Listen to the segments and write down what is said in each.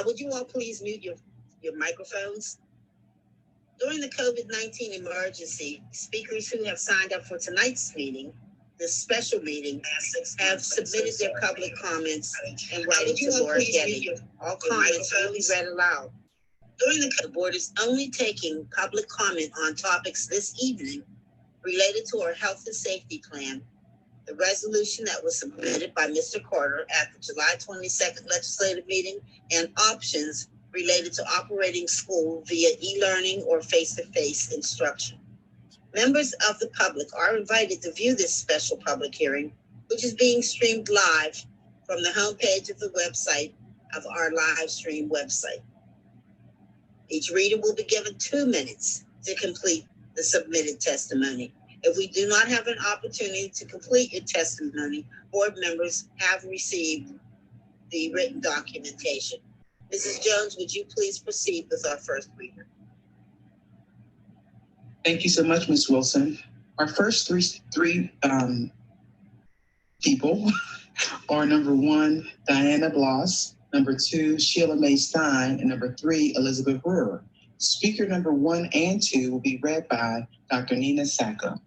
Would you all please mute your microphones? During the COVID-19 emergency, speakers who have signed up for tonight's meeting, this special meeting, have submitted their public comments in writing to Laura Getty. All comments will be read aloud. The board is only taking public comment on topics this evening related to our health and safety plan, the resolution that was submitted by Mr. Carter at the July 22nd legislative meeting, and options related to operating school via e-learning or face-to-face instruction. Members of the public are invited to view this special public hearing, which is being streamed live from the homepage of the website of our live stream website. Each reader will be given 2 minutes to complete the submitted testimony. If we do not have an opportunity to complete your testimony, board members have received the written documentation. Mrs. Jones, would you please proceed with our first reader? Thank you so much, Ms. Wilson. Our first three people are number 1, Diana Bloss, number 2, Sheila Mae Stein, and number 3, Elizabeth Brewer. Speaker number 1 and 2 will be read by Dr. Nina Sacco.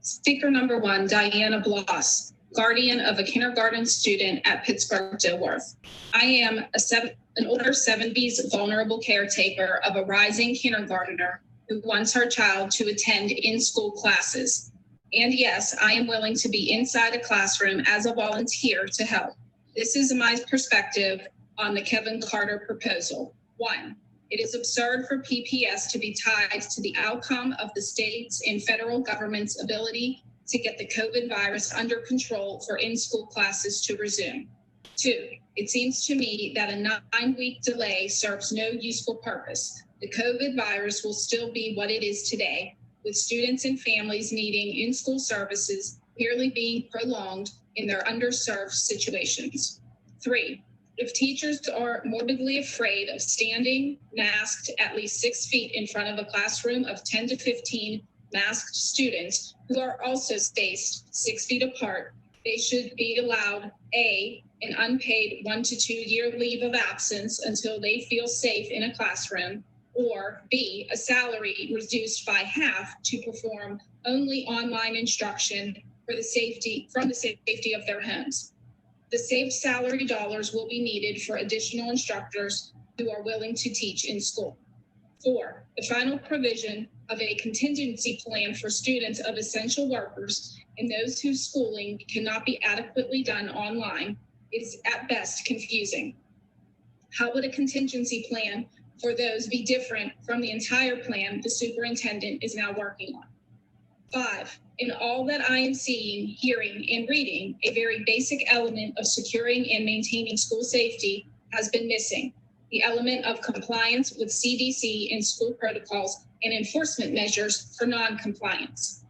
Speaker number 1, Diana Bloss, guardian of a kindergarten student at Pittsburgh Dilworth. I am an older 70s vulnerable caretaker of a rising kindergartner who wants her child to attend in-school classes. And yes, I am willing to be inside a classroom as a volunteer to help. This is my perspective on the Kevin Carter proposal. 1, it is absurd for PPS to be tied to the outcome of the state's and federal government's ability to get the COVID virus under control for in-school classes to resume. 2, it seems to me that a 9-week delay serves no useful purpose. The COVID virus will still be what it is today, with students and families needing in-school services merely being prolonged in their underserved situations. 3, if teachers are morbidly afraid of standing masked at least 6 feet in front of a classroom of 10 to 15 masked students who are also spaced 6 feet apart, they should be allowed A, an unpaid 1 to 2 year leave of absence until they feel safe in a classroom, or B, a salary reduced by half to perform only online instruction from the safety of their homes. The saved salary dollars will be needed for additional instructors who are willing to teach in school. 4, the final provision of a contingency plan for students of essential workers and those whose schooling cannot be adequately done online is at best confusing. How would a contingency plan for those be different from the entire plan the superintendent is now working on? 5, in all that I am seeing, hearing, and reading, a very basic element of securing and maintaining school safety has been missing: the element of compliance with CDC and school protocols and enforcement measures for non-compliance.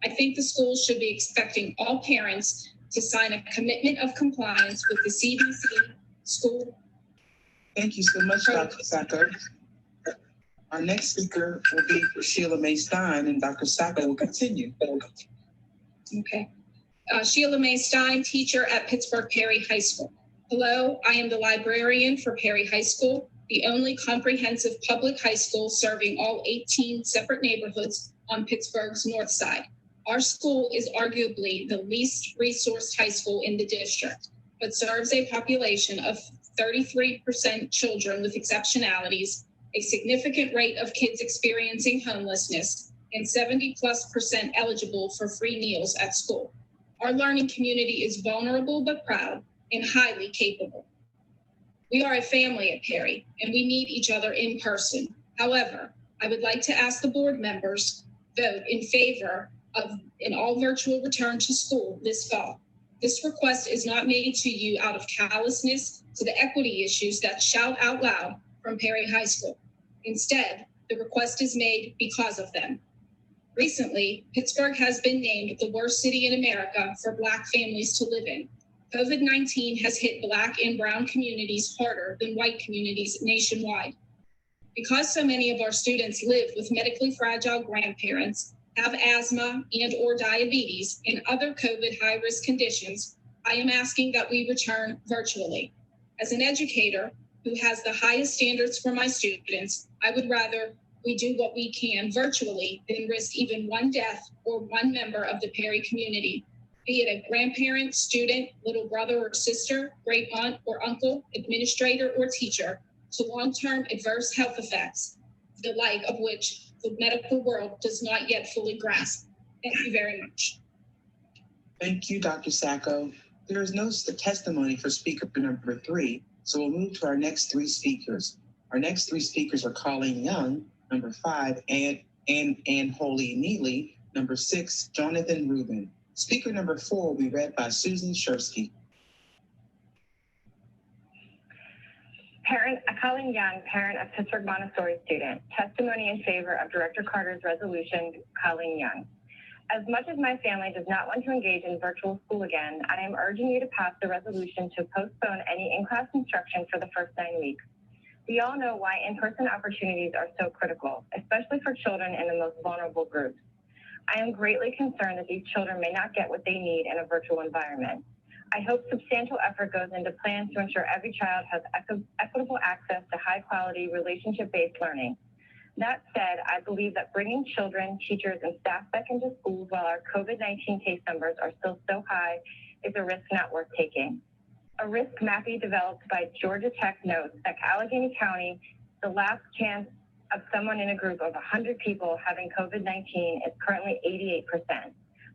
I think the schools should be expecting all parents to sign a commitment of compliance with the CDC school. Thank you so much, Dr. Sacco. Our next speaker will be Sheila Mae Stein, and Dr. Sacco will continue. Okay. Sheila Mae Stein, teacher at Pittsburgh Perry High School. Hello, I am the librarian for Perry High School, the only comprehensive public high school serving all 18 separate neighborhoods on Pittsburgh's north side. Our school is arguably the least resourced high school in the district, but serves a population of 33% children with exceptionalities, a significant rate of kids experiencing homelessness, and 70+% eligible for free meals at school. Our learning community is vulnerable but proud and highly capable. We are a family at Perry, and we need each other in person. However, I would like to ask the board members vote in favor of an all virtual return to school this fall. This request is not made to you out of callousness to the equity issues that shout out loud from Perry High School. Instead, the request is made because of them. Recently, Pittsburgh has been named the worst city in America for Black families to live in. COVID-19 has hit Black and Brown communities harder than white communities nationwide. Because so many of our students live with medically fragile grandparents, have asthma and or diabetes, and other COVID high-risk conditions, I am asking that we return virtually. As an educator who has the highest standards for my students, I would rather we do what we can virtually than risk even one death or one member of the Perry community, be it a grandparent, student, little brother or sister, great aunt or uncle, administrator or teacher, to long-term adverse health effects, the like of which the medical world does not yet fully grasp. Thank you very much. Thank you, Dr. Sacco. There is no testimony for speaker number 3, so we'll move to our next 3 speakers. Our next 3 speakers are Colleen Young, number 5, and Holy Neely, number 6, Jonathan Rubin. Speaker number 4 will be read by Susan Shersky. Colleen Young, parent of Pittsburgh Montessori student. Testimony in favor of Director Carter's resolution, Colleen Young. As much as my family does not want to engage in virtual school again, I am urging you to pass the resolution to postpone any in-class instruction for the first 9 weeks. We all know why in-person opportunities are so critical, especially for children in the most vulnerable groups. I am greatly concerned that these children may not get what they need in a virtual environment. I hope substantial effort goes into plans to ensure every child has equitable access to high-quality, relationship-based learning. That said, I believe that bringing children, teachers, and staff back into schools while our COVID-19 case numbers are still so high is a risk not worth taking. A risk mapping developed by Georgia Tech notes that Allegheny County, the last chance of someone in a group of 100 people having COVID-19 is currently 88%.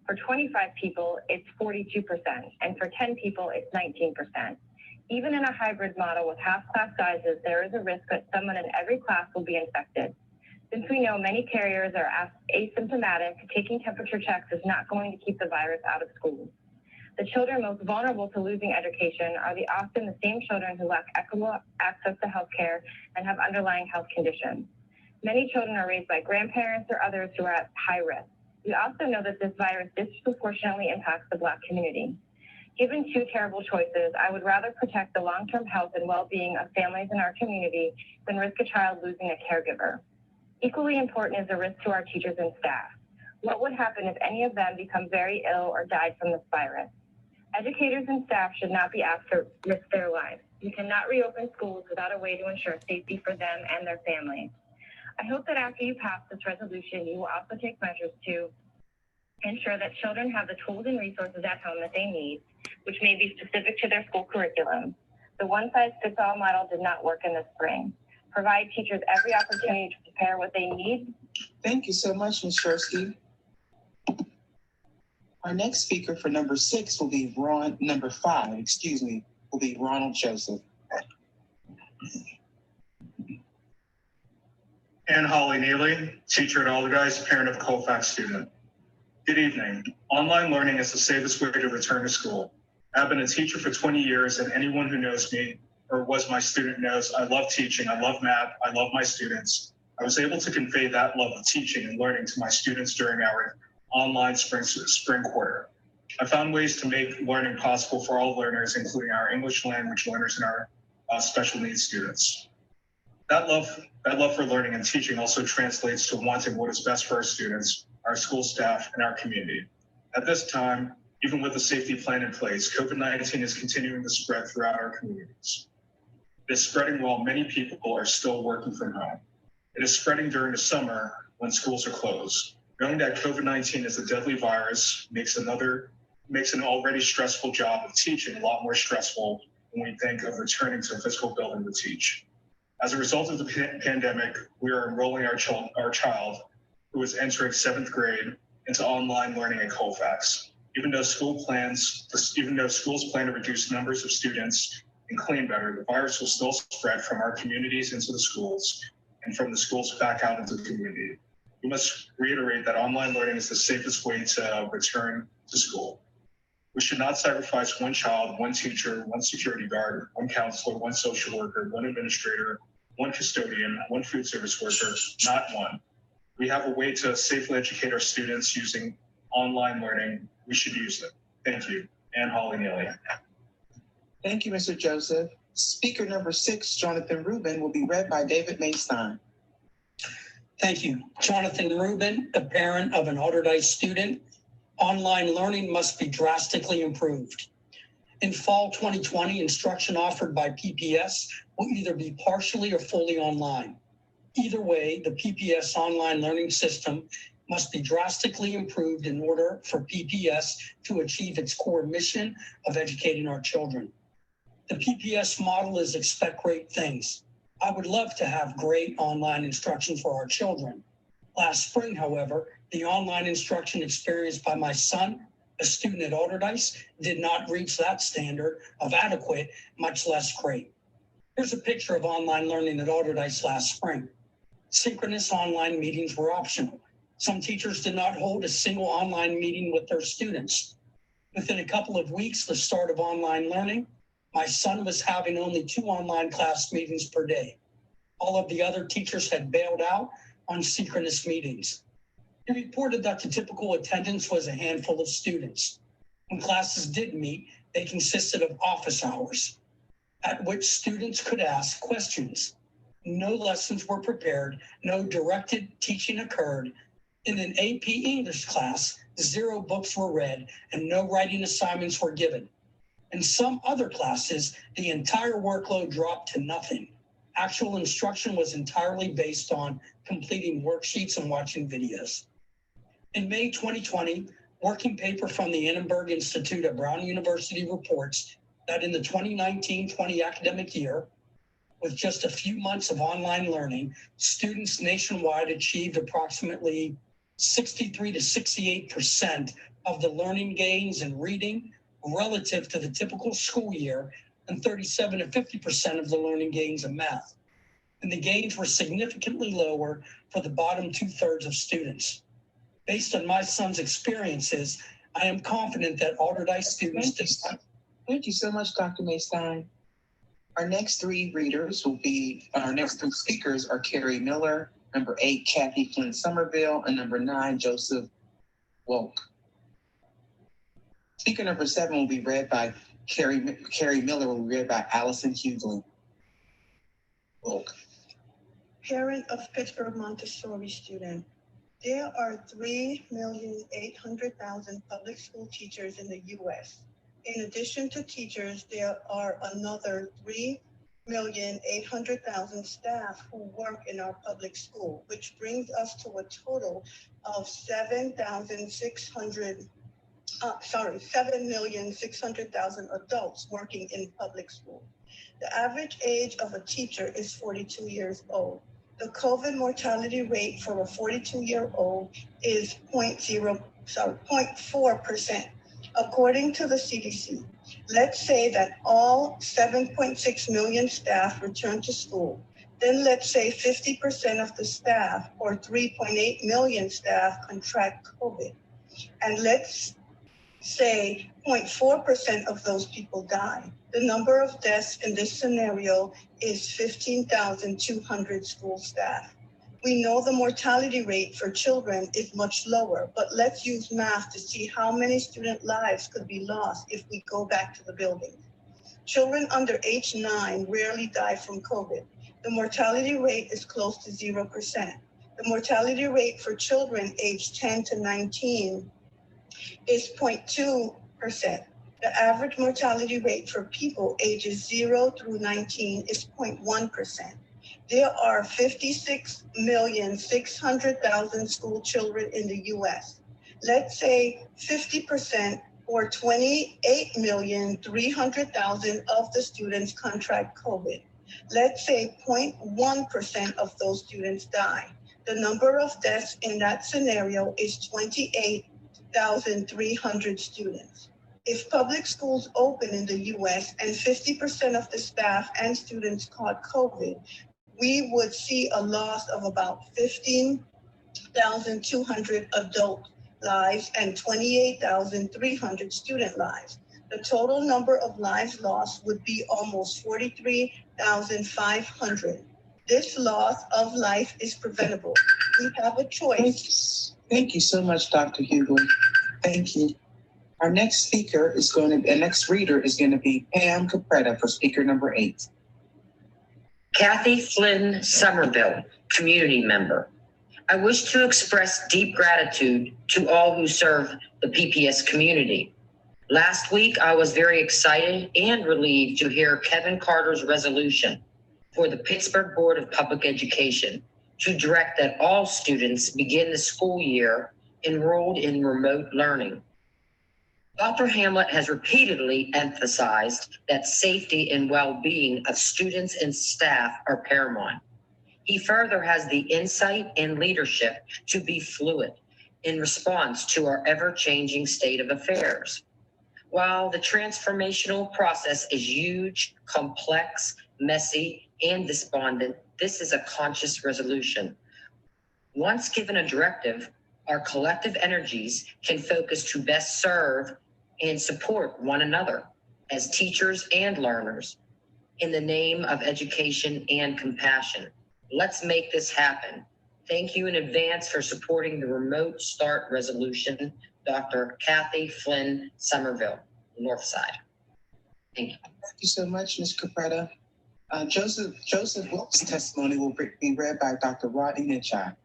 For 25 people, it's 42%, and for 10 people, it's 19%. Even in a hybrid model with half class sizes, there is a risk that someone in every class will be infected. Since we know many carriers are asymptomatic, taking temperature checks is not going to keep the virus out of schools. The children most vulnerable to losing education are often the same children who lack equitable access to healthcare and have underlying health conditions. Many children are raised by grandparents or others who are at high risk. We also know that this virus disproportionately impacts the Black community. Given 2 terrible choices, I would rather protect the long-term health and well-being of families in our community than risk a child losing a caregiver. Equally important is the risk to our teachers and staff. What would happen if any of them become very ill or died from this virus? Educators and staff should not be asked to risk their lives. We cannot reopen schools without a way to ensure safety for them and their families. I hope that after you pass this resolution, you will also take measures to ensure that children have the tools and resources at home that they need, which may be specific to their school curriculum. The one-size-fits-all model did not work in the spring. Provide teachers every opportunity to prepare what they need. Thank you so much, Ms. Shersky. Our next speaker for number 5, will be Ronald Joseph. And Holly Neely, teacher at Alderdice, parent of Colfax student. Good evening. Online learning is the safest way to return to school. I've been a teacher for 20 years, and anyone who knows me or was my student knows I love teaching, I love math, I love my students. I was able to convey that love of teaching and learning to my students during our online spring quarter. I found ways to make learning possible for all learners, including our English language learners and our special needs students. That love for learning and teaching also translates to wanting what is best for our students, our school staff, and our community. At this time, even with a safety plan in place, COVID-19 is continuing to spread throughout our communities. It is spreading while many people are still working from home. It is spreading during the summer when schools are closed. Knowing that COVID-19 is a deadly virus makes an already stressful job of teaching a lot more stressful when we think of returning to a physical building to teach. As a result of the pandemic, we are enrolling our child, who is entering 7th grade, into online learning at Colfax. Even though schools plan to reduce numbers of students and clean better, the virus will still spread from our communities into the schools and from the schools back out into the community. We must reiterate that online learning is the safest way to return to school. We should not sacrifice one child, one teacher, one security guard, one counselor, one social worker, one administrator, one custodian, one food service worker, not one. We have a way to safely educate our students using online learning. We should use it. Thank you. And Holly Neely. Thank you, Mr. Joseph. Speaker number 6, Jonathan Rubin, will be read by David Maystein. Thank you. Jonathan Rubin, the parent of an Alderdice student. Online learning must be drastically improved. In fall 2020, instruction offered by PPS will either be partially or fully online. Either way, the PPS online learning system must be drastically improved in order for PPS to achieve its core mission of educating our children. The PPS model is expect great things. I would love to have great online instruction for our children. Last spring, however, the online instruction experienced by my son, a student at Alderdice, did not reach that standard of adequate, much less great. Here's a picture of online learning at Alderdice last spring. Synchronous online meetings were optional. Some teachers did not hold a single online meeting with their students. Within a couple of weeks, the start of online learning, my son was having only 2 online class meetings per day. All of the other teachers had bailed out on synchronous meetings. He reported that the typical attendance was a handful of students. When classes did meet, they consisted of office hours, at which students could ask questions. No lessons were prepared, no directed teaching occurred. In an AP English class, 0 books were read and no writing assignments were given. In some other classes, the entire workload dropped to nothing. Actual instruction was entirely based on completing worksheets and watching videos. In May 2020, working paper from the Annenberg Institute at Brown University reports that in the 2019-20 academic year, with just a few months of online learning, students nationwide achieved approximately 63 to 68% of the learning gains in reading relative to the typical school year, and 37 to 50% of the learning gains in math. And the gains were significantly lower for the bottom 2/3 of students. Based on my son's experiences, I am confident that Alderdice students... Thank you so much, Dr. Maystein. Our next 3 speakers are Carrie Miller, number 8, Kathy Flynn Somerville, and number 9, Joseph Wolk. Speaker number 7 will be read by Carrie Miller, will be read by Allison Hughley. Wolk. Parent of Pittsburgh Montessori student. There are 3,800,000 public school teachers in the U.S. In addition to teachers, there are another 3,800,000 staff who work in our public school, which brings us to a total of 7,600,000 adults working in public school. The average age of a teacher is 42 years old. The COVID mortality rate for a 42-year-old is 0.4%. According to the CDC, let's say that all 7.6 million staff return to school. Then let's say 50% of the staff, or 3.8 million staff, contract COVID. And let's say 0.4% of those people die. The number of deaths in this scenario is 15,200 school staff. We know the mortality rate for children is much lower, but let's use math to see how many student lives could be lost if we go back to the building. Children under age 9 rarely die from COVID. The mortality rate is close to 0%. The mortality rate for children aged 10 to 19 is 0.2%. The average mortality rate for people ages 0 through 19 is 0.1%. There are 56,600,000 school children in the U.S. Let's say 50% or 28,300,000 of the students contract COVID. Let's say 0.1% of those students die. The number of deaths in that scenario is 28,300 students. If public schools open in the U.S. and 50% of the staff and students caught COVID, we would see a loss of about 15,200 adult lives and 28,300 student lives. The total number of lives lost would be almost 43,500. This loss of life is preventable. We have a choice. Thank you so much, Dr. Hughley. Thank you. Our next reader is going to be Pam Capretta for speaker number 8. Kathy Flynn Somerville, community member. I wish to express deep gratitude to all who serve the PPS community. Last week, I was very excited and relieved to hear Kevin Carter's resolution for the Pittsburgh Board of Public Education to direct that all students begin the school year enrolled in remote learning. Dr. Hamlet has repeatedly emphasized that safety and well-being of students and staff are paramount. He further has the insight and leadership to be fluid in response to our ever-changing state of affairs. While the transformational process is huge, complex, messy, and despondent, this is a conscious resolution. Once given a directive, our collective energies can focus to best serve and support one another as teachers and learners in the name of education and compassion. Let's make this happen. Thank you in advance for supporting the remote start resolution, Dr. Kathy Flynn Somerville, Northside. Thank you. Thank you so much, Ms. Capretta. Joseph Wilkes' testimony will be read by Dr. Rodney Nichai.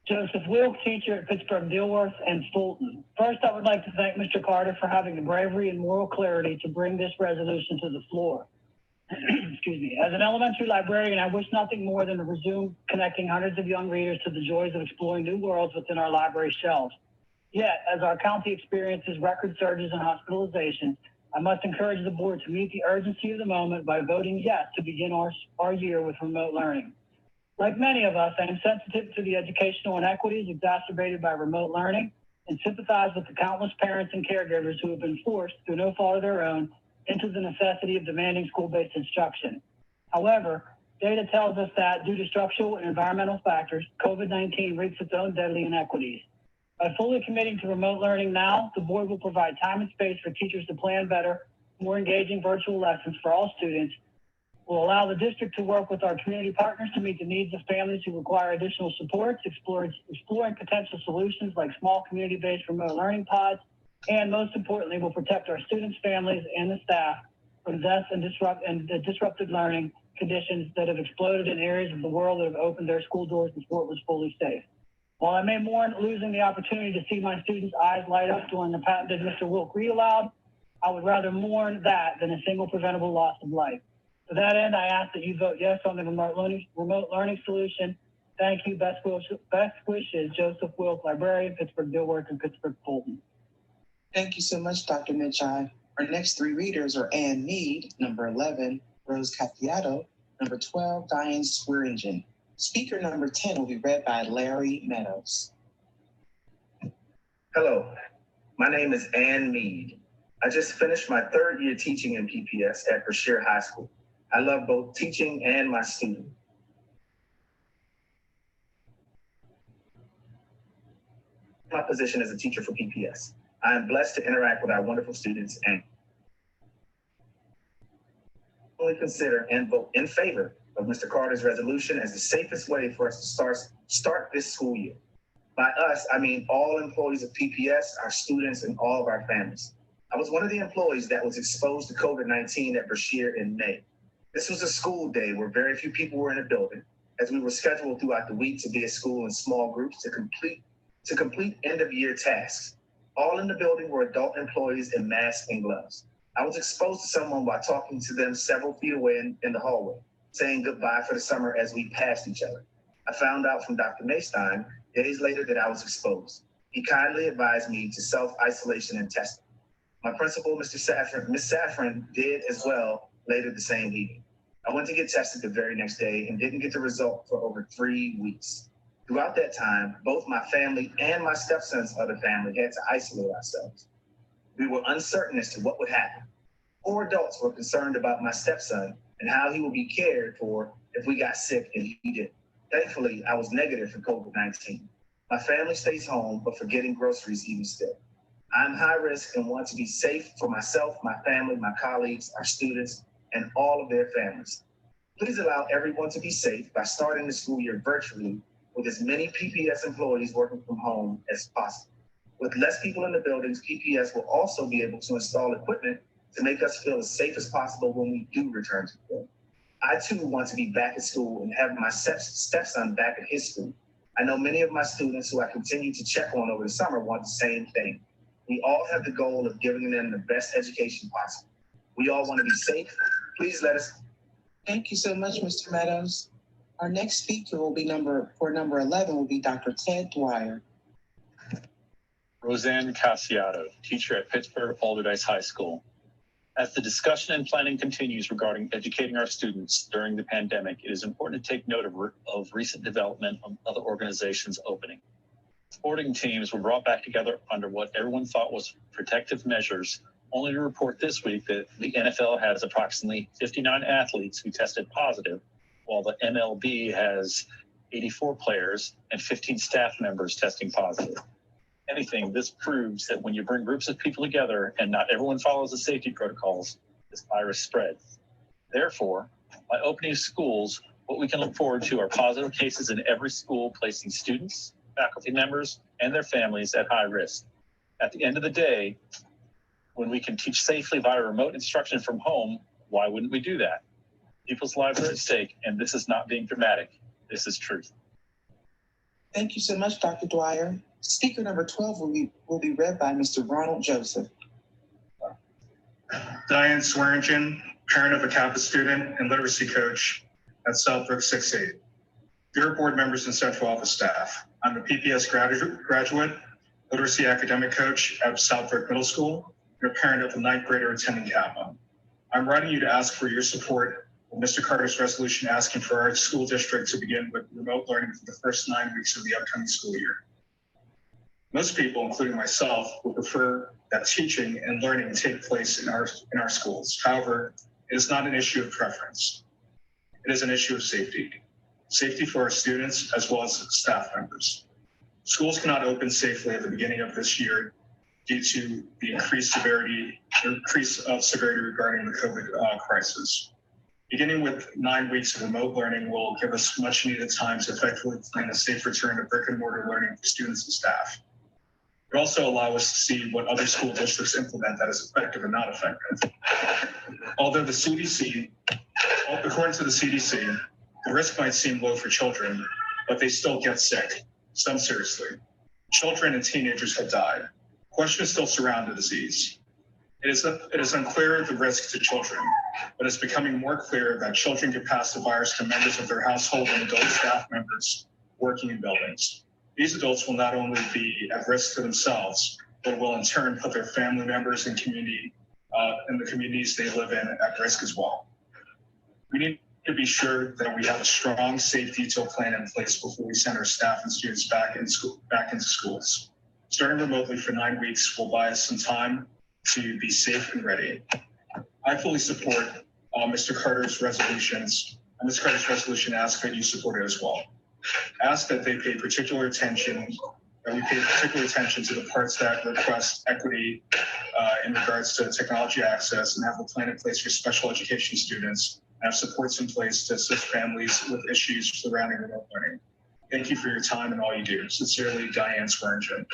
Joseph Wilkes, teacher at Pittsburgh, Dilworth, and Fulton. First, I would like to thank Mr. Carter for having the bravery and moral clarity to bring this resolution to the floor. Excuse me. As an elementary librarian, I wish nothing more than to resume connecting hundreds of young readers to the joys of exploring new worlds within our library shelves. Yet, as our county experiences record surges in hospitalizations, I must encourage the board to meet the urgency of the moment by voting yes to begin our year with remote learning. Like many of us, I am sensitive to the educational inequities exacerbated by remote learning and sympathize with the countless parents and caregivers who have been forced, through no fault of their own, into the necessity of demanding school-based instruction. However, data tells us that due to structural and environmental factors, COVID-19 wreaks its own deadly inequities. By fully committing to remote learning now, the board will provide time and space for teachers to plan better, more engaging virtual lessons for all students, will allow the district to work with our community partners to meet the needs of families who require additional supports, exploring potential solutions like small community-based remote learning pods, and most importantly, will protect our students, families, and the staff from death and disrupted learning conditions that have exploded in areas of the world that have opened their school doors before it was fully safe. While I may mourn losing the opportunity to see my students' eyes light up during the patented Mr. Wilk read aloud, I would rather mourn that than a single preventable loss of life. To that end, I ask that you vote yes on the remote learning solution. Thank you. Best wishes, Joseph Wilk, librarian, Pittsburgh Dilworth, and Pittsburgh Fulton. Thank you so much, Dr. Nichai. Our next three readers are Ann Mead, number 11, Rose Capiato, number 12, Diane Swearingen. Speaker number 10 will be read by Larry Meadows. Hello, my name is Ann Mead. I just finished my third year teaching in PPS at Brashear High School. I love both teaching and my students. My position as a teacher for PPS. I am blessed to interact with our wonderful students and only consider and vote in favor of Mr. Carter's resolution as the safest way for us to start this school year. By us, I mean all employees of PPS, our students, and all of our families. I was one of the employees that was exposed to COVID-19 at Brashear in May. This was a school day where very few people were in the building, as we were scheduled throughout the week to be at school in small groups to complete end-of-year tasks. All in the building were adult employees in masks and gloves. I was exposed to someone while talking to them several feet away in the hallway, saying goodbye for the summer as we passed each other. I found out from Dr. Maystein days later that I was exposed. He kindly advised me to self-isolation and testing. My principal, Ms. Safran, did as well later the same evening. I went to get tested the very next day and didn't get the result for over 3 weeks. Throughout that time, both my family and my stepson's other family had to isolate ourselves. We were uncertain as to what would happen. 4 adults were concerned about my stepson and how he would be cared for if we got sick and he did. Thankfully, I was negative for COVID-19. My family stays home, but for getting groceries even still. I'm high risk and want to be safe for myself, my family, my colleagues, our students, and all of their families. Please allow everyone to be safe by starting the school year virtually with as many PPS employees working from home as possible. With less people in the buildings, PPS will also be able to install equipment to make us feel as safe as possible when we do return to the building. I too want to be back at school and have my stepson back at his school. I know many of my students who I continue to check on over the summer want the same thing. We all have the goal of giving them the best education possible. We all want to be safe. Please let us. Thank you so much, Mr. Meadows. Our next speaker will be number 11 will be Dr. Ted Dwyer. Roseanne Cassiato, teacher at Pittsburgh Alderdice High School. As the discussion and planning continues regarding educating our students during the pandemic, it is important to take note of recent development of other organizations opening. Sporting teams were brought back together under what everyone thought was protective measures, only to report this week that the NFL has approximately 59 athletes who tested positive, while the MLB has 84 players and 15 staff members testing positive. Anything, this proves that when you bring groups of people together and not everyone follows the safety protocols, this virus spreads. Therefore, by opening schools, what we can look forward to are positive cases in every school, placing students, faculty members, and their families at high risk. At the end of the day, when we can teach safely via remote instruction from home, why wouldn't we do that? People's lives are at stake, and this is not being dramatic. This is truth. Thank you so much, Dr. Dwyer. Speaker number 12 will be read by Mr. Ronald Joseph. Diane Swearingen, parent of a Kappa student and literacy coach at Southbrook 6-8. Dear board members and central office staff, I'm a PPS graduate, literacy academic coach at Southbrook Middle School, and a parent of a 9th grader attending Kappa. I'm writing you to ask for your support of Mr. Carter's resolution asking for our school district to begin with remote learning for the first 9 weeks of the upcoming school year. Most people, including myself, would prefer that teaching and learning take place in our schools. However, it is not an issue of preference. It is an issue of safety. Safety for our students as well as staff members. Schools cannot open safely at the beginning of this year due to the increase of severity regarding the COVID crisis. Beginning with 9 weeks of remote learning will give us much needed time to effectively plan a safe return to brick and mortar learning for students and staff. It will also allow us to see what other school districts implement that is effective and not effective. Although the CDC, according to the CDC, the risk might seem low for children, but they still get sick, some seriously. Children and teenagers have died. Questions still surround the disease. It is unclear the risk to children, but it's becoming more clear that children can pass the virus to members of their household and adult staff members working in buildings. These adults will not only be at risk to themselves, but will in turn put their family members and community and the communities they live in at risk as well. We need to be sure that we have a strong safety plan in place before we send our staff and students back into schools. Starting remotely for 9 weeks will buy us some time to be safe and ready. I fully support Mr. Carter's resolutions, and Mr. Carter's resolution asks that you support it as well. Ask that they pay particular attention, that we pay particular attention to the parts that request equity in regards to technology access, and have a plan in place for special education students, and have supports in place to assist families with issues surrounding remote learning. Thank you for your time and all you do. Sincerely, Diane Swearingen.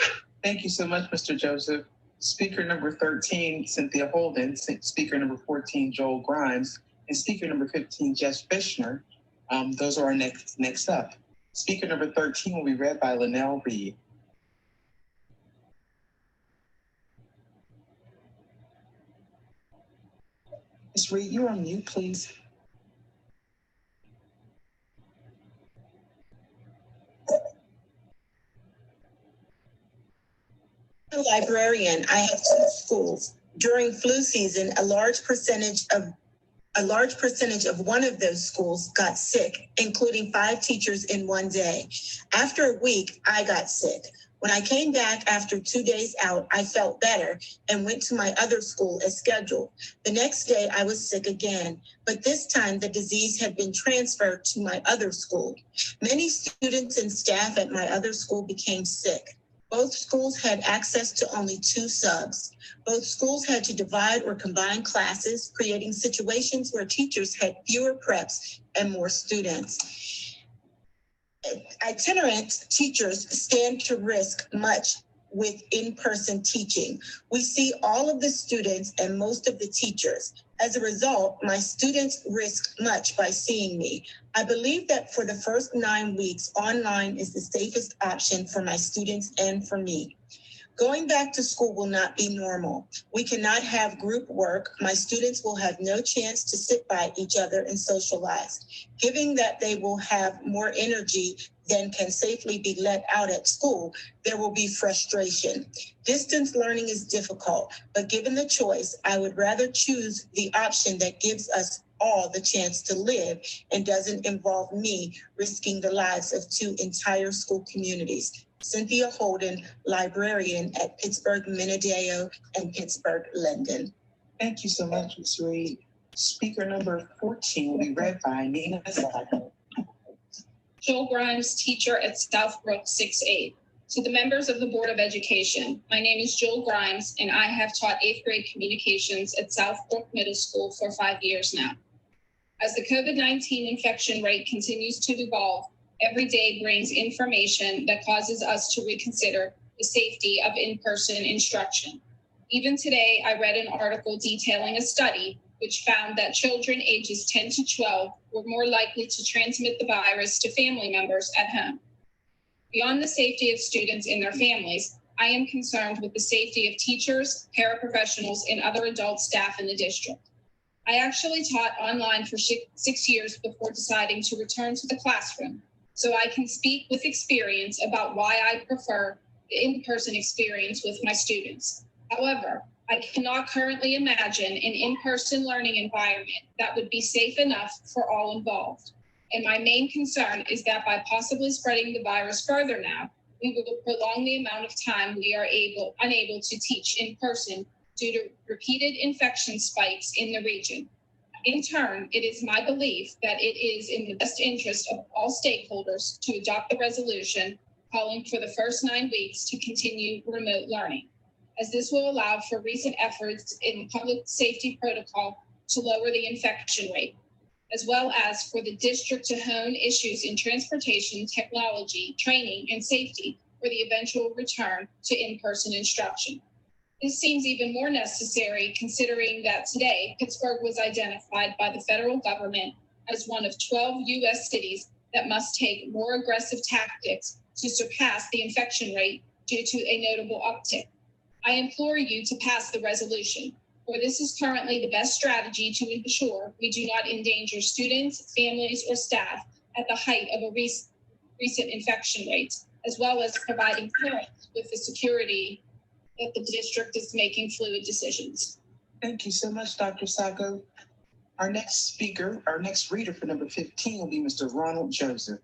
Thank you so much, Mr. Joseph. Speaker number 13, Cynthia Holden. Speaker number 14, Joel Grimes. And speaker number 15, Jess Fishner. Those are our next up. Speaker number 13 will be read by Linnell Reed. Ms. Reed, you're on mute, please. Librarian, I have 2 schools. During flu season, a large percentage of one of those schools got sick, including 5 teachers in one day. After a week, I got sick. When I came back after 2 days out, I felt better and went to my other school as scheduled. The next day, I was sick again, but this time the disease had been transferred to my other school. Many students and staff at my other school became sick. Both schools had access to only 2 subs. Both schools had to divide or combine classes, creating situations where teachers had fewer preps and more students. Itinerant teachers stand to risk much with in-person teaching. We see all of the students and most of the teachers. As a result, my students risk much by seeing me. I believe that for the first 9 weeks, online is the safest option for my students and for me. Going back to school will not be normal. We cannot have group work. My students will have no chance to sit by each other and socialize. Given that they will have more energy than can safely be let out at school, there will be frustration. Distance learning is difficult, but given the choice, I would rather choose the option that gives us all the chance to live and doesn't involve me risking the lives of two entire school communities. Cynthia Holden, librarian at Pittsburgh Minadeo and Pittsburgh Linden. Thank you so much, Ms. Reed. Speaker number 14 will be read by Nina Sato. Joel Grimes, teacher at Southbrook 6-8. To the members of the Board of Education, my name is Joel Grimes, and I have taught 8th grade communications at Southbrook Middle School for 5 years now. As the COVID-19 infection rate continues to evolve, every day brings information that causes us to reconsider the safety of in-person instruction. Even today, I read an article detailing a study which found that children ages 10 to 12 were more likely to transmit the virus to family members at home. Beyond the safety of students and their families, I am concerned with the safety of teachers, paraprofessionals, and other adult staff in the district. I actually taught online for 6 years before deciding to return to the classroom, so I can speak with experience about why I prefer the in-person experience with my students. However, I cannot currently imagine an in-person learning environment that would be safe enough for all involved. And my main concern is that by possibly spreading the virus further now, we will prolong the amount of time we are unable to teach in person due to repeated infection spikes in the region. In turn, it is my belief that it is in the best interest of all stakeholders to adopt the resolution calling for the first 9 weeks to continue remote learning, as this will allow for recent efforts in public safety protocol to lower the infection rate, as well as for the district to hone issues in transportation, technology, training, and safety for the eventual return to in-person instruction. This seems even more necessary considering that today, Pittsburgh was identified by the federal government as one of 12 U.S. cities that must take more aggressive tactics to surpass the infection rate due to a notable uptick. I implore you to pass the resolution, for this is currently the best strategy to ensure we do not endanger students, families, or staff at the height of a recent infection rate, as well as providing parents with the security that the district is making fluid decisions. Thank you so much, Dr. Sago. Our next reader for number 15 will be Mr. Ronald Joseph.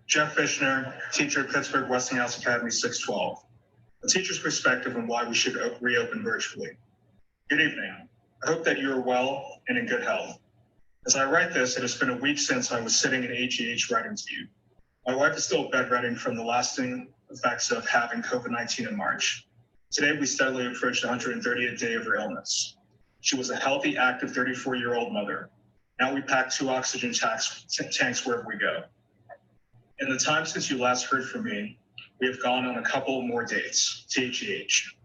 Jeff Fishner, teacher at Pittsburgh Westinghouse Academy 612. A teacher's perspective on why we should reopen virtually. Good evening. I hope that you are well and in good health. As I write this, it has been a week since I was sitting in AGH writing to you. My wife is still bedridden from the lasting effects of having COVID-19 in March. Today, we steadily approached the 130th day of her illness. She was a healthy, active 34-year-old mother. Now we pack 2 oxygen tanks wherever we go. In the time since you last heard from me, we have gone on a couple more dates to AGH,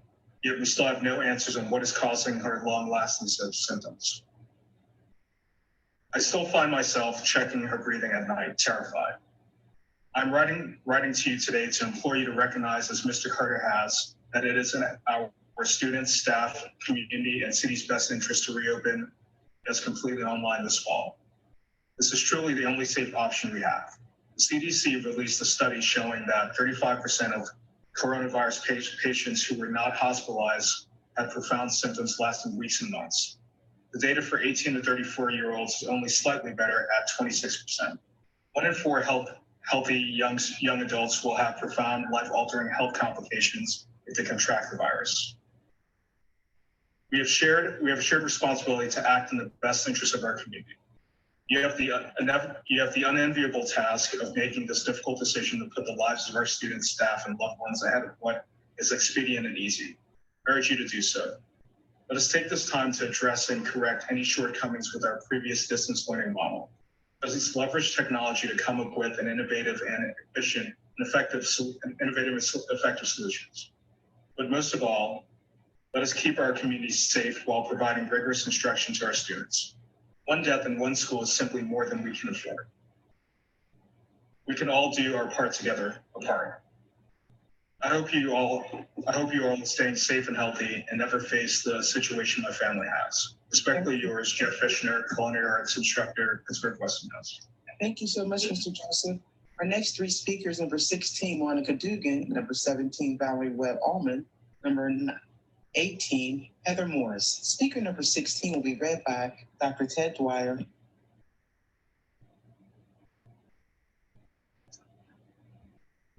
yet we still have no answers on what is causing her long-lasting symptoms. I still find myself checking her breathing at night, terrified. I'm writing to you today to implore you to recognize, as Mr. Carter has, that it is in our students, staff, community, and city's best interest to reopen as completely online this fall. This is truly the only safe option we have. The CDC released a study showing that 35% of coronavirus patients who were not hospitalized had profound symptoms lasting weeks and months. The data for 18 to 34-year-olds is only slightly better at 26%. 1 in 4 healthy young adults will have profound life-altering health complications if they contract the virus. We have shared responsibility to act in the best interest of our community. You have the unenviable task of making this difficult decision to put the lives of our students, staff, and loved ones ahead of what is expedient and easy. I urge you to do so. Let us take this time to address and correct any shortcomings with our previous distance learning model. Let us leverage technology to come up with an innovative and efficient and effective solutions. But most of all, let us keep our communities safe while providing rigorous instruction to our students. 1 death in 1 school is simply more than we can afford. We can all do our part together apart. I hope you all are staying safe and healthy and never face the situation my family has. Respectfully yours, Jeff Fishner, culinary arts instructor, Pittsburgh Westinghouse. Thank you so much, Mr. Joseph. Our next three speakers, number 16, Monica Dugan, number 17, Valerie Webb-Allman, number 18, Heather Morris. Speaker number 16 will be read by Dr. Ted Dwyer.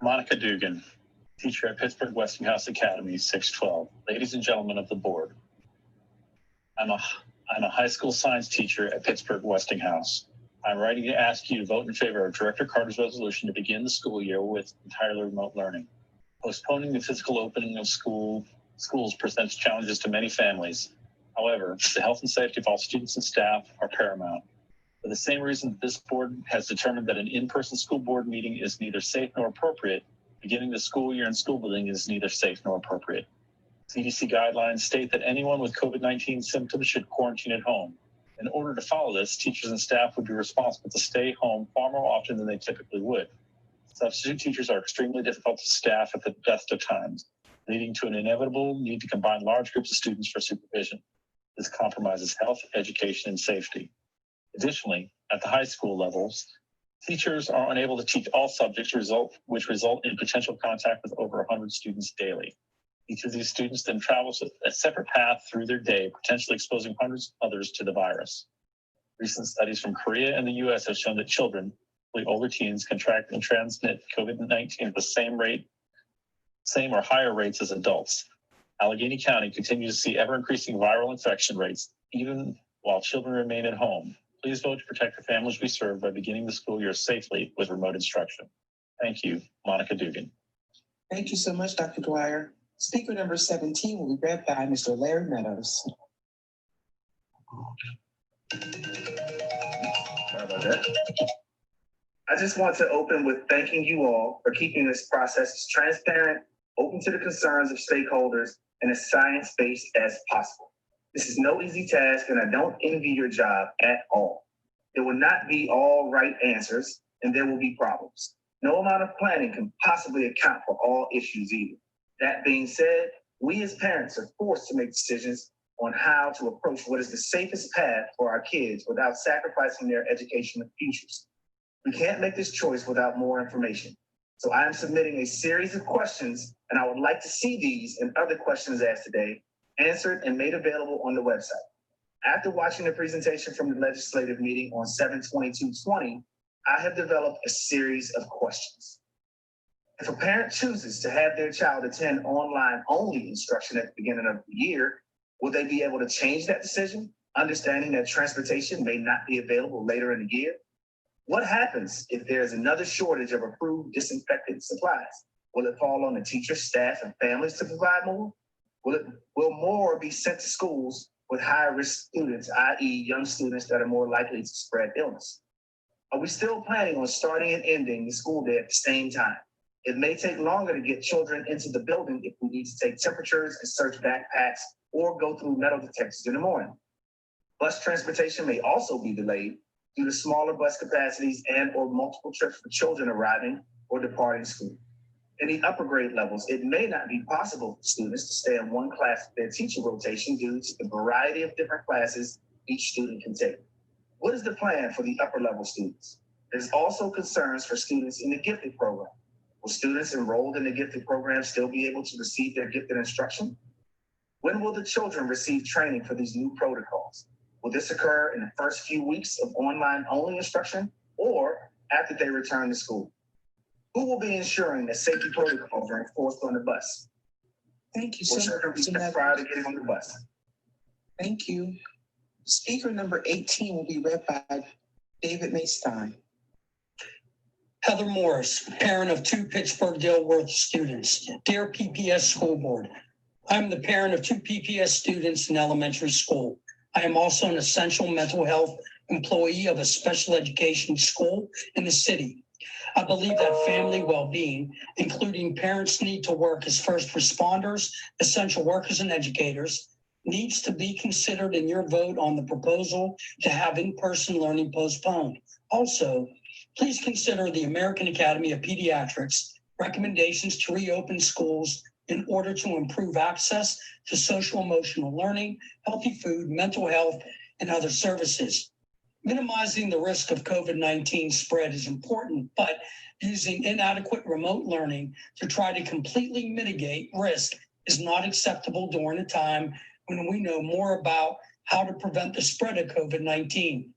Monica Dugan, teacher at Pittsburgh Westinghouse Academy, 612. Ladies and gentlemen of the board, I'm a high school science teacher at Pittsburgh Westinghouse. I'm writing to ask you to vote in favor of Director Carter's resolution to begin the school year with entirely remote learning. Postponing the physical opening of schools presents challenges to many families. However, the health and safety of all students and staff are paramount. For the same reason this board has determined that an in-person school board meeting is neither safe nor appropriate, beginning the school year in school building is neither safe nor appropriate. CDC guidelines state that anyone with COVID-19 symptoms should quarantine at home. In order to follow this, teachers and staff would be responsible to stay home far more often than they typically would. Substitute teachers are extremely difficult to staff at the best of times, leading to an inevitable need to combine large groups of students for supervision. This compromises health, education, and safety. Additionally, at the high school levels, teachers are unable to teach all subjects, which result in potential contact with over 100 students daily. Each of these students then travels a separate path through their day, potentially exposing hundreds of others to the virus. Recent studies from Korea and the US have shown that children, particularly older teens, contract and transmit COVID-19 at the same or higher rates as adults. Allegheny County continues to see ever-increasing viral infection rates, even while children remain at home. Please vote to protect the families we serve by beginning the school year safely with remote instruction. Thank you, Monica Dugan. Thank you so much, Dr. Dwyer. Speaker number 17 will be read by Mr. Larry Meadows. Sorry about that. I just want to open with thanking you all for keeping this process as transparent, open to the concerns of stakeholders, and as science-based as possible. This is no easy task, and I don't envy your job at all. There will not be all right answers, and there will be problems. No amount of planning can possibly account for all issues either. That being said, we as parents are forced to make decisions on how to approach what is the safest path for our kids without sacrificing their educational futures. We can't make this choice without more information. So I am submitting a series of questions, and I would like to see these and other questions asked today answered and made available on the website. After watching the presentation from the legislative meeting on 7/22/20, I have developed a series of questions. If a parent chooses to have their child attend online only instruction at the beginning of the year, will they be able to change that decision, understanding that transportation may not be available later in the year? What happens if there's another shortage of approved disinfectant supplies? Will it fall on the teachers, staff, and families to provide more? Will more be sent to schools with high-risk students, i.e. young students that are more likely to spread illness? Are we still planning on starting and ending the school day at the same time? It may take longer to get children into the building if we need to take temperatures and search backpacks or go through metal detectors in the morning. Bus transportation may also be delayed due to smaller bus capacities and or multiple trips for children arriving or departing school. In the upper grade levels, it may not be possible for students to stay in one class with their teacher rotation due to the variety of different classes each student can take. What is the plan for the upper level students? There's also concerns for students in the gifted program. Will students enrolled in the gifted program still be able to receive their gifted instruction? When will the children receive training for these new protocols? Will this occur in the first few weeks of online only instruction or after they return to school? Who will be ensuring that safety protocols are enforced on the bus? Thank you Will so children be much. checked prior to getting on the bus? Thank you. Speaker number 18 will be read by David Maystein. Heather Morris, parent of 2 Pittsburgh Dilworth students. Dear PPS School Board, I'm the parent of 2 PPS students in elementary school. I am also an essential mental health employee of a special education school in the city. I believe that family well-being, including parents' need to work as first responders, essential workers, and educators, needs to be considered in your vote on the proposal to have in-person learning postponed. Also, Please consider the American Academy of Pediatrics recommendations to reopen schools in order to improve access to social emotional learning, healthy food, mental health, and other services. Minimizing the risk of COVID-19 spread is important, but using inadequate remote learning to try to completely mitigate risk is not acceptable during a time when we know more about how to prevent the spread of COVID-19.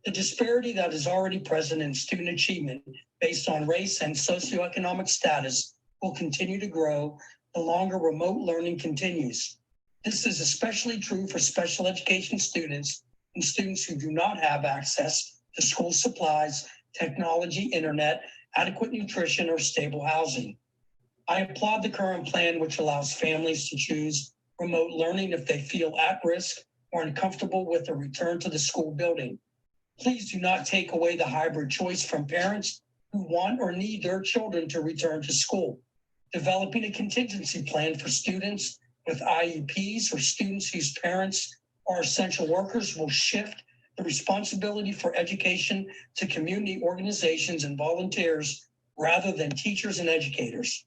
The disparity that is already present in student achievement based on race and socioeconomic status will continue to grow the longer remote learning continues. This is especially true for special education students and students who do not have access to school supplies, technology, internet, adequate nutrition, or stable housing. I applaud the current plan, which allows families to choose remote learning if they feel at risk or uncomfortable with a return to the school building. Please do not take away the hybrid choice from parents who want or need their children to return to school. Developing a contingency plan for students with IEPs or students whose parents are essential workers will shift the responsibility for education to community organizations and volunteers rather than teachers and educators.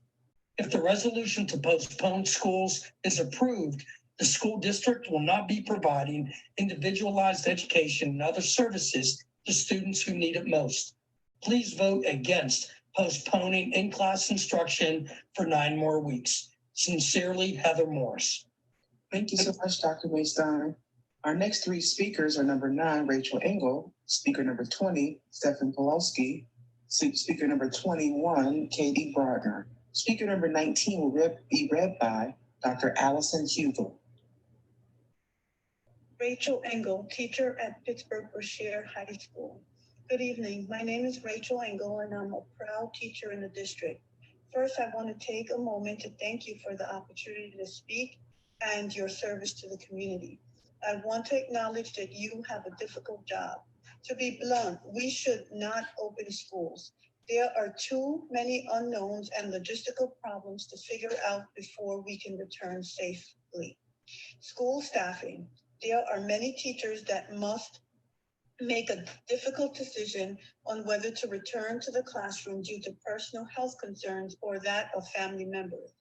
If the resolution to postpone schools is approved, the school district will not be providing individualized education and other services to students who need it most. Please vote against postponing in-class instruction for 9 more weeks. Sincerely, Heather Morris. Thank you so much, Dr. Maystein. Our next 3 speakers are number 9, Rachel Engel, speaker number 20, Stephen Pawlowski, speaker number 21, Katie Brodner. Speaker number 19 will be read by Dr. Allison Hugel. Rachel Engel, teacher at Pittsburgh-Brashear High School. Good evening. My name is Rachel Engel, and I'm a proud teacher in the district. First, I want to take a moment to thank you for the opportunity to speak and your service to the community. I want to acknowledge that you have a difficult job. To be blunt, we should not open schools. There are too many unknowns and logistical problems to figure out before we can return safely. School staffing. There are many teachers that must make a difficult decision on whether to return to the classroom due to personal health concerns or that of family members.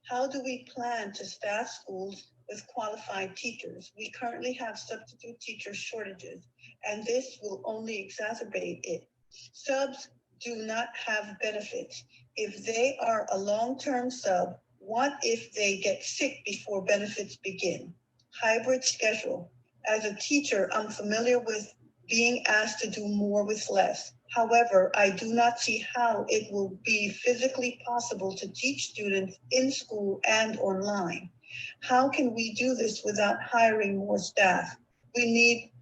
How do we plan to staff schools with qualified teachers? We currently have substitute teacher shortages, and this will only exacerbate it. Subs do not have benefits. If they are a long-term sub, what if they get sick before benefits begin? Hybrid schedule. As a teacher, I'm familiar with being asked to do more with less. However, I do not see how it will be physically possible to teach students in school and online. How can we do this without hiring more staff? We need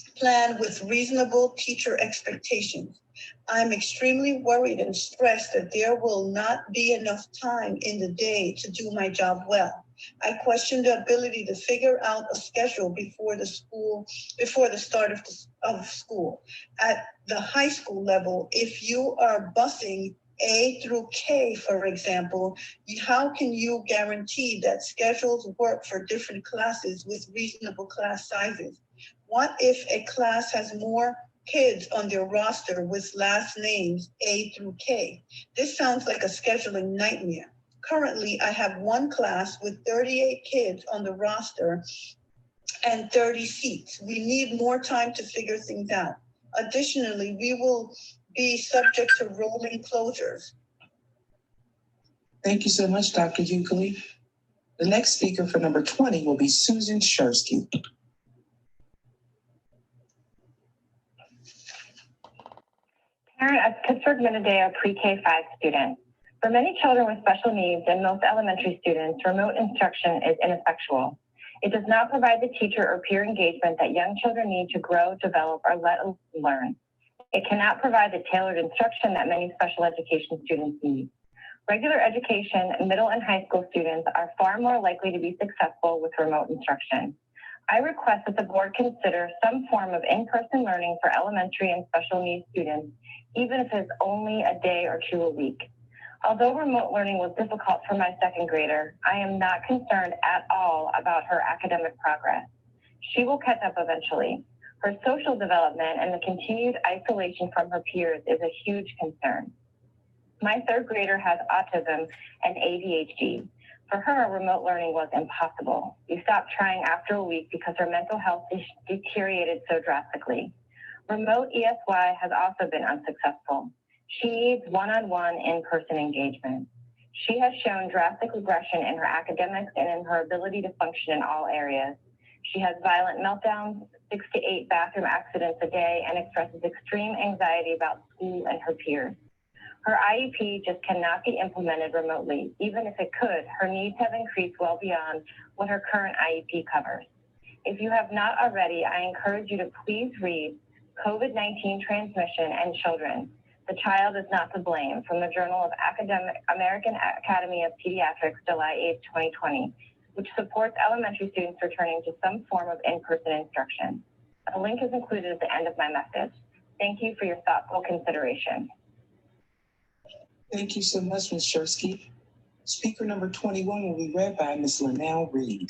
a plan with reasonable teacher expectations. I'm extremely worried and stressed that there will not be enough time in the day to do my job well. I question the ability to figure out a schedule before the start of school. At the high school level, if you are busing A through K, for example, how can you guarantee that schedules work for different classes with reasonable class sizes? What if a class has more kids on their roster with last names A through K? This sounds like a scheduling nightmare. Currently, I have one class with 38 kids on the roster and 30 seats. We need more time to figure things out. Additionally, we will be subject to rolling closures. Thank you so much, Dr. Hugel. The next speaker for number 20 will be Susan Shersky. Parent of Pittsburgh Minadeo pre-K 5 student. For many children with special needs and most elementary students, remote instruction is ineffectual. It does not provide the teacher or peer engagement that young children need to grow, develop, or let alone learn. It cannot provide the tailored instruction that many special education students need. Regular education, middle and high school students are far more likely to be successful with remote instruction. I request that the board consider some form of in-person learning for elementary and special needs students, even if it's only a day or 2 a week. Although remote learning was difficult for my second grader, I am not concerned at all about her academic progress. She will catch up eventually. Her social development and the continued isolation from her peers is a huge concern. My third grader has autism and ADHD. For her, remote learning was impossible. We stopped trying after a week because her mental health deteriorated so drastically. Remote ESY has also been unsuccessful. She needs one-on-one in-person engagement. She has shown drastic regression in her academics and in her ability to function in all areas. She has violent meltdowns, 6 to 8 bathroom accidents a day, and expresses extreme anxiety about school and her peers. Her IEP just cannot be implemented remotely. Even if it could, her needs have increased well beyond what her current IEP covers. If you have not already, I encourage you to please read COVID-19 Transmission and Children. The Child is Not to Blame, from the Journal of American Academy of Pediatrics, July 8, 2020, which supports elementary students returning to some form of in-person instruction. A link is included at the end of my message. Thank you for your thoughtful consideration. Thank you so much, Ms. Shersky. Speaker number 21 will be read by Ms. Linnell Reed.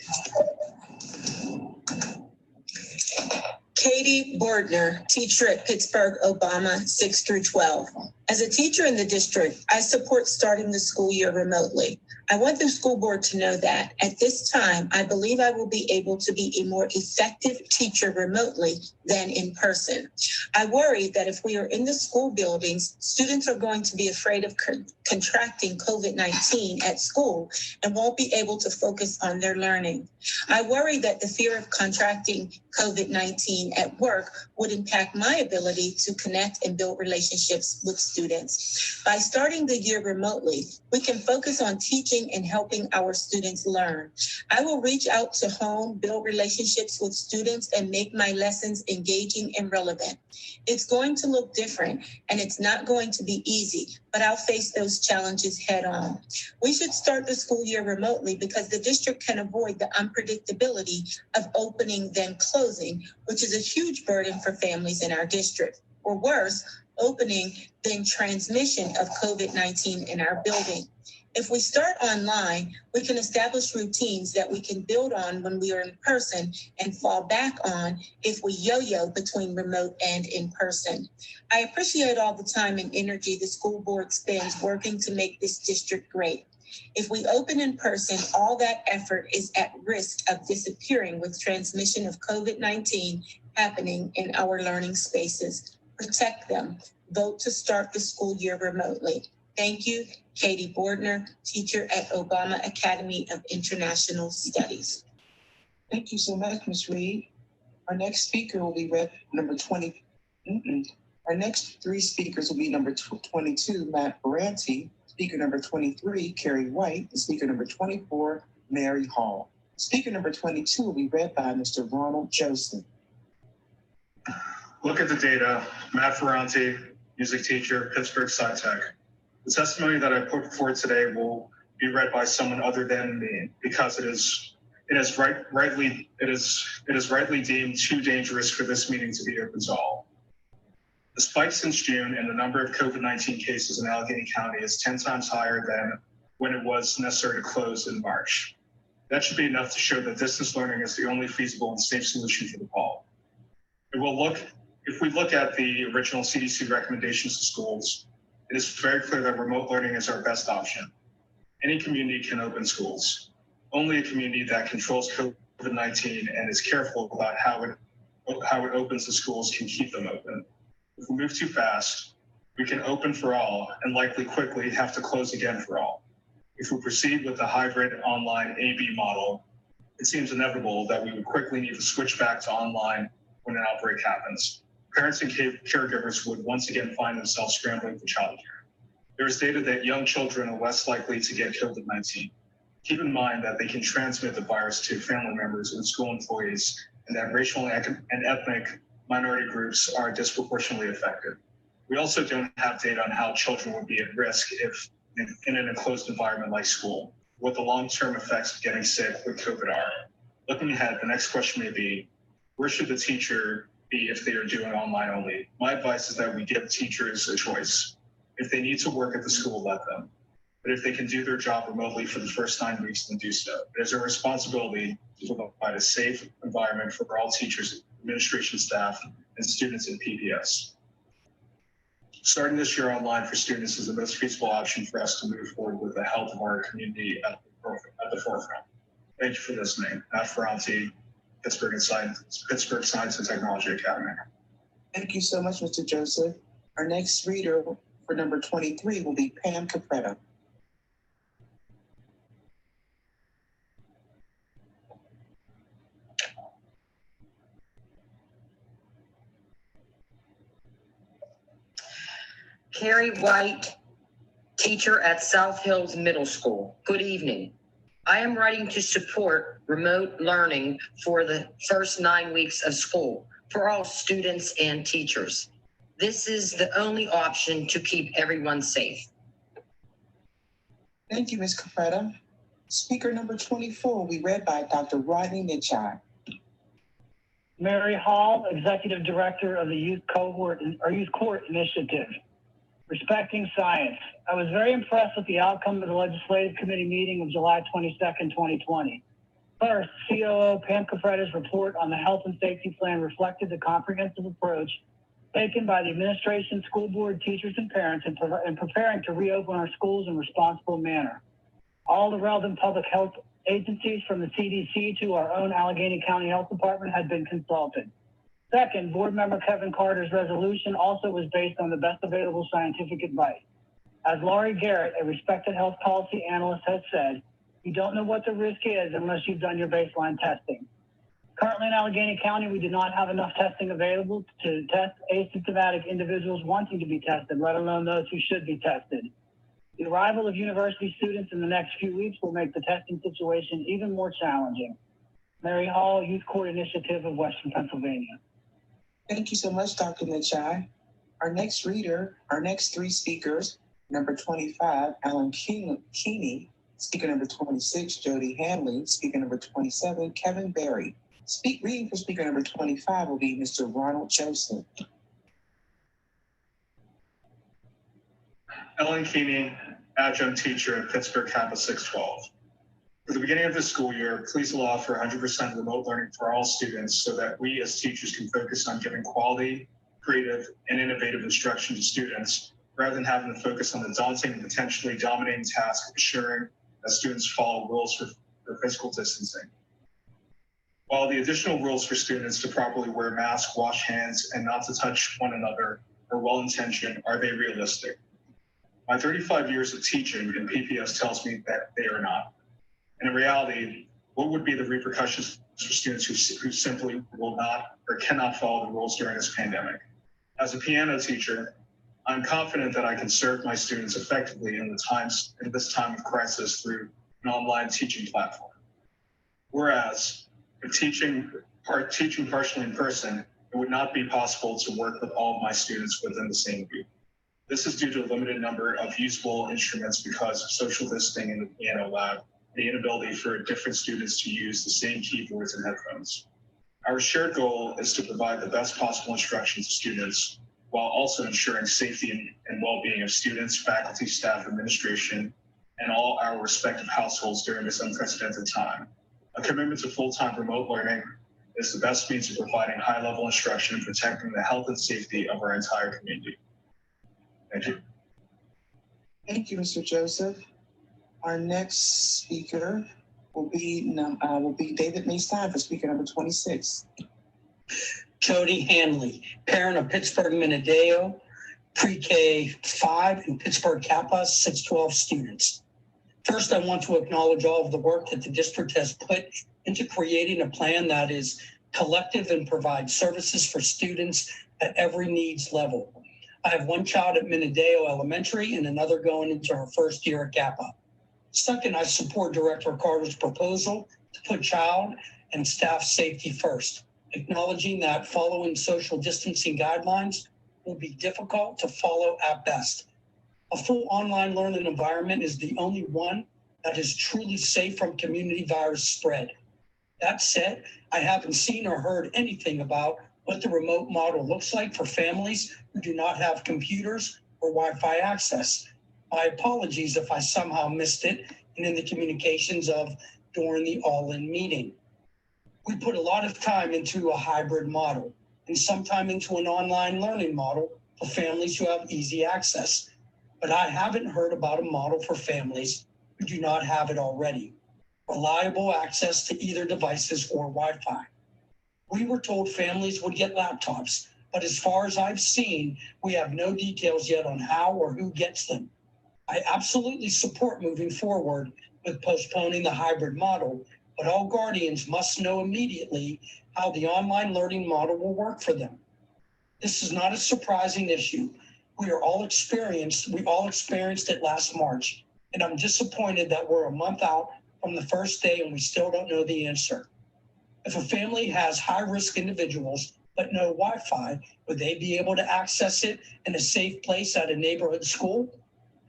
Katie Bordner, teacher at Pittsburgh Obama, 6 through 12. As a teacher in the district, I support starting the school year remotely. I want the school board to know that at this time, I believe I will be able to be a more effective teacher remotely than in person. I worry that if we are in the school buildings, students are going to be afraid of contracting COVID-19 at school and won't be able to focus on their learning. I worry that the fear of contracting COVID-19 at work would impact my ability to connect and build relationships with students. By starting the year remotely, we can focus on teaching and helping our students learn. I will reach out to home, build relationships with students, and make my lessons engaging and relevant. It's going to look different, and it's not going to be easy, but I'll face those challenges head on. We should start the school year remotely because the district can avoid the unpredictability of opening then closing, which is a huge burden for families in our district. Or worse, opening then transmission of COVID-19 in our building. If we start online, we can establish routines that we can build on when we are in person and fall back on if we yo-yo between remote and in person. I appreciate all the time and energy the school board spends working to make this district great. If we open in person, all that effort is at risk of disappearing with transmission of COVID-19 happening in our learning spaces. Protect them. Vote to start the school year remotely. Thank you, Katie Bordner, teacher at Obama Academy of International Studies. Thank you so much, Ms. Reed. Our next speaker will be read number 20. Our next three speakers will be number 22, Matt Baranti, speaker number 23, Carrie White, and speaker number 24, Mary Hall. Speaker number 22 will be read by Mr. Ronald Joseph. Look at the data. Matt Ferranti, music teacher, Pittsburgh SciTech. The testimony that I put forward today will be read by someone other than me because it is rightly deemed too dangerous for this meeting to be open to all. The spike since June in the number of COVID-19 cases in Allegheny County is 10 times higher than when it was necessary to close in March. That should be enough to show that distance learning is the only feasible and safe solution for the fall. If we look at the original CDC recommendations to schools, it is very clear that remote learning is our best option. Any community can open schools. Only a community that controls COVID-19 and is careful about how it opens the schools can keep them open. If we move too fast, we can open for all and likely quickly have to close again for all. If we proceed with the hybrid online AB model, it seems inevitable that we would quickly need to switch back to online when an outbreak happens. Parents and caregivers would once again find themselves scrambling for childcare. There is data that young children are less likely to get COVID-19. Keep in mind that they can transmit the virus to family members and school employees, and that racial and ethnic minority groups are disproportionately affected. We also don't have data on how children would be at risk if in an enclosed environment like school, what the long-term effects of getting sick with COVID are. Looking ahead, the next question may be, where should the teacher be if they are doing online only? My advice is that we give teachers a choice. If they need to work at the school, let them. But if they can do their job remotely for the first 9 weeks, then do so. It is our responsibility to provide a safe environment for all teachers administration staff, and students in PPS. Starting this year online for students is the most feasible option for us to move forward with the health of our community at the forefront. Thank you for listening. Matt Ferranti, Pittsburgh Science and Technology Academy. Thank you so much, Mr. Joseph. Our next reader for number 23 will be Pam Capretta. Carrie White, teacher at South Hills Middle School. Good evening. I am writing to support remote learning for the first 9 weeks of school for all students and teachers. This is the only option to keep everyone safe. Thank you, Ms. Capretta. Speaker number 24 will be read by Dr. Rodney Mitchell. Mary Hall, Executive Director of the Youth Court Initiative. Respecting science. I was very impressed with the outcome of the Legislative Committee meeting of July 22nd, 2020. First, COO Pam Capretta's report on the health and safety plan reflected the comprehensive approach taken by the administration, school board, teachers, and parents in preparing to reopen our schools in a responsible manner. All the relevant public health agencies from the CDC to our own Allegheny County Health Department had been consulted. Second, Board Member Kevin Carter's resolution also was based on the best available scientific advice. As Laurie Garrett, a respected health policy analyst, has said, you don't know what the risk is unless you've done your baseline testing. Currently in Allegheny County, we do not have enough testing available to test asymptomatic individuals wanting to be tested, let alone those who should be tested. The arrival of university students in the next few weeks will make the testing situation even more challenging. Mary Hall, Youth Court Initiative of Western Pennsylvania. Thank you so much, Dr. Mitchell. Our next three speakers, number 25, Alan Keeney, speaker number 26, Jody Hanley, speaker number 27, Kevin Berry. Reading for speaker number 25 will be Mr. Ronald Joseph. Ellen Keeney, adjunct teacher at Pittsburgh Campus 612. For the beginning of the school year, please allow for 100% remote learning for all students so that we as teachers can focus on giving quality, creative, and innovative instruction to students rather than having to focus on the daunting and potentially dominating task of ensuring that students follow rules for physical distancing. While the additional rules for students to properly wear masks, wash hands, and not to touch one another are well-intentioned, are they realistic? My 35 years of teaching in PPS tells me that they are not. And in reality, what would be the repercussions for students who simply will not or cannot follow the rules during this pandemic? As a piano teacher, I'm confident that I can serve my students effectively in this time of crisis through an online teaching platform. Whereas, if teaching partially in person, it would not be possible to work with all of my students within the same group. This is due to a limited number of usable instruments because of social distancing in the piano lab, the inability for different students to use the same keyboards and headphones. Our shared goal is to provide the best possible instruction to students while also ensuring safety and well-being of students, faculty, staff, administration, and all our respective households during this unprecedented time. A commitment to full-time remote learning is the best means of providing high-level instruction and protecting the health and safety of our entire community. Thank you. Thank you, Mr. Joseph. Our next speaker will be David Maystein for speaker number 26. Jody Hanley, parent of Pittsburgh Minadeo, pre-K 5 and Pittsburgh Kappa 612 students. First, I want to acknowledge all of the work that the district has put into creating a plan that is collective and provides services for students at every needs level. I have one child at Minadeo Elementary and another going into her first year at Kappa. Second, I support Director Carter's proposal to put child and staff safety first, acknowledging that following social distancing guidelines will be difficult to follow at best. A full online learning environment is the only one that is truly safe from community virus spread. That said, I haven't seen or heard anything about what the remote model looks like for families who do not have computers or Wi-Fi access. My apologies if I somehow missed it and in the communications of during the all-in meeting. We put a lot of time into a hybrid model and some time into an online learning model for families who have easy access. But I haven't heard about a model for families who do not have it already. Reliable access to either devices or Wi-Fi. We were told families would get laptops, but as far as I've seen, we have no details yet on how or who gets them. I absolutely support moving forward with postponing the hybrid model, but all guardians must know immediately how the online learning model will work for them. This is not a surprising issue. We all experienced it last March, and I'm disappointed that we're a month out from the first day and we still don't know the answer. If a family has high-risk individuals but no Wi-Fi, would they be able to access it in a safe place at a neighborhood school?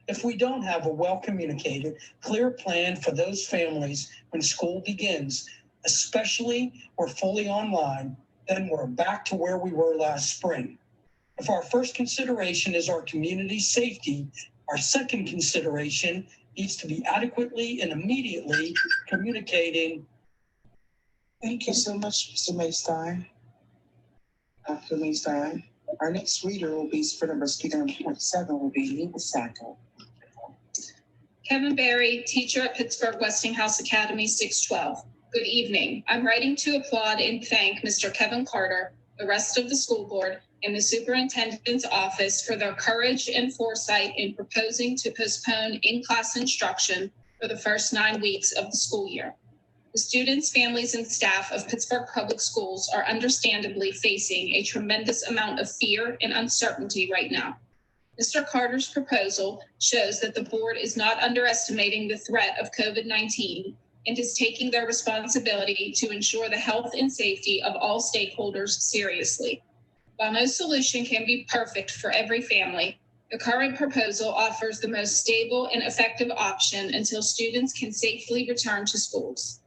If we don't have a well-communicated, clear plan for those families when school begins, especially we're fully online, then we're back to where we were last spring. If our first consideration is our community safety, our second consideration needs to be adequately and immediately communicating. Thank you so much, Mr. Maystein. Dr. Maystein. Our next reader will be speaker number 47 will be Nina Sacco. Kevin Berry, teacher at Pittsburgh Westinghouse Academy 612. Good evening. I'm writing to applaud and thank Mr. Kevin Carter, the rest of the school board, and the superintendent's office for their courage and foresight in proposing to postpone in-class instruction for the first 9 weeks of the school year. The students, families, and staff of Pittsburgh Public Schools are understandably facing a tremendous amount of fear and uncertainty right now. Mr. Carter's proposal shows that the board is not underestimating the threat of COVID-19 and is taking their responsibility to ensure the health and safety of all stakeholders seriously. While no solution can be perfect for every family, the current proposal offers the most stable and effective option until students can safely return to schools.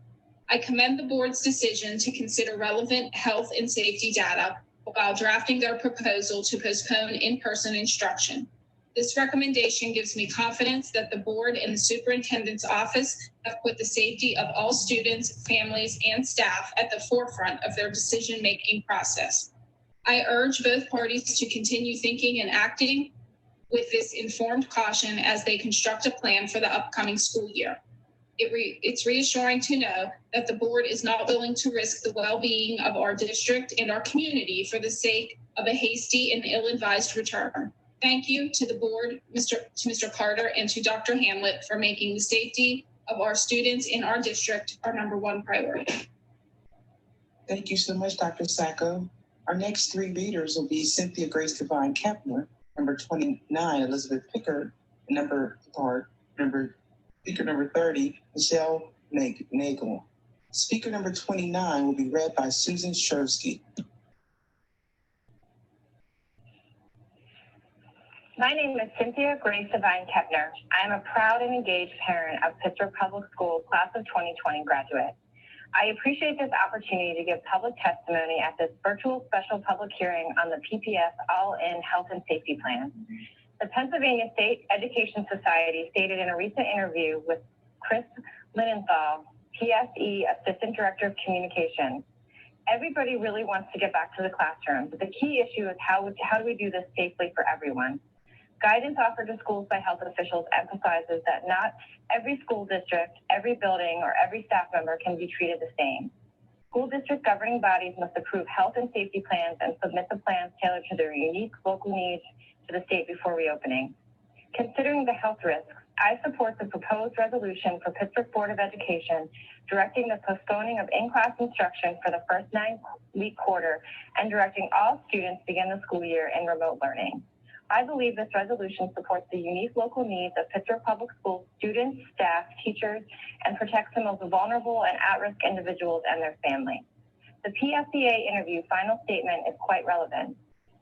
I commend the board's decision to consider relevant health and safety data while drafting their proposal to postpone in-person instruction. This recommendation gives me confidence that the board and the superintendent's office have put the safety of all students, families, and staff at the forefront of their decision-making process. I urge both parties to continue thinking and acting with this informed caution as they construct a plan for the upcoming school year. It's reassuring to know that the board is not willing to risk the well-being of our district and our community for the sake of a hasty and ill-advised return. Thank you to the board, Mr. Carter, and to Dr. Hamlet for making the safety of our students in our district our #1 priority. Thank you so much, Dr. Sacco. Our next three readers will be Cynthia Grace Devine Kepner, number 29, Elizabeth Pickard, and speaker number 30, Michelle Nagel. Speaker number 29 will be read by Susan Shursky. My name is Cynthia Grace Devine Kepner. I am a proud and engaged parent of Pittsburgh Public Schools class of 2020 graduate. I appreciate this opportunity to give public testimony at this virtual special public hearing on the PPS All-In Health and Safety Plan. The Pennsylvania State Education Society stated in a recent interview with Chris Linenthal, PSE Assistant Director of Communications, everybody really wants to get back to the classroom, but the key issue is how do we do this safely for everyone? Guidance offered to schools by health officials emphasizes that not every school district, every building, or every staff member can be treated the same. School district governing bodies must approve health and safety plans and submit the plans tailored to their unique local needs to the state before reopening. Considering the health risks, I support the proposed resolution for Pittsburgh Board of Education directing the postponing of in-class instruction for the first 9-week quarter and directing all students begin the school year in remote learning. I believe this resolution supports the unique local needs of Pittsburgh Public Schools students, staff, teachers, and protects the most vulnerable and at-risk individuals and their families. The PSEA interview final statement is quite relevant.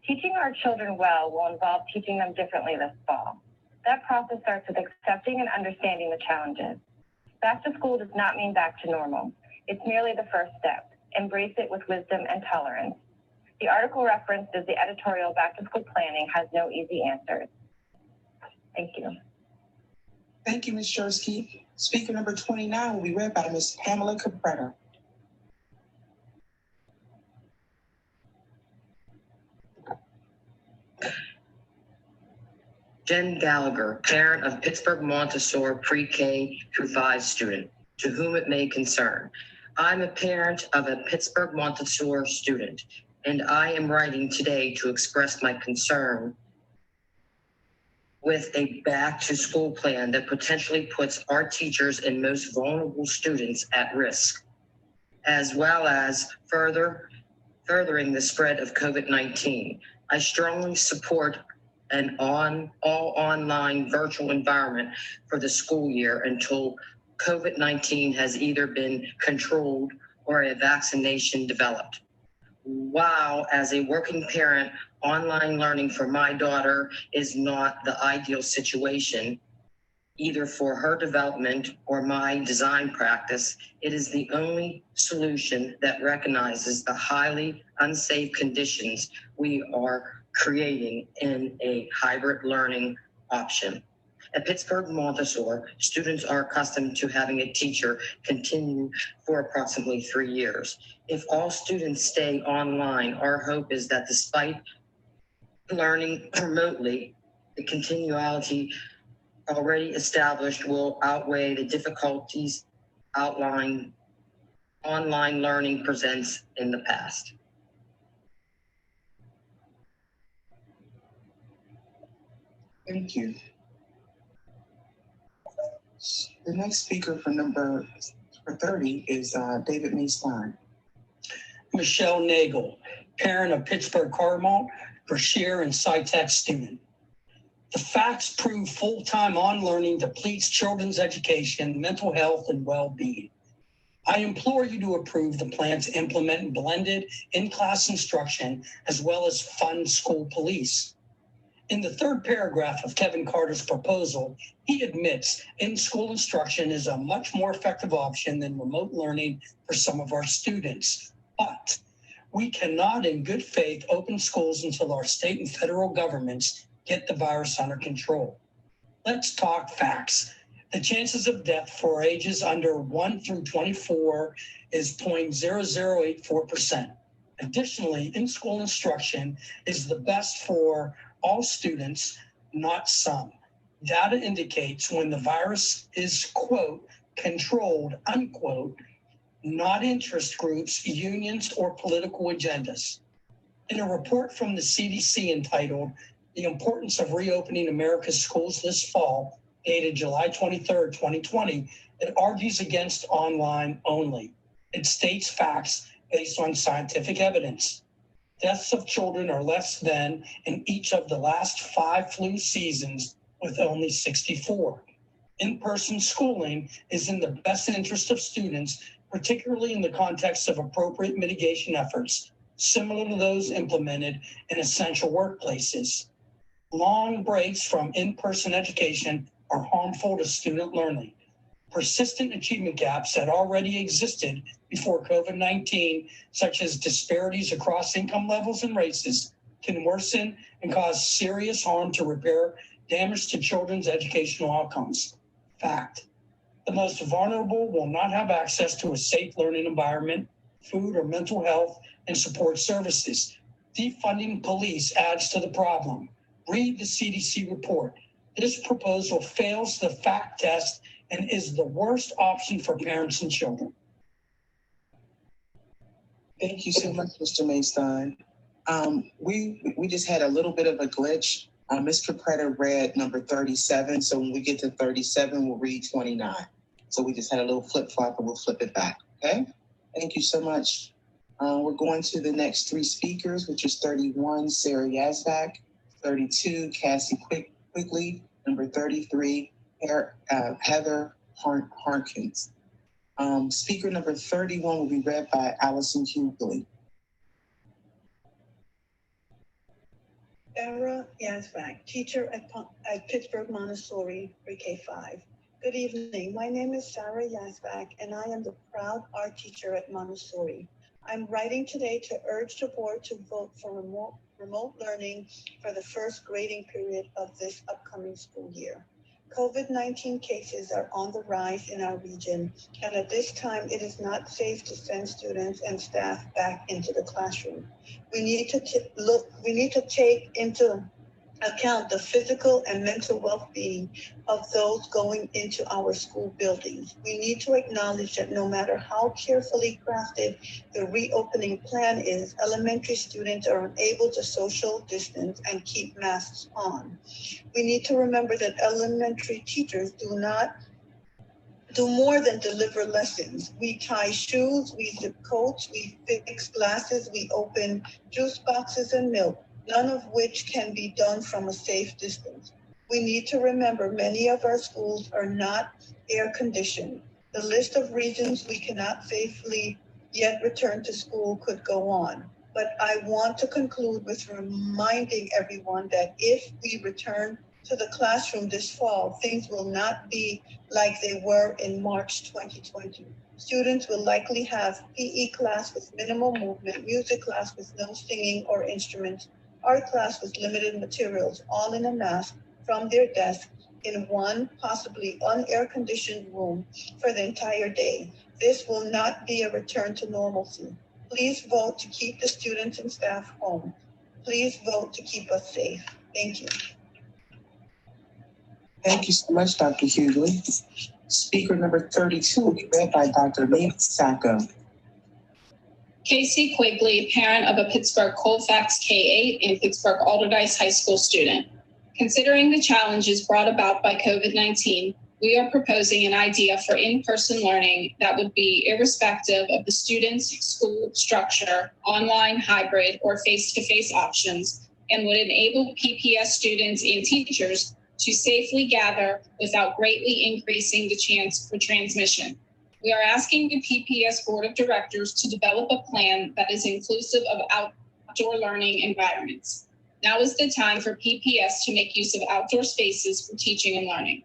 Teaching our children well will involve teaching them differently this fall. That process starts with accepting and understanding the challenges. Back to school does not mean back to normal. It's merely the first step. Embrace it with wisdom and tolerance. The article referenced as the editorial Back to School Planning has no easy answers. Thank you. Thank you, Ms. Shursky. Speaker number 29 will be read by Ms. Pamela Capretta. Jen Gallagher, parent of Pittsburgh Montessori pre-K through 5 student, to whom it may concern. I'm a parent of a Pittsburgh Montessori student, and I am writing today to express my concern with a back-to-school plan that potentially puts our teachers and most vulnerable students at risk, as well as furthering the spread of COVID-19. I strongly support an all online virtual environment for the school year until COVID-19 has either been controlled or a vaccination developed. While as a working parent, online learning for my daughter is not the ideal situation, either for her development or my design practice, it is the only solution that recognizes the highly unsafe conditions we are creating in a hybrid learning option. At Pittsburgh Montessori, students are accustomed to having a teacher continue for approximately 3 years. If all students stay online, our hope is that despite learning remotely, the continuality already established will outweigh the difficulties outlined online learning presents in the past. Thank you. The next speaker for 30 is David Maystein. Michelle Nagel, parent of Pittsburgh Carmont, Brashear, and SciTech student. The facts prove full-time on-learning depletes children's education, mental health, and well-being. I implore you to approve the plan to implement blended in-class instruction as well as fund school police. In the third paragraph of Kevin Carter's proposal, he admits in-school instruction is a much more effective option than remote learning for some of our students. But we cannot in good faith open schools until our state and federal governments get the virus under control. Let's talk facts. The chances of death for ages under 1 through 24 is 0.0084%. Additionally, in-school instruction is the best for all students, not some. Data indicates when the virus is, quote, controlled, unquote, not interest groups, unions, or political agendas. In a report from the CDC entitled The Importance of Reopening America's Schools This Fall, dated July 23rd, 2020, it argues against online only. It states facts based on scientific evidence. Deaths of children are less than in each of the last 5 flu seasons, with only 64. In-person schooling is in the best interest of students, particularly in the context of appropriate mitigation efforts, similar to those implemented in essential workplaces. Long breaks from in-person education are harmful to student learning. Persistent achievement gaps that already existed before COVID-19, such as disparities across income levels and races, can worsen and cause serious harm to repair damage to children's educational outcomes. Fact: the most vulnerable will not have access to a safe learning environment, food or mental health and support services. Defunding police adds to the problem. Read the CDC report. This proposal fails the fact test and is the worst option for parents and children. Thank you so much, Mr. Maystein. We just had a little bit of a glitch. Mr. Preda read number 37, so when we get to 37, we'll read 29. So we just had a little flip-flop and we'll flip it back, okay? Thank you so much. We're going to the next 3 speakers, which is 31, Sarah Yazbak, 32, Cassie Quigley, number 33, Heather Harkins. Speaker number 31 will be read by Allison Hughley. Sarah Yazbak, teacher at Pittsburgh Montessori Pre-K-5. Good evening. My name is Sarah Yazbak, and I am the proud art teacher at Montessori. I'm writing today to urge the board to vote for remote learning for the first grading period of this upcoming school year. COVID-19 cases are on the rise in our region, and at this time, it is not safe to send students and staff back into the classroom. We need to take into account the physical and mental well-being of those going into our school buildings. We need to acknowledge that no matter how carefully crafted the reopening plan is, elementary students are unable to social distance and keep masks on. We need to remember that elementary teachers do more than deliver lessons. We tie shoes, we zip coats, we fix glasses, we open juice boxes and milk, none of which can be done from a safe distance. We need to remember many of our schools are not air conditioned. The list of reasons we cannot safely yet return to school could go on. But I want to conclude with reminding everyone that if we return to the classroom this fall, things will not be like they were in March 2020. Students will likely have PE class with minimal movement, music class with no singing or instruments, art class with limited materials, all in a mask from their desk in one possibly unair-conditioned room for the entire day. This will not be a return to normalcy. Please vote to keep the students and staff home. Please vote to keep us safe. Thank you. Thank you so much, Dr. Hughley. Speaker number 32 will be read by Dr. Nina Sacco. Casey Quigley, parent of a Pittsburgh Colfax K-8 and Pittsburgh Alderdice High School student. Considering the challenges brought about by COVID-19, we are proposing an idea for in-person learning that would be irrespective of the student's school structure, online, hybrid, or face-to-face options, and would enable PPS students and teachers to safely gather without greatly increasing the chance for transmission. We are asking the PPS Board of Directors to develop a plan that is inclusive of outdoor learning environments. Now is the time for PPS to make use of outdoor spaces for teaching and learning.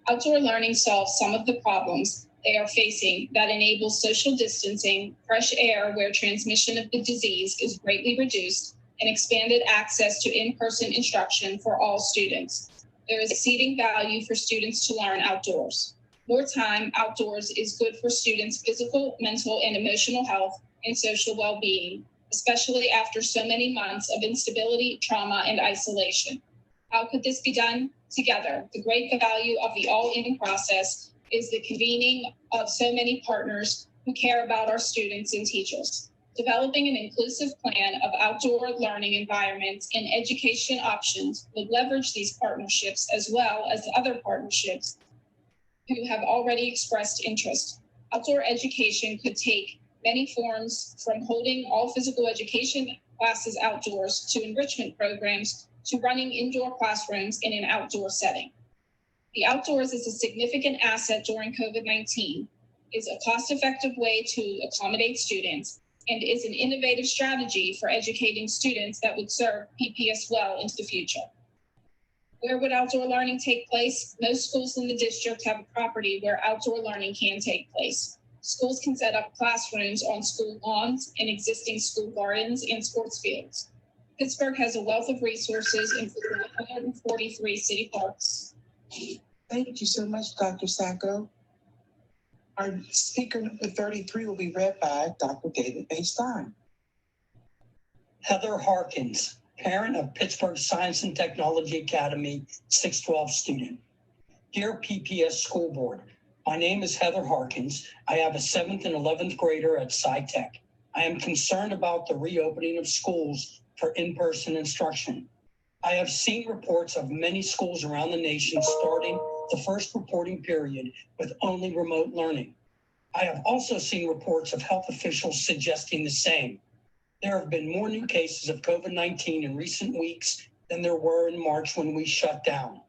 Outdoor learning solves some of the problems they are facing that enable social distancing, fresh air where transmission of the disease is greatly reduced, and expanded access to in-person instruction for all students. There is exceeding value for students to learn outdoors. More time outdoors is good for students' physical, mental, and emotional health and social well-being, especially after so many months of instability, trauma, and isolation. How could this be done? Together. The great value of the all-in process is the convening of so many partners who care about our students and teachers. Developing an inclusive plan of outdoor learning environments and education options would leverage these partnerships as well as other partnerships who have already expressed interest. Outdoor education could take many forms, from holding all physical education classes outdoors to enrichment programs to running indoor classrooms in an outdoor setting. The outdoors is a significant asset during COVID-19, is a cost-effective way to accommodate students, and is an innovative strategy for educating students that would serve PPS well into the future. Where would outdoor learning take place? Most schools in the district have a property where outdoor learning can take place. Schools can set up classrooms on school lawns and existing school gardens and sports fields. Pittsburgh has a wealth of resources, including 143 city parks. Thank you so much, Dr. Sacco. Our speaker number 33 will be read by Dr. David A. Stein. Heather Harkins, parent of Pittsburgh Science and Technology Academy 612 student. Dear PPS School Board, my name is Heather Harkins. I have a 7th and 11th grader at SciTech. I am concerned about the reopening of schools for in-person instruction. I have seen reports of many schools around the nation starting the first reporting period with only remote learning. I have also seen reports of health officials suggesting the same. There have been more new cases of COVID-19 in recent weeks than there were in March when we shut down.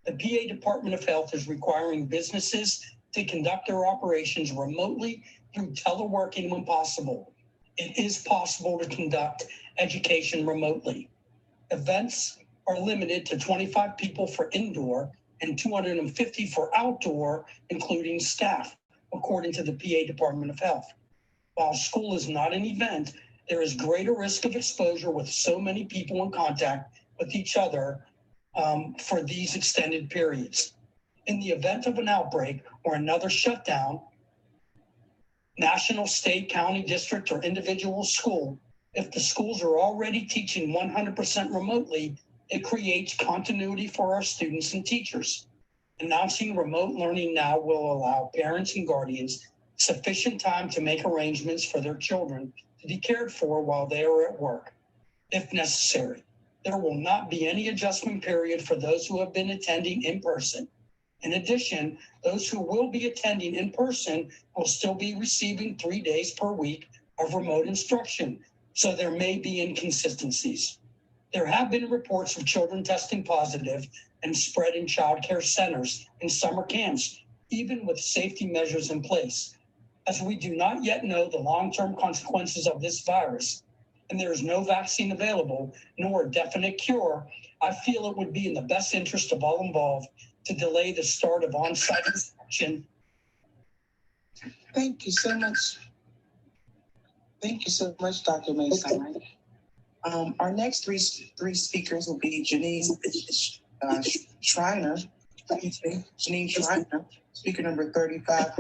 The PA Department of Health is requiring businesses to conduct their operations remotely through teleworking when possible. It is possible to conduct education remotely. Events are limited to 25 people for indoor and 250 for outdoor, including staff, according to the PA Department of Health. While school is not an event, there is greater risk of exposure with so many people in contact with each other for these extended periods. In the event of an outbreak or another shutdown, national, state, county, district, or individual school, if the schools are already teaching 100% remotely, It creates continuity for our students and teachers. Announcing remote learning now will allow parents and guardians sufficient time to make arrangements for their children to be cared for while they are at work, if necessary. There will not be any adjustment period for those who have been attending in person. In addition, those who will be attending in person will still be receiving 3 days per week of remote instruction, so there may be inconsistencies. There have been reports of children testing positive and spread in child care centers and summer camps, even with safety measures in place. As we do not yet know the long-term consequences of this virus, and there is no vaccine available, nor a definite cure, I feel it would be in the best interest of all involved to delay the start of on-site instruction. Thank you so much. Thank you so much, Dr. Mason. Our next three speakers will be Janine Schreiner, speaker number 35,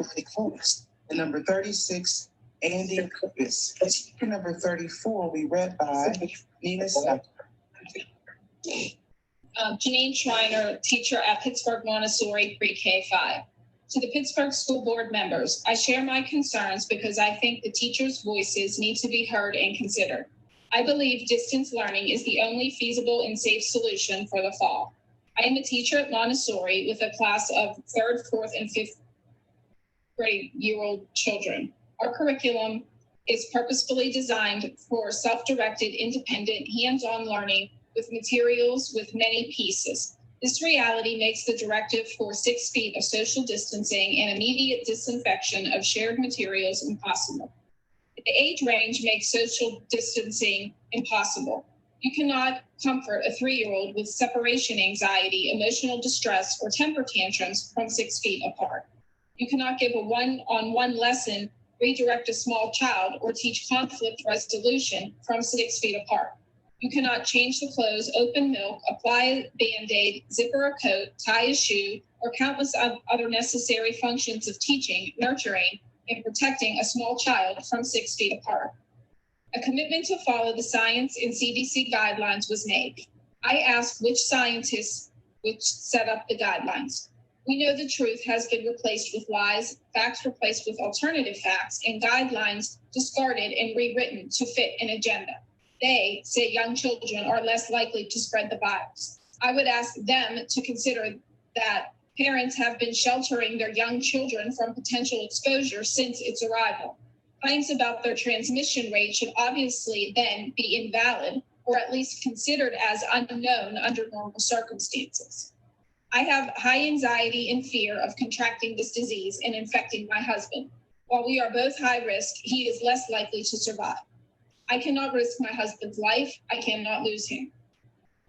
and number 36, Andy Kupis. Speaker number 34 will be read by Nina Sacker. Janine Schreiner, teacher at Pittsburgh Montessori Pre-K 5. To the Pittsburgh School Board members, I share my concerns because I think the teachers' voices need to be heard and considered. I believe distance learning is the only feasible and safe solution for the fall. I am a teacher at Montessori with a class of 3rd, 4th, and 5th grade-year-old children. Our curriculum is purposefully designed for self-directed, independent, hands-on learning with materials with many pieces. This reality makes the directive for 6 feet of social distancing and immediate disinfection of shared materials impossible. The age range makes social distancing impossible. You cannot comfort a 3-year-old with separation anxiety, emotional distress, or temper tantrums from 6 feet apart. You cannot give a one-on-one lesson, redirect a small child, or teach conflict resolution from 6 feet apart. You cannot change the clothes, open milk, apply a Band-Aid, zipper a coat, tie a shoe, or countless other necessary functions of teaching, nurturing, and protecting a small child from 6 feet apart. A commitment to follow the science and CDC guidelines was made. I asked which scientists would set up the guidelines. We know the truth has been replaced with lies, facts replaced with alternative facts, and guidelines discarded and rewritten to fit an agenda. They say young children are less likely to spread the virus. I would ask them to consider that parents have been sheltering their young children from potential exposure since its arrival. Claims about their transmission rate should obviously then be invalid, or at least considered as unknown under normal circumstances. I have high anxiety and fear of contracting this disease and infecting my husband. While we are both high risk, he is less likely to survive. I cannot risk my husband's life. I cannot lose him.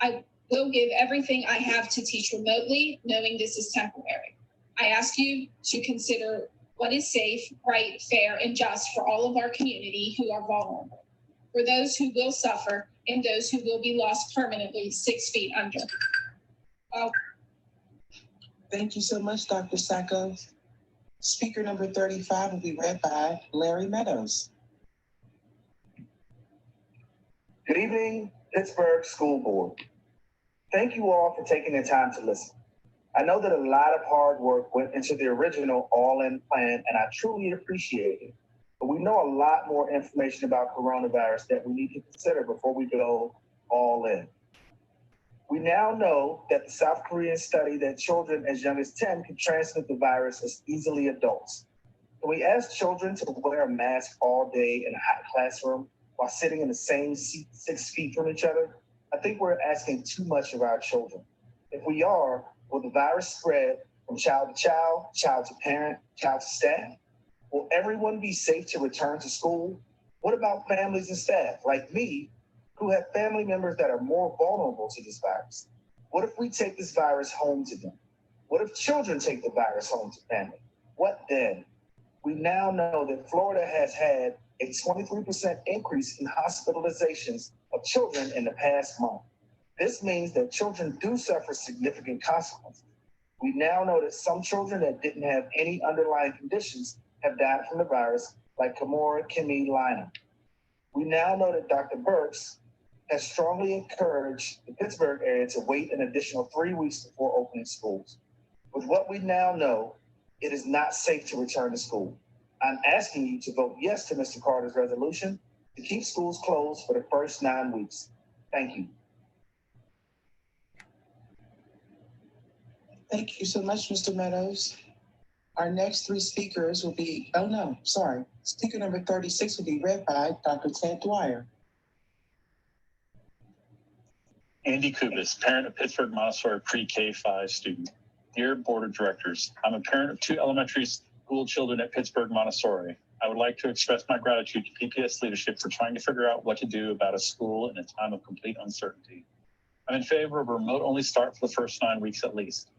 I will give everything I have to teach remotely, knowing this is temporary. I ask you to consider what is safe, right, fair, and just for all of our community who are vulnerable, for those who will suffer and those who will be lost permanently 6 feet under. Thank you so much, Dr. Sacco. Speaker number 35 will be read by Larry Meadows. Good evening, Pittsburgh School Board. Thank you all for taking the time to listen. I know that a lot of hard work went into the original all-in plan, and I truly appreciate it. But we know a lot more information about coronavirus that we need to consider before we go all in. We now know that the South Korean study that children as young as 10 can transmit the virus as easily adults. Can we ask children to wear a mask all day in a hot classroom while sitting in the same seat 6 feet from each other? I think we're asking too much of our children. If we are, will the virus spread from child to child, child to parent, child to staff? Will everyone be safe to return to school? What about families and staff like me who have family members that are more vulnerable to this virus? What if we take this virus home to them? What if children take the virus home to family? What then? We now know that Florida has had a 23% increase in hospitalizations of children in the past month. This means that children do suffer significant consequences. We now know that some children that didn't have any underlying conditions have died from the virus, like Kimora, Kimmy, Lina. We now know that Dr. Burks has strongly encouraged the Pittsburgh area to wait an additional 3 weeks before opening schools. With what we now know, it is not safe to return to school. I'm asking you to vote yes to Mr. Carter's resolution to keep schools closed for the first 9 weeks. Thank you. Thank you so much, Mr. Meadows. Our next three speakers will be, Speaker number 36 will be read by Dr. Ted Dwyer. Andy Kubis, parent of Pittsburgh Montessori Pre-K-5 student. Dear Board of Directors, I'm a parent of 2 elementary school children at Pittsburgh Montessori. I would like to express my gratitude to PPS leadership for trying to figure out what to do about a school in a time of complete uncertainty. I'm in favor of a remote-only start for the first 9 weeks at least.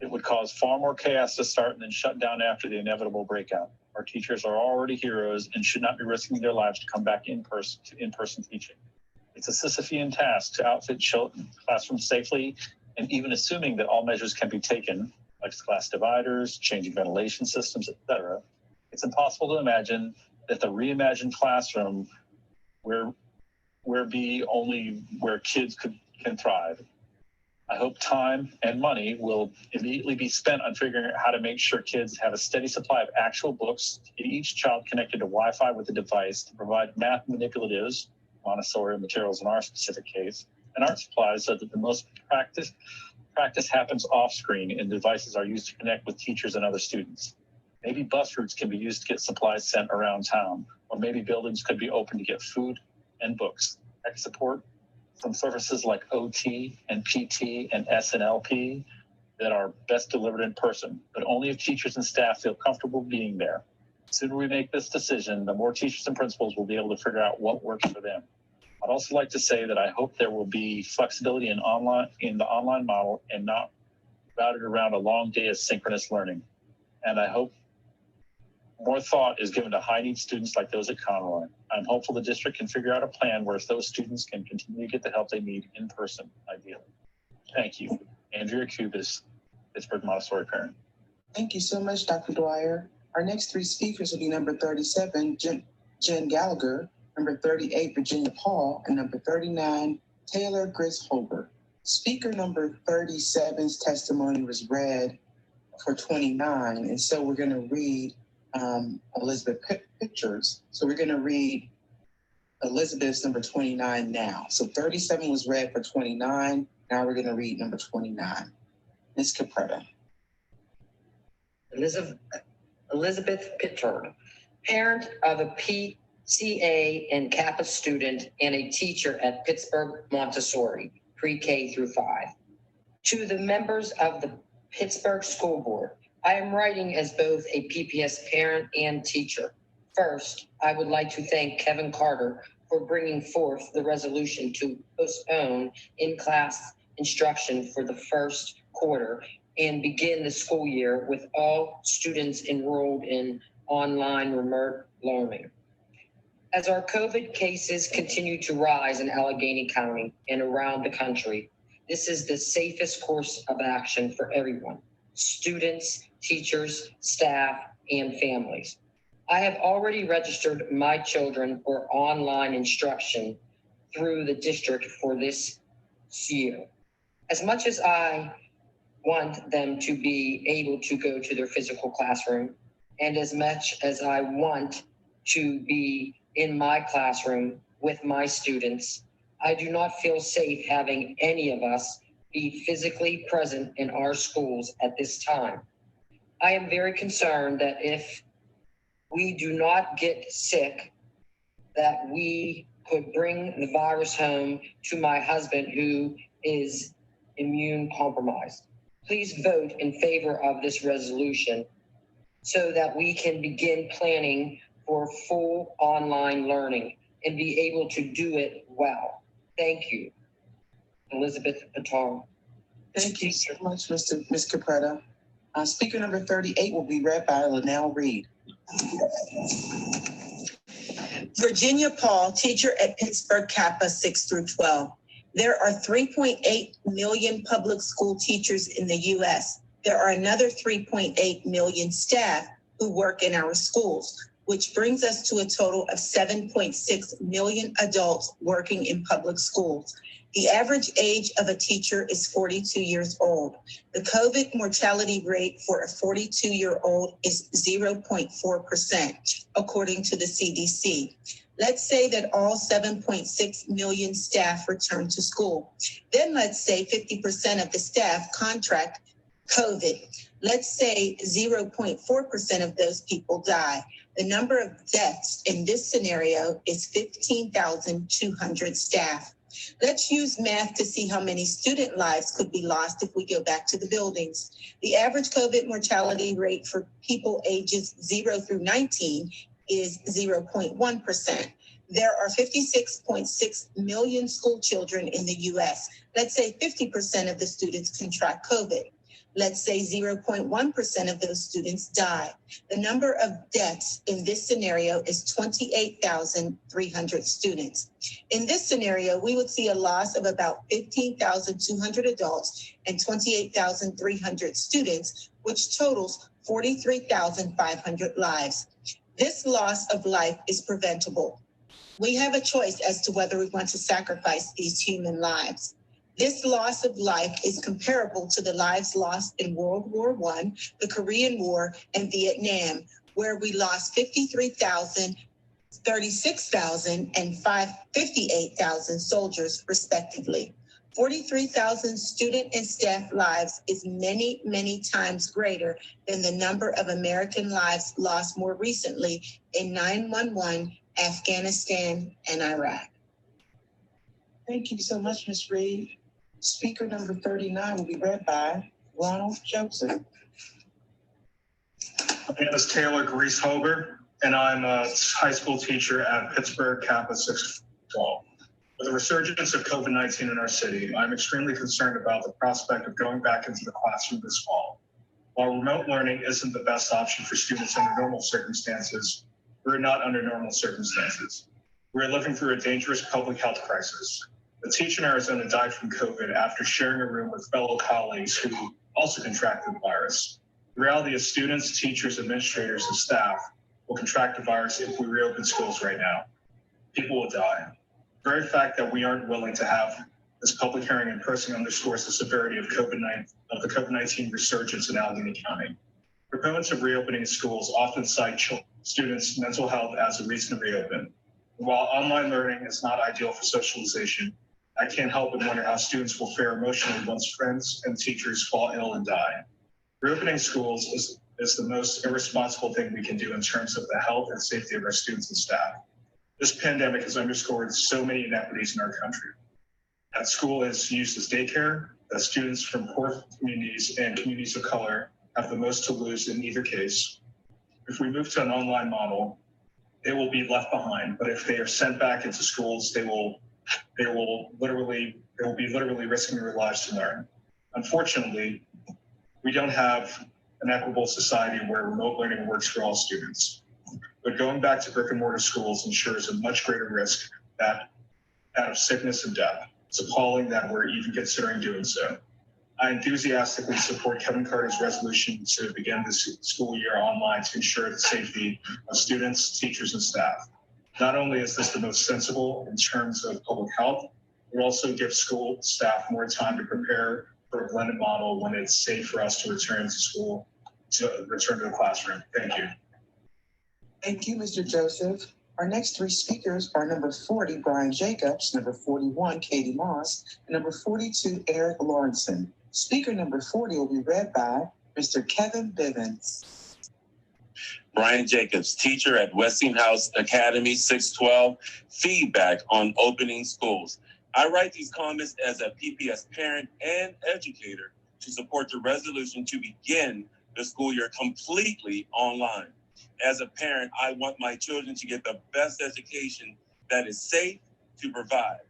It would cause far more chaos to start and then shut down after the inevitable breakout. Our teachers are already heroes and should not be risking their lives to come back in person teaching. It's a Sisyphean task to outfit classrooms safely, and even assuming that all measures can be taken, like glass dividers, changing ventilation systems, etc., it's impossible to imagine that the reimagined classroom where kids can thrive. I hope time and money will immediately be spent on figuring out how to make sure kids have a steady supply of actual books, to get each child connected to Wi-Fi with the device, to provide math manipulatives, Montessori materials in our specific case, and art supplies so that the most practice happens off screen and devices are used to connect with teachers and other students. Maybe bus routes can be used to get supplies sent around town, or maybe buildings could be open to get food and books. I can support some services like OT and PT and SNLP that are best delivered in person, but only if teachers and staff feel comfortable being there. The sooner we make this decision, the more teachers and principals will be able to figure out what works for them. I'd also like to say that I hope there will be flexibility in the online model and not routed around a long day of synchronous learning. And I hope more thought is given to high-need students like those at Conroy. I'm hopeful the district can figure out a plan where those students can continue to get the help they need in person, ideally. Thank you. Andrea Kubis, Pittsburgh Montessori parent. Thank you so much, Dr. Dwyer. Our next three speakers will be number 37, Jen Gallagher, number 38, Virginia Paul, and number 39, Taylor Grisholber. Speaker number 37's testimony was read for 29, and so we're going to read Elizabeth Pictures. So we're going to read Elizabeth's number 29 now. So 37 was read for 29. Now we're going to read number 29. Ms. Capretta. Elizabeth Pittard, parent of a PCA and Kappa student and a teacher at Pittsburgh Montessori, pre-K through 5. To the members of the Pittsburgh School Board, I am writing as both a PPS parent and teacher. First, I would like to thank Kevin Carter for bringing forth the resolution to postpone in-class instruction for the first quarter and begin the school year with all students enrolled in online remote learning. As our COVID cases continue to rise in Allegheny County and around the country, this is the safest course of action for everyone: students, teachers, staff, and families. I have already registered my children for online instruction through the district for this year. As much as I want them to be able to go to their physical classroom, and as much as I want to be in my classroom with my students, I do not feel safe having any of us be physically present in our schools at this time. I am very concerned that if we do not get sick, that we could bring the virus home to my husband, who is immune compromised. Please vote in favor of this resolution so that we can begin planning for full online learning and be able to do it well. Thank you. Elizabeth Patar. Thank you so much, Ms. Capretta. Speaker number 38 will be read by Linnell Reed. Virginia Paul, teacher at Pittsburgh Kappa 6 through 12. There are 3.8 million public school teachers in the U.S. There are another 3.8 million staff who work in our schools. which brings us to a total of 7.6 million adults working in public schools. The average age of a teacher is 42 years old. The COVID mortality rate for a 42-year-old is 0.4%, according to the CDC. Let's say that all 7.6 million staff return to school. Then let's say 50% of the staff contract COVID. Let's say 0.4% of those people die. The number of deaths in this scenario is 15,200 staff. Let's use math to see how many student lives could be lost if we go back to the buildings. The average COVID mortality rate for people ages 0 through 19 is 0.1%. There are 56.6 million school children in the US. Let's say 50% of the students contract COVID. Let's say 0.1% of those students die. The number of deaths in this scenario is 28,300 students. In this scenario, we would see a loss of about 15,200 adults and 28,300 students, which totals 43,500 lives. This loss of life is preventable. We have a choice as to whether we want to sacrifice these human lives. This loss of life is comparable to the lives lost in World War I, the Korean War, and Vietnam, where we lost 53,000, 36,000, and 58,000 soldiers, respectively. 43,000 student and staff lives is many, many times greater than the number of American lives lost more recently in 9/11, Afghanistan, and Iraq. Thank you so much, Ms. Reed. Speaker number 39 will be read by Ronald Joseph. My name is Taylor Grease Hoger, and I'm a high school teacher at Pittsburgh Campus 612. With the resurgence of COVID-19 in our city, I'm extremely concerned about the prospect of going back into the classroom this fall. While remote learning isn't the best option for students under normal circumstances, we're not under normal circumstances. We're living through a dangerous public health crisis. A teacher in Arizona died from COVID after sharing a room with fellow colleagues who also contracted the virus. The reality is students, teachers, administrators, and staff will contract the virus if we reopen schools right now. People will die. The very fact that we aren't willing to have this public hearing in person underscores the severity of the COVID-19 resurgence in Allegheny County. Proponents of reopening schools often cite students' mental health as a reason to reopen. While online learning is not ideal for socialization, I can't help but wonder how students will fare emotionally once friends and teachers fall ill and die. Reopening schools is the most irresponsible thing we can do in terms of the health and safety of our students and staff. This pandemic has underscored so many inequities in our country. That school is used as daycare, that students from poor communities and communities of color have the most to lose in either case. If we move to an online model, they will be left behind, but if they are sent back into schools, they will be literally risking their lives to learn. Unfortunately, we don't have an equitable society where remote learning works for all students. But going back to brick and mortar schools ensures a much greater risk that of sickness and death. It's appalling that we're even considering doing so. I enthusiastically support Kevin Carter's resolution to begin this school year online to ensure the safety of students, teachers, and staff. Not only is this the most sensible in terms of public health, it also gives school staff more time to prepare for a blended model when it's safe for us to return to school, to return to the classroom. Thank you. Thank you, Mr. Joseph. Our next three speakers are number 40, Brian Jacobs, number 41, Katie Moss, and number 42, Eric Lawrenson. Speaker number 40 will be read by Mr. Kevin Bivens. Brian Jacobs, teacher at Westinghouse Academy 612, feedback on opening schools. I write these comments as a PPS parent and educator to support the resolution to begin the school year completely online. As a parent, I want my children to get the best education that is safe to provide.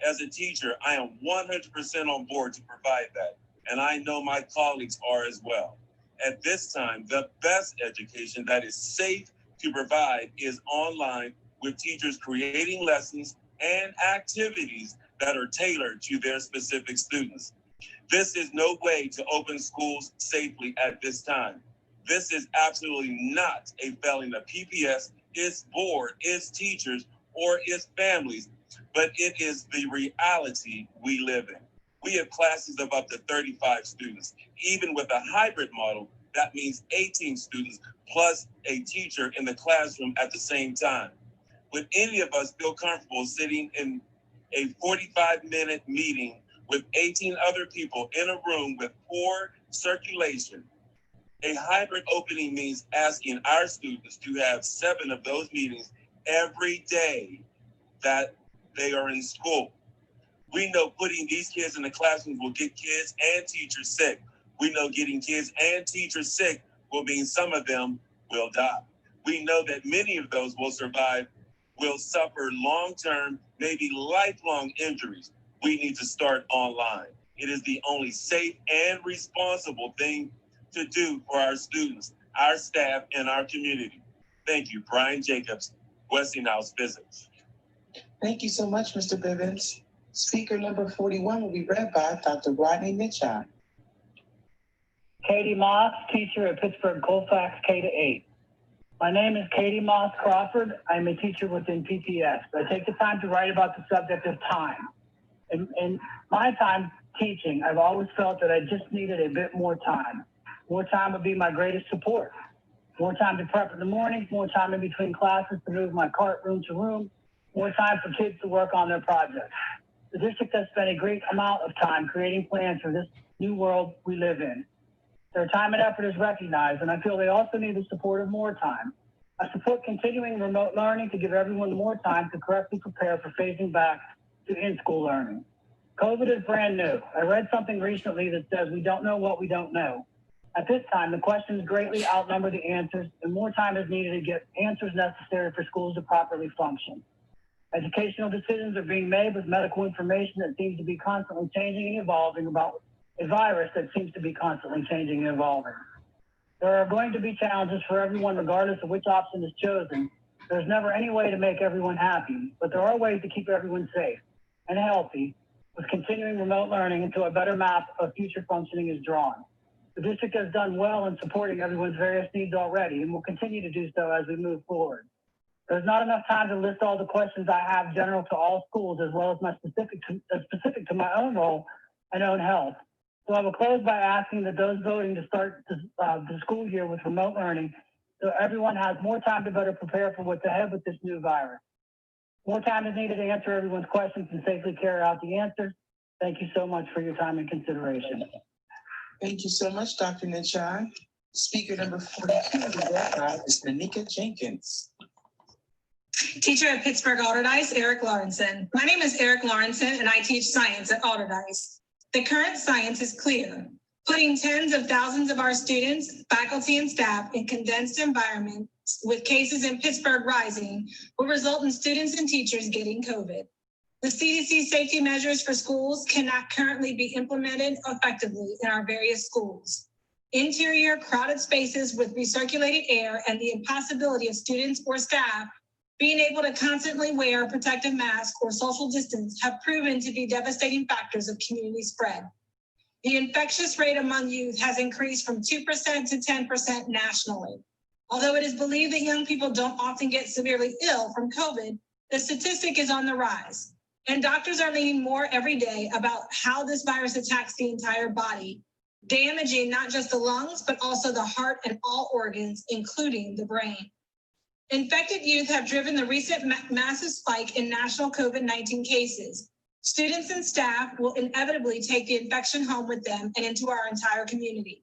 As a teacher, I am 100% on board to provide that, and I know my colleagues are as well. At this time, the best education that is safe to provide is online, with teachers creating lessons and activities that are tailored to their specific students. This is no way to open schools safely at this time. This is absolutely not a failing of PPS its board, its teachers, or its families, but it is the reality we live in. We have classes of up to 35 students. Even with a hybrid model, that means 18 students plus a teacher in the classroom at the same time. Would any of us feel comfortable sitting in a 45-minute meeting with 18 other people in a room with poor circulation? A hybrid opening means asking our students to have 7 of those meetings every day that they are in school. We know putting these kids in the classrooms will get kids and teachers sick. We know getting kids and teachers sick will mean some of them will die. We know that many of those will survive, will suffer long-term, maybe lifelong injuries. We need to start online. It is the only safe and responsible thing to do for our students, our staff, and our community. Thank you, Brian Jacobs, Westinghouse Physics. Thank you so much, Mr. Bivens. Speaker number 41 will be read by Dr. Rodney Mitchell. Katie Moss, teacher at Pittsburgh Colfax K-8. My name is Katie Moss Crawford. I'm a teacher within PPS. I take the time to write about the subject of time. In my time teaching, I've always felt that I just needed a bit more time. More time would be my greatest support. More time to prep in the morning, more time in between classes to move my cart room to room, more time for kids to work on their projects. The district has spent a great amount of time creating plans for this new world we live in. Their time and effort is recognized, and I feel they also need the support of more time. I support continuing remote learning to give everyone more time to correctly prepare for phasing back to in-school learning. COVID is brand new. I read something recently that says we don't know what we don't know. At this time, the questions greatly outnumber the answers, and more time is needed to get answers necessary for schools to properly function. Educational decisions are being made with medical information that seems to be constantly changing and evolving about a virus that seems to be constantly changing and evolving. There are going to be challenges for everyone regardless of which option is chosen. There's never any way to make everyone happy, but there are ways to keep everyone safe and healthy with continuing remote learning until a better map of future functioning is drawn. The district has done well in supporting everyone's various needs already and will continue to do so as we move forward. There's not enough time to list all the questions I have general to all schools as well as my specific to my own role and own health. So I will close by asking that those voting to start the school year with remote learning so everyone has more time to better prepare for what's ahead with this new virus. More time is needed to answer everyone's questions and safely carry out the answers. Thank you so much for your time and consideration. Thank you so much, Dr. Nichai. Speaker number 42 will be read by Ms. Nanika Jenkins. Teacher at Pittsburgh Alderdice, Eric Lawrenson. My name is Eric Lawrenson, and I teach science at Alderdice. The current science is clear. Putting tens of thousands of our students, faculty, and staff in condensed environments with cases in Pittsburgh rising will result in students and teachers getting COVID. The CDC safety measures for schools cannot currently be implemented effectively in our various schools. Interior crowded spaces with recirculated air and the impossibility of students or staff being able to constantly wear a protective mask or social distance have proven to be devastating factors of community spread. The infectious rate among youth has increased from 2% to 10% nationally. Although it is believed that young people don't often get severely ill from COVID, the statistic is on the rise. And doctors are learning more every day about how this virus attacks the entire body, damaging not just the lungs, but also the heart and all organs, including the brain. Infected youth have driven the recent massive spike in national COVID-19 cases. Students and staff will inevitably take the infection home with them and into our entire community.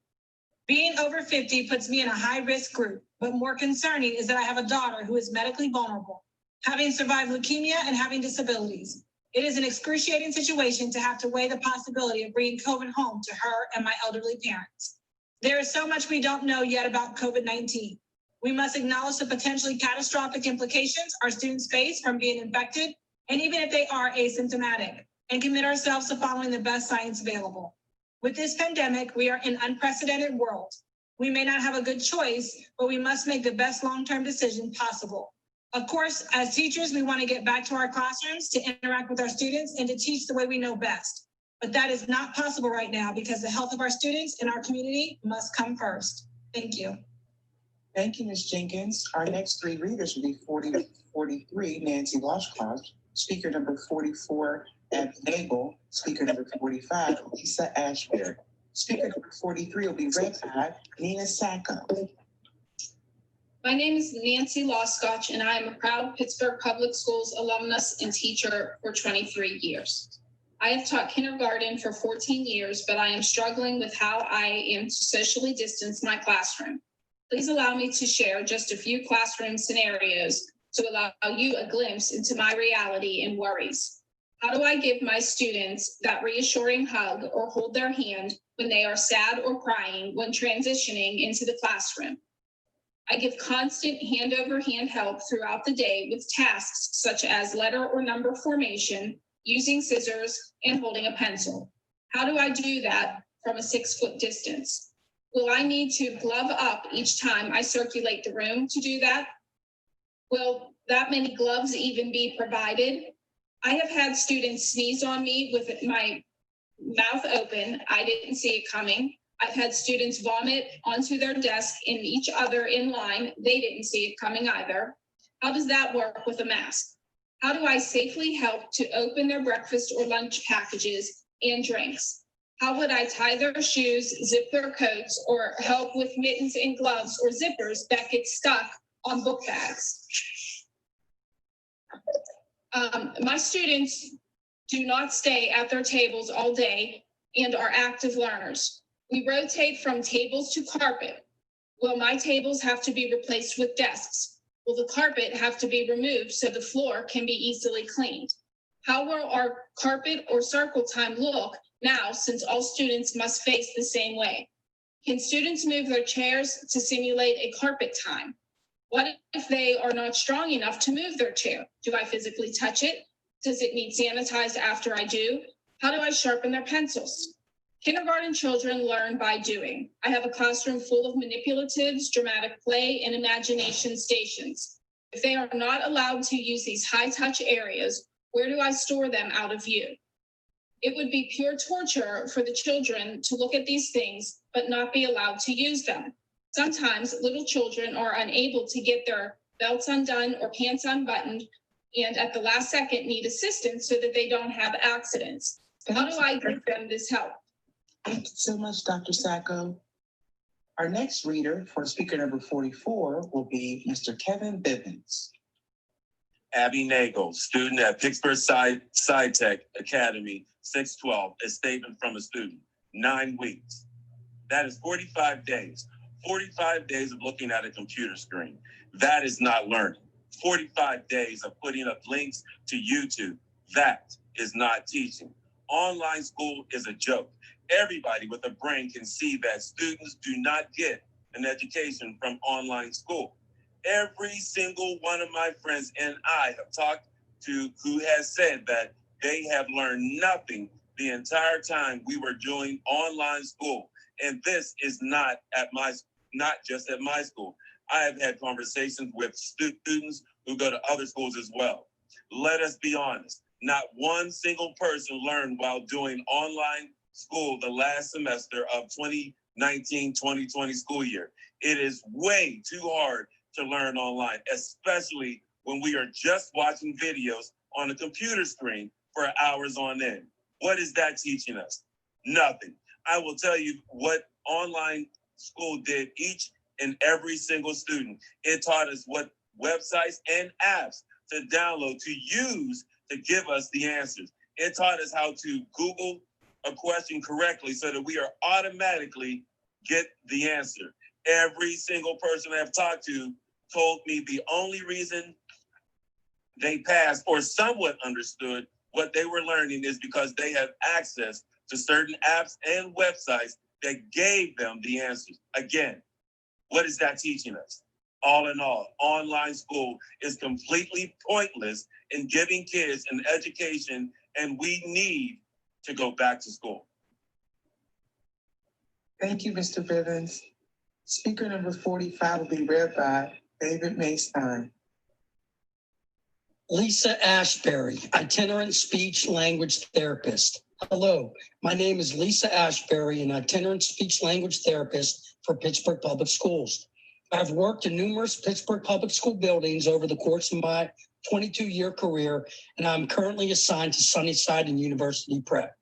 Being over 50 puts me in a high-risk group, but more concerning is that I have a daughter who is medically vulnerable, having survived leukemia and having disabilities. It is an excruciating situation to have to weigh the possibility of bringing COVID home to her and my elderly parents. There is so much we don't know yet about COVID-19. We must acknowledge the potentially catastrophic implications our students face from being infected, and even if they are asymptomatic, and commit ourselves to following the best science available. With this pandemic, we are in an unprecedented world. We may not have a good choice, but we must make the best long-term decision possible. Of course, as teachers, we want to get back to our classrooms to interact with our students and to teach the way we know best. But that is not possible right now because the health of our students and our community must come first. Thank you. Thank you, Ms. Jenkins. Our next three readers will be 43, Nancy Washcroft, speaker number 44, Abby Nagel, speaker number 45, Lisa Ashbury. Speaker number 43 will be read by Nina Sacco. My name is Nancy Loscotch, and I am a proud Pittsburgh Public Schools alumnus and teacher for 23 years. I have taught kindergarten for 14 years, but I am struggling with how I am to socially distance my classroom. Please allow me to share just a few classroom scenarios to allow you a glimpse into my reality and worries. How do I give my students that reassuring hug or hold their hand when they are sad or crying when transitioning into the classroom? I give constant hand-over-hand help throughout the day with tasks such as letter or number formation, using scissors, and holding a pencil. How do I do that from a 6-foot distance? Will I need to glove up each time I circulate the room to do that? Will that many gloves even be provided? I have had students sneeze on me with my mouth open. I didn't see it coming. I've had students vomit onto their desk and each other in line. They didn't see it coming either. How does that work with a mask? How do I safely help to open their breakfast or lunch packages and drinks? How would I tie their shoes, zip their coats, or help with mittens and gloves or zippers that get stuck on book bags? My students do not stay at their tables all day and are active learners. We rotate from tables to carpet. Will my tables have to be replaced with desks? Will the carpet have to be removed so the floor can be easily cleaned? How will our carpet or circle time look now since all students must face the same way? Can students move their chairs to simulate a carpet time? What if they are not strong enough to move their chair? Do I physically touch it? Does it need sanitized after I do? How do I sharpen their pencils? Kindergarten children learn by doing. I have a classroom full of manipulatives, dramatic play, and imagination stations. If they are not allowed to use these high-touch areas, where do I store them out of view? It would be pure torture for the children to look at these things, but not be allowed to use them. Sometimes little children are unable to get their belts undone or pants unbuttoned, and at the last second need assistance so that they don't have accidents. How do I give them this help? Thank you so much, Dr. Sacco. Our next reader for speaker number 44 will be Mr. Kevin Bivens. Abby Nagel, student at Pittsburgh SciTech Academy, 612, a statement from a student, 9 weeks. That is 45 days. 45 days of looking at a computer screen. That is not learning. 45 days of putting up links to YouTube. That is not teaching. Online school is a joke. Everybody with a brain can see that students do not get an education from online school. Every single one of my friends and I have talked to who has said that they have learned nothing the entire time we were doing online school. And this is not just at my school. I have had conversations with students who go to other schools as well. Let us be honest. Not one single person learned while doing online school the last semester of 2019-2020 school year. It is way too hard to learn online, especially when we are just watching videos on a computer screen for hours on end. What is that teaching us? Nothing. I will tell you what online school did each and every single student. It taught us what websites and apps to download, to use to give us the answers. It taught us how to Google a question correctly so that we are automatically get the answer. Every single person I've talked to told me the only reason they passed or somewhat understood what they were learning is because they have access to certain apps and websites that gave them the answers. Again, what is that teaching us? All in all, online school is completely pointless in giving kids an education, and we need to go back to school. Thank you, Mr. Bivens. Speaker number 45 will be read by David Maystein. Lisa Ashbury, itinerant speech language therapist. Hello, my name is Lisa Ashbury, an itinerant speech language therapist for Pittsburgh Public Schools. I've worked in numerous Pittsburgh public school buildings over the course of my 22-year career, and I'm currently assigned to Sunnyside and University Prep.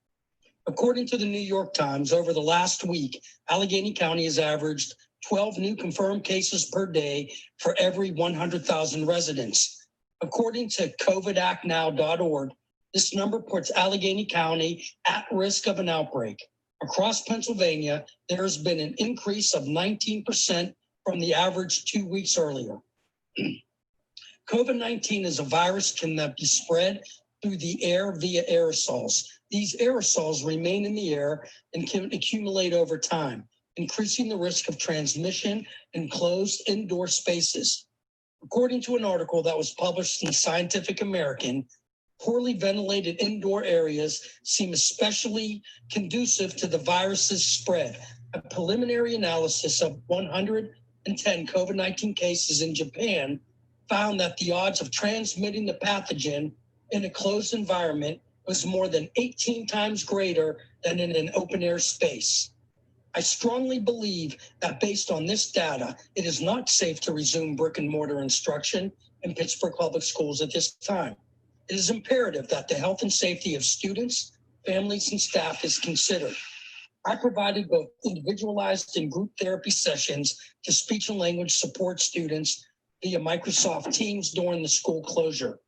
According to the New York Times, over the last week, Allegheny County has averaged 12 new confirmed cases per day for every 100,000 residents. According to covidactnow.org, this number puts Allegheny County at risk of an outbreak. Across Pennsylvania, there has been an increase of 19% from the average 2 weeks earlier. COVID-19 is a virus that be spread through the air via aerosols. These aerosols remain in the air and can accumulate over time, increasing the risk of transmission in closed indoor spaces. According to an article that was published in Scientific American, poorly ventilated indoor areas seem especially conducive to the virus's spread. A preliminary analysis of 110 COVID-19 cases in Japan found that the odds of transmitting the pathogen in a closed environment was more than 18 times greater than in an open air space. I strongly believe that based on this data, it is not safe to resume brick and mortar instruction in Pittsburgh Public Schools at this time. It is imperative that the health and safety of students, families, and staff is considered. I provided both individualized and group therapy sessions to speech and language support students via Microsoft Teams during the school closure.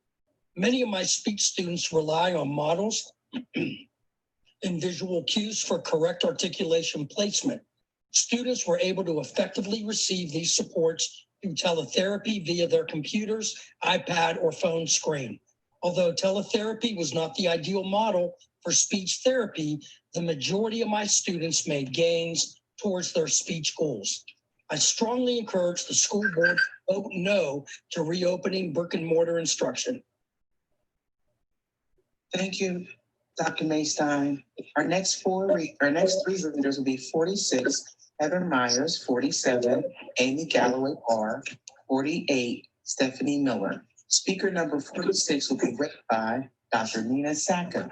Many of my speech students rely on models and visual cues for correct articulation placement. Students were able to effectively receive these supports through teletherapy via their computers, iPad, or phone screen. Although teletherapy was not the ideal model for speech therapy, the majority of my students made gains towards their speech goals. I strongly encourage the school board to vote no to reopening brick and mortar instruction. Thank you, Dr. Maystein. Our next three readers will be 46, Heather Myers, 47, Amy Galloway Barr, 48, Stephanie Miller. Speaker number 46 will be read by Dr. Nina Sacco.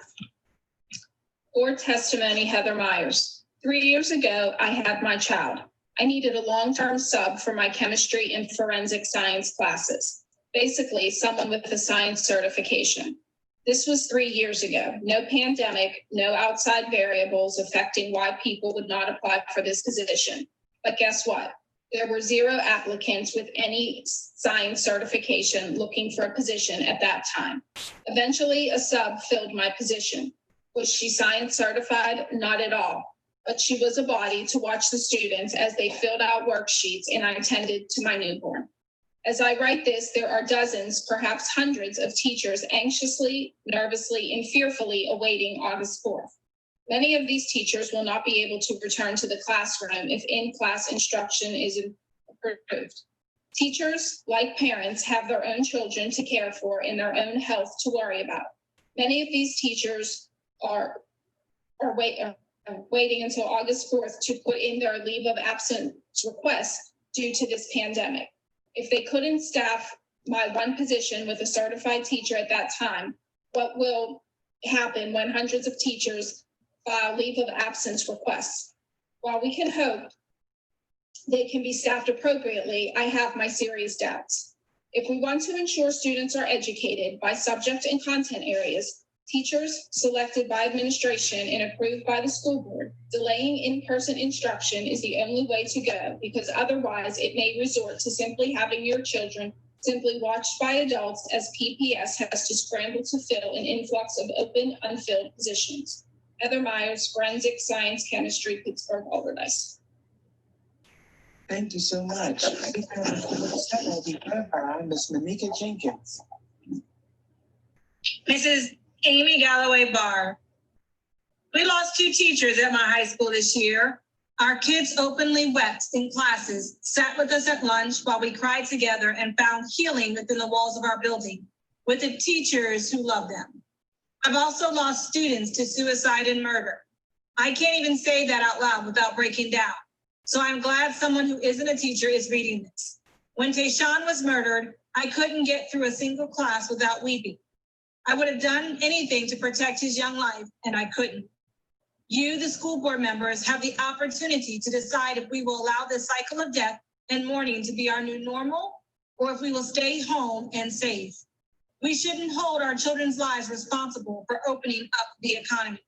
Board testimony, Heather Myers. 3 years ago, I had my child. I needed a long-term sub for my chemistry and forensic science classes. Basically, someone with a science certification. This was 3 years ago. No pandemic, no outside variables affecting why people would not apply for this position. But guess what? There were 0 applicants with any science certification looking for a position at that time. Eventually, a sub filled my position. Was she science certified? Not at all. But she was a body to watch the students as they filled out worksheets and I attended to my newborn. As I write this, there are dozens, perhaps hundreds of teachers anxiously, nervously, and fearfully awaiting August 4th. Many of these teachers will not be able to return to the classroom if in-class instruction is improved. Teachers, like parents, have their own children to care for and their own health to worry about. Many of these teachers are waiting until August 4th to put in their leave of absence requests due to this pandemic. If they couldn't staff my one position with a certified teacher at that time, what will happen when hundreds of teachers file leave of absence requests? While we can hope they can be staffed appropriately, I have my serious doubts. If we want to ensure students are educated by subject and content areas, teachers selected by administration and approved by the school board, delaying in-person instruction is the only way to go, because otherwise it may resort to simply having your children simply watched by adults as PPS has to scramble to fill an influx of open, unfilled positions. Heather Myers, Forensic Science Chemistry, Pittsburgh, Alderdice. Thank you so much. Speaker number 47 will be read by Ms. Monica Jenkins. Mrs. Amy Galloway Barr. We lost 2 teachers at my high school this year. Our kids openly wept in classes, sat with us at lunch while we cried together and found healing within the walls of our building with the teachers who love them. I've also lost students to suicide and murder. I can't even say that out loud without breaking down. So I'm glad someone who isn't a teacher is reading this. When Tayshawn was murdered, I couldn't get through a single class without weeping. I would have done anything to protect his young life, and I couldn't. You, the school board members, have the opportunity to decide if we will allow this cycle of death and mourning to be our new normal, or if we will stay home and safe. We shouldn't hold our children's lives responsible for opening up the economy.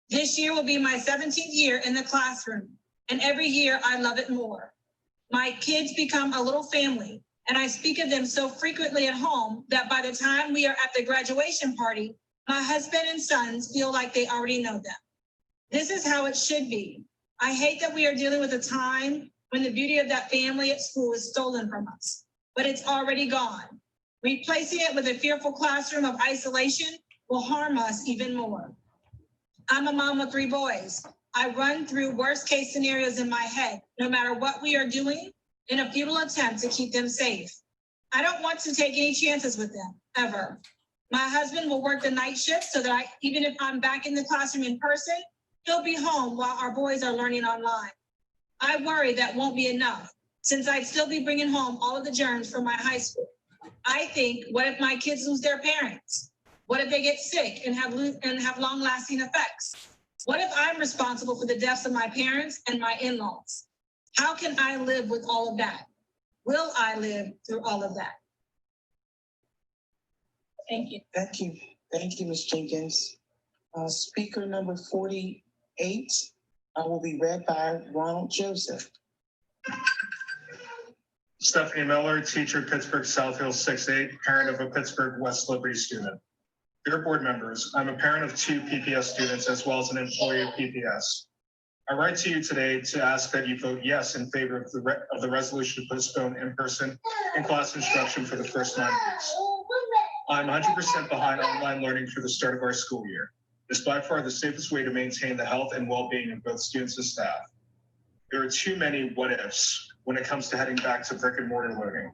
This year will be my 17th year in the classroom, and every year I love it more. My kids become a little family, and I speak of them so frequently at home that by the time we are at the graduation party, my husband and sons feel like they already know them. This is how it should be. I hate that we are dealing with a time when the beauty of that family at school is stolen from us, but it's already gone. Replacing it with a fearful classroom of isolation will harm us even more. I'm a mom of 3 boys. I run through worst case scenarios in my head, no matter what we are doing, in a futile attempt to keep them safe. I don't want to take any chances with them, ever. My husband will work the night shift so that even if I'm back in the classroom in person, he'll be home while our boys are learning online. I worry that won't be enough, since I'd still be bringing home all of the germs from my high school. I think, what if my kids lose their parents? What if they get sick and have long-lasting effects? What if I'm responsible for the deaths of my parents and my in-laws? How can I live with all of that? Will I live through all of that? Thank you. Thank you. Thank you, Ms. Jenkins. Speaker number 48 will be read by Ronald Joseph. Stephanie Miller, teacher, Pittsburgh South Hill 6-8, parent of a Pittsburgh West Liberty student. Dear board members, I'm a parent of 2 PPS students as well as an employee of PPS. I write to you today to ask that you vote yes in favor of the resolution to postpone in-person in-class instruction for the first 9 weeks. I'm 100% behind online learning for the start of our school year. It's by far the safest way to maintain the health and well-being of both students and staff. There are too many what-ifs when it comes to heading back to brick and mortar learning.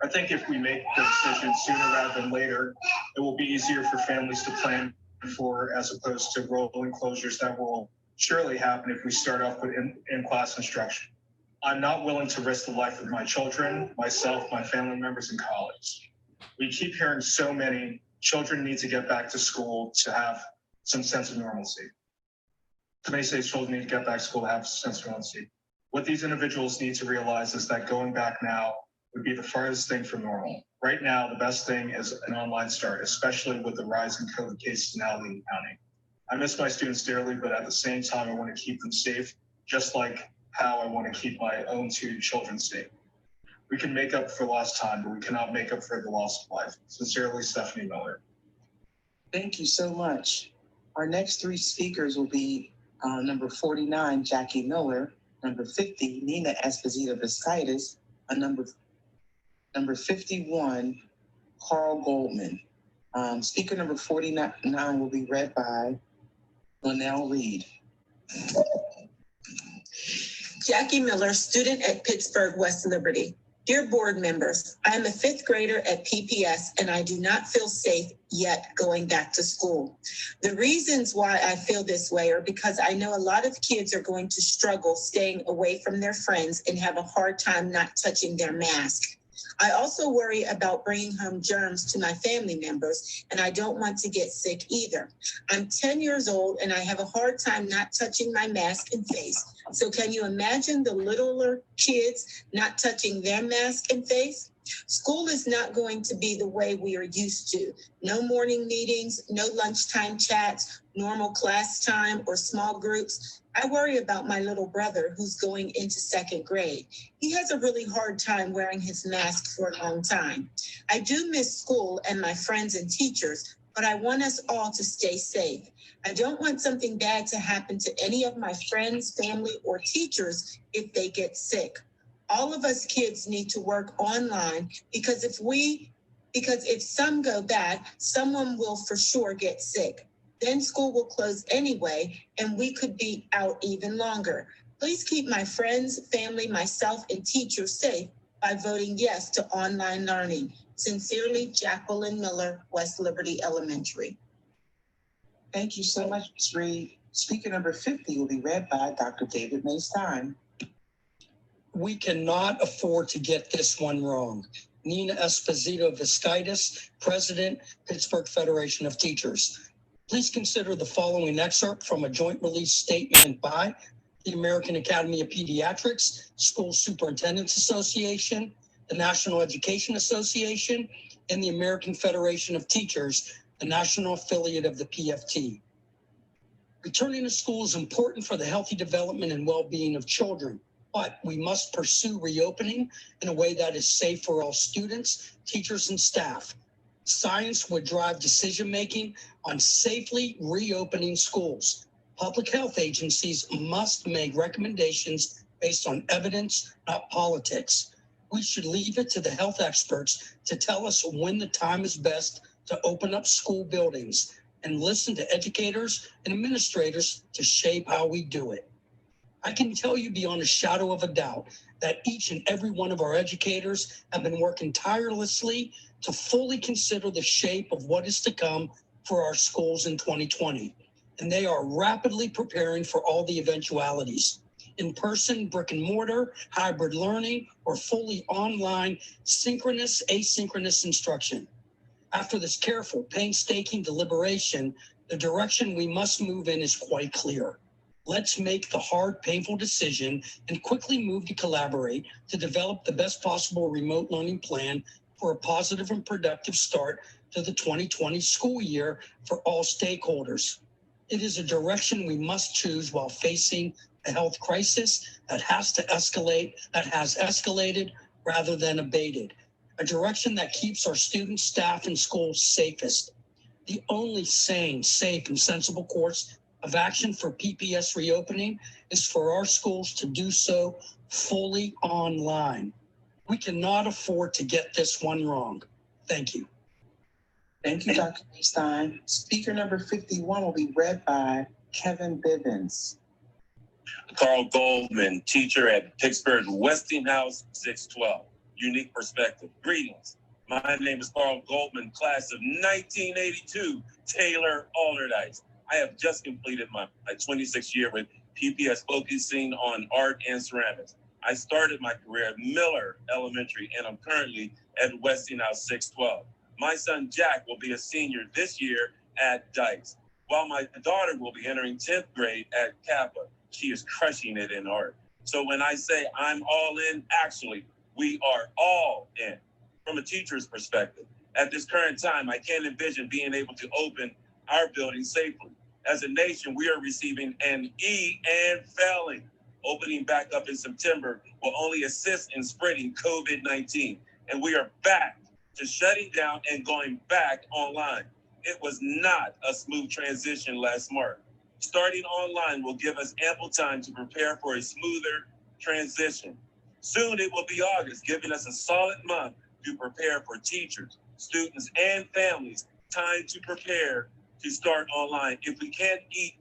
I think if we make the decision sooner rather than later, it will be easier for families to plan for, as opposed to rolling closures that will surely happen if we start off with in-class instruction. I'm not willing to risk the life of my children, myself, my family members, and colleagues. We keep hearing so many children need to get back to school to have some sense of normalcy. So many say children need to get back to school to have a sense of normalcy. What these individuals need to realize is that going back now would be the farthest thing from normal. Right now, the best thing is an online start, especially with the rise in COVID cases in Allegheny County. I miss my students dearly, but at the same time, I want to keep them safe, just like how I want to keep my own 2 children safe. We can make up for lost time, but we cannot make up for the loss of life. Sincerely, Stephanie Miller. Thank you so much. Our next 3 speakers will be number 49, Jackie Miller, number 50, Nina Esposito-Viscitis, and number 51, Carl Goldman. Speaker number 49 will be read by Linnell Reed. Jackie Miller, student at Pittsburgh West Liberty. Dear board members, I am a 5th grader at PPS and I do not feel safe yet going back to school. The reasons why I feel this way are because I know a lot of kids are going to struggle staying away from their friends and have a hard time not touching their mask. I also worry about bringing home germs to my family members, and I don't want to get sick either. I'm 10 years old, and I have a hard time not touching my mask and face. So can you imagine the littler kids not touching their mask and face? School is not going to be the way we are used to. No morning meetings, no lunchtime chats, normal class time, or small groups. I worry about my little brother who's going into 2nd grade. He has a really hard time wearing his mask for a long time. I do miss school and my friends and teachers, but I want us all to stay safe. I don't want something bad to happen to any of my friends, family, or teachers if they get sick. All of us kids need to work online because if some go bad, someone will for sure get sick. Then school will close anyway, and we could be out even longer. Please keep my friends, family, myself, and teachers safe by voting yes to online learning. Sincerely, Jacqueline Miller, West Liberty Elementary. Thank you so much, Ms. Reed. Speaker number 50 will be read by Dr. David May-Stein. We cannot afford to get this one wrong. Nina Esposito-Viscitis, President, Pittsburgh Federation of Teachers. Please consider the following excerpt from a joint release statement by the American Academy of Pediatrics, School Superintendents Association, the National Education Association, and the American Federation of Teachers, the national affiliate of the PFT. Returning to school is important for the healthy development and well-being of children, but we must pursue reopening in a way that is safe for all students, teachers, and staff. Science would drive decision-making on safely reopening schools. Public health agencies must make recommendations based on evidence, not politics. We should leave it to the health experts to tell us when the time is best to open up school buildings and listen to educators and administrators to shape how we do it. I can tell you beyond a shadow of a doubt that each and every one of our educators have been working tirelessly to fully consider the shape of what is to come for our schools in 2020. And they are rapidly preparing for all the eventualities. In-person, brick and mortar, hybrid learning, or fully online, synchronous, asynchronous instruction. After this careful, painstaking deliberation, the direction we must move in is quite clear. Let's make the hard, painful decision and quickly move to collaborate to develop the best possible remote learning plan for a positive and productive start to the 2020 school year for all stakeholders. It is a direction we must choose while facing a health crisis that has escalated rather than abated. A direction that keeps our students, staff, and schools safest. The only sane, safe, and sensible course of action for PPS reopening is for our schools to do so fully online. We cannot afford to get this one wrong. Thank you. Thank you, Dr. Stein. Speaker number 51 will be read by Kevin Bivens. Carl Goldman, teacher at Pittsburgh Westinghouse 612. Unique perspective. Greetings. My name is Carl Goldman, class of 1982, Taylor Alderdice. I have just completed my 26th year with PPS, focusing on art and ceramics. I started my career at Miller Elementary, and I'm currently at Westinghouse 612. My son Jack will be a senior this year at Dice, while my daughter will be entering 10th grade at Kappa. She is crushing it in art. So when I say I'm all in, actually, we are all in. From a teacher's perspective, at this current time, I can't envision being able to open our building safely. As a nation, we are receiving an E and failing. Opening back up in September will only assist in spreading COVID-19. And we are back to shutting down and going back online. It was not a smooth transition last March. Starting online will give us ample time to prepare for a smoother transition. Soon it will be August, giving us a solid month to prepare for teachers, students, and families. Time to prepare to start online. If we can't eat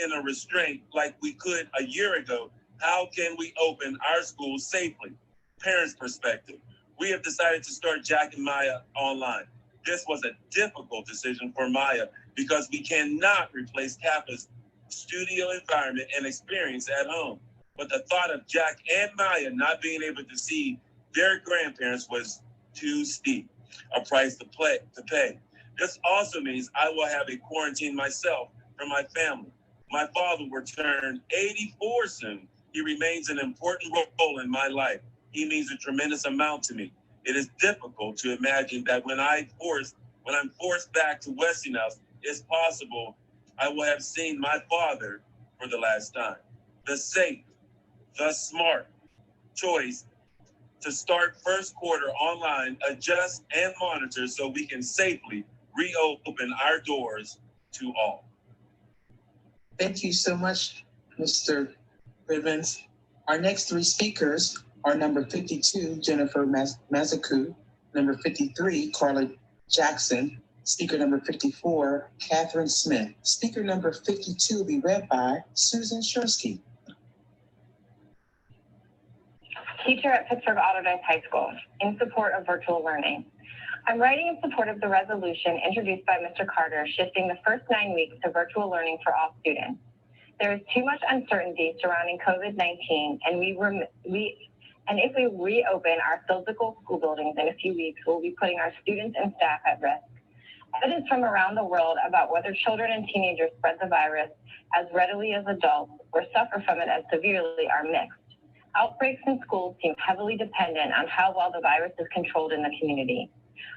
in a restraint like we could a year ago, how can we open our schools safely? Parents' perspective. We have decided to start Jack and Maya online. This was a difficult decision for Maya because we cannot replace Kappa's studio environment and experience at home. But the thought of Jack and Maya not being able to see their grandparents was too steep, a price to pay. This also means I will have a quarantine myself from my family. My father will turn 84 soon. He remains an important role in my life. He means a tremendous amount to me. It is difficult to imagine that when I'm forced back to Westinghouse, it's possible I will have seen my father for the last time. The safe, the smart choice to start first quarter online, adjust and monitor so we can safely reopen our doors to all. Thank you so much, Mr. Bivens. Our next three speakers are number 52, Jennifer Mazaku, number 53, Carla Jackson, speaker number 54, Catherine Smith. Speaker number 52 will be read by Susan Shursky. Teacher at Pittsburgh Autodice High School, in support of virtual learning. I'm writing in support of the resolution introduced by Mr. Carter, shifting the first 9 weeks to virtual learning for all students. There is too much uncertainty surrounding COVID-19, and if we reopen our physical school buildings in a few weeks, we'll be putting our students and staff at risk. Evidence from around the world about whether children and teenagers spread the virus as readily as adults or suffer from it as severely are mixed. Outbreaks in schools seem heavily dependent on how well the virus is controlled in the community.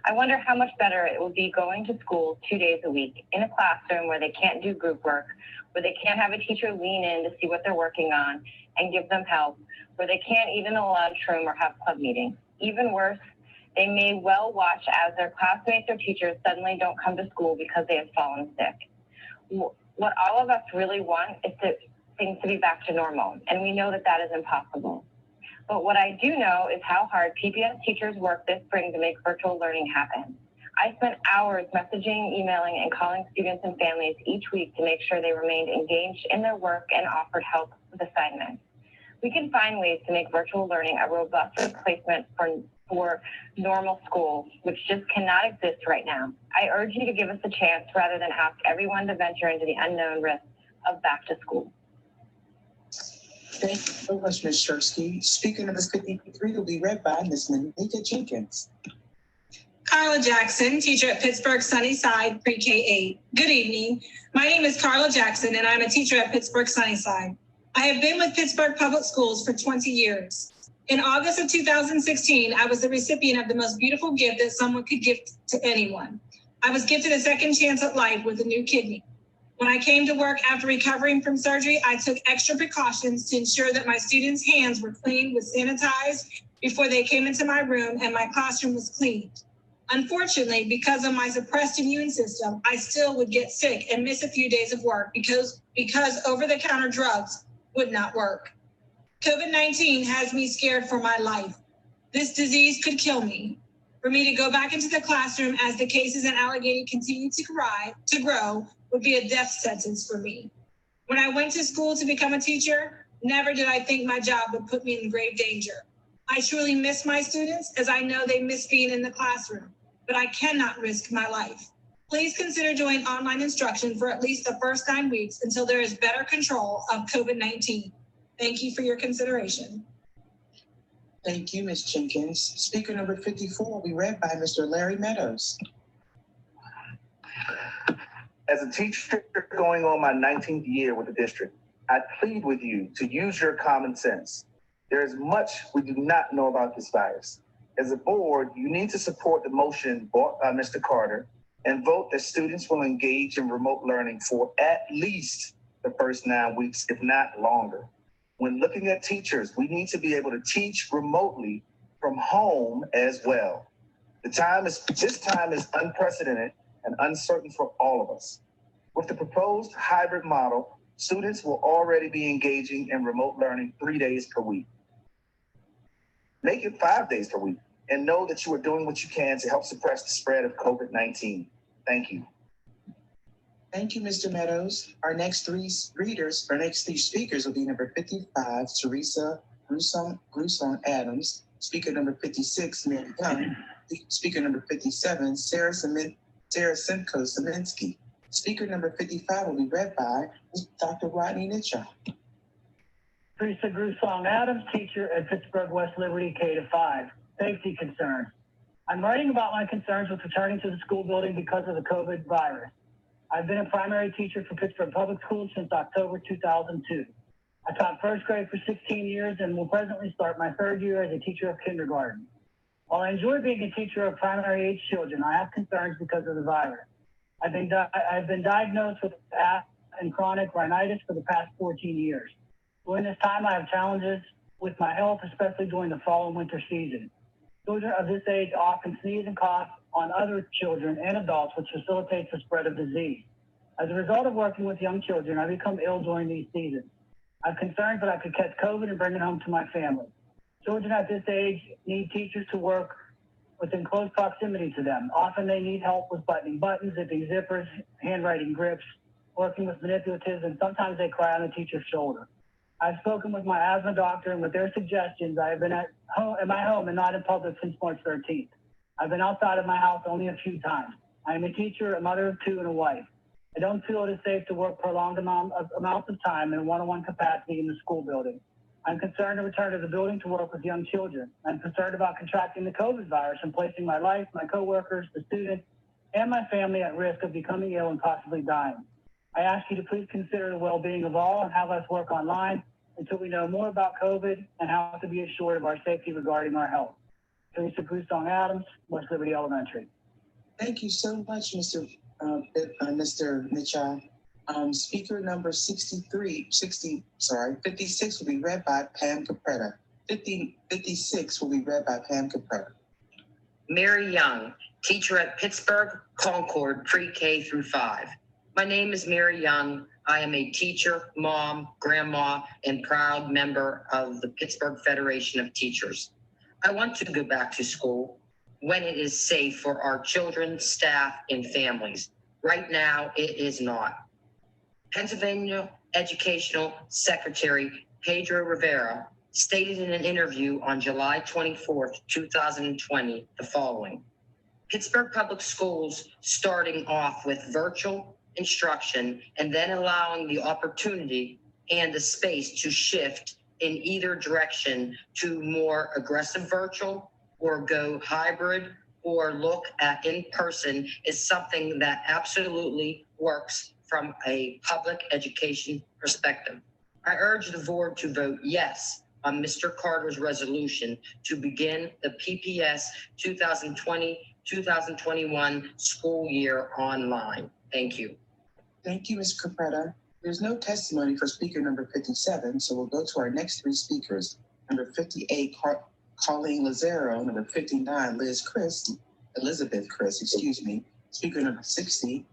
I wonder how much better it will be going to school 2 days a week in a classroom where they can't do group work, where they can't have a teacher lean in to see what they're working on and give them help, where they can't eat in the lunchroom or have club meetings. Even worse, they may well watch as their classmates or teachers suddenly don't come to school because they have fallen sick. What all of us really want is things to be back to normal, and we know that that is impossible. But what I do know is how hard PPS teachers work this spring to make virtual learning happen. I spent hours messaging, emailing, and calling students and families each week to make sure they remained engaged in their work and offered help with assignments. We can find ways to make virtual learning a robust replacement for normal school, which just cannot exist right now. I urge you to give us a chance rather than ask everyone to venture into the unknown risk of back to school. Thank you so much, Ms. Shursky. Speaker number 53 will be read by Ms. Manika Jenkins. Carla Jackson, teacher at Pittsburgh Sunnyside Pre-K-8. Good evening. My name is Carla Jackson, and I'm a teacher at Pittsburgh Sunnyside. I have been with Pittsburgh Public Schools for 20 years. In August of 2016, I was the recipient of the most beautiful gift that someone could give to anyone. I was gifted a second chance at life with a new kidney. When I came to work after recovering from surgery, I took extra precautions to ensure that my students' hands were cleaned with sanitized before they came into my room and my classroom was cleaned. Unfortunately, because of my suppressed immune system, I still would get sick and miss a few days of work because over-the-counter drugs would not work. COVID-19 has me scared for my life. This disease could kill me. For me to go back into the classroom as the cases in Allegheny continue to grow would be a death sentence for me. When I went to school to become a teacher, never did I think my job would put me in grave danger. I truly miss my students as I know they miss being in the classroom, but I cannot risk my life. Please consider doing online instruction for at least the first 9 weeks until there is better control of COVID-19. Thank you for your consideration. Thank you, Ms. Jenkins. Speaker number 54 will be read by Mr. Larry Meadows. As a teacher going on my 19th year with the district, I plead with you to use your common sense. There is much we do not know about this virus. As a board, you need to support the motion brought by Mr. Carter and vote that students will engage in remote learning for at least the first 9 weeks, if not longer. When looking at teachers, we need to be able to teach remotely from home as well. This time is unprecedented and uncertain for all of us. With the proposed hybrid model, students will already be engaging in remote learning 3 days per week. Make it 5 days per week and know that you are doing what you can to help suppress the spread of COVID-19. Thank you. Thank you, Mr. Meadows. Our next three speakers will be number 55, Teresa Gruson Adams, speaker number 56, Mary Young, speaker number 57, Sarah Simcoe Saminsky. Speaker number 55 will be read by Dr. Rodney Nitchell. Teresa Gruson Adams, teacher at Pittsburgh West Liberty K-5. Safety concerns. I'm writing about my concerns with returning to the school building because of the COVID virus. I've been a primary teacher for Pittsburgh Public Schools since October 2002. I taught first grade for 16 years and will presently start my 3rd year as a teacher of kindergarten. While I enjoy being a teacher of primary age children, I have concerns because of the virus. I've been diagnosed with asthma and chronic rhinitis for the past 14 years. During this time, I have challenges with my health, especially during the fall and winter season. Children of this age often sneeze and cough on other children and adults, which facilitates the spread of disease. As a result of working with young children, I become ill during these seasons. I'm concerned that I could catch COVID and bring it home to my family. Children at this age need teachers to work within close proximity to them. Often they need help with buttoning buttons, zipping zippers, handwriting grips, working with manipulatives, and sometimes they cry on the teacher's shoulder. I've spoken with my asthma doctor, and with their suggestions, I have been at my home and not in public since March 13th. I've been outside of my house only a few times. I am a teacher, a mother of 2, and a wife. I don't feel it is safe to work prolonged amounts of time in one-on-one capacity in the school building. I'm concerned to return to the building to work with young children. I'm concerned about contracting the COVID virus and placing my life, my coworkers, the students, and my family at risk of becoming ill and possibly dying. I ask you to please consider the well-being of all and have us work online until we know more about COVID and how to be assured of our safety regarding our health. Teresa Cruzong Adams, West Liberty Elementary. Thank you so much, Mr. Mitchell. Speaker number 56 will be read by Pam Capretta. 56 will be read by Pam Capretta. Mary Young, teacher at Pittsburgh Concord Pre-K through 5. My name is Mary Young. I am a teacher, mom, grandma, and proud member of the Pittsburgh Federation of Teachers. I want to go back to school when it is safe for our children, staff, and families. Right now, it is not. Pennsylvania Educational Secretary Pedro Rivera stated in an interview on July 24th, 2020, the following: Pittsburgh Public Schools starting off with virtual instruction and then allowing the opportunity and the space to shift in either direction to more aggressive virtual or go hybrid or look at in-person is something that absolutely works from a public education perspective. I urge the board to vote yes on Mr. Carter's resolution to begin the PPS 2020-2021 school year online. Thank you. Thank you, Ms. Capretta. There's no testimony for speaker number 57, so we'll go to our next three speakers. Number 58, Colleen Lazaro. Number 59, Elizabeth Chris. Speaker number 60,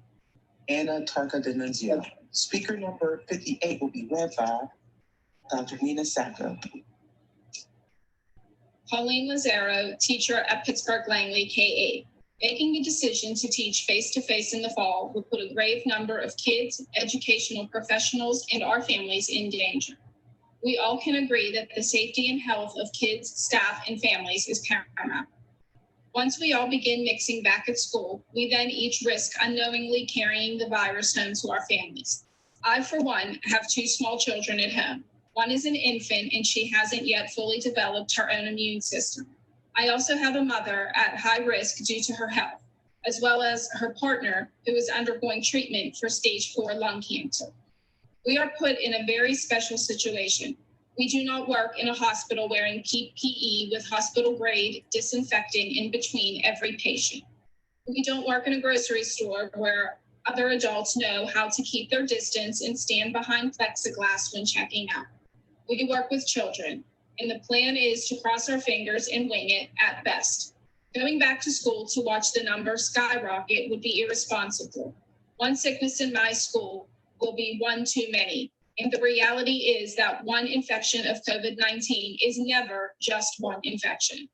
Anna Tarka D'Annunzio. Speaker number 58 will be read by Dr. Nina Sacco. Colleen Lazaro, teacher at Pittsburgh Langley K-8. Making a decision to teach face-to-face in the fall would put a grave number of kids, educational professionals, and our families in danger. We all can agree that the safety and health of kids, staff, and families is paramount. Once we all begin mixing back at school, we then each risk unknowingly carrying the virus home to our families. I, for one, have 2 small children at home. One is an infant, and she hasn't yet fully developed her own immune system. I also have a mother at high risk due to her health, as well as her partner who is undergoing treatment for stage 4 lung cancer. We are put in a very special situation. We do not work in a hospital wearing PPE with hospital grade disinfecting in between every patient. We don't work in a grocery store where other adults know how to keep their distance and stand behind plexiglass when checking out. We work with children, and the plan is to cross our fingers and wing it at best. Going back to school to watch the numbers skyrocket would be irresponsible. One sickness in my school will be one too many. And the reality is that one infection of COVID-19 is never just one infection.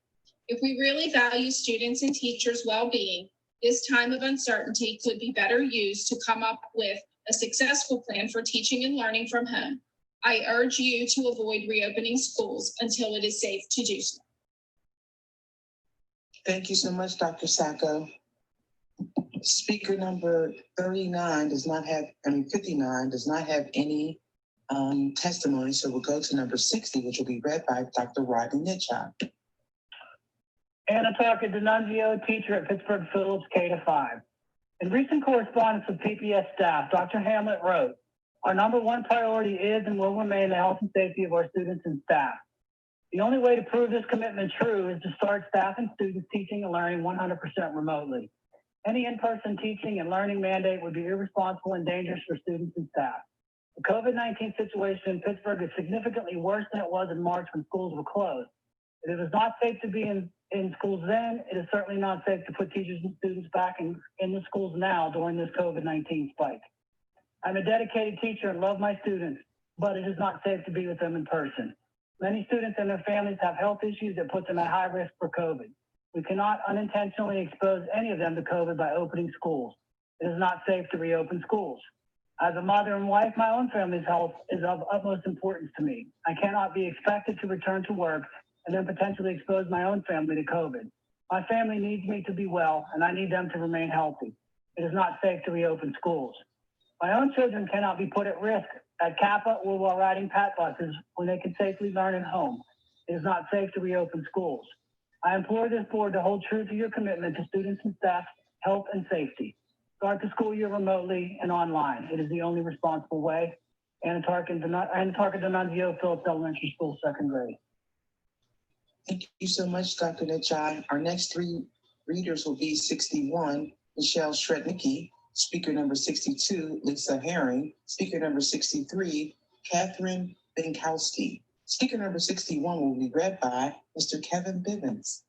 If we really value students and teachers' well-being, this time of uncertainty could be better used to come up with a successful plan for teaching and learning from home. I urge you to avoid reopening schools until it is safe to do so. Thank you so much, Dr. Sacco. Speaker number 59 does not have any testimony, so we'll go to number 60, which will be read by Dr. Rodney Nitchott. Anna Tarka D'Annunzio, teacher at Pittsburgh Phillips K-5. In recent correspondence with PPS staff, Dr. Hamlet wrote, "Our number one priority is and will remain the health and safety of our students and staff. The only way to prove this commitment true is to start staff and students teaching and learning 100% remotely. Any in-person teaching and learning mandate would be irresponsible and dangerous for students and staff. The COVID-19 situation in Pittsburgh is significantly worse than it was in March when schools were closed. It was not safe to be in schools then. It is certainly not safe to put teachers and students back in the schools now during this COVID-19 spike. I'm a dedicated teacher and love my students, but it is not safe to be with them in person. Many students and their families have health issues that put them at high risk for COVID. We cannot unintentionally expose any of them to COVID by opening schools. It is not safe to reopen schools. As a mother and wife, my own family's health is of utmost importance to me. I cannot be expected to return to work and then potentially expose my own family to COVID. My family needs me to be well, and I need them to remain healthy. It is not safe to reopen schools. My own children cannot be put at risk at Kappa or while riding PAT buses when they can safely learn at home. It is not safe to reopen schools. I implore this board to hold true to your commitment to students and staff health, and safety. Start the school year remotely and online. It is the only responsible way. Anna Tarkin D'Annunzio, Phillips Elementary School, second grade. Thank you so much, Dr. Najai. Our next three readers will be 61, Michelle Shrednicki, speaker number 62, Lisa Herring, speaker number 63, Catherine Binkowski. Speaker number 61 will be read by Mr. Kevin Bivens.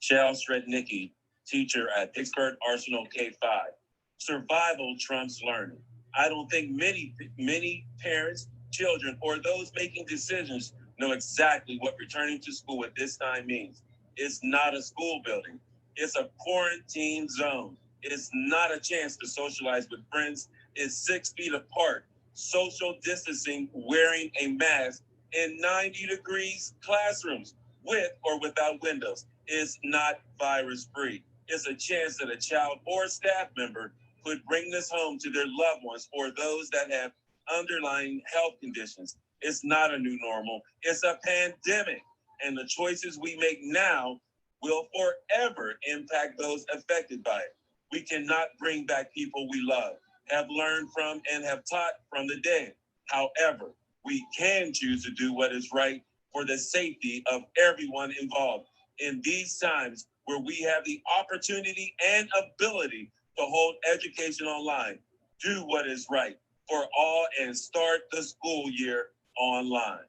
Michelle Shrednicki, teacher at Pittsburgh Arsenal K-5. Survival trumps learning. I don't think many parents, children, or those making decisions know exactly what returning to school at this time means. It's not a school building. It's a quarantine zone. It's not a chance to socialize with friends. It's 6 feet apart, social distancing, wearing a mask in 90 degrees classrooms with or without windows. It's not virus free. It's a chance that a child or staff member could bring this home to their loved ones or those that have underlying health conditions. It's not a new normal. It's a pandemic. And the choices we make now will forever impact those affected by it. We cannot bring back people we love, have learned from, and have taught from the dead. However, we can choose to do what is right for the safety of everyone involved in these times where we have the opportunity and ability to hold education online. Do what is right for all and start the school year online.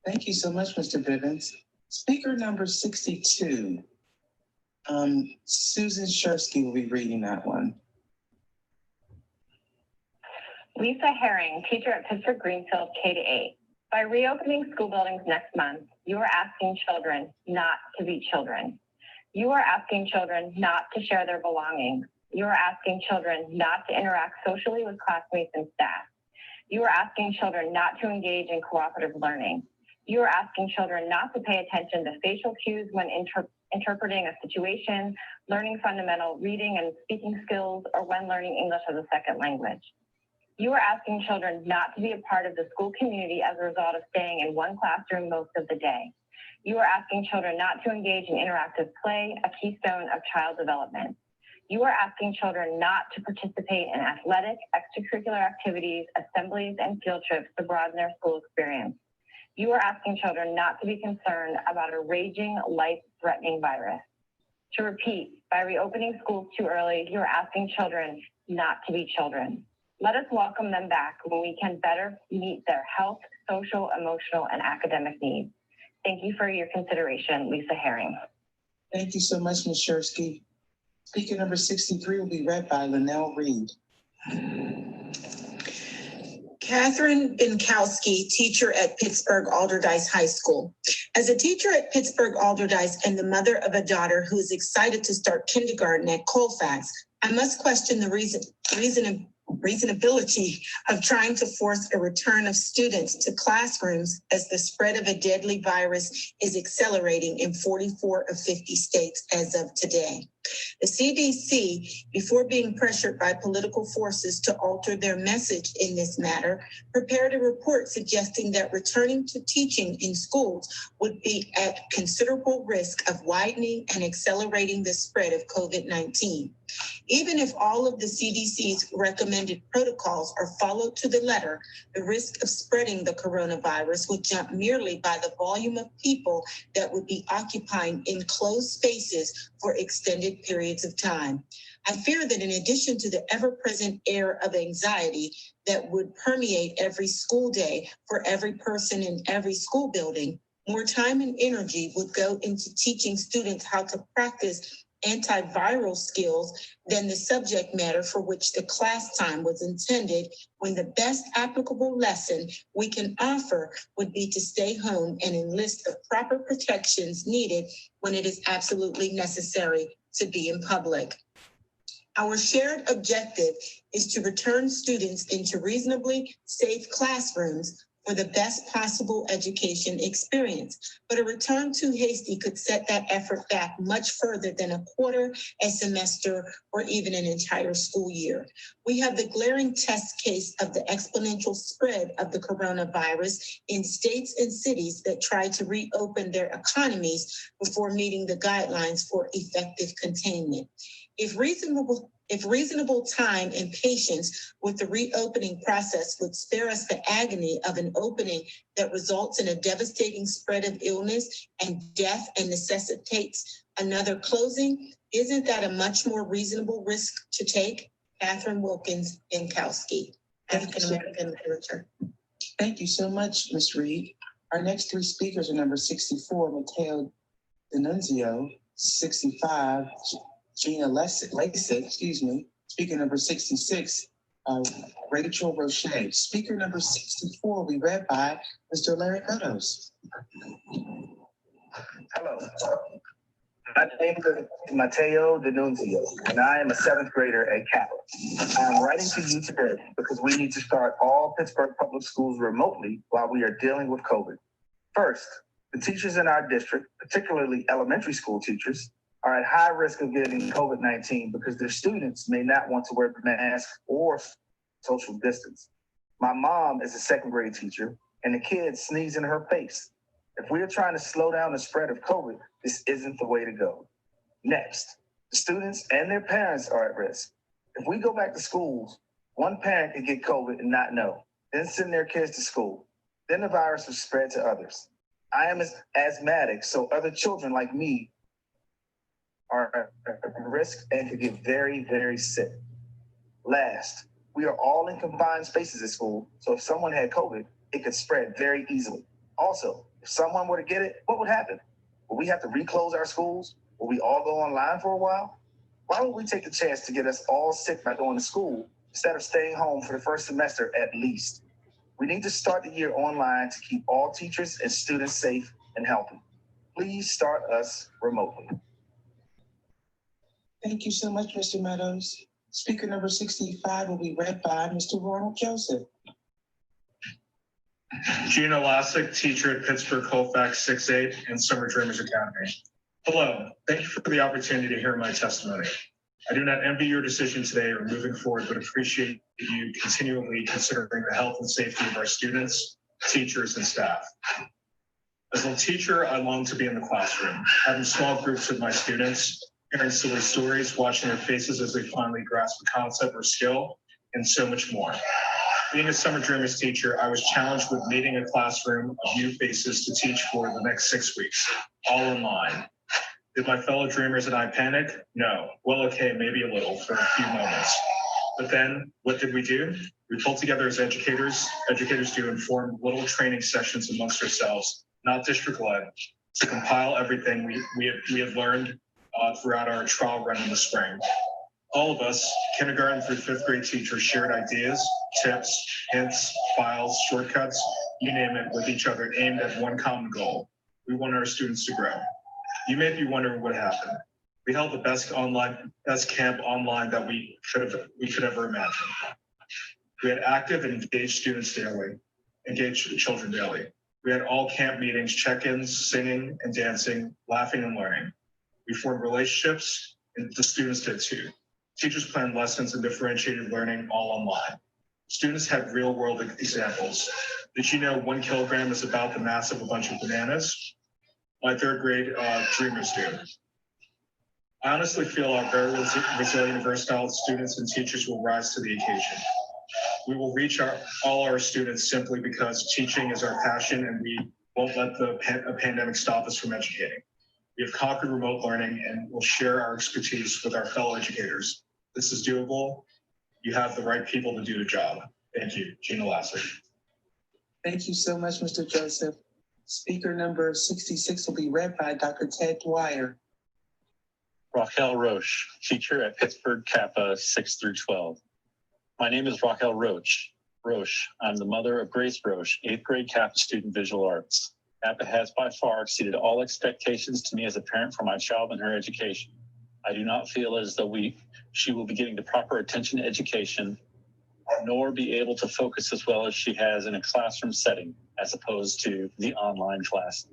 Thank you so much, Mr. Bivens. Speaker number 62, Susan Shersky will be reading that one. Lisa Herring, teacher at Pittsburgh Greenfield K-8. By reopening school buildings next month, you are asking children not to be children. You are asking children not to share their belongings. You are asking children not to interact socially with classmates and staff. You are asking children not to engage in cooperative learning. You are asking children not to pay attention to facial cues when interpreting a situation, learning fundamental reading and speaking skills, or when learning English as a second language. You are asking children not to be a part of the school community as a result of staying in one classroom most of the day. You are asking children not to engage in interactive play, a keystone of child development. You are asking children not to participate in athletic, extracurricular activities, assemblies, and field trips to broaden their school experience. You are asking children not to be concerned about a raging, life-threatening virus. To repeat, by reopening schools too early, you are asking children not to be children. Let us welcome them back when we can better meet their health, social, emotional, and academic needs. Thank you for your consideration, Lisa Herring. Thank you so much, Ms. Shersky. Speaker number 63 will be read by Linnell Reed. Catherine Binkowski, teacher at Pittsburgh Alderdice High School. As a teacher at Pittsburgh Alderdice and the mother of a daughter who is excited to start kindergarten at Colfax, I must question the reasonability of trying to force a return of students to classrooms as the spread of a deadly virus is accelerating in 44 of 50 states as of today. The CDC, before being pressured by political forces to alter their message in this matter, prepared a report suggesting that returning to teaching in schools would be at considerable risk of widening and accelerating the spread of COVID-19. Even if all of the CDC's recommended protocols are followed to the letter, the risk of spreading the coronavirus would jump merely by the volume of people that would be occupying enclosed spaces for extended periods of time. I fear that in addition to the ever-present air of anxiety that would permeate every school day for every person in every school building, more time and energy would go into teaching students how to practice antiviral skills than the subject matter for which the class time was intended, when the best applicable lesson we can offer would be to stay home and enlist the proper protections needed when it is absolutely necessary to be in public. Our shared objective is to return students into reasonably safe classrooms for the best possible education experience. But a return too hasty could set that effort back much further than a quarter, a semester, or even an entire school year. We have the glaring test case of the exponential spread of the coronavirus in states and cities that try to reopen their economies before meeting the guidelines for effective containment. If reasonable time and patience with the reopening process would spare us the agony of an opening that results in a devastating spread of illness and death and necessitates another closing, isn't that a much more reasonable risk to take? Catherine Wilkins Inkowski, African American literature. Thank you so much, Ms. Reed. Our next three speakers are number 64, Mateo D'Annunzio, 65, Gina Lasik, Speaker number 66, Rachel Roche. Speaker number 64 will be read by Mr. Larry Meadows. Hello. My name is Mateo D'Annunzio, and I am a seventh grader at Catholic. I am writing to you today because we need to start all Pittsburgh public schools remotely while we are dealing with COVID. First, the teachers in our district, particularly elementary school teachers, are at high risk of getting COVID-19 because their students may not want to wear the mask or social distance. My mom is a second grade teacher, and the kids sneeze in her face. If we are trying to slow down the spread of COVID, this isn't the way to go. Next, the students and their parents are at risk. If we go back to schools, one parent could get COVID and not know, then send their kids to school. Then the virus will spread to others. I am asthmatic, so other children like me are at risk and could get very, very sick. Last, we are all in confined spaces at school, so if someone had COVID, it could spread very easily. Also, if someone were to get it, what would happen? Will we have to reclose our schools? Will we all go online for a while? Why would we take the chance to get us all sick by going to school instead of staying home for the first semester at least? We need to start the year online to keep all teachers and students safe and healthy. Please start us remotely. Thank you so much, Mr. Meadows. Speaker number 65 will be read by Mr. Ronald Joseph. Gina Lasik, teacher at Pittsburgh Colfax 6-8 and Summer Dreamers Academy. Hello, thank you for the opportunity to hear my testimony. I do not envy your decision today or moving forward, but appreciate you continually considering the health and safety of our students, teachers, and staff. As a teacher, I long to be in the classroom, having small groups with my students, hearing silly stories, watching their faces as they finally grasp a concept or skill, and so much more. Being a Summer Dreamers teacher, I was challenged with meeting a classroom of new faces to teach for the next 6 weeks, all online. Did my fellow dreamers and I panic? No. Well, okay, maybe a little for a few moments. But then what did we do? We pulled together as educators do, and formed little training sessions amongst ourselves, not district-led, to compile everything we had learned throughout our trial run in the spring. All of us, kindergarten through fifth grade teachers, shared ideas, tips, hints, files, shortcuts, you name it, with each other, aimed at one common goal. We want our students to grow. You may be wondering what happened. We held the best camp online that we could ever imagine. We had active and engaged children daily. We had all camp meetings, check-ins, singing and dancing, laughing and learning. We formed relationships, and the students did too. Teachers planned lessons and differentiated learning all online. Students had real-world examples. Did you know 1 kilogram is about the mass of a bunch of bananas? My third grade dreamers do. I honestly feel our very resilient, versatile students and teachers will rise to the occasion. We will reach all our students simply because teaching is our passion, and we won't let the pandemic stop us from educating. We have conquered remote learning and will share our expertise with our fellow educators. This is doable. You have the right people to do the job. Thank you, Gina Lasser. Thank you so much, Mr. Joseph. Speaker number 66 will be read by Dr. Ted Dwyer. Raquel Roche, teacher at Pittsburgh Kappa 6 through 12. My name is Raquel Roche. I'm the mother of Grace Roche, 8th grade Kappa student visual arts. Kappa has by far exceeded all expectations to me as a parent for my child and her education. I do not feel as though she will be getting the proper attention to education nor be able to focus as well as she has in a classroom setting, as opposed to the online classes.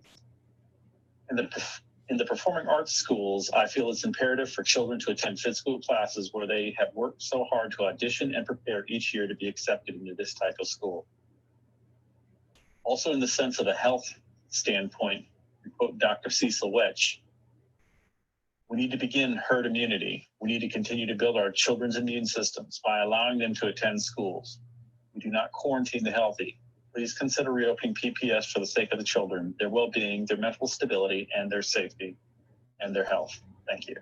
In the performing arts schools, I feel it's imperative for children to attend physical classes where they have worked so hard to audition and prepare each year to be accepted into this type of school. Also, in the sense of a health standpoint, to quote Dr. Cecil Wetch, we need to begin herd immunity. We need to continue to build our children's immune systems by allowing them to attend schools. We do not quarantine the healthy. Please consider reopening PPS for the sake of the children, their well-being, their mental stability, and their safety, and their health. Thank you.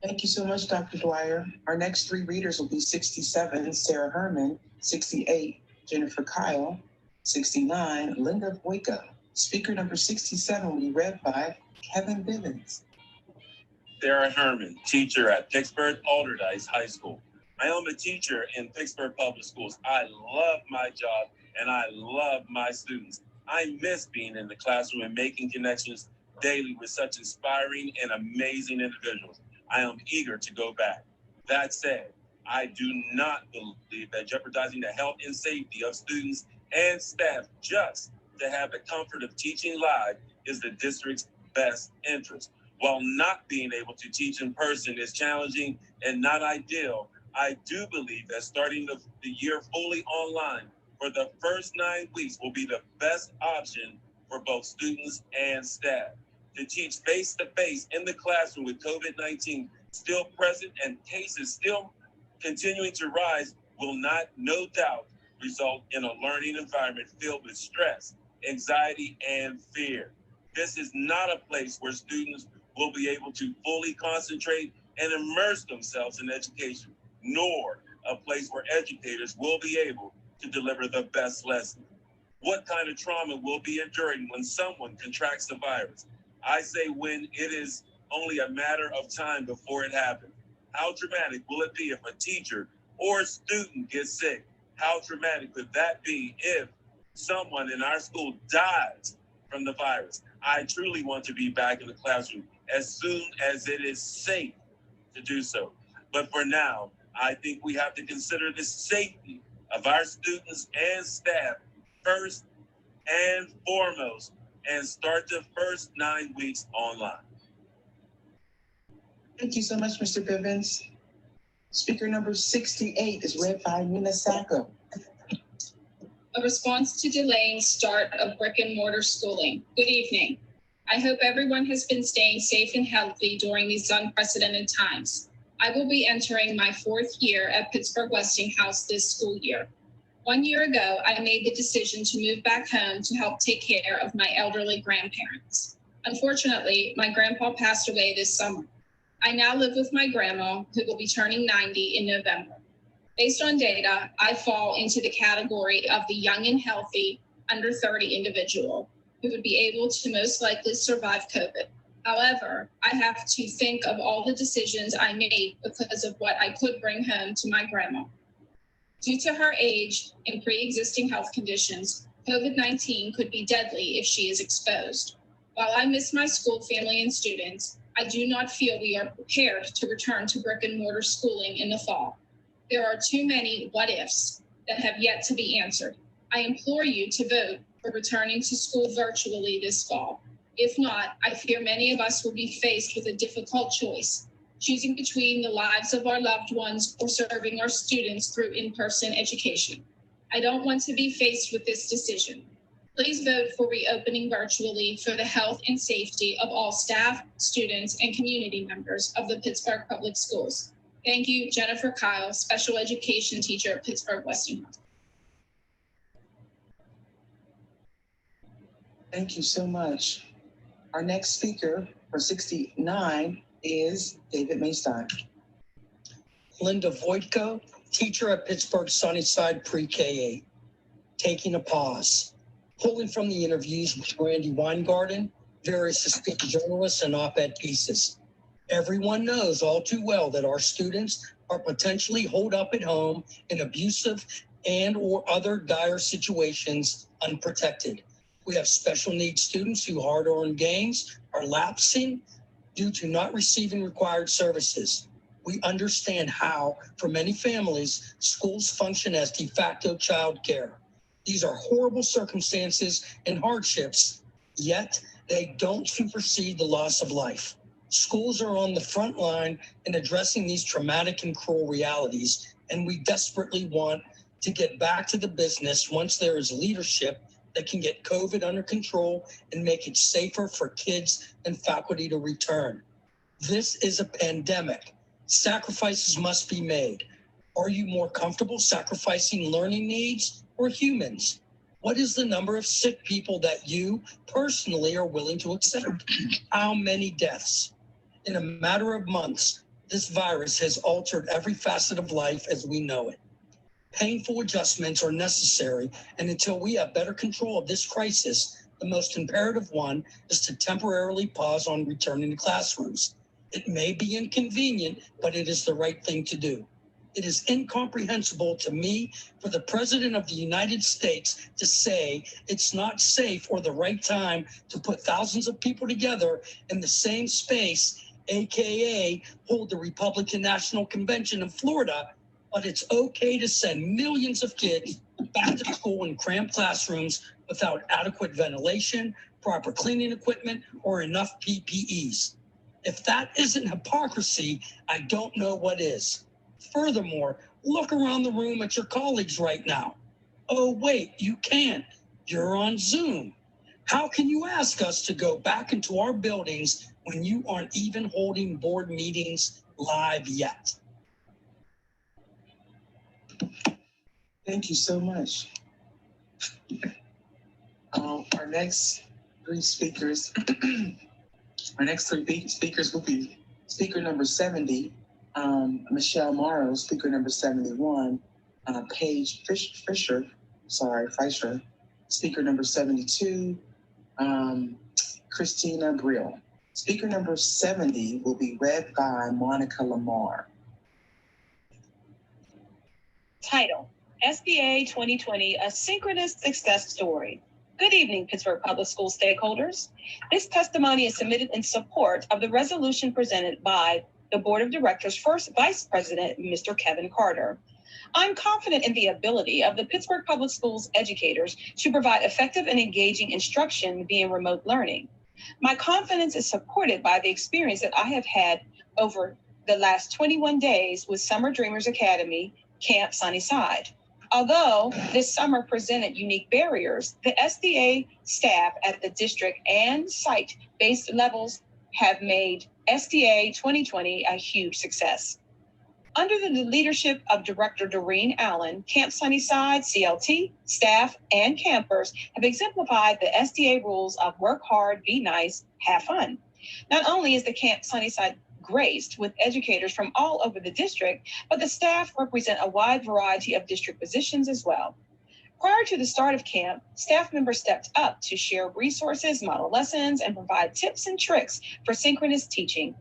Thank you so much, Dr. Dwyer. Our next three readers will be 67, Sarah Herman, 68, Jennifer Kyle, 69, Linda Boyka. Speaker number 67 will be read by Kevin Bivens. Sarah Herman, teacher at Pittsburgh Alderdice High School. I am a teacher in Pittsburgh Public Schools. I love my job and I love my students. I miss being in the classroom and making connections daily with such inspiring and amazing individuals. I am eager to go back. That said, I do not believe that jeopardizing the health and safety of students and staff just to have the comfort of teaching live is the district's best interest. While not being able to teach in person is challenging and not ideal, I do believe that starting the year fully online for the first 9 weeks will be the best option for both students and staff. To teach face-to-face in the classroom with COVID-19 still present and cases still continuing to rise will not, no doubt, result in a learning environment filled with stress, anxiety, and fear. This is not a place where students will be able to fully concentrate and immerse themselves in education, nor a place where educators will be able to deliver the best lessons. What kind of trauma will be enduring when someone contracts the virus? I say when it is only a matter of time before it happens. How dramatic will it be if a teacher or a student gets sick? How dramatic could that be if someone in our school dies from the virus? I truly want to be back in the classroom as soon as it is safe to do so. But for now, I think we have to consider the safety of our students and staff first and foremost, and start the first 9 weeks online. Thank you so much, Mr. Bivens. Speaker number 68 is read by Nina Sacco. A response to delaying start of brick and mortar schooling. Good evening. I hope everyone has been staying safe and healthy during these unprecedented times. I will be entering my 4th year at Pittsburgh Westinghouse this school year. 1 year ago, I made the decision to move back home to help take care of my elderly grandparents. Unfortunately, my grandpa passed away this summer. I now live with my grandma, who will be turning 90 in November. Based on data, I fall into the category of the young and healthy, under 30 individual who would be able to most likely survive COVID. However, I have to think of all the decisions I made because of what I could bring home to my grandma. Due to her age and pre-existing health conditions, COVID-19 could be deadly if she is exposed. While I miss my school family and students, I do not feel we are prepared to return to brick and mortar schooling in the fall. There are too many what ifs that have yet to be answered. I implore you to vote for returning to school virtually this fall. If not, I fear many of us will be faced with a difficult choice, choosing between the lives of our loved ones or serving our students through in-person education. I don't want to be faced with this decision. Please vote for reopening virtually for the health and safety of all staff, students, and community members of the Pittsburgh Public Schools. Thank you, Jennifer Kyle, special education teacher at Pittsburgh Westinghouse. Thank you so much. Our next speaker for 69 is David Maystein. Linda Voitko, teacher at Pittsburgh Sunnyside Pre-K-8. Taking a pause. Pulling from the interviews with Randy Weingarten, various esteemed journalists, and op-ed pieces. Everyone knows all too well that our students are potentially holed up at home in abusive and or other dire situations unprotected. We have special needs students whose hard-earned gains are lapsing due to not receiving required services. We understand how, for many families, schools function as de facto childcare. These are horrible circumstances and hardships, yet they don't supersede the loss of life. Schools are on the front line in addressing these traumatic and cruel realities, and we desperately want to get back to the business once there is leadership that can get COVID under control and make it safer for kids and faculty to return. This is a pandemic. Sacrifices must be made. Are you more comfortable sacrificing learning needs or humans? What is the number of sick people that you personally are willing to accept? How many deaths? In a matter of months, this virus has altered every facet of life as we know it. Painful adjustments are necessary, and until we have better control of this crisis, the most imperative one is to temporarily pause on returning to classrooms. It may be inconvenient, but it is the right thing to do. It is incomprehensible to me for the President of the United States to say it's not safe or the right time to put thousands of people together in the same space, AKA hold the Republican National Convention in Florida, but it's okay to send millions of kids back to school in cramped classrooms without adequate ventilation, proper cleaning equipment, or enough PPEs. If that isn't hypocrisy, I don't know what is. Furthermore, look around the room at your colleagues right now. Oh, wait, you can't. You're on Zoom. How can you ask us to go back into our buildings when you aren't even holding board meetings live yet? Thank you so much. Our next three speakers, will be speaker number 70, Michelle Morrow, speaker number 71, Paige Fisher, speaker number 72, Christina Brill. Speaker number 70 will be read by Monica Lamar. Title, SBA 2020, A Synchronous Success Story. Good evening, Pittsburgh Public School stakeholders. This testimony is submitted in support of the resolution presented by the Board of Directors' first Vice President, Mr. Kevin Carter. I'm confident in the ability of the Pittsburgh Public Schools educators to provide effective and engaging instruction via remote learning. My confidence is supported by the experience that I have had over the last 21 days with Summer Dreamers Academy, Camp Sunnyside. Although this summer presented unique barriers, the SDA staff at the district and site-based levels have made SDA 2020 a huge success. Under the leadership of Director Doreen Allen, Camp Sunnyside, CLT, staff, and campers have exemplified the SDA rules of work hard, be nice, have fun. Not only is the Camp Sunnyside graced with educators from all over the district, but the staff represent a wide variety of district positions as well. Prior to the start of camp, staff members stepped up to share resources, model lessons, and provide tips and tricks for synchronous teaching.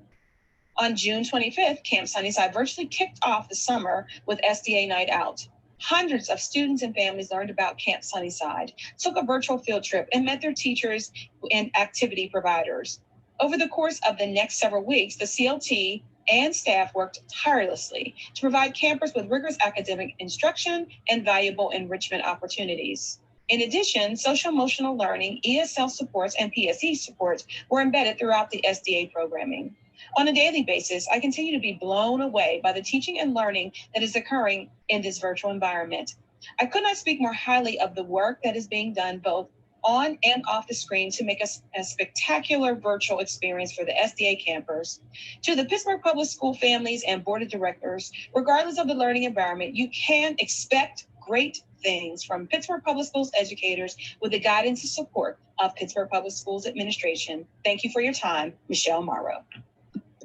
On June 25th, Camp Sunnyside virtually kicked off the summer with SDA Night Out. Hundreds of students and families learned about Camp Sunnyside, took a virtual field trip, and met their teachers and activity providers. Over the course of the next several weeks, the CLT and staff worked tirelessly to provide campers with rigorous academic instruction and valuable enrichment opportunities. In addition, social-emotional learning, ESL supports, and PSE supports were embedded throughout the SDA programming. On a daily basis, I continue to be blown away by the teaching and learning that is occurring in this virtual environment. I could not speak more highly of the work that is being done both on and off the screen to make a spectacular virtual experience for the SDA campers. To the Pittsburgh Public School families and board of directors, regardless of the learning environment, you can expect great things from Pittsburgh Public Schools educators with the guidance and support of Pittsburgh Public Schools administration. Thank you for your time, Michelle Morrow.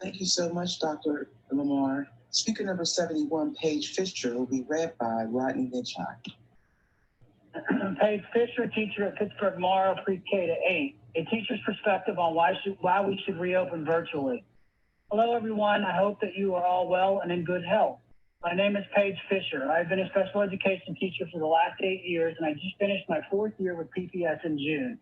Thank you so much, Dr. Lamar. Speaker number 71, Paige Fisher, will be read by Rodney Hitchcock. Paige Fisher, teacher at Pittsburgh Morrow Pre-K to 8, a teacher's perspective on why we should reopen virtually. Hello, everyone. I hope that you are all well and in good health. My name is Paige Fisher. I've been a special education teacher for the last 8 years, and I just finished my 4th year with PPS in June.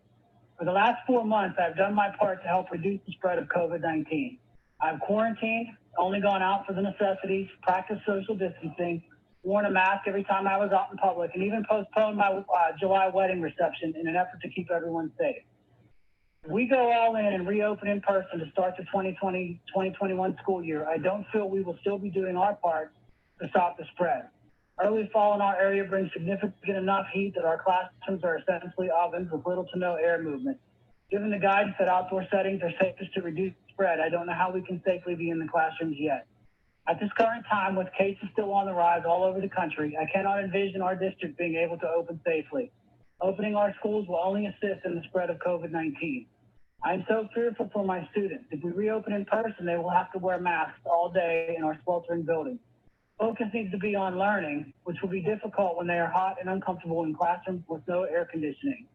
For the last 4 months, I've done my part to help reduce the spread of COVID-19. I've quarantined, only gone out for the necessities, practiced social distancing, worn a mask every time I was out in public, and even postponed my July wedding reception in an effort to keep everyone safe. If we go all in and reopen in person to start the 2020-2021 school year, I don't feel we will still be doing our part to stop the spread. Early fall in our area brings significant enough heat that our classrooms are essentially ovens with little to no air movement. Given the guidance that outdoor settings are safest to reduce spread, I don't know how we can safely be in the classrooms yet. At this current time, with cases still on the rise all over the country, I cannot envision our district being able to open safely. Opening our schools will only assist in the spread of COVID-19. I am so fearful for my students. If we reopen in person, they will have to wear masks all day in our sweltering buildings. Focus needs to be on learning, which will be difficult when they are hot and uncomfortable in classrooms with no air conditioning.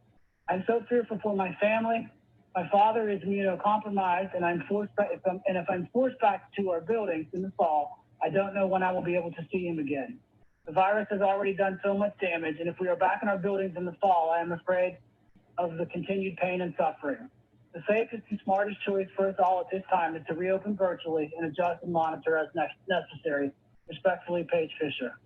I'm so fearful for my family. My father is immunocompromised, and if I'm forced back to our buildings in the fall, I don't know when I will be able to see him again. The virus has already done so much damage, and if we are back in our buildings in the fall, I am afraid of the continued pain and suffering. The safest and smartest choice for us all at this time is to reopen virtually and adjust and monitor as necessary. Respectfully, Paige Fisher.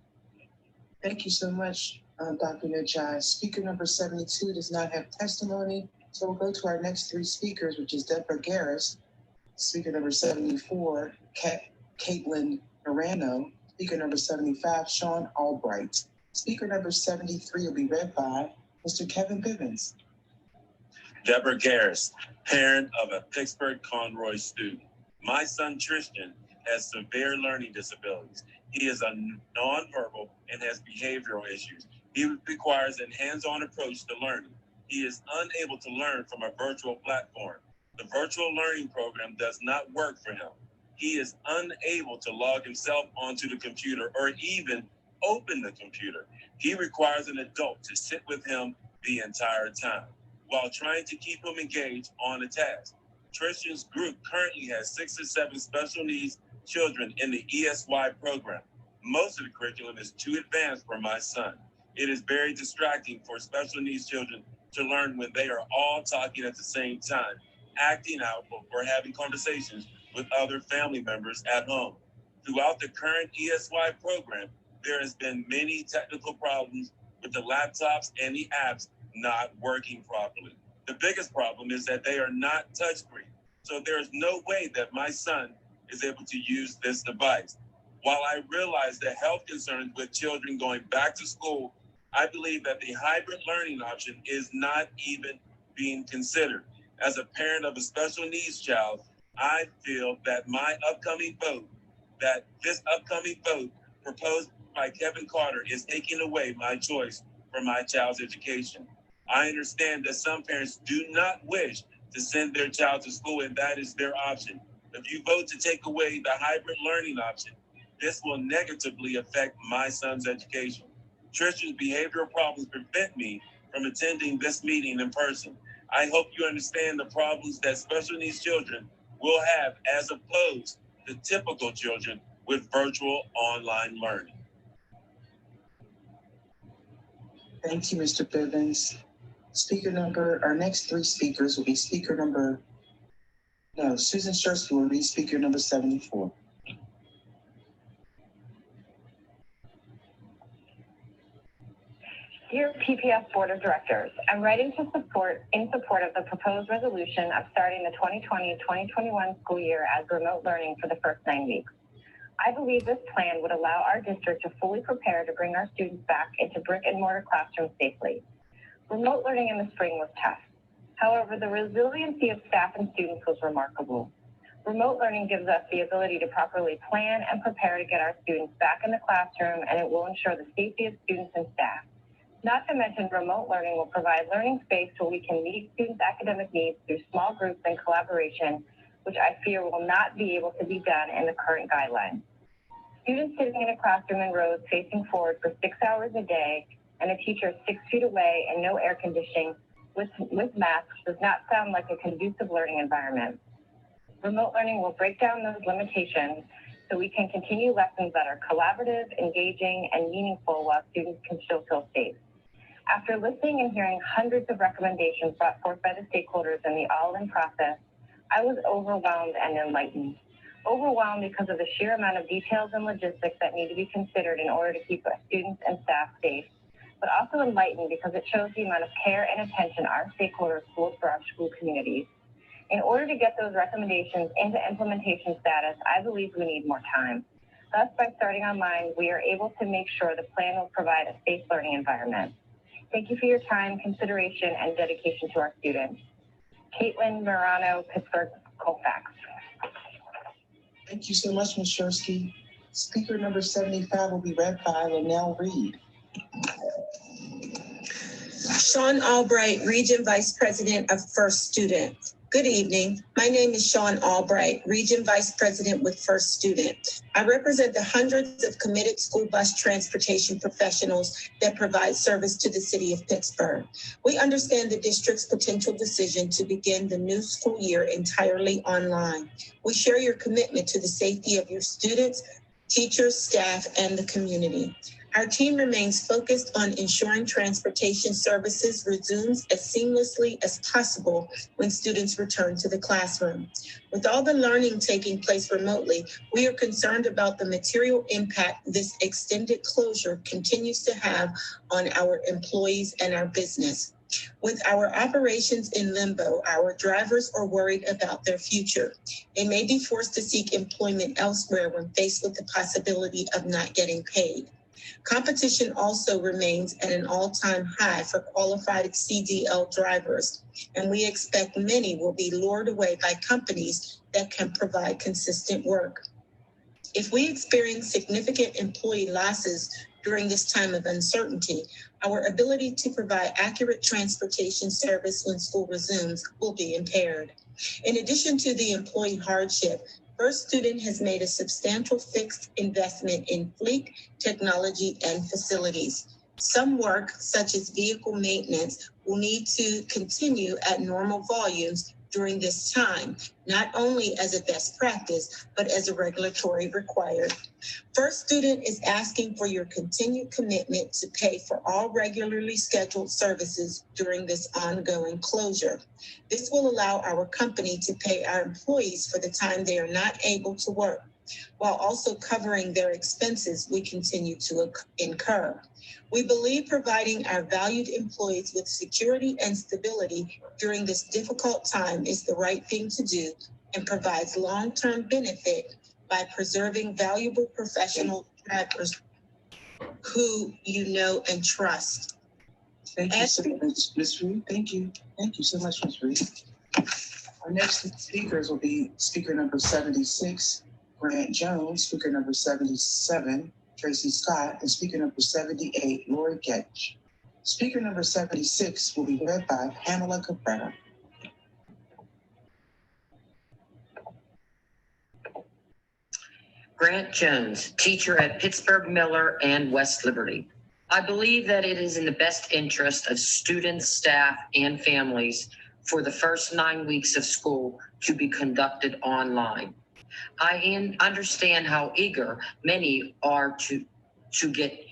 Thank you so much, Dr. Nijai. Speaker number 72 does not have testimony, so we'll go to our next three speakers, which is Deborah Garris, speaker number 74, Caitlin Morano, speaker number 75, Sean Albright. Speaker number 73 will be read by Mr. Kevin Bivens. Deborah Garris, parent of a Pittsburgh Conroy student. My son Tristan has severe learning disabilities. He is a nonverbal and has behavioral issues. He requires a hands-on approach to learning. He is unable to learn from a virtual platform. The virtual learning program does not work for him. He is unable to log himself onto the computer or even open the computer. He requires an adult to sit with him the entire time while trying to keep him engaged on a task. Tristan's group currently has 6 or 7 special needs children in the ESY program. Most of the curriculum is too advanced for my son. It is very distracting for special needs children to learn when they are all talking at the same time, acting out, or having conversations with other family members at home. Throughout the current ESY program, there has been many technical problems with the laptops and the apps not working properly. The biggest problem is that they are not touchscreen, so there is no way that my son is able to use this device. While I realize the health concerns with children going back to school, I believe that the hybrid learning option is not even being considered. As a parent of a special needs child, I feel that this upcoming vote proposed by Kevin Carter is taking away my choice for my child's education. I understand that some parents do not wish to send their child to school, and that is their option. If you vote to take away the hybrid learning option, this will negatively affect my son's education. Tristan's behavioral problems prevent me from attending this meeting in person. I hope you understand the problems that special needs children will have as opposed to typical children with virtual online learning. Thank you, Mr. Bivens. Our next three speakers will be Susan Schursky will be speaker number 74. Dear PPS Board of Directors, I'm writing in support of the proposed resolution of starting the 2020-2021 school year as remote learning for the first 9 weeks. I believe this plan would allow our district to fully prepare to bring our students back into brick and mortar classrooms safely. Remote learning in the spring was tough. However, the resiliency of staff and students was remarkable. Remote learning gives us the ability to properly plan and prepare to get our students back in the classroom, and it will ensure the safety of students and staff. Not to mention, remote learning will provide learning space so we can meet students' academic needs through small groups and collaboration, which I fear will not be able to be done in the current guidelines. Students sitting in a classroom in rows facing forward for 6 hours a day and a teacher 6 feet away and no air conditioning with masks does not sound like a conducive learning environment. Remote learning will break down those limitations so we can continue lessons that are collaborative, engaging, and meaningful while students can still feel safe. After listening and hearing hundreds of recommendations brought forth by the stakeholders in the all-in process, I was overwhelmed and enlightened. overwhelmed because of the sheer amount of details and logistics that need to be considered in order to keep students and staff safe, but also enlightened because it shows the amount of care and attention our stakeholders hold for our school communities. In order to get those recommendations into implementation status, I believe we need more time. Thus, by starting online, we are able to make sure the plan will provide a safe learning environment. Thank you for your time, consideration, and dedication to our students. Caitlin Morano, Pittsburgh, Colfax. Thank you so much, Ms. Shursky. Speaker number 75 will be read by Linnell Reed. Sean Albright, Region Vice President of First Student. Good evening. My name is Sean Albright, Region Vice President with First Student. I represent the hundreds of committed school bus transportation professionals that provide service to the city of Pittsburgh. We understand the district's potential decision to begin the new school year entirely online. We share your commitment to the safety of your students, teachers, staff, and the community. Our team remains focused on ensuring transportation services resumes as seamlessly as possible when students return to the classroom. With all the learning taking place remotely, we are concerned about the material impact this extended closure continues to have on our employees and our business. With our operations in limbo, our drivers are worried about their future. They may be forced to seek employment elsewhere when faced with the possibility of not getting paid. Competition also remains at an all-time high for qualified CDL drivers, and we expect many will be lured away by companies that can provide consistent work. If we experience significant employee losses during this time of uncertainty, our ability to provide accurate transportation service when school resumes will be impaired. In addition to the employee hardship, First Student has made a substantial fixed investment in fleet, technology, and facilities. Some work, such as vehicle maintenance, will need to continue at normal volumes during this time, not only as a best practice, but as a regulatory required. First Student is asking for your continued commitment to pay for all regularly scheduled services during this ongoing closure. This will allow our company to pay our employees for the time they are not able to work, while also covering their expenses we continue to incur. We believe providing our valued employees with security and stability during this difficult time is the right thing to do and provides long-term benefit by preserving valuable professional drivers who you know and trust. Thank you so much, Ms. Reed. Thank you. Thank you so much, Ms. Reed. Our next speakers will be speaker number 76, Grant Jones, speaker number 77, Tracy Scott, and speaker number 78, Lori Ketch. Speaker number 76 will be read by Pamela Cabrera. Grant Jones, teacher at Pittsburgh, Miller, and West Liberty. I believe that it is in the best interest of students, staff, and families for the first 9 weeks of school to be conducted online. I understand how eager many are to get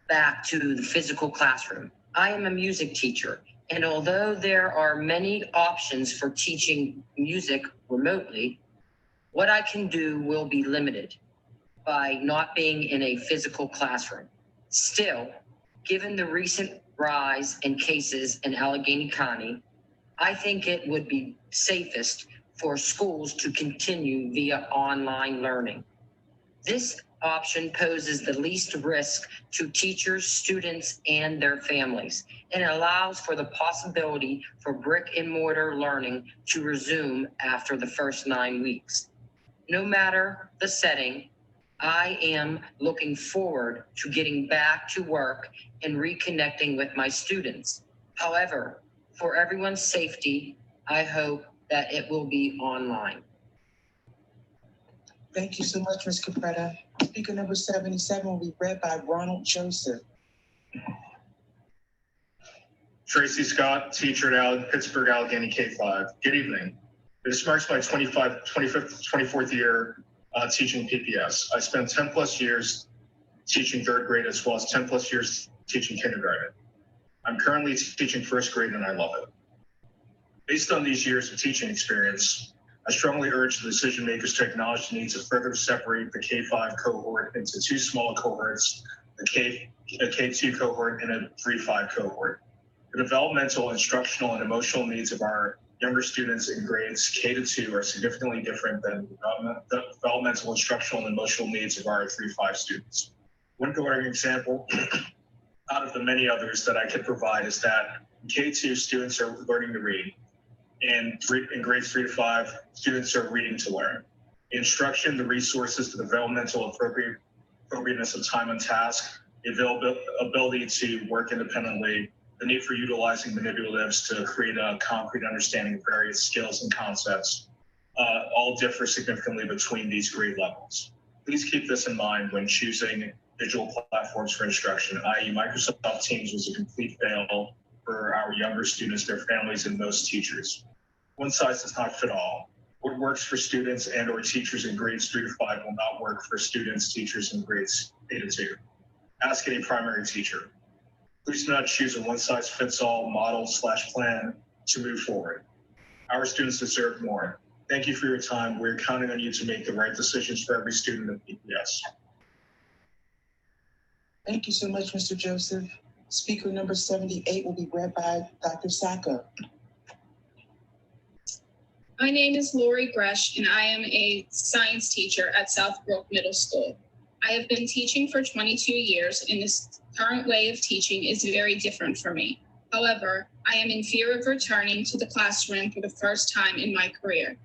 back to the physical classroom. I am a music teacher, and although there are many options for teaching music remotely, what I can do will be limited by not being in a physical classroom. Still, given the recent rise in cases in Allegheny County, I think it would be safest for schools to continue via online learning. This option poses the least risk to teachers, students, and their families, and allows for the possibility for brick and mortar learning to resume after the first 9 weeks. No matter the setting, I am looking forward to getting back to work and reconnecting with my students. However, for everyone's safety, I hope that it will be online. Thank you so much, Ms. Cabrera. Speaker number 77 will be read by Ronald Joseph. Tracy Scott, teacher at Pittsburgh Allegheny K-5. Good evening. This marks my 24th year teaching PPS. I spent 10 plus years teaching third grade as well as 10 plus years teaching kindergarten. I'm currently teaching first grade and I love it. Based on these years of teaching experience, I strongly urge the decision makers to acknowledge the need to further separate the K-5 cohort into two smaller cohorts, a K2 cohort and a 3-5 cohort. The developmental, instructional, and emotional needs of our younger students in grades K to 2 are significantly different than the developmental, instructional, and emotional needs of our 3-5 students. One glaring example out of the many others that I could provide is that in K2, students are learning to read. In grades 3 to 5, students are reading to learn. The instruction, the resources, the developmental appropriateness of time and task, the ability to work independently, the need for utilizing manipulatives to create a concrete understanding of various skills and concepts, all differ significantly between these grade levels. Please keep this in mind when choosing digital platforms for instruction, i.e. Microsoft Teams was a complete fail for our younger students, their families, and most teachers. One size does not fit all. What works for students and or teachers in grades 3 to 5 will not work for students, teachers in grades 8 to 2. Ask any primary teacher. Please do not choose a one-size-fits-all model/plan to move forward. Our students deserve more. Thank you for your time. We're counting on you to make the right decisions for every student at PPS. Thank you so much, Mr. Joseph. Speaker number 78 will be read by Dr. Sacco. My name is Lori Gresh, and I am a science teacher at Southbrook Middle School. I have been teaching for 22 years, and this current way of teaching is very different for me. However, I am in fear of returning to the classroom for the first time in my career.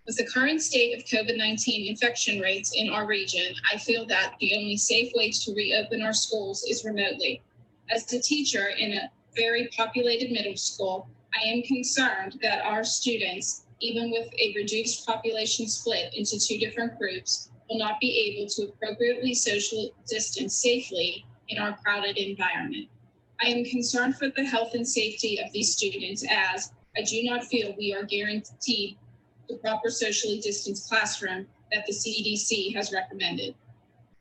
With the current state of COVID-19 infection rates in our region, I feel that the only safe way to reopen our schools is remotely. As a teacher in a very populated middle school, I am concerned that our students, even with a reduced population split into two different groups, will not be able to appropriately social distance safely in our crowded environment. I am concerned for the health and safety of these students, as I do not feel we are guaranteed the proper socially distanced classroom that the CDC has recommended.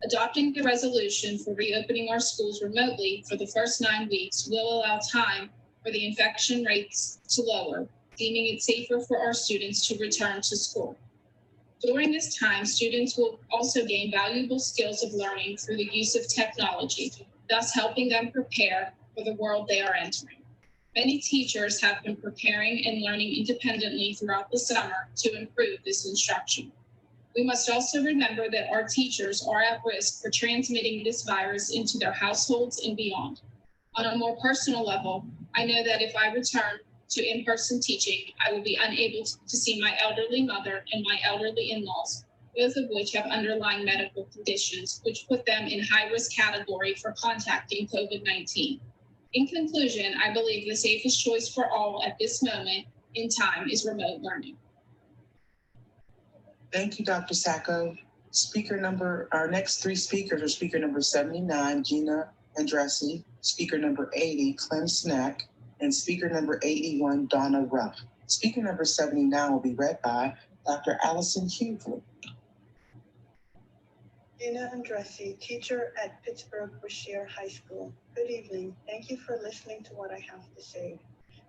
Adopting the resolution for reopening our schools remotely for the first 9 weeks will allow time for the infection rates to lower, deeming it safer for our students to return to school. During this time, students will also gain valuable skills of learning through the use of technology, thus helping them prepare for the world they are entering. Many teachers have been preparing and learning independently throughout the summer to improve this instruction. We must also remember that our teachers are at risk for transmitting this virus into their households and beyond. On a more personal level, I know that if I return to in-person teaching, I will be unable to see my elderly mother and my elderly in-laws, both of which have underlying medical conditions, which put them in high-risk category for contacting COVID-19. In conclusion, I believe the safest choice for all at this moment in time is remote learning. Thank you, Dr. Sacco. Our next three speakers are speaker number 79, Gina Andressi, speaker number 80, Clem Snack, and speaker number 81, Donna Ruff. Speaker number 79 will be read by Dr. Allison Hughley. Gina Andressi, teacher at Pittsburgh-Brashear High School. Good evening. Thank you for listening to what I have to say.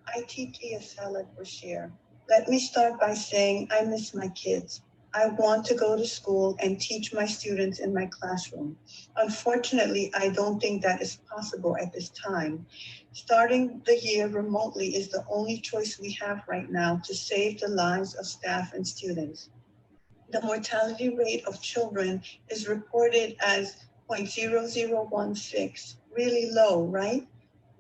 I teach ESL at Brashear. Let me start by saying I miss my kids. I want to go to school and teach my students in my classroom. Unfortunately, I don't think that is possible at this time. Starting the year remotely is the only choice we have right now to save the lives of staff and students. The mortality rate of children is reported as 0.0016, really low, right?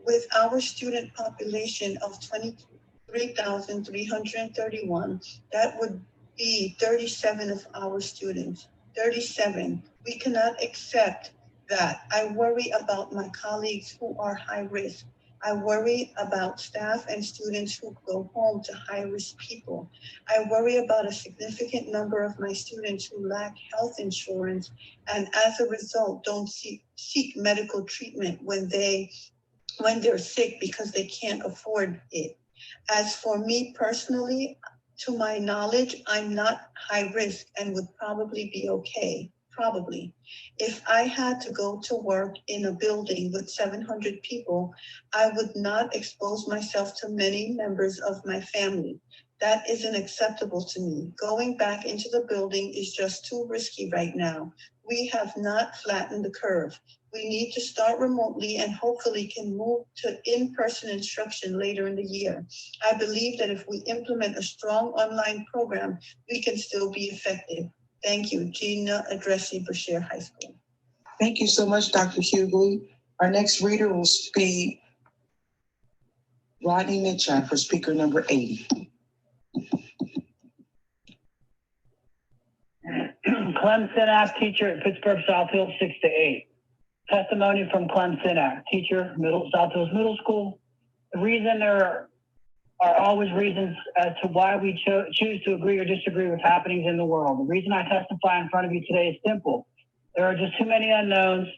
With our student population of 23,331, that would be 37 of our students, 37. We cannot accept that. I worry about my colleagues who are high risk. I worry about staff and students who go home to high-risk people. I worry about a significant number of my students who lack health insurance and as a result don't seek medical treatment when they're sick because they can't afford it. As for me personally, to my knowledge, I'm not high risk and would probably be okay. Probably. If I had to go to work in a building with 700 people, I would not expose myself to many members of my family. That isn't acceptable to me. Going back into the building is just too risky right now. We have not flattened the curve. We need to start remotely and hopefully can move to in-person instruction later in the year. I believe that if we implement a strong online program, we can still be effective. Thank you. Gina Adresi, Brashear High School. Thank you so much, Dr. Hughley. Our next reader will be Rodney Mitchell for speaker number 80. Clem Sinak, teacher at Pittsburgh South Hills, 6 to 8. Testimony from Clem Sinak, teacher, South Hills Middle School. The reason there are always reasons as to why we choose to agree or disagree with happenings in the world. The reason I testify in front of you today is simple. There are just too many unknowns,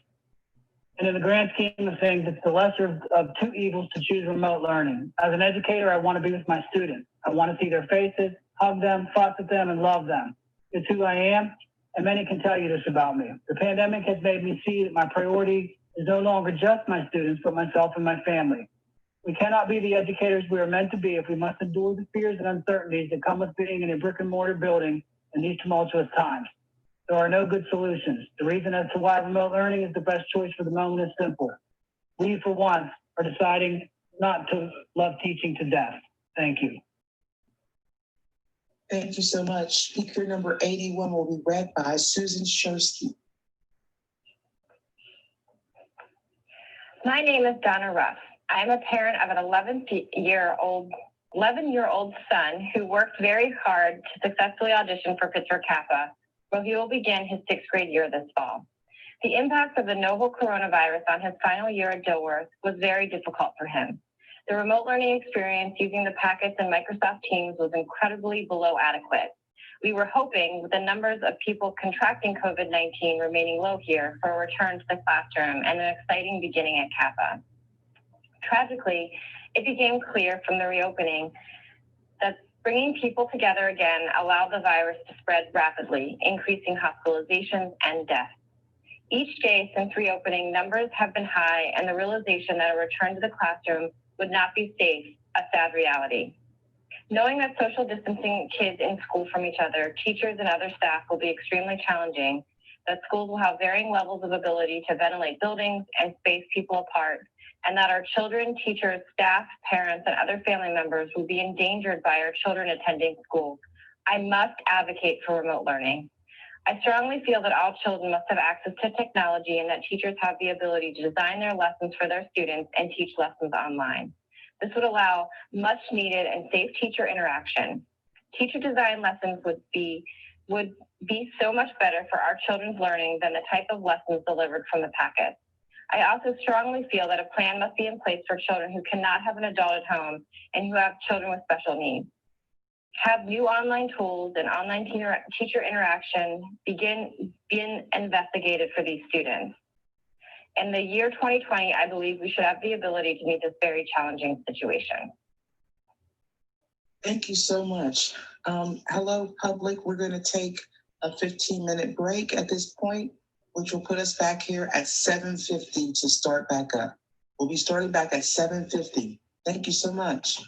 and in the grand scheme of things, it's the lesser of two evils to choose remote learning. As an educator, I want to be with my students. I want to see their faces, hug them, fuss with them, and love them. It's who I am, and many can tell you this about me. The pandemic has made me see that my priority is no longer just my students, but myself and my family. We cannot be the educators we are meant to be if we must endure the fears and uncertainties that come with being in a brick and mortar building in these tumultuous times. There are no good solutions. The reason as to why remote learning is the best choice for the moment is simple. We, for once, are deciding not to love teaching to death. Thank you. Thank you so much. Speaker number 81 will be read by Susan Shursky. My name is Donna Ruff. I am a parent of an 11-year-old son who worked very hard to successfully audition for Pittsburgh Kappa, where he will begin his 6th grade year this fall. The impact of the novel coronavirus on his final year at Dilworth was very difficult for him. The remote learning experience using the packets in Microsoft Teams was incredibly below adequate. We were hoping, with the numbers of people contracting COVID-19 remaining low here, for a return to the classroom and an exciting beginning at Kappa. Tragically, it became clear from the reopening that bringing people together again allowed the virus to spread rapidly, increasing hospitalizations and deaths. Each day since reopening, numbers have been high, and the realization that a return to the classroom would not be safe, a sad reality. Knowing that social distancing kids in school from each other, teachers and other staff will be extremely challenging, that schools will have varying levels of ability to ventilate buildings and space people apart, and that our children, teachers, staff, parents, and other family members will be endangered by our children attending school, I must advocate for remote learning. I strongly feel that all children must have access to technology and that teachers have the ability to design their lessons for their students and teach lessons online. This would allow much needed and safe teacher interaction. Teacher design lessons would be so much better for our children's learning than the type of lessons delivered from the packet. I also strongly feel that a plan must be in place for children who cannot have an adult at home and who have children with special needs. Have new online tools and online teacher interaction been investigated for these students. In the year 2020, I believe we should have the ability to meet this very challenging situation. Thank you so much. Hello, public. We're going to take a 15-minute break at this point, which will put us back here at 7:50 to start back up. We'll be starting back at 7:50. Thank you so much.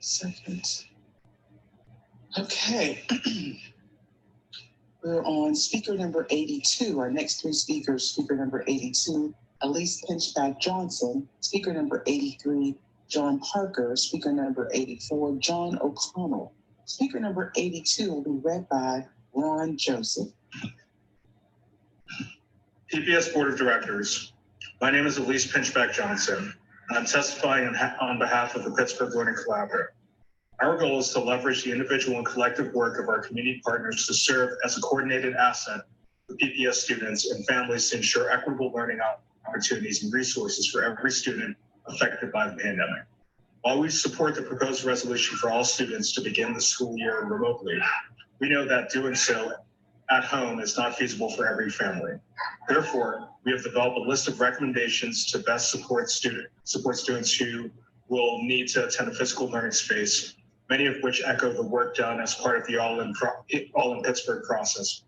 Second. Okay. We're on speaker number 82. Our next three speakers, speaker number 82, Elise Pinchback Johnson, speaker number 83, John Parker, speaker number 84, John O'Connell. Speaker number 82 will be read by Ron Joseph. PPS Board of Directors. My name is Elise Pinchback Johnson, and I'm testifying on behalf of the Pittsburgh Learning Collaborative. Our goal is to leverage the individual and collective work of our community partners to serve as a coordinated asset for PPS students and families to ensure equitable learning opportunities and resources for every student affected by the pandemic. While we support the proposed resolution for all students to begin the school year remotely, we know that doing so at home is not feasible for every family. Therefore, we have developed a list of recommendations to best support students who will need to attend a physical learning space, many of which echo the work done as part of the All in Pittsburgh process.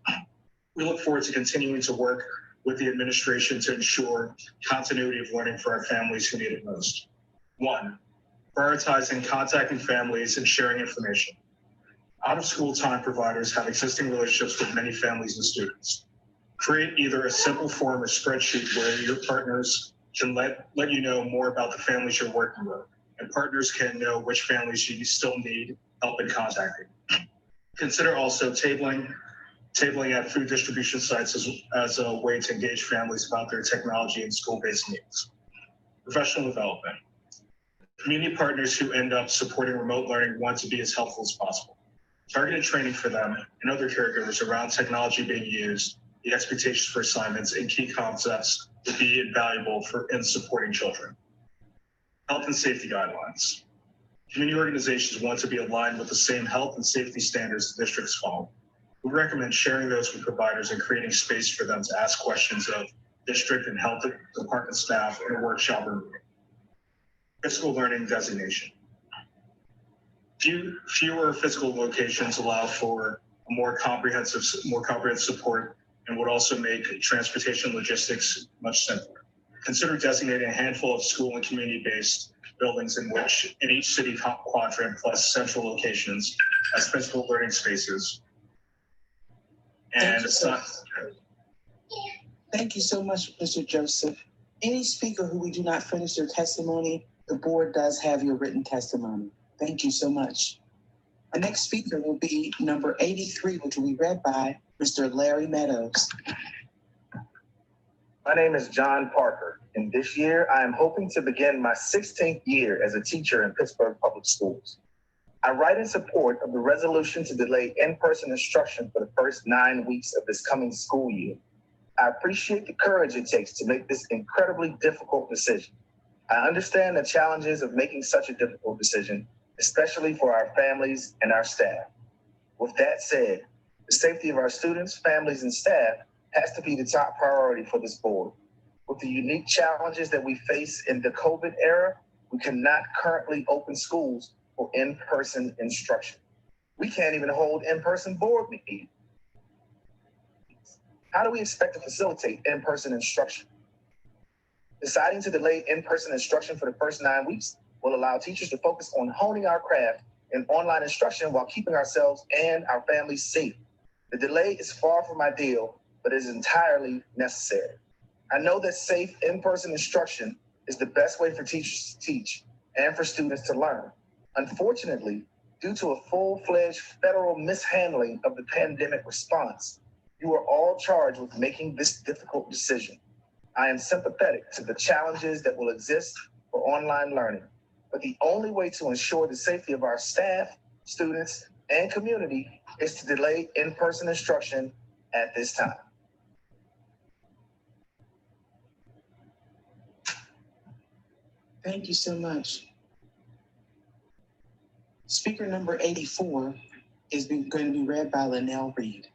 We look forward to continuing to work with the administration to ensure continuity of learning for our families who need it most. 1, prioritizing contacting families and sharing information. Out-of-school time providers have existing relationships with many families and students. Create either a simple form or spreadsheet where your partners can let you know more about the families you're working with, and partners can know which families you still need help in contacting. Consider also tabling at food distribution sites as a way to engage families about their technology and school-based needs. Professional development. Community partners who end up supporting remote learning want to be as helpful as possible. Targeted training for them and other caregivers around technology being used, the expectations for assignments, and key concepts would be invaluable in supporting children. Health and safety guidelines. Community organizations want to be aligned with the same health and safety standards the districts follow. We recommend sharing those with providers and creating space for them to ask questions of district and health department staff in a workshop or meeting. Physical learning designation. Fewer physical locations allow for a more comprehensive support and would also make transportation logistics much simpler. Consider designating a handful of school and community-based buildings in each city quadrant plus central locations as physical learning spaces. And Thank you so much, Mr. Joseph. Any speaker who we do not finish their testimony, the board does have your written testimony. Thank you so much. Our next speaker will be number 83, which will be read by Mr. Larry Meadows. My name is John Parker, and this year I am hoping to begin my 16th year as a teacher in Pittsburgh Public Schools. I write in support of the resolution to delay in-person instruction for the first 9 weeks of this coming school year. I appreciate the courage it takes to make this incredibly difficult decision. I understand the challenges of making such a difficult decision, especially for our families and our staff. With that said, the safety of our students, families, and staff has to be the top priority for this board. With the unique challenges that we face in the COVID era, we cannot currently open schools for in-person instruction. We can't even hold in-person board meetings. How do we expect to facilitate in-person instruction? Deciding to delay in-person instruction for the first 9 weeks will allow teachers to focus on honing our craft in online instruction while keeping ourselves and our families safe. The delay is far from ideal, but is entirely necessary. I know that safe in-person instruction is the best way for teachers to teach and for students to learn. Unfortunately, due to a full-fledged federal mishandling of the pandemic response, you are all charged with making this difficult decision. I am sympathetic to the challenges that will exist for online learning, but the only way to ensure the safety of our staff, students, and community is to delay in-person instruction at this time. Thank you so much. Speaker number 84 is going to be read by Linnell Reed.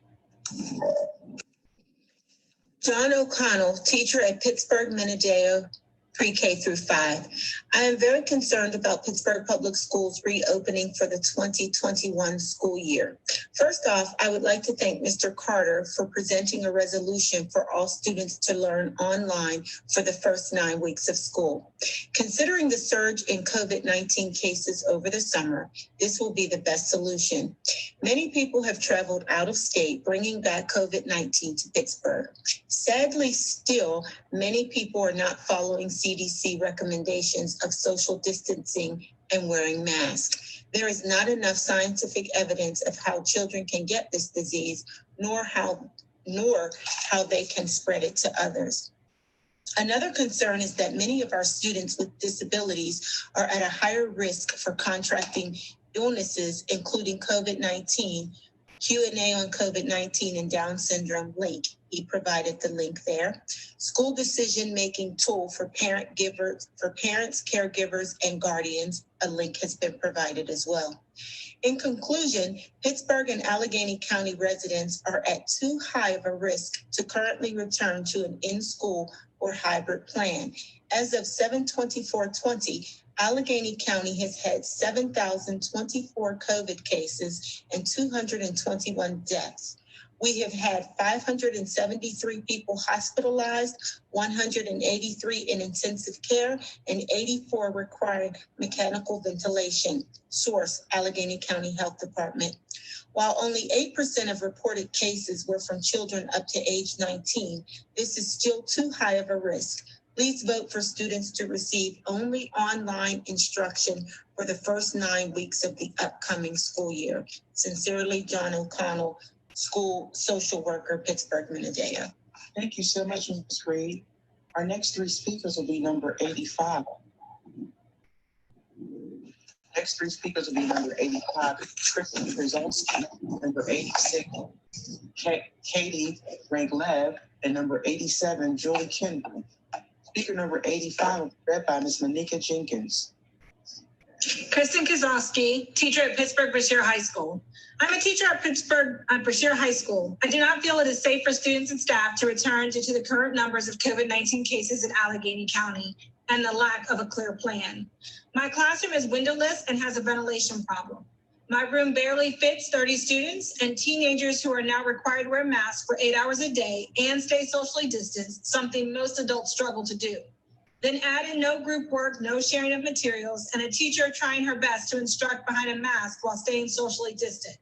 John O'Connell, teacher at Pittsburgh Minadeo pre-K through 5. I am very concerned about Pittsburgh Public Schools reopening for the 2021 school year. First off, I would like to thank Mr. Carter for presenting a resolution for all students to learn online for the first 9 weeks of school. Considering the surge in COVID-19 cases over the summer, this will be the best solution. Many people have traveled out of state, bringing back COVID-19 to Pittsburgh. Sadly, still, many people are not following CDC recommendations of social distancing and wearing masks. There is not enough scientific evidence of how children can get this disease, nor how they can spread it to others. Another concern is that many of our students with disabilities are at a higher risk for contracting illnesses, including COVID-19. Q&A on COVID-19 and Down syndrome link. He provided the link there. School decision-making tool for parents, caregivers, and guardians. A link has been provided as well. In conclusion, Pittsburgh and Allegheny County residents are at too high of a risk to currently return to an in-school or hybrid plan. As of 7/24/20, Allegheny County has had 7,024 COVID cases and 221 deaths. We have had 573 people hospitalized, 183 in intensive care, and 84 requiring mechanical ventilation. Source, Allegheny County Health Department. While only 8% of reported cases were from children up to age 19, this is still too high of a risk. Please vote for students to receive only online instruction for the first 9 weeks of the upcoming school year. Sincerely, John O'Connell, School Social Worker, Pittsburgh, Minnesota. Thank you so much, Ms. Reed. Our next 3 speakers will be number 85. Next 3 speakers will be number 85, Kristen Brzezowski, number 86, Katie Ranglev, and number 87, Julie Kendall. Speaker number 85, read by Ms. Monica Jenkins. Kristen Kozowski, teacher at Pittsburgh Brashear High School. I'm a teacher at Pittsburgh Brashear High School. I do not feel it is safe for students and staff to return due to the current numbers of COVID-19 cases in Allegheny County and the lack of a clear plan. My classroom is windowless and has a ventilation problem. My room barely fits 30 students and teenagers who are now required to wear masks for 8 hours a day and stay socially distanced, something most adults struggle to do. Then add in no group work, no sharing of materials, and a teacher trying her best to instruct behind a mask while staying socially distant.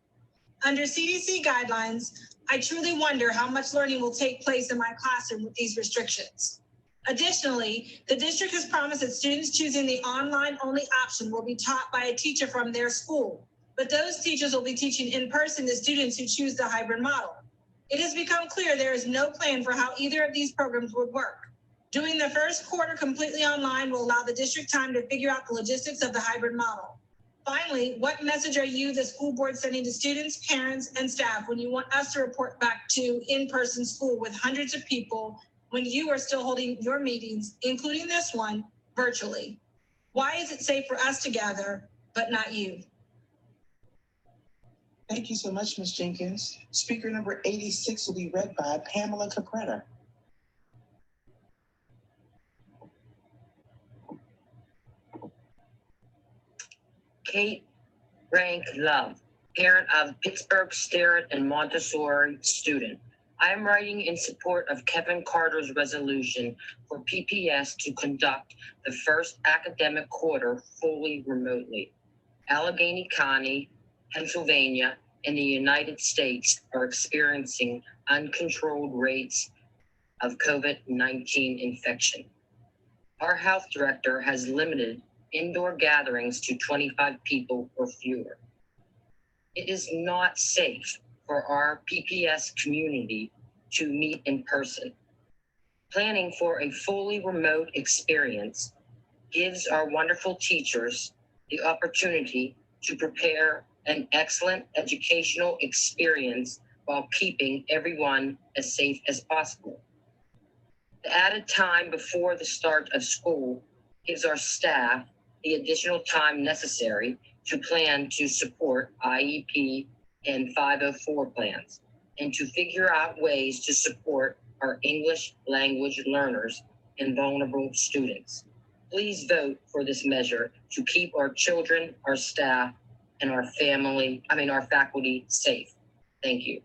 Under CDC guidelines, I truly wonder how much learning will take place in my classroom with these restrictions. Additionally, the district has promised that students choosing the online-only option will be taught by a teacher from their school, but those teachers will be teaching in person to students who choose the hybrid model. It has become clear there is no plan for how either of these programs would work. Doing the first quarter completely online will allow the district time to figure out the logistics of the hybrid model. Finally, what message are you, the school board, sending to students, parents, and staff when you want us to report back to in-person school with hundreds of people when you are still holding your meetings, including this one, virtually? Why is it safe for us to gather, but not you? Thank you so much, Ms. Jenkins. Speaker number 86 will be read by Pamela Capretta. Kate Rank Love, parent of Pittsburgh Starrett and Montessori student. I am writing in support of Kevin Carter's resolution for PPS to conduct the first academic quarter fully remotely. Allegheny County, Pennsylvania, and the United States are experiencing uncontrolled rates of COVID-19 infection. Our health director has limited indoor gatherings to 25 people or fewer. It is not safe for our PPS community to meet in person. Planning for a fully remote experience gives our wonderful teachers the opportunity to prepare an excellent educational experience while keeping everyone as safe as possible. The added time before the start of school gives our staff the additional time necessary to plan to support IEP and 504 plans, and to figure out ways to support our English language learners and vulnerable students. Please vote for this measure to keep our children, our staff, and our faculty safe. Thank you.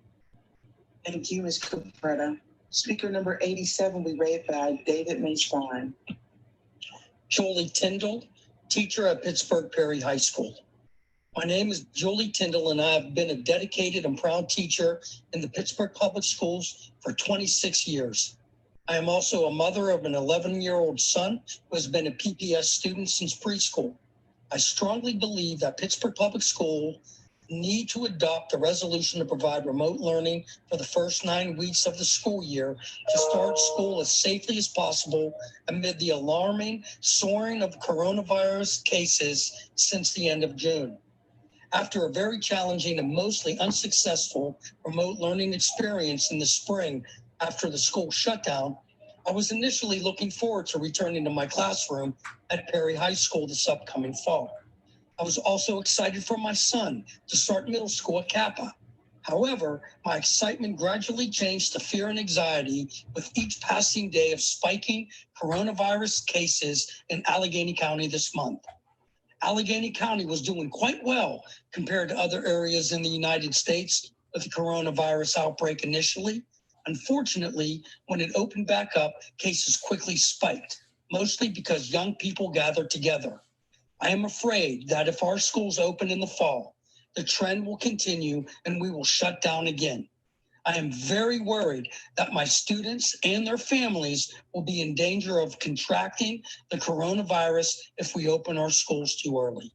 Thank you, Ms. Capretta. Speaker number 87 will be read by David Mayston. Julie Tyndall, teacher at Pittsburgh Perry High School. My name is Julie Tyndall, and I have been a dedicated and proud teacher in the Pittsburgh Public Schools for 26 years. I am also a mother of an 11-year-old son who has been a PPS student since preschool. I strongly believe that Pittsburgh Public School need to adopt a resolution to provide remote learning for the first 9 weeks of the school year to start school as safely as possible amid the alarming soaring of coronavirus cases since the end of June. After a very challenging and mostly unsuccessful remote learning experience in the spring after the school shutdown, I was initially looking forward to returning to my classroom at Perry High School this upcoming fall. I was also excited for my son to start middle school at Kappa. However, my excitement gradually changed to fear and anxiety with each passing day of spiking coronavirus cases in Allegheny County this month. Allegheny County was doing quite well compared to other areas in the United States with the coronavirus outbreak initially. Unfortunately, when it opened back up, cases quickly spiked, mostly because young people gathered together. I am afraid that if our schools open in the fall, the trend will continue and we will shut down again. I am very worried that my students and their families will be in danger of contracting the coronavirus if we open our schools too early.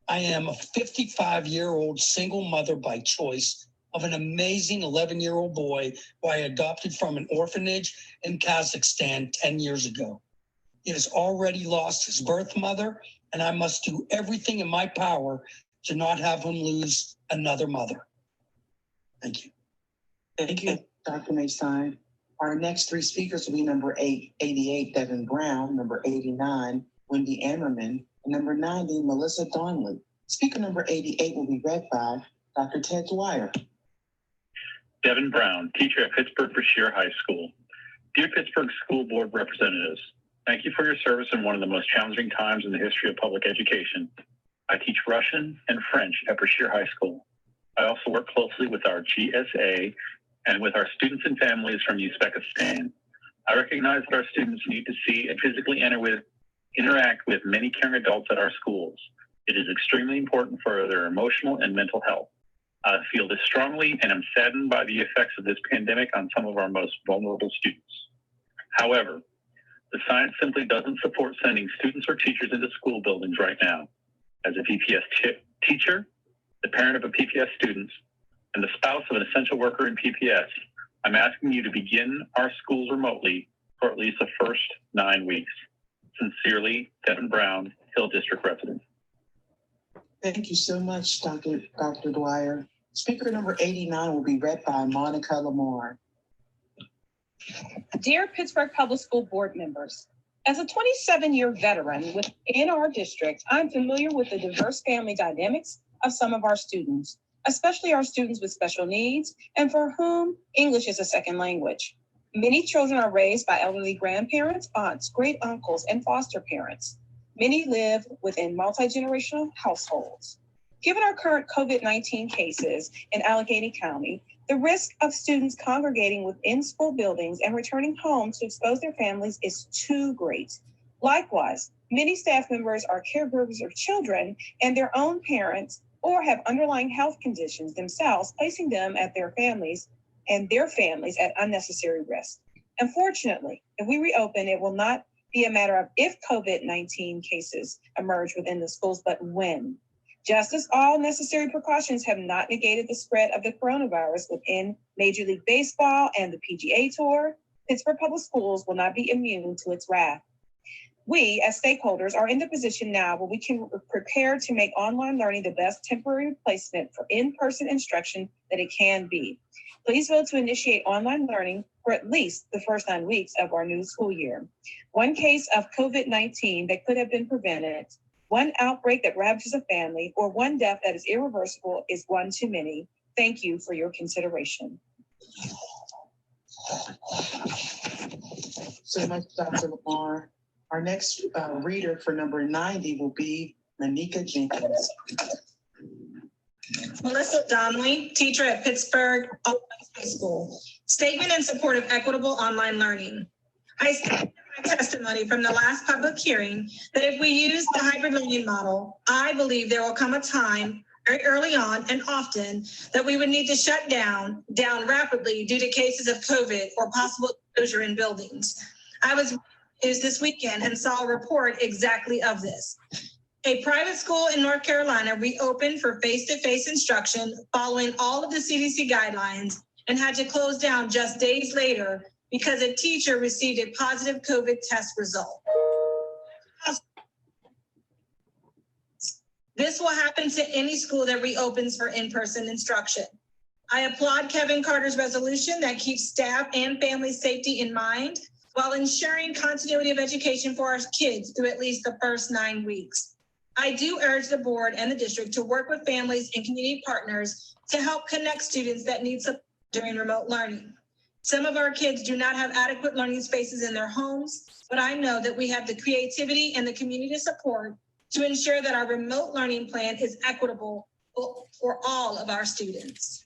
I am a 55-year-old single mother by choice of an amazing 11-year-old boy who I adopted from an orphanage in Kazakhstan 10 years ago. He has already lost his birth mother, and I must do everything in my power to not have him lose another mother. Thank you. Thank you, Dr. Mayston. Our next three speakers will be number 88, Devin Brown, number 89, Wendy Ammerman, and number 90, Melissa Donnelly. Speaker number 88 will be read by Dr. Ted Dwyer. Devin Brown, teacher at Pittsburgh Brashear High School. Dear Pittsburgh School Board representatives, thank you for your service in one of the most challenging times in the history of public education. I teach Russian and French at Brashear High School. I also work closely with our GSA and with our students and families from Uzbekistan. I recognize that our students need to see and physically interact with many caring adults at our schools. It is extremely important for their emotional and mental health. I feel this strongly and am saddened by the effects of this pandemic on some of our most vulnerable students. However, the science simply doesn't support sending students or teachers into school buildings right now. As a PPS teacher, the parent of a PPS student, and the spouse of an essential worker in PPS, I'm asking you to begin our schools remotely for at least the first 9 weeks. Sincerely, Devin Brown, Hill District resident. Thank you so much, Dr. Dwyer. Speaker number 89 will be read by Monica Lamar. Dear Pittsburgh Public School Board members, as a 27-year veteran within our district, I'm familiar with the diverse family dynamics of some of our students, especially our students with special needs and for whom English is a second language. Many children are raised by elderly grandparents, aunts, great uncles, and foster parents. Many live within multi-generational households. Given our current COVID-19 cases in Allegheny County, the risk of students congregating within school buildings and returning home to expose their families is too great. Likewise, many staff members are caregivers of children and their own parents or have underlying health conditions themselves, placing them at their families at unnecessary risk. Unfortunately, if we reopen, it will not be a matter of if COVID-19 cases emerge within the schools, but when. Just as all necessary precautions have not negated the spread of the coronavirus within Major League Baseball and the PGA Tour, Pittsburgh Public Schools will not be immune to its wrath. We, as stakeholders, are in the position now where we can prepare to make online learning the best temporary replacement for in-person instruction that it can be. Please vote to initiate online learning for at least the first 9 weeks of our new school year. One case of COVID-19 that could have been prevented, one outbreak that ravages a family, or one death that is irreversible is one too many. Thank you for your consideration. So much, Dr. Lamar. Our next reader for number 90 will be Manika Jenkins. Melissa Donnelly, teacher at Pittsburgh High School. Statement in support of equitable online learning. I stated in my testimony from the last public hearing that if we use the hybrid learning model, I believe there will come a time very early on and often that we would need to shut down rapidly due to cases of COVID or possible exposure in buildings. I was news this weekend and saw a report exactly of this. A private school in North Carolina reopened for face-to-face instruction following all of the CDC guidelines and had to close down just days later because a teacher received a positive COVID test result. This will happen to any school that reopens for in-person instruction. I applaud Kevin Carter's resolution that keeps staff and family safety in mind while ensuring continuity of education for our kids through at least the first 9 weeks. I do urge the board and the district to work with families and community partners to help connect students that need support during remote learning. Some of our kids do not have adequate learning spaces in their homes, but I know that we have the creativity and the community support to ensure that our remote learning plan is equitable for all of our students.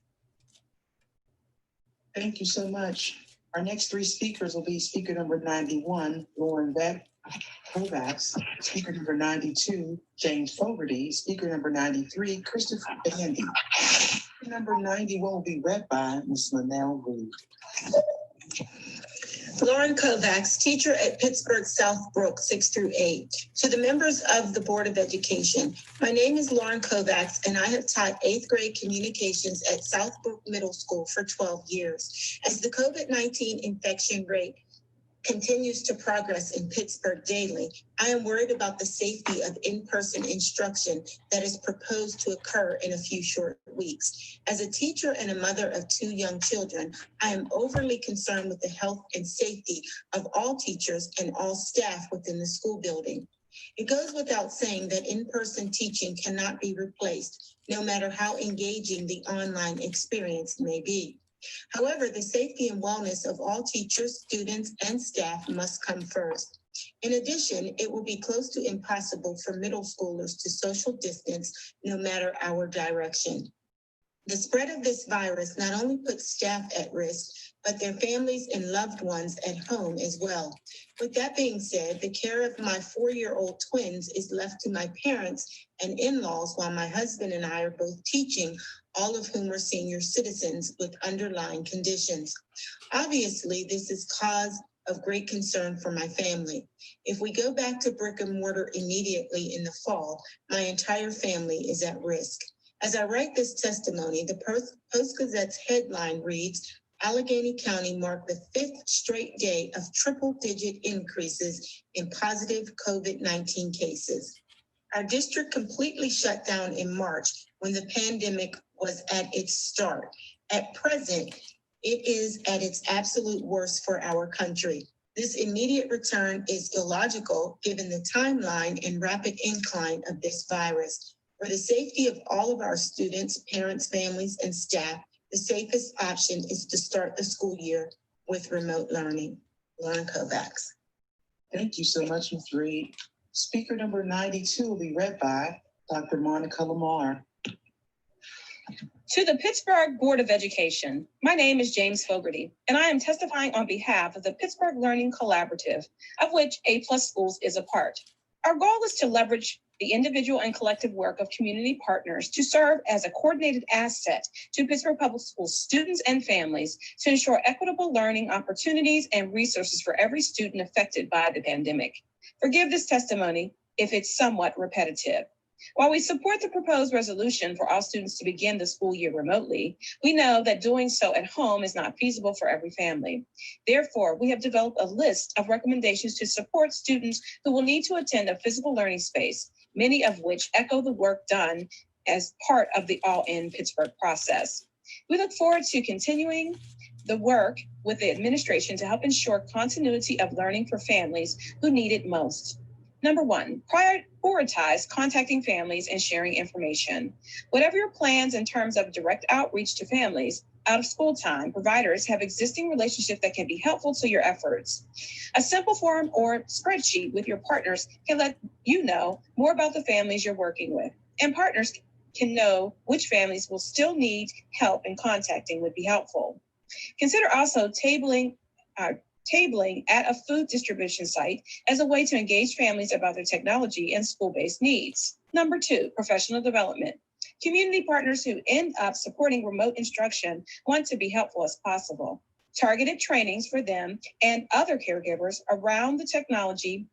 Thank you so much. Our next three speakers will be speaker number 91, Lauren Kovacs, speaker number 92, James Fogarty, speaker number 93, Christopher Bandy. Speaker number 91 will be read by Ms. Linnell Reed. Lauren Kovacs, teacher at Pittsburgh Southbrook 6 through 8. To the members of the Board of Education, my name is Lauren Kovacs, and I have taught 8th grade communications at Southbrook Middle School for 12 years. As the COVID-19 infection rate continues to progress in Pittsburgh daily, I am worried about the safety of in-person instruction that is proposed to occur in a few short weeks. As a teacher and a mother of 2 young children, I am overly concerned with the health and safety of all teachers and all staff within the school building. It goes without saying that in-person teaching cannot be replaced, no matter how engaging the online experience may be. However, the safety and wellness of all teachers, students, and staff must come first. In addition, it will be close to impossible for middle schoolers to social distance no matter our direction. The spread of this virus not only puts staff at risk, but their families and loved ones at home as well. With that being said, the care of my 4-year-old twins is left to my parents and in-laws while my husband and I are both teaching, all of whom are senior citizens with underlying conditions. Obviously, this is cause of great concern for my family. If we go back to brick and mortar immediately in the fall, my entire family is at risk. As I write this testimony, the Post-Gazette's headline reads, Allegheny County marked the 5th straight day of triple-digit increases in positive COVID-19 cases. Our district completely shut down in March when the pandemic was at its start. At present, it is at its absolute worst for our country. This immediate return is illogical given the timeline and rapid incline of this virus. For the safety of all of our students, parents, families, and staff, the safest option is to start the school year with remote learning. Lauren Kovacs. Thank you so much, Ms. Reed. Speaker number 92 will be read by Dr. Monica Lamar. To the Pittsburgh Board of Education, my name is James Fogarty, and I am testifying on behalf of the Pittsburgh Learning Collaborative, of which A+ Schools is a part. Our goal is to leverage the individual and collective work of community partners to serve as a coordinated asset to Pittsburgh Public Schools students and families to ensure equitable learning opportunities and resources for every student affected by the pandemic. Forgive this testimony if it's somewhat repetitive. While we support the proposed resolution for all students to begin the school year remotely, we know that doing so at home is not feasible for every family. Therefore, we have developed a list of recommendations to support students who will need to attend a physical learning space, many of which echo the work done as part of the All In Pittsburgh process. We look forward to continuing the work with the administration to help ensure continuity of learning for families who need it most. Number 1, prioritize contacting families and sharing information. Whatever your plans in terms of direct outreach to families, out of school time, providers have existing relationships that can be helpful to your efforts. A simple form or spreadsheet with your partners can let you know more about the families you're working with, and partners can know which families will still need help, and contacting would be helpful. Consider also tabling at a food distribution site as a way to engage families about their technology and school-based needs. Number 2, professional development. Community partners who end up supporting remote instruction want to be helpful as possible. Targeted trainings for them and other caregivers around the technology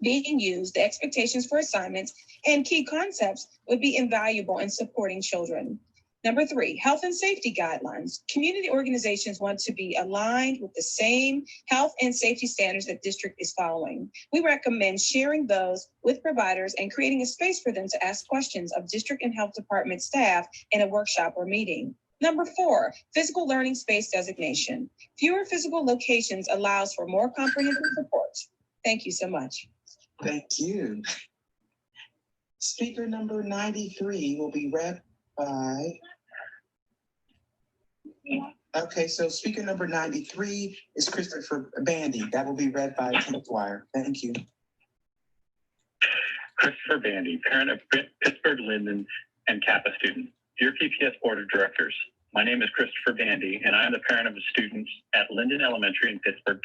being used, the expectations for assignments, and key concepts would be invaluable in supporting children. Number 3, health and safety guidelines. Community organizations want to be aligned with the same health and safety standards that district is following. We recommend sharing those with providers and creating a space for them to ask questions of district and health department staff in a workshop or meeting. Number 4, physical learning space designation. Fewer physical locations allows for more comprehensive support. Thank you so much. Thank you. Speaker number 93 will be read by... Okay, so speaker number 93 is Christopher Bandy. That will be read by Tim Dwyer. Thank you. Christopher Bandy, parent of Pittsburgh Linden and Kappa student. Dear PPS Board of Directors, my name is Christopher Bandy, and I am the parent of the students at Linden Elementary in Pittsburgh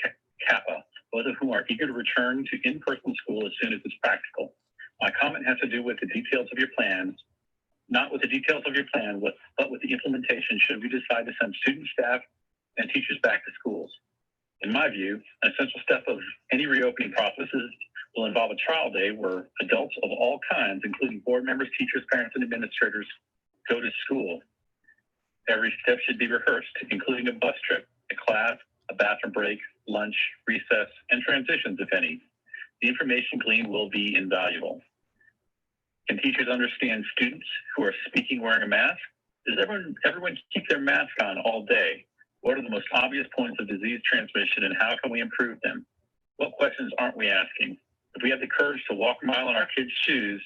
Kappa, both of whom are eager to return to in-person school as soon as it's practical. My comment has to do with the details of your plans, not with the details of your plan, but with the implementation should we decide to send students, staff, and teachers back to schools. In my view, an essential step of any reopening processes will involve a trial day where adults of all kinds, including board members, teachers, parents, and administrators, go to school. Every step should be rehearsed, including a bus trip, a class, a bathroom break, lunch, recess, and transitions, if any. The information gleaned will be invaluable. Can teachers understand students who are speaking wearing a mask? Does everyone keep their mask on all day? What are the most obvious points of disease transmission, and how can we improve them? What questions aren't we asking? If we have the courage to walk a mile in our kids' shoes,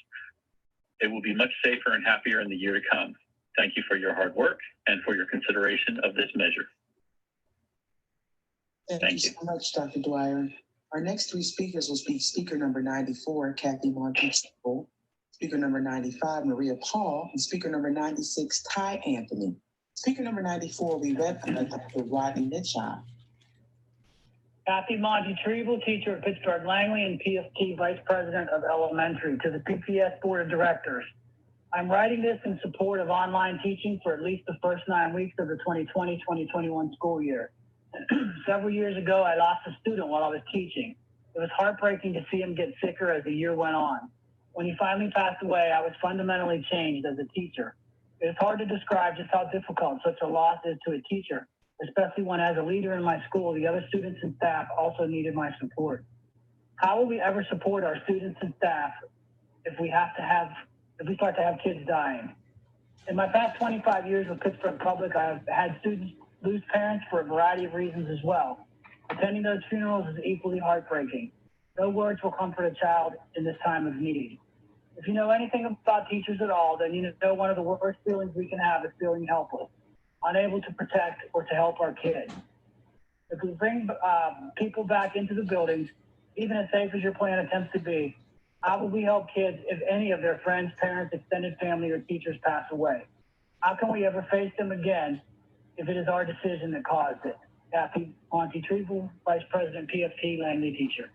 it will be much safer and happier in the year to come. Thank you for your hard work and for your consideration of this measure. Thank you so much, Dr. Dwyer. Our next 3 speakers will speak speaker number 94, Kathy Monteith, speaker number 95, Maria Paul, and speaker number 96, Ty Anthony. Speaker number 94 will be read by Dr. Rodney Mitchell. Kathy Monteith, teacher at Pittsburgh Langley and PFT Vice President of Elementary. To the PPS Board of Directors, I'm writing this in support of online teaching for at least the first 9 weeks of the 2020-2021 school year. Several years ago, I lost a student while I was teaching. It was heartbreaking to see him get sicker as the year went on. When he finally passed away, I was fundamentally changed as a teacher. It is hard to describe just how difficult such a loss is to a teacher, especially when as a leader in my school, the other students and staff also needed my support. How will we ever support our students and staff if we start to have kids dying? In my past 25 years with Pittsburgh Public, I have had students lose parents for a variety of reasons as well. Attending those funerals is equally heartbreaking. No words will comfort a child in this time of need. If you know anything about teachers at all, then you know one of the worst feelings we can have is feeling helpless, unable to protect or to help our kids. If we bring people back into the buildings, even as safe as your plan attempts to be, how will we help kids if any of their friends, parents, extended family, or teachers pass away? How can we ever face them again if it is our decision that caused it? Kathy Monteith, Vice President, PFT, Langley teacher.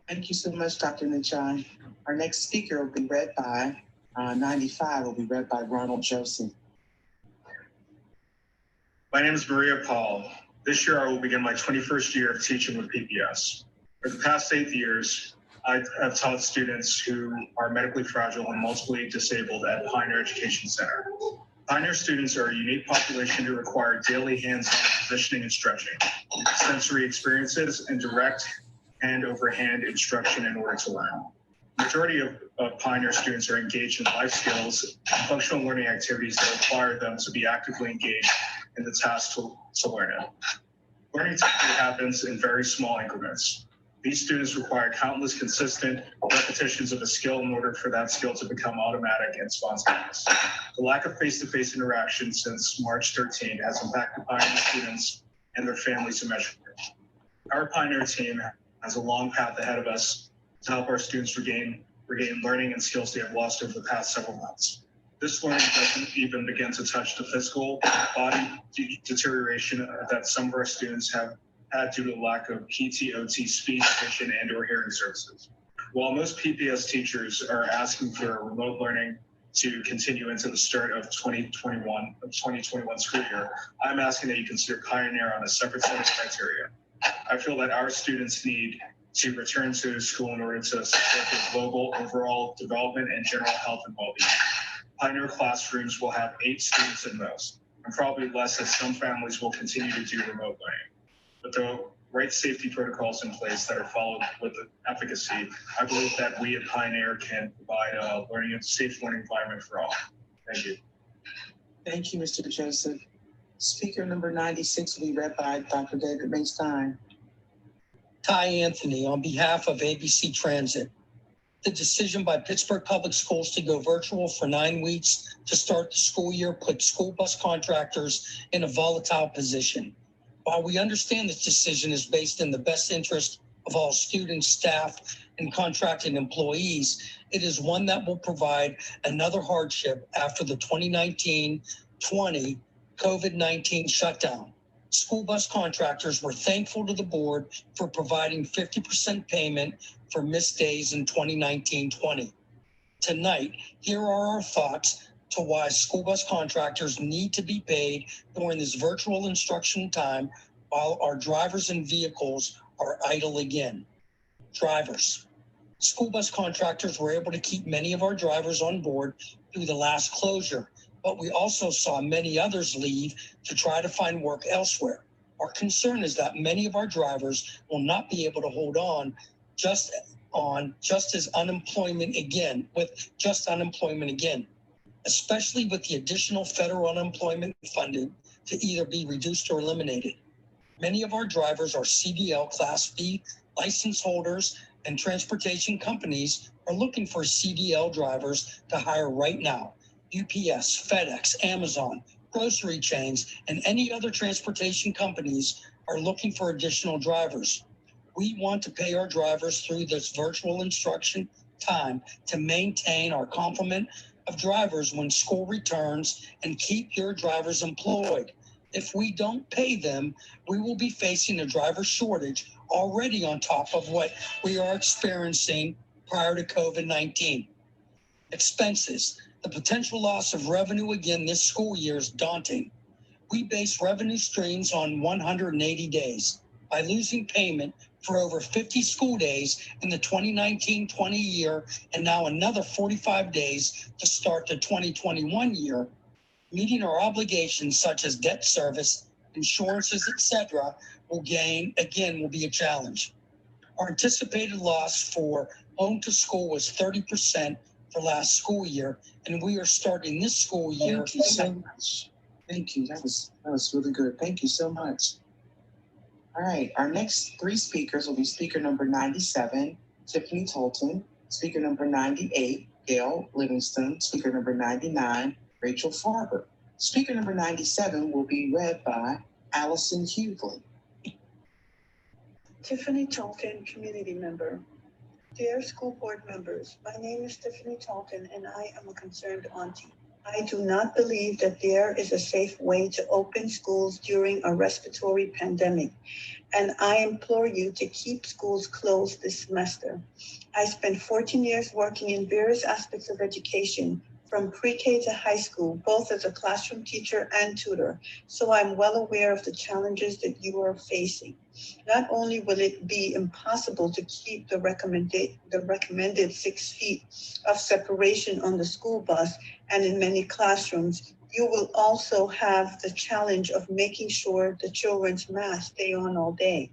Thank you so much, Dr. Mitchell. Our next speaker will be read by 95, will be read by Ronald Joseph. My name is Maria Paul. This year I will begin my 21st year of teaching with PPS. For the past 8 years, I have taught students who are medically fragile and multiply disabled at Pioneer Education Center. Pioneer students are a unique population who require daily hands-on positioning and stretching, sensory experiences, and direct hand-over-hand instruction in order to learn. The majority of Pioneer students are engaged in life skills and functional learning activities that require them to be actively engaged in the task to learn it. Learning typically happens in very small increments. These students require countless consistent repetitions of a skill in order for that skill to become automatic and spontaneous. The lack of face-to-face interaction since March 13 has impacted Pioneer students and their families immeasurably. Our Pioneer team has a long path ahead of us to help our students regain learning and skills they have lost over the past several months. This learning doesn't even begin to touch the physical body deterioration that some of our students have had due to the lack of PT, OT, speech, vision, and or hearing services. While most PPS teachers are asking for remote learning to continue into the start of 2021 school year, I'm asking that you consider Pioneer on a separate set of criteria. I feel that our students need to return to school in order to support their global overall development and general health and well-being. Pioneer classrooms will have 8 students at most, and probably less as some families will continue to do remote learning. With the right safety protocols in place that are followed with efficacy, I believe that we at Pioneer can provide a safe learning environment for all. Thank you. Thank you, Mr. Joseph. Speaker number 96 will be read by Dr. David May-Stein. Ty Anthony, on behalf of ABC Transit. The decision by Pittsburgh Public Schools to go virtual for 9 weeks to start the school year put school bus contractors in a volatile position. While we understand this decision is based in the best interest of all students, staff, and contracted employees, it is one that will provide another hardship after the 2019-20 COVID-19 shutdown. School bus contractors were thankful to the board for providing 50% payment for missed days in 2019-20. Tonight, here are our thoughts to why school bus contractors need to be paid during this virtual instruction time while our drivers and vehicles are idle again. Drivers. School bus contractors were able to keep many of our drivers on board through the last closure, but we also saw many others leave to try to find work elsewhere. Our concern is that many of our drivers will not be able to hold on just as unemployment again, especially with the additional federal unemployment funding to either be reduced or eliminated. Many of our drivers are CDL Class B license holders, and transportation companies are looking for CDL drivers to hire right now. UPS, FedEx, Amazon, grocery chains, and any other transportation companies are looking for additional drivers. We want to pay our drivers through this virtual instruction time to maintain our complement of drivers when school returns and keep your drivers employed. If we don't pay them, we will be facing a driver shortage already on top of what we are experiencing prior to COVID-19. Expenses. The potential loss of revenue again this school year is daunting. We base revenue streams on 180 days. By losing payment for over 50 school days in the 2019-20 year and now another 45 days to start the 2021 year, meeting our obligations such as debt service, insurances, etc. will be a challenge. Our anticipated loss for home to school was 30% for last school year, and we are starting this school year. Thank you so much. Thank you. That was really good. Thank you so much. All right, our next 3 speakers will be speaker number 97, Tiffany Tolton, speaker number 98, Gail Livingston, speaker number 99, Rachel Farber. Speaker number 97 will be read by Allison Hughley. Tiffany Tolton, community member. Dear school board members, my name is Tiffany Tolton and I am a concerned auntie. I do not believe that there is a safe way to open schools during a respiratory pandemic, and I implore you to keep schools closed this semester. I spent 14 years working in various aspects of education, from pre-K to high school, both as a classroom teacher and tutor, so I'm well aware of the challenges that you are facing. Not only will it be impossible to keep the recommended 6 feet of separation on the school bus and in many classrooms, you will also have the challenge of making sure the children's masks stay on all day.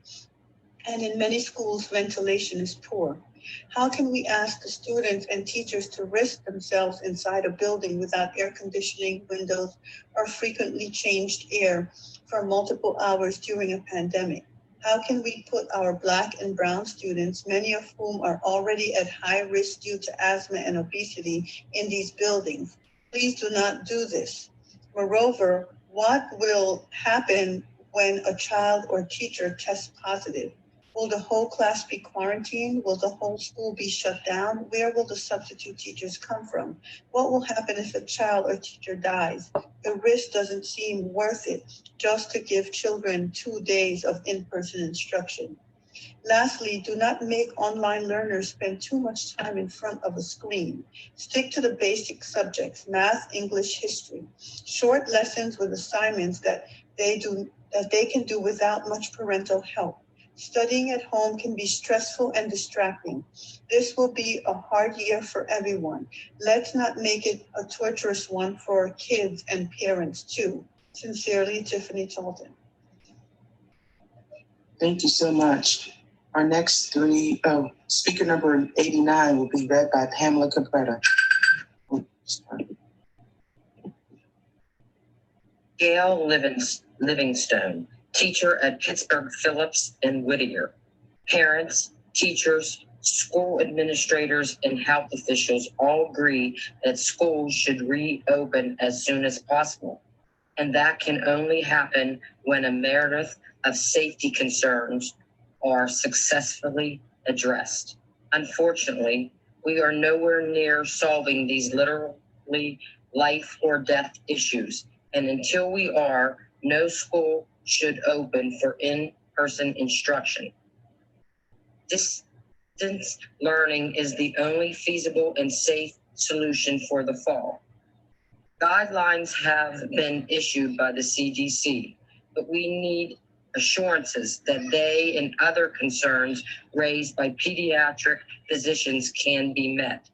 And in many schools, ventilation is poor. How can we ask the students and teachers to risk themselves inside a building without air conditioning, windows, or frequently changed air for multiple hours during a pandemic? How can we put our Black and brown students, many of whom are already at high risk due to asthma and obesity, in these buildings? Please do not do this. Moreover, what will happen when a child or teacher tests positive? Will the whole class be quarantined? Will the whole school be shut down? Where will the substitute teachers come from? What will happen if a child or teacher dies? The risk doesn't seem worth it just to give children 2 days of in-person instruction. Lastly, do not make online learners spend too much time in front of a screen. Stick to the basic subjects, math, English, history. Short lessons with assignments that they can do without much parental help. Studying at home can be stressful and distracting. This will be a hard year for everyone. Let's not make it a torturous one for kids and parents too. Sincerely, Tiffany Talton. Thank you so much. Our next speaker number 89 will be read by Pamela Capretta. Gail Livingstone, teacher at Pittsburgh Phillips and Whittier. Parents, teachers, school administrators, and health officials all agree that schools should reopen as soon as possible. And that can only happen when a meredith of safety concerns are successfully addressed. Unfortunately, we are nowhere near solving these literally life or death issues. And until we are, no school should open for in-person instruction. Distance learning is the only feasible and safe solution for the fall. Guidelines have been issued by the CDC, but we need assurances that they and other concerns raised by pediatric physicians can be met.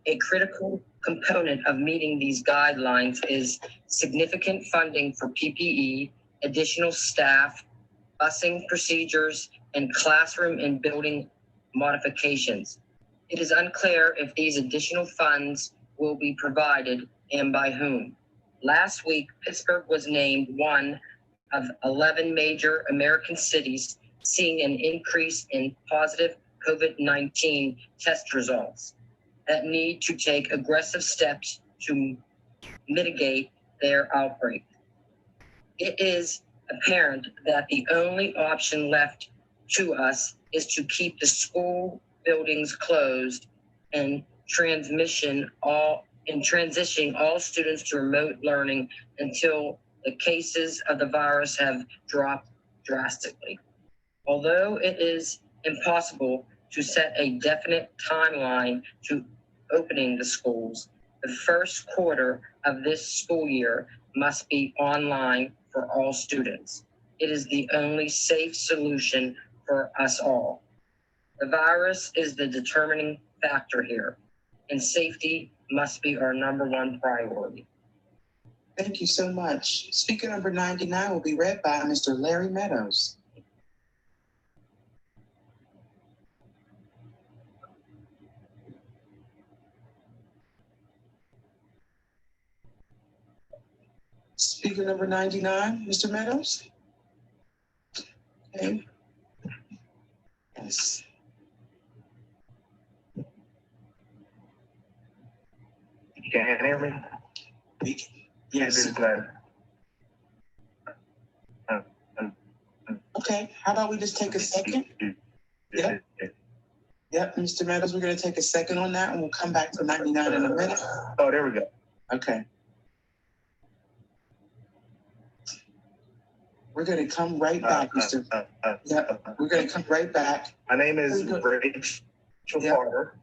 A critical component of meeting these guidelines is significant funding for PPE, additional staff, busing procedures, and classroom and building modifications. It is unclear if these additional funds will be provided and by whom. Last week, Pittsburgh was named one of 11 major American cities seeing an increase in positive COVID-19 test results that need to take aggressive steps to mitigate their outbreak. It is apparent that the only option left to us is to keep the school buildings closed and transitioning all students to remote learning until the cases of the virus have dropped drastically. Although it is impossible to set a definite timeline to opening the schools, the first quarter of this school year must be online for all students. It is the only safe solution for us all. The virus is the determining factor here, and safety must be our #1 priority. Thank you so much. Speaker number 99 will be read by Mr. Larry Meadows. Speaker number 99, Mr. Meadows? Okay. Yes. You can't hear me? Yes. Okay, how about we just take a second? Yep. Yep, Mr. Meadows, we're going to take a second on that and we'll come back to 99 in a minute. Oh, there we go. Okay. We're going to come right back, Mr. Yep, we're going to come right back. My name is Rachel Carter.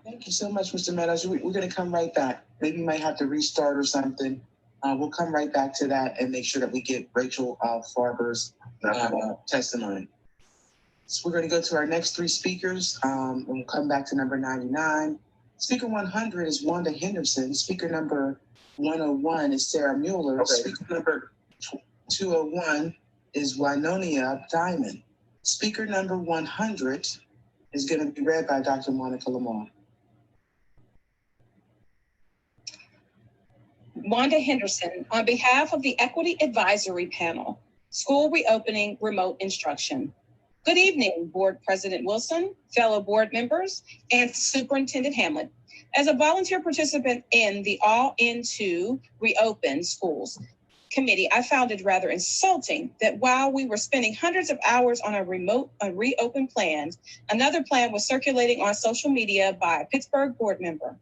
Thank you so much, Mr. Meadows. We're going to come right back. Maybe you might have to restart or something. We'll come right back to that and make sure that we get Rachel Farber's testimony. So we're going to go to our next three speakers, and we'll come back to number 99. Speaker 100 is Wanda Henderson. Speaker number 101 is Sarah Mueller. Okay. Speaker number 201 is Wynonia Diamond. Speaker number 100 is going to be read by Dr. Monica Lamar. Wanda Henderson, on behalf of the Equity Advisory Panel, School Reopening Remote Instruction. Good evening, Board President Wilson, fellow board members, and Superintendent Hamlet. As a volunteer participant in the All Into Reopen Schools Committee, I found it rather insulting that while we were spending hundreds of hours on a reopen plan, another plan was circulating on social media by a Pittsburgh board member.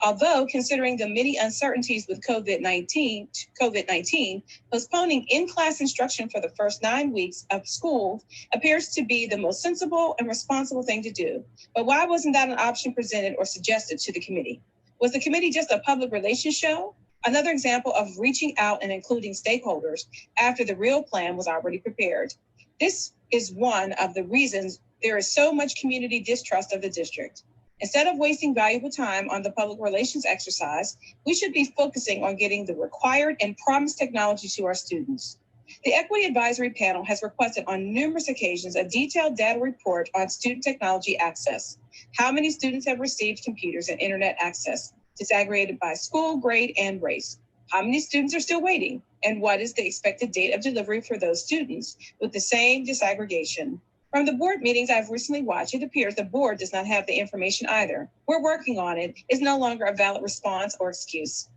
Although, considering the many uncertainties with COVID-19, postponing in-class instruction for the first 9 weeks of school appears to be the most sensible and responsible thing to do. But why wasn't that an option presented or suggested to the committee? Was the committee just a public relations show? Another example of reaching out and including stakeholders after the real plan was already prepared. This is one of the reasons there is so much community distrust of the district. Instead of wasting valuable time on the public relations exercise, we should be focusing on getting the required and promised technology to our students. The Equity Advisory Panel has requested on numerous occasions a detailed data report on student technology access. How many students have received computers and internet access, disaggregated by school, grade, and race? How many students are still waiting? And what is the expected date of delivery for those students with the same disaggregation? From the board meetings I've recently watched, it appears the board does not have the information either. We're working on it is no longer a valid response or excuse.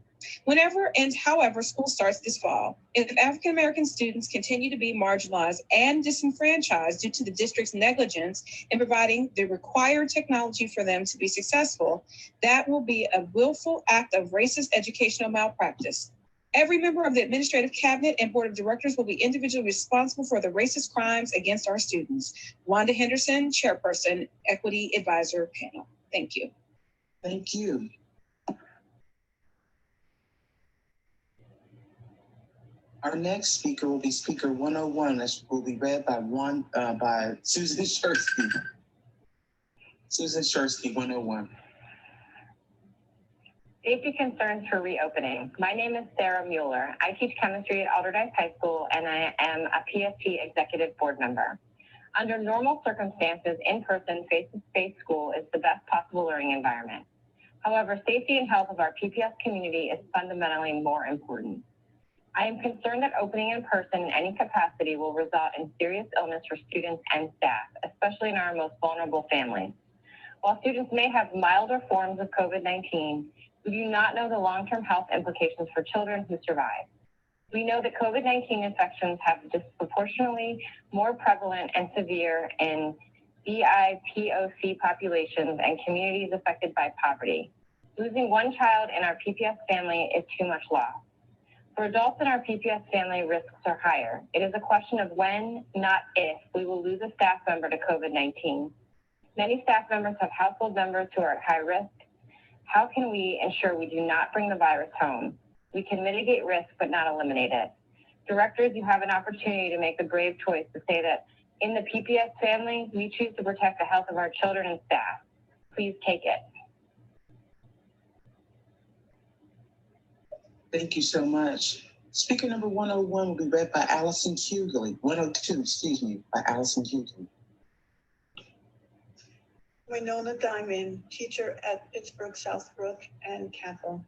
Whenever and however school starts this fall, if African-American students continue to be marginalized and disenfranchised due to the district's negligence in providing the required technology for them to be successful, that will be a willful act of racist educational malpractice. Every member of the administrative cabinet and board of directors will be individually responsible for the racist crimes against our students. Wanda Henderson, Chairperson, Equity Advisor Panel. Thank you. Thank you. Our next speaker will be Speaker 101. This will be read by Susan Shersky. Susan Shersky, 101. Safety concerns for reopening. My name is Sarah Mueller. I teach chemistry at Alderdice High School, and I am a PST executive board member. Under normal circumstances, in-person, face-to-face school is the best possible learning environment. However, safety and health of our PPS community is fundamentally more important. I am concerned that opening in person in any capacity will result in serious illness for students and staff, especially in our most vulnerable families. While students may have milder forms of COVID-19, we do not know the long-term health implications for children who survive. We know that COVID-19 infections have disproportionately more prevalent and severe in BIPOC populations and communities affected by poverty. Losing one child in our PPS family is too much loss. For adults in our PPS family, risks are higher. It is a question of when, not if, we will lose a staff member to COVID-19. Many staff members have household members who are at high risk. How can we ensure we do not bring the virus home? We can mitigate risk, but not eliminate it. Directors, you have an opportunity to make the brave choice to say that in the PPS family, we choose to protect the health of our children and staff. Please take it. Thank you so much. Speaker number 101 will be read by Allison Hughley. 102, excuse me, by Allison Hughley. Winona Diamond, teacher at Pittsburgh Southbrook and Cathol.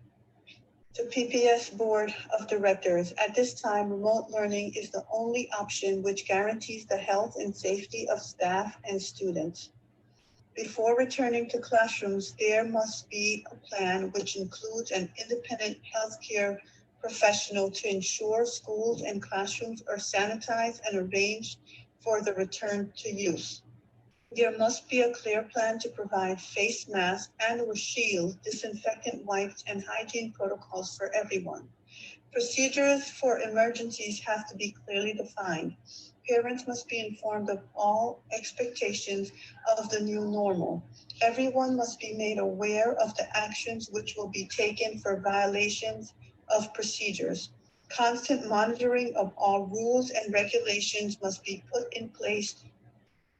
To PPS Board of Directors, at this time, remote learning is the only option which guarantees the health and safety of staff and students. Before returning to classrooms, there must be a plan which includes an independent healthcare professional to ensure schools and classrooms are sanitized and arranged for the return to use. There must be a clear plan to provide face masks and or shields, disinfectant wipes, and hygiene protocols for everyone. Procedures for emergencies have to be clearly defined. Parents must be informed of all expectations of the new normal. Everyone must be made aware of the actions which will be taken for violations of procedures. Constant monitoring of all rules and regulations must be put in place.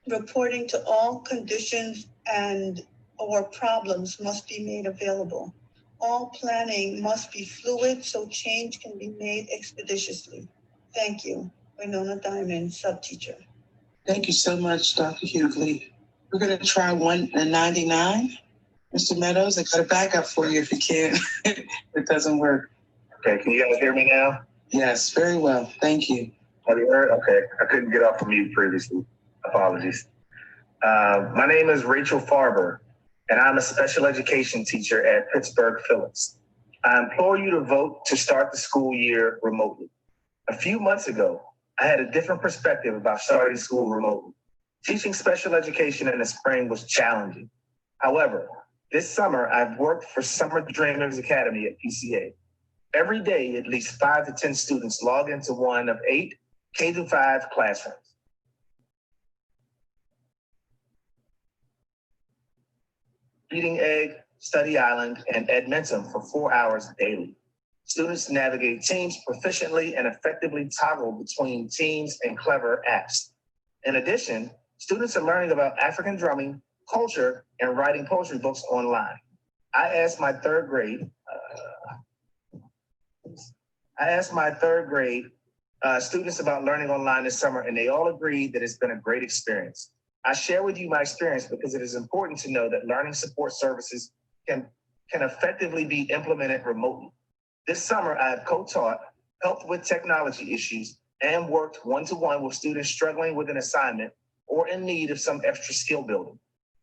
Reporting to all conditions and or problems must be made available. All planning must be fluid so change can be made expeditiously. Thank you. Winona Diamond, sub-teacher. Thank you so much, Dr. Hughley. We're going to try 199. Mr. Meadows, I got a backup for you if you can. It doesn't work. Okay, can you guys hear me now? Yes, very well. Thank you. Have you heard? Okay, I couldn't get off of mute previously. Apologies. My name is Rachel Farber, and I'm a special education teacher at Pittsburgh Phillips. I implore you to vote to start the school year remotely. A few months ago, I had a different perspective about starting school remotely. Teaching special education in the spring was challenging. However, this summer, I've worked for Summer Dreamers Academy at PCA. Every day, at least 5 to 10 students log into one of 8 K-5 classrooms. Eating Egg, Study Island, and Edmentum for 4 hours daily. Students navigate Teams proficiently and effectively toggle between Teams and Clever apps. In addition, students are learning about African drumming, culture, and writing poetry books online. I asked my third grade students about learning online this summer, and they all agreed that it's been a great experience. I share with you my experience because it is important to know that learning support services can effectively be implemented remotely. This summer, I have co-taught, helped with technology issues, and worked one-to-one with students struggling with an assignment or in need of some extra skill building.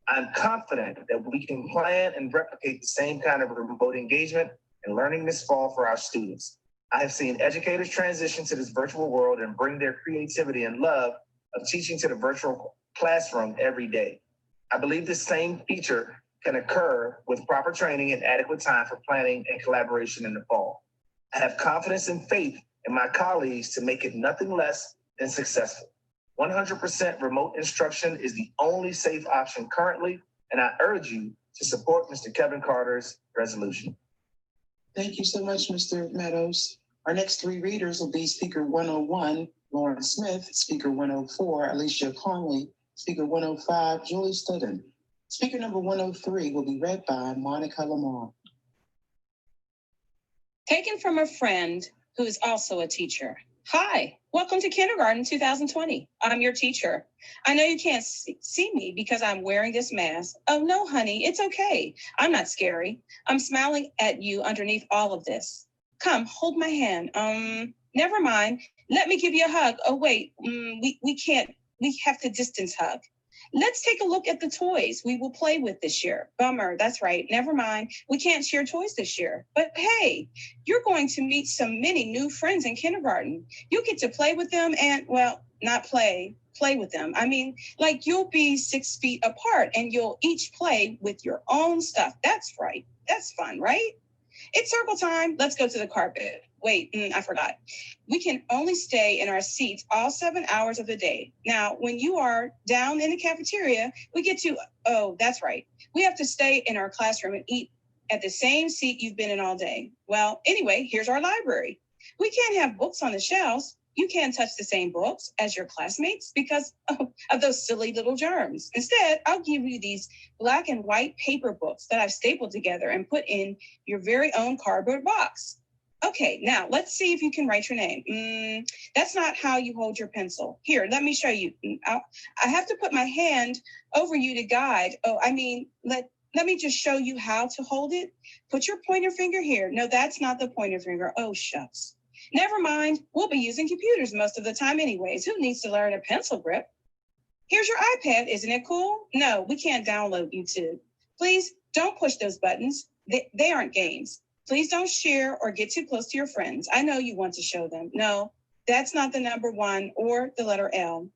I'm confident that we can plan and replicate the same kind of remote engagement and learning this fall for our students. I have seen educators transition to this virtual world and bring their creativity and love of teaching to the virtual classroom every day. I believe the same feature can occur with proper training and adequate time for planning and collaboration in the fall. I have confidence and faith in my colleagues to make it nothing less than successful. 100% remote instruction is the only safe option currently, and I urge you to support Mr. Kevin Carter's resolution. Thank you so much, Mr. Meadows. Our next 3 readers will be Speaker 101, Lauren Smith, Speaker 104, Alicia Conley, Speaker 105, Julie Studden. Speaker number 103 will be read by Monica Lamar. Taken from a friend who is also a teacher. Hi, welcome to kindergarten 2020. I'm your teacher. I know you can't see me because I'm wearing this mask. Oh no, honey, it's okay. I'm not scary. I'm smiling at you underneath all of this. Come, hold my hand. Never mind. Let me give you a hug. Oh wait, we can't, we have to distance hug. Let's take a look at the toys we will play with this year. Bummer, that's right. Never mind. We can't share toys this year. But hey, you're going to meet many new friends in kindergarten. You get to play with them and, well, not play with them. I mean, like you'll be 6 feet apart and you'll each play with your own stuff. That's right. That's fun, right? It's circle time. Let's go to the carpet. Wait, I forgot. We can only stay in our seats all 7 hours of the day. Now, when you are down in the cafeteria, we get to, oh, that's right. We have to stay in our classroom and eat at the same seat you've been in all day. Well, anyway, here's our library. We can't have books on the shelves. You can't touch the same books as your classmates because of those silly little germs. Instead, I'll give you these black and white paper books that I've stapled together and put in your very own cardboard box. Okay, now let's see if you can write your name. That's not how you hold your pencil. Here, let me show you. I have to put my hand over you to guide. Oh, I mean, let me just show you how to hold it. Put your pointer finger here. No, that's not the pointer finger. Oh, shucks. Never mind. We'll be using computers most of the time anyways. Who needs to learn a pencil grip? Here's your iPad. Isn't it cool? No, we can't download YouTube. Please don't push those buttons. They aren't games. Please don't share or get too close to your friends. I know you want to show them. No, that's not the number 1 or the letter L.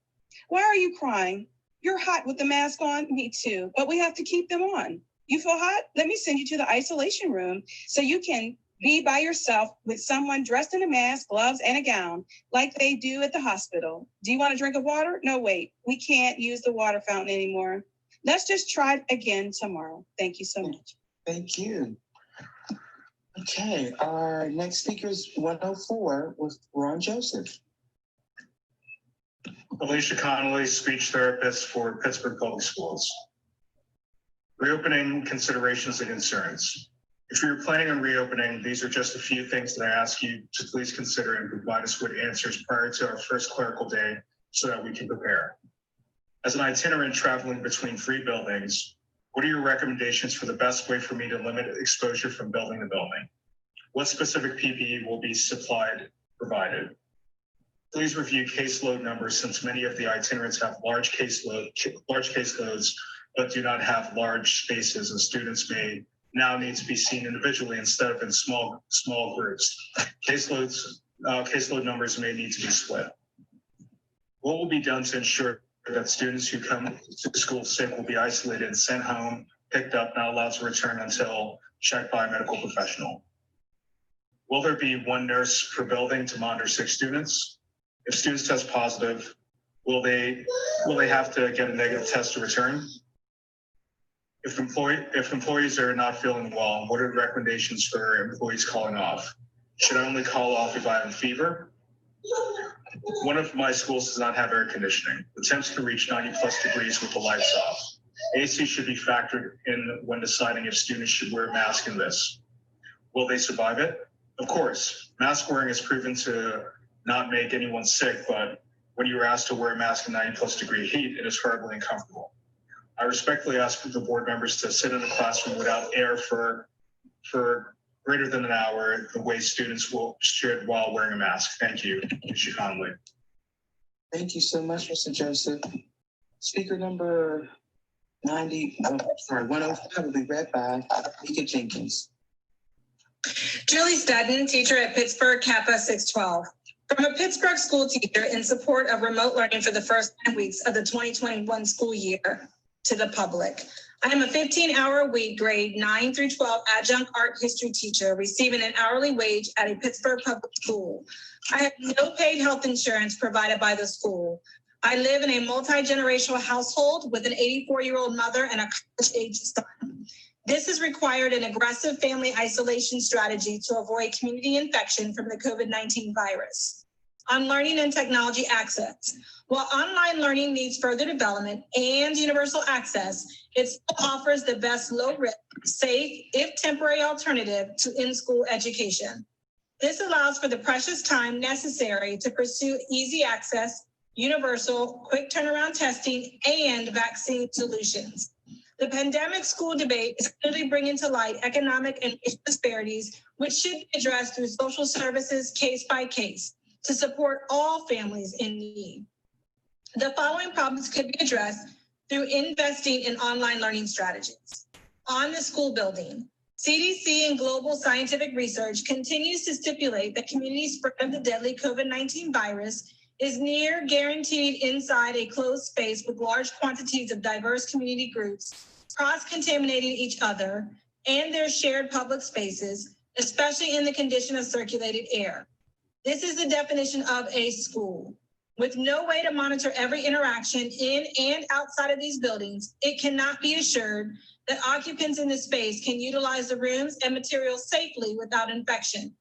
Why are you crying? You're hot with the mask on. Me too, but we have to keep them on. You feel hot? Let me send you to the isolation room so you can be by yourself with someone dressed in a mask, gloves, and a gown like they do at the hospital. Do you want a drink of water? No, wait, we can't use the water fountain anymore. Let's just try it again tomorrow. Thank you so much. Thank you. Okay, our next speaker is 104 with Ron Joseph. Alicia Connolly, speech therapist for Pittsburgh Public Schools. Reopening considerations and concerns. If you're planning on reopening, these are just a few things that I ask you to please consider and provide us with answers prior to our first clerical day so that we can prepare. As an itinerant traveling between 3 buildings, what are your recommendations for the best way for me to limit exposure from building to building? What specific PPE will be provided? Please review caseload numbers since many of the itinerants have large caseloads, but do not have large spaces, and students may now need to be seen individually instead of in small groups. Caseload numbers may need to be split. What will be done to ensure that students who come to school sick will be isolated and sent home, picked up, not allowed to return until checked by a medical professional? Will there be one nurse per building to monitor sick students? If students test positive, will they have to get a negative test to return? If employees are not feeling well, what are the recommendations for employees calling off? Should I only call off if I have a fever? One of my schools does not have air conditioning. The temps can reach 90+ degrees with the lights off. AC should be factored in when deciding if students should wear a mask in this. Will they survive it? Of course. Mask wearing is proven to not make anyone sick, but when you are asked to wear a mask in 90+ degree heat, it is horribly uncomfortable. I respectfully ask the board members to sit in a classroom without air for greater than an hour, the way students should while wearing a mask. Thank you, Mr. Conley. Thank you so much, Mr. Joseph. Speaker number 105 will be read by Mika Jenkins. Julie Stedden, teacher at Pittsburgh Kappa 612. From a Pittsburgh school teacher in support of remote learning for the first 9 weeks of the 2021 school year to the public. I am a 15-hour-a-week grade 9 through 12 adjunct art history teacher receiving an hourly wage at a Pittsburgh public school. I have no paid health insurance provided by the school. I live in a multi-generational household with an 84-year-old mother and a college-age son. This has required an aggressive family isolation strategy to avoid community infection from the COVID-19 virus. On learning and technology access. While online learning needs further development and universal access, it still offers the best low-risk, safe, if temporary alternative to in-school education. This allows for the precious time necessary to pursue easy access, universal, quick turnaround testing, and vaccine solutions. The pandemic school debate is clearly bringing to light economic and racial disparities, which should be addressed through social services case by case to support all families in need. The following problems could be addressed through investing in online learning strategies. On the school building, CDC and global scientific research continues to stipulate that community spread of the deadly COVID-19 virus is near guaranteed inside a closed space with large quantities of diverse community groups, cross-contaminating each other and their shared public spaces, especially in the condition of circulated air. This is the definition of a school. With no way to monitor every interaction in and outside of these buildings, it cannot be assured that occupants in the space can utilize the rooms and materials safely without infection.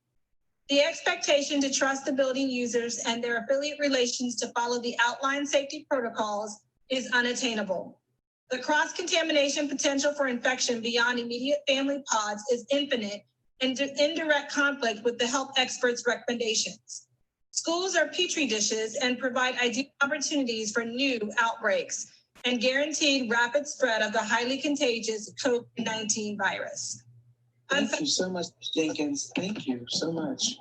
The expectation to trust the building users and their affiliate relations to follow the outlined safety protocols is unattainable. The cross-contamination potential for infection beyond immediate family pods is infinite and in direct conflict with the health experts' recommendations. Schools are petri dishes and provide ideal opportunities for new outbreaks and guaranteed rapid spread of the highly contagious COVID-19 virus. Thank you so much, Jenkins. Thank you so much.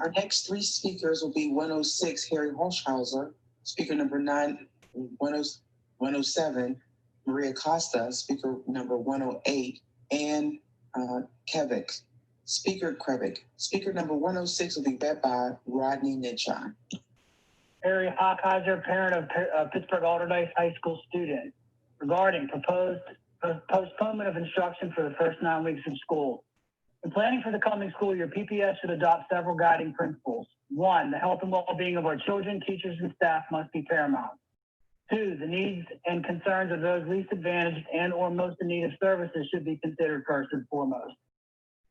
Our next three speakers will be 106, Harry Holshauser, speaker number 107, Maria Costa, speaker number 108, and Kevick. Speaker number 106 will be read by Rodney Nitchon. Harry Hockheiser, parent of Pittsburgh Alderdice High School student, regarding proposed postponement of instruction for the first 9 weeks of school. In planning for the coming school year, PPS should adopt several guiding principles. 1, the health and well-being of our children, teachers, and staff must be paramount. 2, the needs and concerns of those least advantaged and or most in need of services should be considered first and foremost.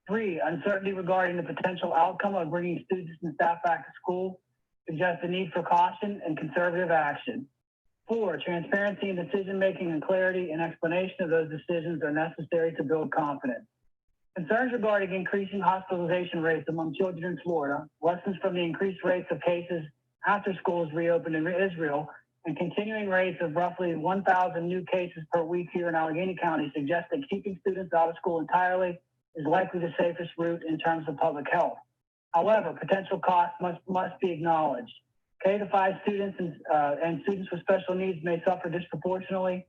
3, uncertainty regarding the potential outcome of bringing students and staff back to school suggests the need for caution and conservative action. 4, transparency in decision-making and clarity and explanation of those decisions are necessary to build confidence. Concerns regarding increasing hospitalization rates among children in Florida, lessons from the increased rates of cases after schools reopened in Israel, and continuing rates of roughly 1,000 new cases per week here in Allegheny County suggest that keeping students out of school entirely is likely the safest route in terms of public health. However, potential costs must be acknowledged. K-5 students and students with special needs may suffer disproportionately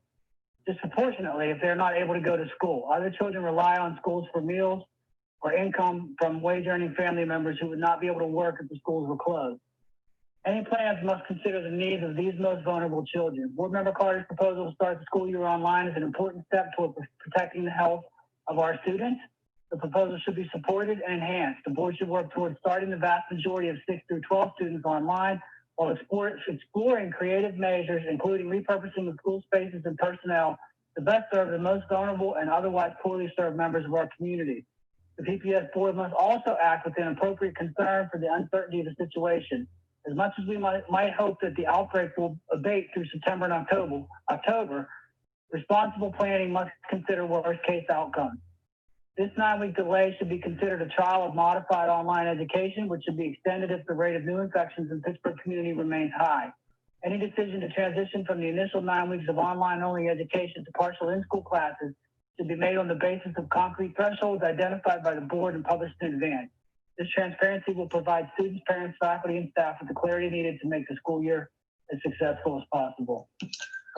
if they're not able to go to school. Other children rely on schools for meals or income from wage-earning family members who would not be able to work if the schools were closed. Any plans must consider the needs of these most vulnerable children. Board Member Carter's proposal to start the school year online is an important step toward protecting the health of our students. The proposal should be supported and enhanced. The board should work towards starting the vast majority of 6 through 12 students online while exploring creative measures, including repurposing of school spaces and personnel to best serve the most vulnerable and otherwise poorly served members of our community. The PPS board must also act with an appropriate concern for the uncertainty of the situation. As much as we might hope that the outbreak will abate through September and October, responsible planning must consider worst case outcomes. This 9-week delay should be considered a trial of modified online education, which should be extended if the rate of new infections in Pittsburgh community remains high. Any decision to transition from the initial 9 weeks of online-only education to partial in-school classes should be made on the basis of concrete thresholds identified by the board and published in advance. This transparency will provide students, parents, faculty, and staff with the clarity needed to make the school year as successful as possible.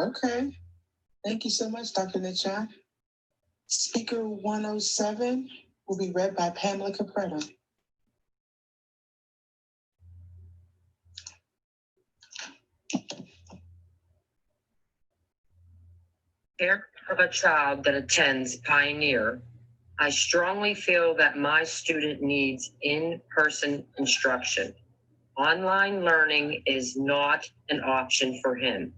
Okay. Thank you so much, Dr. Nitchak. Speaker 107 will be read by Pamela Capretta. Parent of a child that attends Pioneer, I strongly feel that my student needs in-person instruction. Online learning is not an option for him,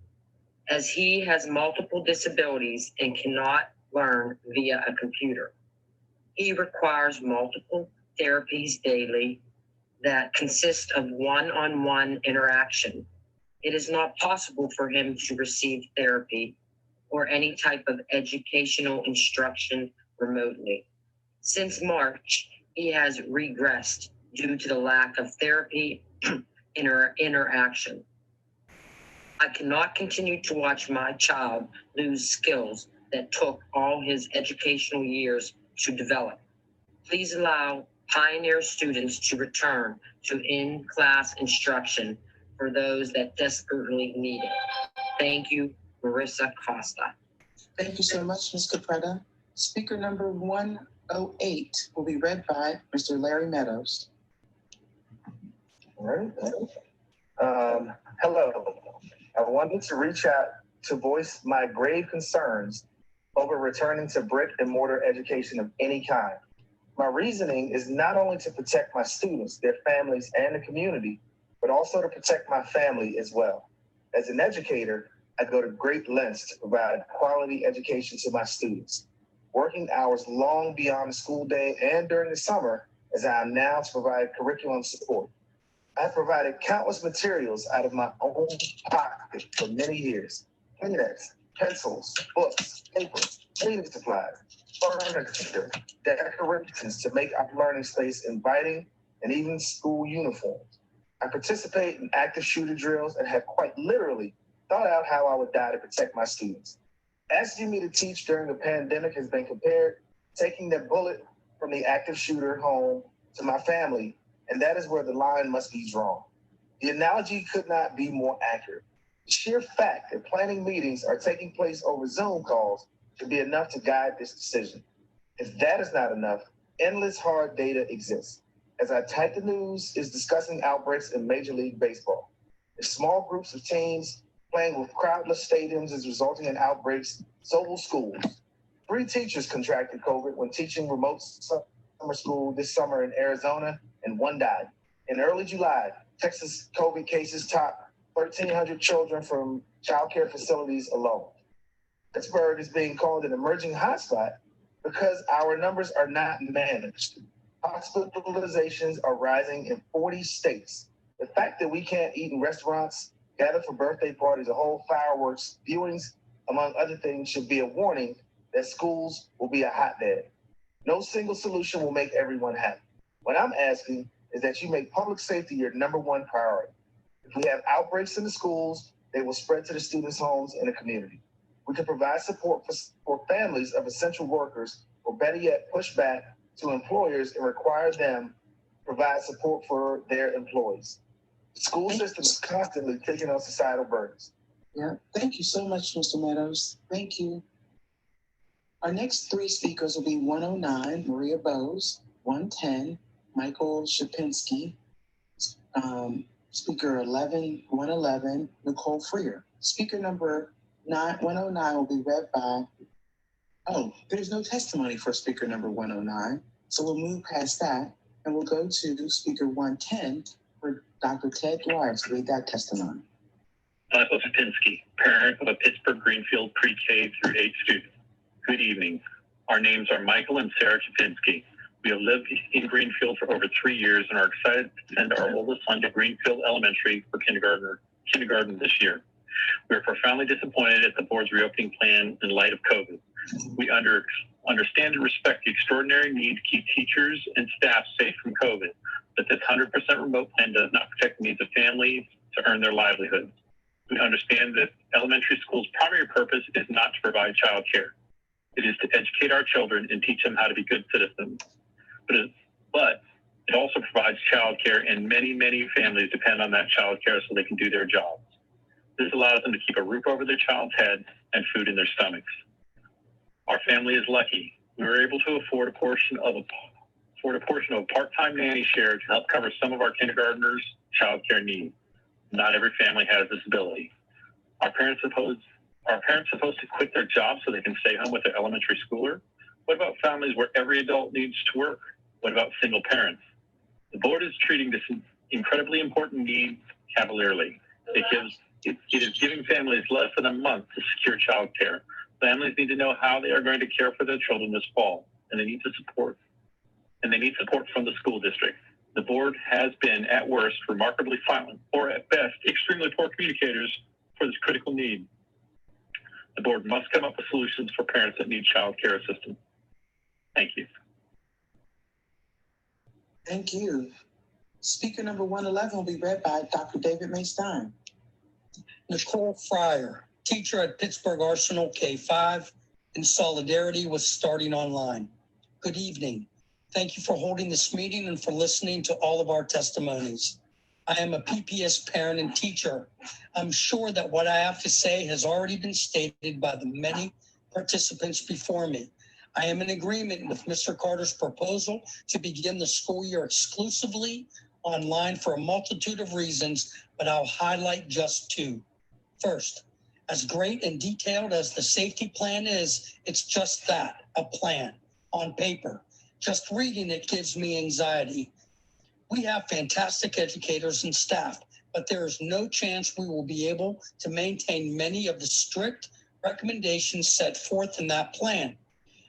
as he has multiple disabilities and cannot learn via a computer. He requires multiple therapies daily that consist of one-on-one interaction. It is not possible for him to receive therapy or any type of educational instruction remotely. Since March, he has regressed due to the lack of therapy interaction. I cannot continue to watch my child lose skills that took all his educational years to develop. Please allow Pioneer students to return to in-class instruction for those that desperately need it. Thank you, Marissa Costa. Thank you so much, Ms. Capretta. Speaker number 108 will be read by Mr. Larry Meadows. All right. Hello. I wanted to reach out to voice my grave concerns over returning to brick and mortar education of any kind. My reasoning is not only to protect my students, their families, and the community, but also to protect my family as well. As an educator, I go to great lengths to provide quality education to my students, working hours long beyond the school day and during the summer, as I am now to provide curriculum support. I've provided countless materials out of my own pocket for many years: Kleenex, pencils, books, paper, cleaning supplies, furniture, decorations to make our learning space inviting, and even school uniforms. I participate in active shooter drills and have quite literally thought out how I would die to protect my students. Asking me to teach during the pandemic has been compared taking that bullet from the active shooter home to my family, and that is where the line must be drawn. The analogy could not be more accurate. The sheer fact that planning meetings are taking place over Zoom calls should be enough to guide this decision. If that is not enough, endless hard data exists. As I type, the news is discussing outbreaks in Major League Baseball. If small groups of teams playing with crowdless stadiums is resulting in outbreaks, so will schools. 3 teachers contracted COVID when teaching remote summer school this summer in Arizona, and 1 died. In early July, Texas COVID cases topped 1,300 children from child care facilities alone. Pittsburgh is being called an emerging hotspot because our numbers are not managed. Hospitalizations are rising in 40 states. The fact that we can't eat in restaurants, gather for birthday parties, or hold fireworks viewings, among other things, should be a warning that schools will be a hotbed. No single solution will make everyone happy. What I'm asking is that you make public safety your #1 priority. If we have outbreaks in the schools, they will spread to the students' homes and the community. We can provide support for families of essential workers, or better yet, push back to employers and require them to provide support for their employees. The school system is constantly taking on societal burdens. Yeah, thank you so much, Mr. Meadows. Thank you. Our next three speakers will be 109, Maria Bowes, 110, Michael Shapinsky, speaker 111, Nicole Freer. Speaker number 109 will be read by, there's no testimony for speaker number 109. So we'll move past that and we'll go to speaker 110 for Dr. Ted Dwyer to read that testimony. Michael Shapinsky, parent of a Pittsburgh Greenfield pre-K through 8 student. Good evening. Our names are Michael and Sarah Shapinsky. We have lived in Greenfield for over 3 years and are excited to send our oldest son to Greenfield Elementary for kindergarten this year. We are profoundly disappointed at the board's reopening plan in light of COVID. We understand and respect the extraordinary need to keep teachers and staff safe from COVID, but this 100% remote plan does not protect the needs of families to earn their livelihoods. We understand that elementary school's primary purpose is not to provide childcare. It is to educate our children and teach them how to be good citizens. But it also provides childcare, and many, many families depend on that childcare so they can do their jobs. This allows them to keep a roof over their child's head and food in their stomachs. Our family is lucky. We were able to afford a portion of a part-time nanny share to help cover some of our kindergartners' childcare needs. Not every family has this ability. Are parents supposed to quit their jobs so they can stay home with their elementary schooler? What about families where every adult needs to work? What about single parents? The board is treating this incredibly important need cavalierly. It is giving families less than a month to secure childcare. Families need to know how they are going to care for their children this fall, and they need support from the school district. The board has been, at worst, remarkably silent, or at best, extremely poor communicators for this critical need. The board must come up with solutions for parents that need child care assistance. Thank you. Thank you. Speaker number 111 will be read by Dr. David May Stein. Nicole Fryer, teacher at Pittsburgh Arsenal K-5, in solidarity with starting online. Good evening. Thank you for holding this meeting and for listening to all of our testimonies. I am a PPS parent and teacher. I'm sure that what I have to say has already been stated by the many participants before me. I am in agreement with Mr. Carter's proposal to begin the school year exclusively online for a multitude of reasons, but I'll highlight just two. First, as great and detailed as the safety plan is, it's just that, a plan on paper. Just reading it gives me anxiety. We have fantastic educators and staff, but there is no chance we will be able to maintain many of the strict recommendations set forth in that plan.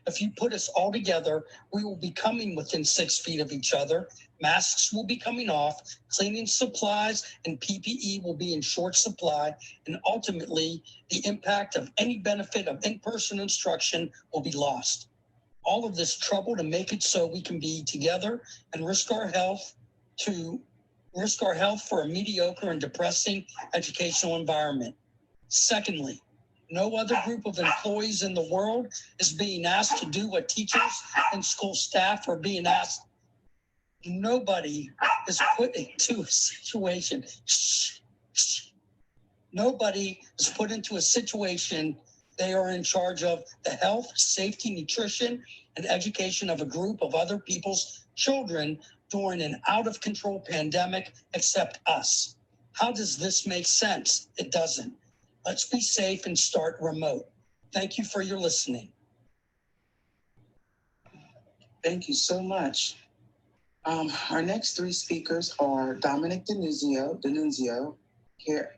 If you put us all together, we will be coming within 6 feet of each other. Masks will be coming off, cleaning supplies and PPE will be in short supply, and ultimately the impact of any benefit of in-person instruction will be lost. All of this trouble to make it so we can be together and risk our health for a mediocre and depressing educational environment. Secondly, no other group of employees in the world is being asked to do what teachers and school staff are being asked. Nobody is put into a situation. Nobody is put into a situation. They are in charge of the health, safety, nutrition, and education of a group of other people's children during an out-of-control pandemic, except us. How does this make sense? It doesn't. Let's be safe and start remote. Thank you for your listening. Thank you so much. Our next three speakers are Dominic D'Annunzio,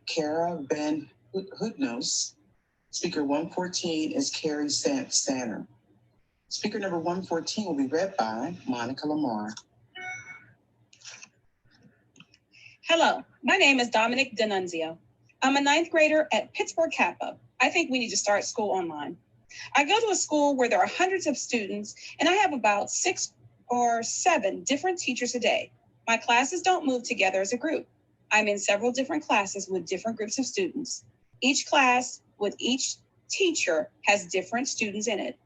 Kara Van Hoodnos. Speaker 114 is Carrie Stanner. Speaker number 114 will be read by Monica Lamar. Hello, my name is Dominic D'Annunzio. I'm a 9th grader at Pittsburgh Kappa. I think we need to start school online. I go to a school where there are hundreds of students, and I have about 6 or 7 different teachers a day. My classes don't move together as a group. I'm in several different classes with different groups of students. Each class with each teacher has different students in it.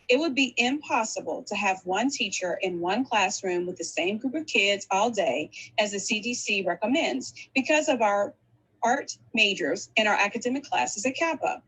It would be impossible to have one teacher in one classroom with the same group of kids all day as the CDC recommends because of our art majors and our academic classes at Kappa.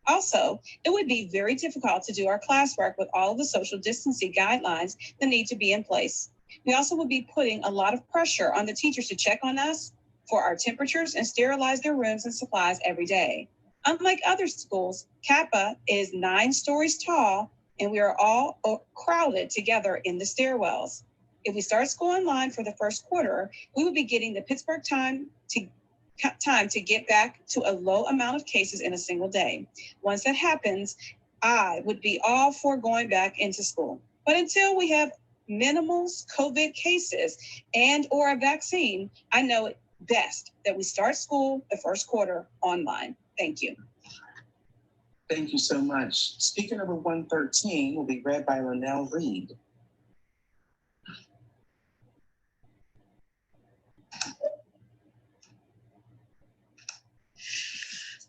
Also, it would be very difficult to do our classwork with all of the social distancing guidelines that need to be in place. We also would be putting a lot of pressure on the teachers to check on us for our temperatures and sterilize their rooms and supplies every day. Unlike other schools, Kappa is 9 stories tall and we are all crowded together in the stairwells. If we start school online for the first quarter, we will be getting the Pittsburgh time to get back to a low amount of cases in a single day. Once that happens, I would be all for going back into school. But until we have minimal COVID cases and or a vaccine, I know it best that we start school the first quarter online. Thank you. Thank you so much. Speaker number 113 will be read by Linnell Reed.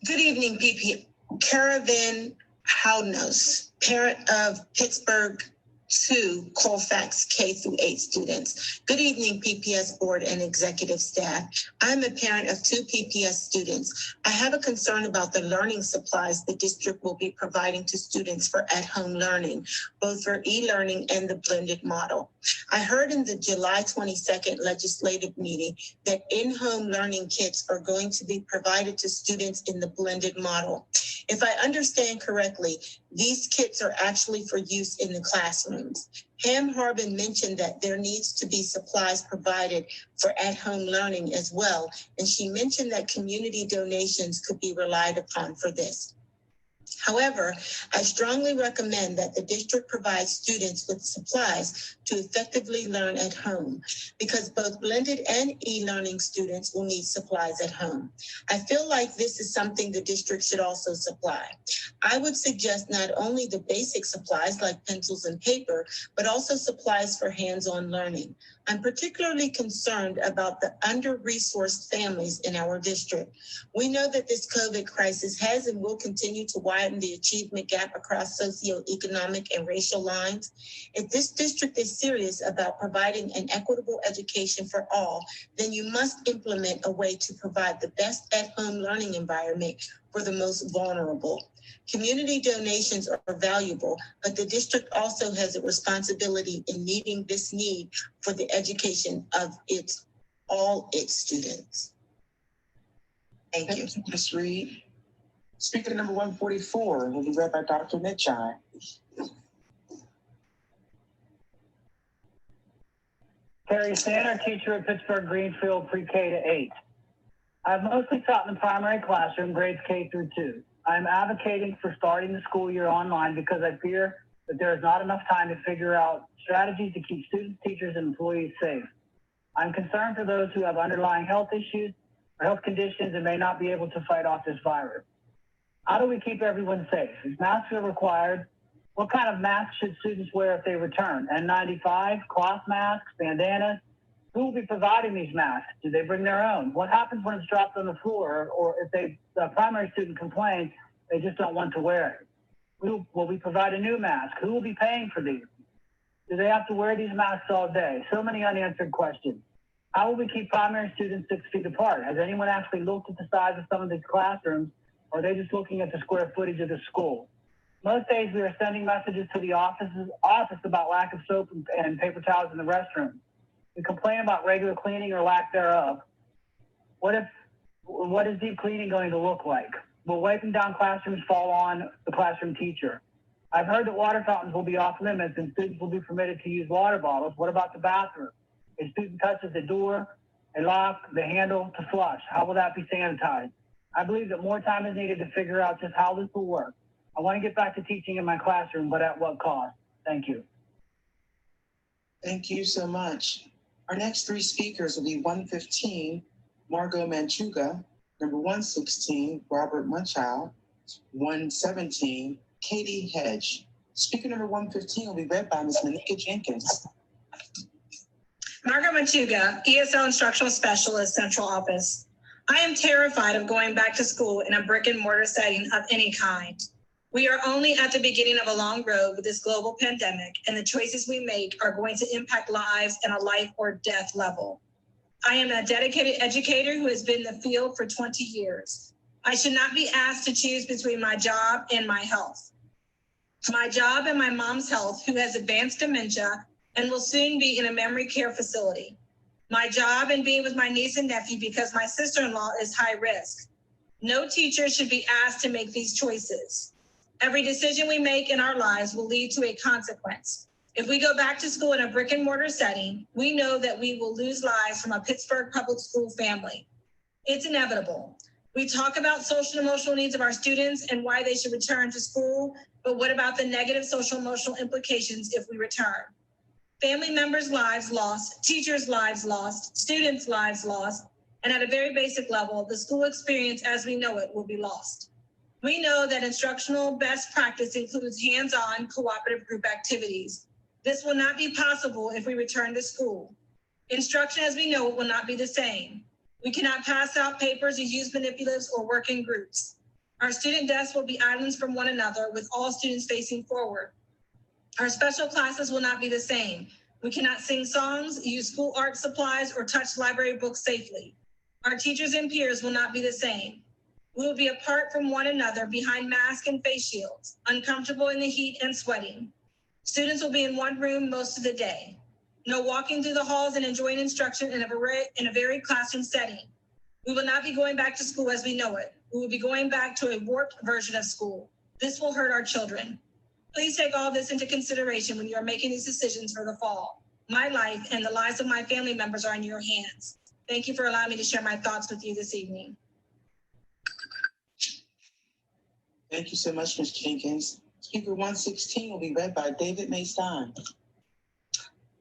Good evening, PP. Caravan Hownos, parent of Pittsburgh 2 Colfax K through 8 students. Good evening, PPS board and executive staff. I'm a parent of 2 PPS students. I have a concern about the learning supplies the district will be providing to students for at-home learning, both for e-learning and the blended model. I heard in the July 22nd legislative meeting that in-home learning kits are going to be provided to students in the blended model. If I understand correctly, these kits are actually for use in the classrooms. Pam Harbin mentioned that there needs to be supplies provided for at-home learning as well, and she mentioned that community donations could be relied upon for this. However, I strongly recommend that the district provide students with supplies to effectively learn at home because both blended and e-learning students will need supplies at home. I feel like this is something the district should also supply. I would suggest not only the basic supplies like pencils and paper, but also supplies for hands-on learning. I'm particularly concerned about the under-resourced families in our district. We know that this COVID crisis has and will continue to widen the achievement gap across socioeconomic and racial lines. If this district is serious about providing an equitable education for all, then you must implement a way to provide the best at-home learning environment for the most vulnerable. Community donations are valuable, but the district also has a responsibility in meeting this need for the education of all its students. Thank you. Ms. Reed. Speaker number 144 will be read by Dr. Mitchell. Terry Sander, teacher at Pittsburgh Greenfield Pre-K to 8. I've mostly taught in the primary classroom, grades K through 2. I'm advocating for starting the school year online because I fear that there is not enough time to figure out strategies to keep students, teachers, and employees safe. I'm concerned for those who have underlying health issues or health conditions and may not be able to fight off this virus. How do we keep everyone safe? If masks are required, what kind of masks should students wear if they return? N95, cloth masks, bandanas? Who will be providing these masks? Do they bring their own? What happens when it's dropped on the floor, or if the primary student complains, they just don't want to wear it? Will we provide a new mask? Who will be paying for these? Do they have to wear these masks all day? So many unanswered questions. How will we keep primary students 6 feet apart? Has anyone actually looked at the size of some of these classrooms, or are they just looking at the square footage of the school? Most days we are sending messages to the office about lack of soap and paper towels in the restroom. We complain about regular cleaning or lack thereof. What is deep cleaning going to look like? Will wiping down classrooms fall on the classroom teacher? I've heard that water fountains will be off limits and students will be permitted to use water bottles. What about the bathroom? If a student touches the door, a lock, the handle to flush, how will that be sanitized? I believe that more time is needed to figure out just how this will work. I want to get back to teaching in my classroom, but at what cost? Thank you. Thank you so much. Our next 3 speakers will be 115, Margot Manchuga, number 116, Robert Munchow, 117, Katie Hedge. Speaker number 115 will be read by Ms. Manika Jenkins. Margaret Manchuga, ESL Instructional Specialist, Central Office. I am terrified of going back to school in a brick and mortar setting of any kind. We are only at the beginning of a long road with this global pandemic, and the choices we make are going to impact lives at a life or death level. I am a dedicated educator who has been in the field for 20 years. I should not be asked to choose between my job and my health. My job and my mom's health, who has advanced dementia and will soon be in a memory care facility. My job and being with my niece and nephew because my sister-in-law is high risk. No teacher should be asked to make these choices. Every decision we make in our lives will lead to a consequence. If we go back to school in a brick and mortar setting, we know that we will lose lives from a Pittsburgh public school family. It's inevitable. We talk about social and emotional needs of our students and why they should return to school, but what about the negative social and emotional implications if we return? Family members' lives lost, teachers' lives lost, students' lives lost, and at a very basic level, the school experience as we know it will be lost. We know that instructional best practice includes hands-on cooperative group activities. This will not be possible if we return to school. Instruction as we know it will not be the same. We cannot pass out papers or use manipulatives or work in groups. Our student desks will be islands from one another with all students facing forward. Our special classes will not be the same. We cannot sing songs, use school art supplies, or touch library books safely. Our teachers and peers will not be the same. We will be apart from one another behind masks and face shields, uncomfortable in the heat and sweating. Students will be in one room most of the day. No walking through the halls and enjoying instruction in a very classroom setting. We will not be going back to school as we know it. We will be going back to a warped version of school. This will hurt our children. Please take all this into consideration when you are making these decisions for the fall. My life and the lives of my family members are in your hands. Thank you for allowing me to share my thoughts with you this evening. Thank you so much, Ms. Jenkins. Speaker 116 will be read by David Mason.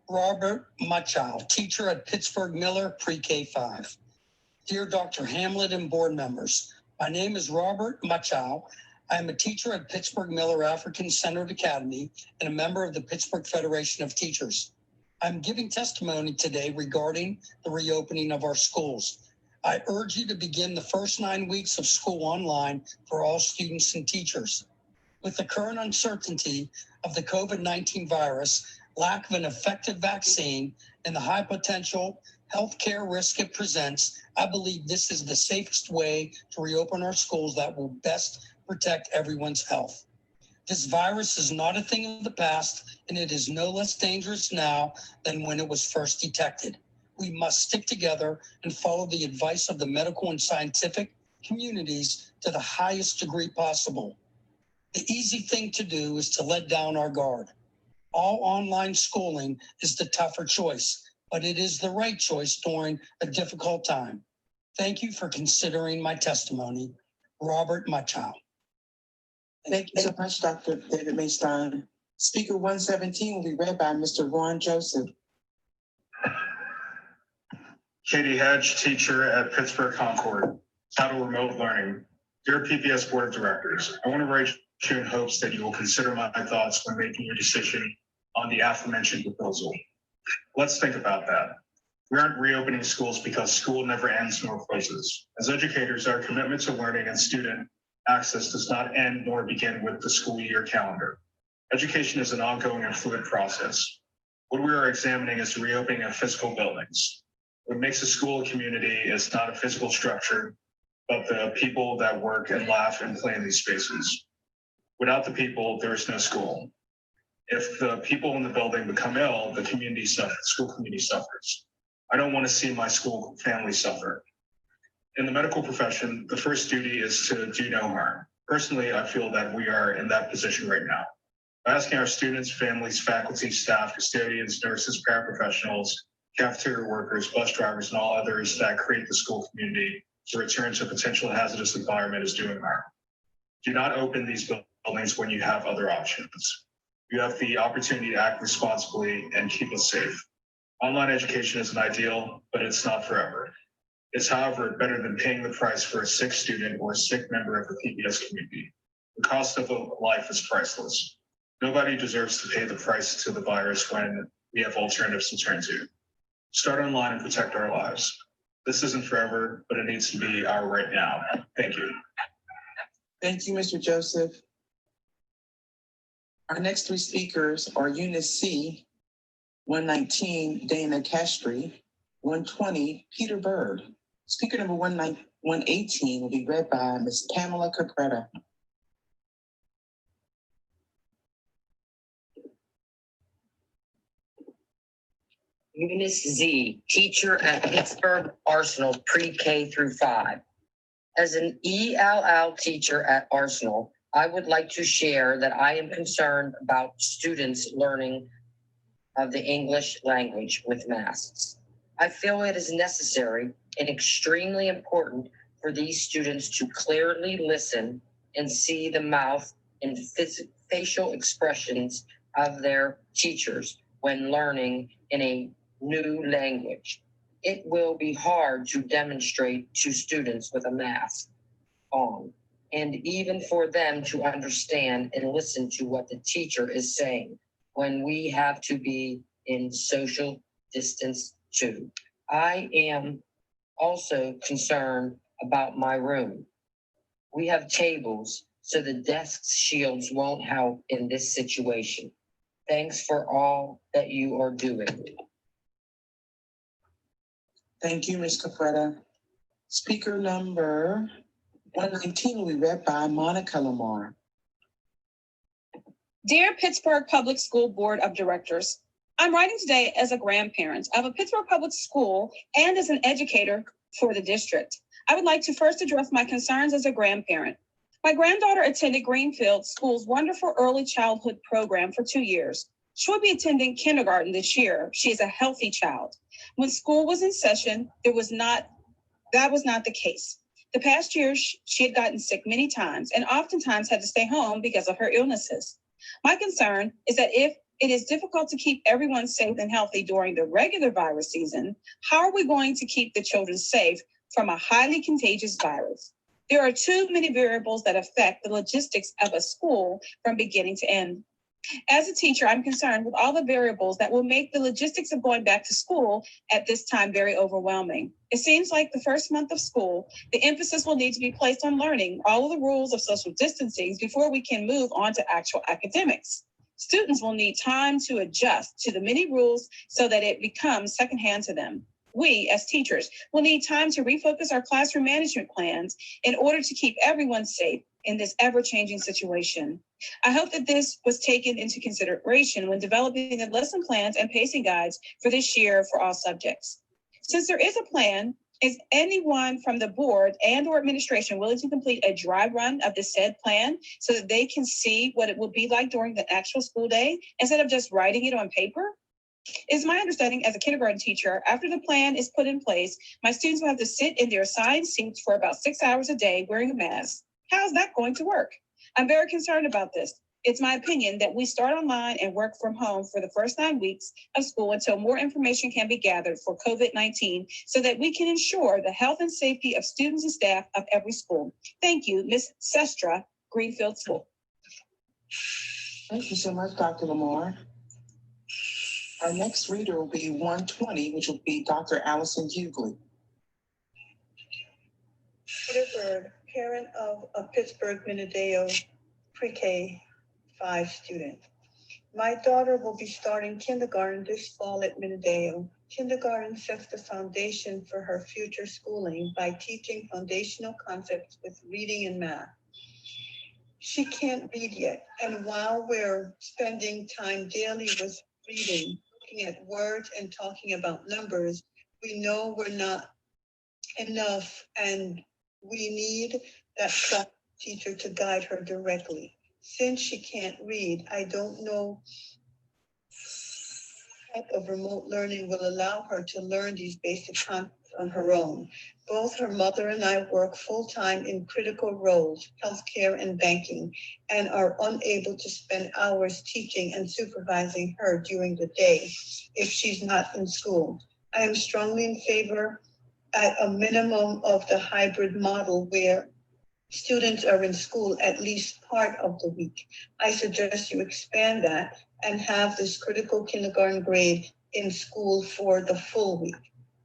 Robert Muchow, teacher at Pittsburgh Miller Pre-K 5. Dear Dr. Hamlet and board members, my name is Robert Muchow. I am a teacher at Pittsburgh Miller African Centered Academy and a member of the Pittsburgh Federation of Teachers. I'm giving testimony today regarding the reopening of our schools. I urge you to begin the first 9 weeks of school online for all students and teachers. With the current uncertainty of the COVID-19 virus, lack of an effective vaccine, and the high potential healthcare risk it presents, I believe this is the safest way to reopen our schools that will best protect everyone's health. This virus is not a thing of the past, and it is no less dangerous now than when it was first detected. We must stick together and follow the advice of the medical and scientific communities to the highest degree possible. The easy thing to do is to let down our guard. All online schooling is the tougher choice, but it is the right choice during a difficult time. Thank you for considering my testimony. Robert Muchow. Thank you so much, Dr. David Mason. Speaker 117 will be read by Mr. Ron Joseph. Katie Hedge, teacher at Pittsburgh Concord, title Remote Learning. Dear PPS Board of Directors, I want to write you in hopes that you will consider my thoughts when making your decision on the aforementioned proposal. Let's think about that. We aren't reopening schools because school never ends nor closes. As educators, our commitment to learning and student access does not end nor begin with the school year calendar. Education is an ongoing and fluid process. What we are examining is the reopening of physical buildings. What makes a school a community is not a physical structure, but the people that work and laugh and play in these spaces. Without the people, there is no school. If the people in the building become ill, the community suffers, school community suffers. I don't want to see my school family suffer. In the medical profession, the first duty is to do no harm. Personally, I feel that we are in that position right now. By asking our students, families, faculty, staff, custodians, nurses, paraprofessionals, cafeteria workers, bus drivers, and all others that create the school community to return to a potential hazardous environment is doing harm. Do not open these buildings when you have other options. You have the opportunity to act responsibly and keep us safe. Online education is an ideal, but it's not forever. It's, however, better than paying the price for a sick student or a sick member of the PPS community. The cost of a life is priceless. Nobody deserves to pay the price to the virus when we have alternatives to turn to. Start online and protect our lives. This isn't forever, but it needs to be our right now. Thank you. Thank you, Mr. Joseph. Our next three speakers are Unit C, 119, Dana Castry, 120, Peter Bird. Speaker number 118 will be read by Ms. Pamela Capretta. Eunice Z, teacher at Pittsburgh Arsenal pre-K through 5. As an ELL teacher at Arsenal, I would like to share that I am concerned about students learning of the English language with masks. I feel it is necessary and extremely important for these students to clearly listen and see the mouth and facial expressions of their teachers when learning in a new language. It will be hard to demonstrate to students with a mask on, and even for them to understand and listen to what the teacher is saying when we have to be in social distance too. I am also concerned about my room. We have tables, so the desk shields won't help in this situation. Thanks for all that you are doing. Thank you, Ms. Capretta. Speaker number 119 will be read by Monica Lamar. Dear Pittsburgh Public School Board of Directors, I'm writing today as a grandparent of a Pittsburgh public school and as an educator for the district. I would like to first address my concerns as a grandparent. My granddaughter attended Greenfield School's wonderful early childhood program for 2 years. She will be attending kindergarten this year. She is a healthy child. When school was in session, that was not the case. The past year, she had gotten sick many times and oftentimes had to stay home because of her illnesses. My concern is that if it is difficult to keep everyone safe and healthy during the regular virus season, how are we going to keep the children safe from a highly contagious virus? There are too many variables that affect the logistics of a school from beginning to end. As a teacher, I'm concerned with all the variables that will make the logistics of going back to school at this time very overwhelming. It seems like the first month of school, the emphasis will need to be placed on learning all of the rules of social distancing before we can move on to actual academics. Students will need time to adjust to the many rules so that it becomes secondhand to them. We, as teachers, will need time to refocus our classroom management plans in order to keep everyone safe in this ever-changing situation. I hope that this was taken into consideration when developing the lesson plans and pacing guides for this year for all subjects. Since there is a plan, is anyone from the board and or administration willing to complete a dry run of the said plan so that they can see what it will be like during the actual school day instead of just writing it on paper? It's my understanding as a kindergarten teacher, after the plan is put in place, my students will have to sit in their assigned seats for about 6 hours a day wearing a mask. How is that going to work? I'm very concerned about this. It's my opinion that we start online and work from home for the first 9 weeks of school until more information can be gathered for COVID-19 so that we can ensure the health and safety of students and staff of every school. Thank you, Ms. Sestra, Greenfield School. Thank you so much, Dr. Lamar. Our next reader will be 120, which will be Dr. Allison Hughley. Peter Bird, parent of a Pittsburgh Minadeo pre-K 5 student. My daughter will be starting kindergarten this fall at Minadeo. Kindergarten sets the foundation for her future schooling by teaching foundational concepts with reading and math. She can't read yet, and while we're spending time daily with reading, looking at words and talking about numbers, we know we're not enough and we need that teacher to guide her directly. Since she can't read, I don't know what type of remote learning will allow her to learn these basic concepts on her own. Both her mother and I work full-time in critical roles, healthcare and banking, and are unable to spend hours teaching and supervising her during the day if she's not in school. I am strongly in favor at a minimum of the hybrid model where students are in school at least part of the week. I suggest you expand that and have this critical kindergarten grade in school for the full week.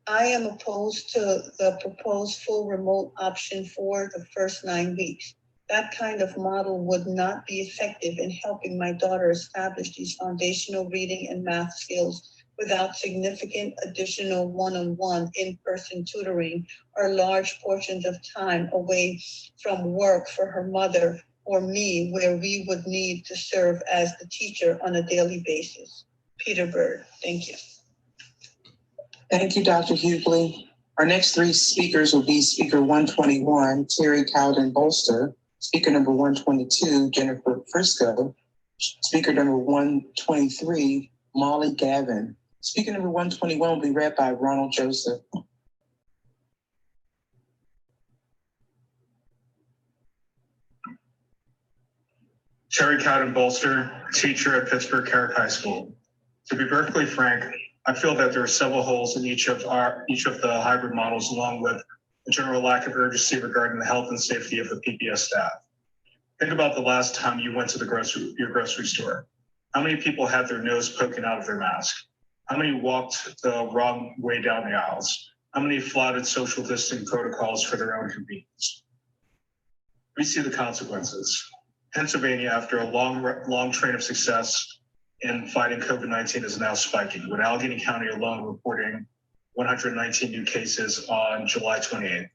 I am opposed to the proposed full remote option for the first 9 weeks. That kind of model would not be effective in helping my daughter establish these foundational reading and math skills without significant additional one-on-one in-person tutoring or large portions of time away from work for her mother or me, where we would need to serve as the teacher on a daily basis. Peter Bird, thank you. Thank you, Dr. Hughley. Our next three speakers will be Speaker 121, Terry Cowden Bolster, Speaker number 122, Jennifer Frisco, Speaker number 123, Molly Gavin. Speaker number 121 will be read by Ronald Joseph. Terry Cowden Bolster, teacher at Pittsburgh Carrick High School. To be perfectly frank, I feel that there are several holes in each of the hybrid models, along with a general lack of urgency regarding the health and safety of the PPS staff. Think about the last time you went to your grocery store. How many people had their nose poking out of their mask? How many walked the wrong way down the aisles? How many flouted social distancing protocols for their own convenience? We see the consequences. Pennsylvania, after a long train of success in fighting COVID-19, is now spiking, with Allegheny County alone reporting 119 new cases on July 28th.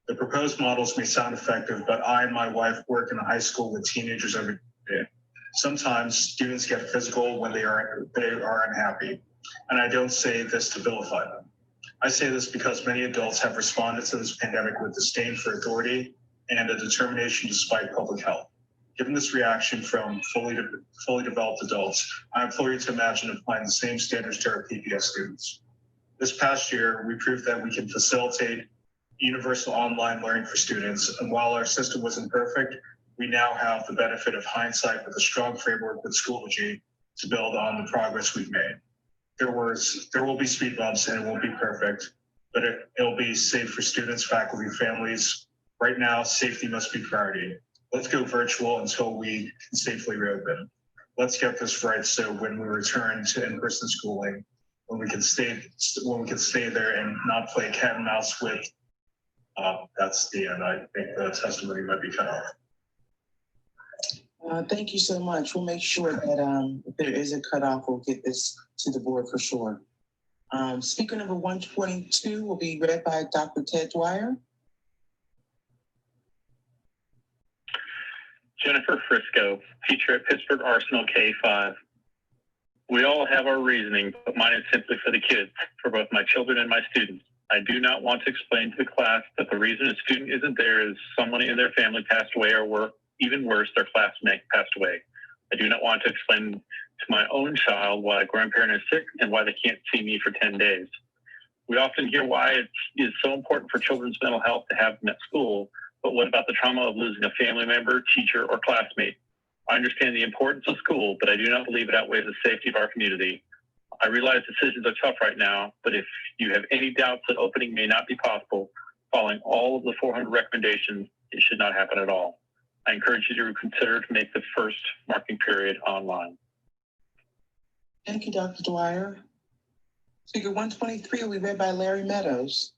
The proposed models may sound effective, but I and my wife work in a high school with teenagers every day. Sometimes students get physical when they are unhappy, and I don't say this to vilify them. I say this because many adults have responded to this pandemic with disdain for authority and a determination to fight public health. Given this reaction from fully developed adults, I implore you to imagine applying the same standards to our PPS students. This past year, we proved that we can facilitate universal online learning for students, and while our system wasn't perfect, we now have the benefit of hindsight with a strong framework with Schoology to build on the progress we've made. There will be speed bumps and it won't be perfect, but it'll be safe for students, faculty, families. Right now, safety must be priority. Let's go virtual until we can safely reopen. Let's get this right so when we return to in-person schooling, when we can stay there and not play cat and mouse with, that's the end. I think the testimony might be cut off. Thank you so much. We'll make sure that if there is a cutoff, we'll get this to the board for sure. Speaker number 122 will be read by Dr. Ted Dwyer. Jennifer Frisco, teacher at Pittsburgh Arsenal K-5. We all have our reasoning, but mine is simply for the kids, for both my children and my students. I do not want to explain to the class that the reason a student isn't there is someone in their family passed away, or even worse, their classmate passed away. I do not want to explain to my own child why a grandparent is sick and why they can't see me for 10 days. We often hear why it is so important for children's mental health to have them at school, but what about the trauma of losing a family member, teacher, or classmate? I understand the importance of school, but I do not believe it outweighs the safety of our community. I realize decisions are tough right now, but if you have any doubts that opening may not be possible, following all of the 400 recommendations, it should not happen at all. I encourage you to consider to make the first marking period online. Thank you, Dr. Dwyer. Speaker 123 will be read by Larry Meadows.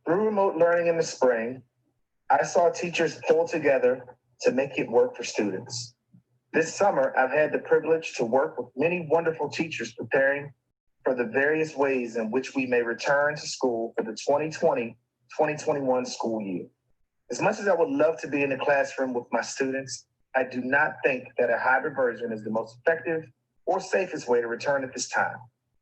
Through remote learning in the spring, I saw teachers pull together to make it work for students. This summer, I've had the privilege to work with many wonderful teachers preparing for the various ways in which we may return to school for the 2020-2021 school year. As much as I would love to be in the classroom with my students, I do not think that a hybrid version is the most effective or safest way to return at this time.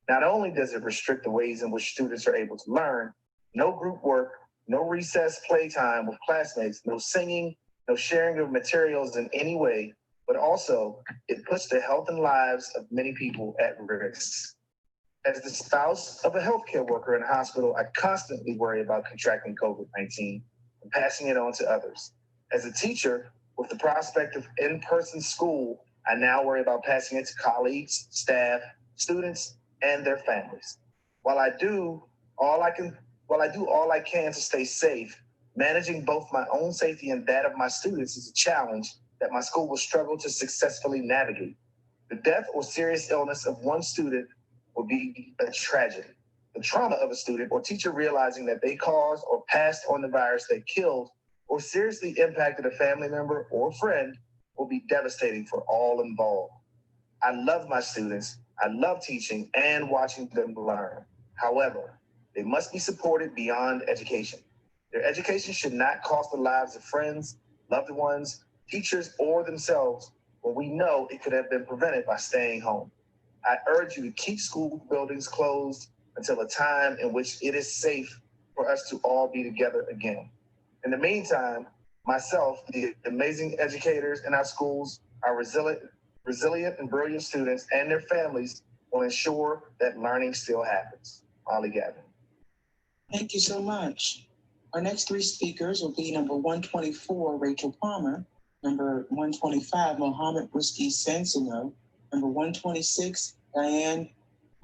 Not only does it restrict the ways in which students are able to learn, no group work, no recess playtime with classmates, no singing, no sharing of materials in any way, but also it puts the health and lives of many people at risk. As the spouse of a healthcare worker in a hospital, I constantly worry about contracting COVID-19 and passing it on to others. As a teacher, with the prospect of in-person school, I now worry about passing it to colleagues, staff, students, and their families. While I do all I can to stay safe, managing both my own safety and that of my students is a challenge that my school will struggle to successfully navigate. The death or serious illness of one student would be a tragedy. The trauma of a student or teacher realizing that they caused or passed on the virus that killed or seriously impacted a family member or friend will be devastating for all involved. I love my students. I love teaching and watching them learn. However, they must be supported beyond education. Their education should not cost the lives of friends, loved ones, teachers, or themselves when we know it could have been prevented by staying home. I urge you to keep school buildings closed until a time in which it is safe for us to all be together again. In the meantime, myself, the amazing educators in our schools, our resilient and brilliant students and their families will ensure that learning still happens. Molly Gavin. Thank you so much. Our next three speakers will be number 124, Rachel Palmer, number 125, Mohammed Risky Sansino, number 126, Diane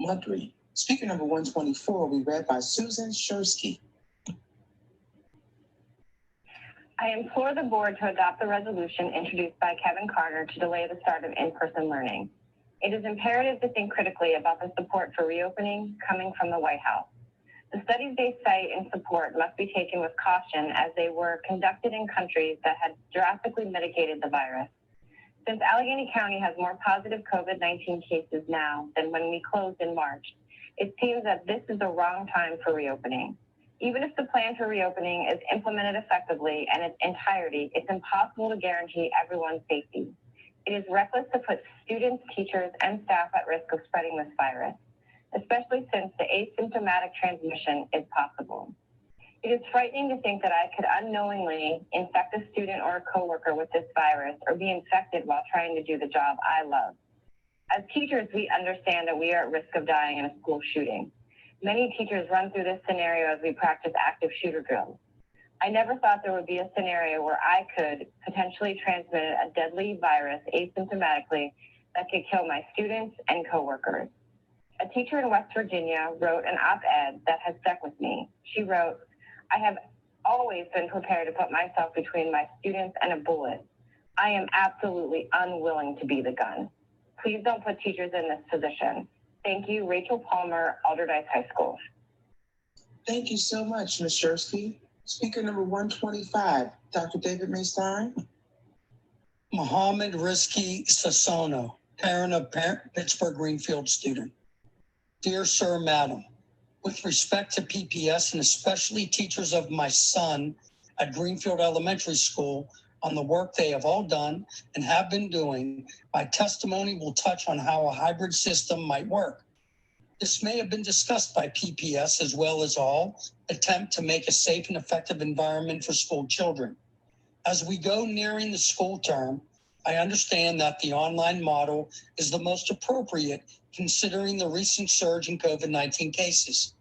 Mudry. Speaker number 124 will be read by Susan Shursky. I implore the board to adopt the resolution introduced by Kevin Carter to delay the start of in-person learning. It is imperative to think critically about the support for reopening coming from the White House. The studies they cite in support must be taken with caution as they were conducted in countries that had drastically mitigated the virus. Since Allegheny County has more positive COVID-19 cases now than when we closed in March, it seems that this is the wrong time for reopening. Even if the plan for reopening is implemented effectively in its entirety, it's impossible to guarantee everyone's safety. It is reckless to put students, teachers, and staff at risk of spreading this virus, especially since the asymptomatic transmission is possible. It is frightening to think that I could unknowingly infect a student or a coworker with this virus or be infected while trying to do the job I love. As teachers, we understand that we are at risk of dying in a school shooting. Many teachers run through this scenario as we practice active shooter drills. I never thought there would be a scenario where I could potentially transmit a deadly virus asymptomatically that could kill my students and coworkers. A teacher in West Virginia wrote an op-ed that has stuck with me. She wrote, "I have always been prepared to put myself between my students and a bullet. I am absolutely unwilling to be the gun. Please don't put teachers in this position. Thank you, Rachel Palmer, Alderdice High School." Thank you so much, Ms. Shursky. Speaker number 125, Dr. David Maystein. Mohammed Risky Sasono, parent of Pittsburgh Greenfield student. Dear Sir, Madam, with respect to PPS and especially teachers of my son at Greenfield Elementary School on the work they have all done and have been doing, my testimony will touch on how a hybrid system might work. This may have been discussed by PPS as well as all attempt to make a safe and effective environment for school children. As we go nearing the school term, I understand that the online model is the most appropriate considering the recent surge in COVID-19 cases.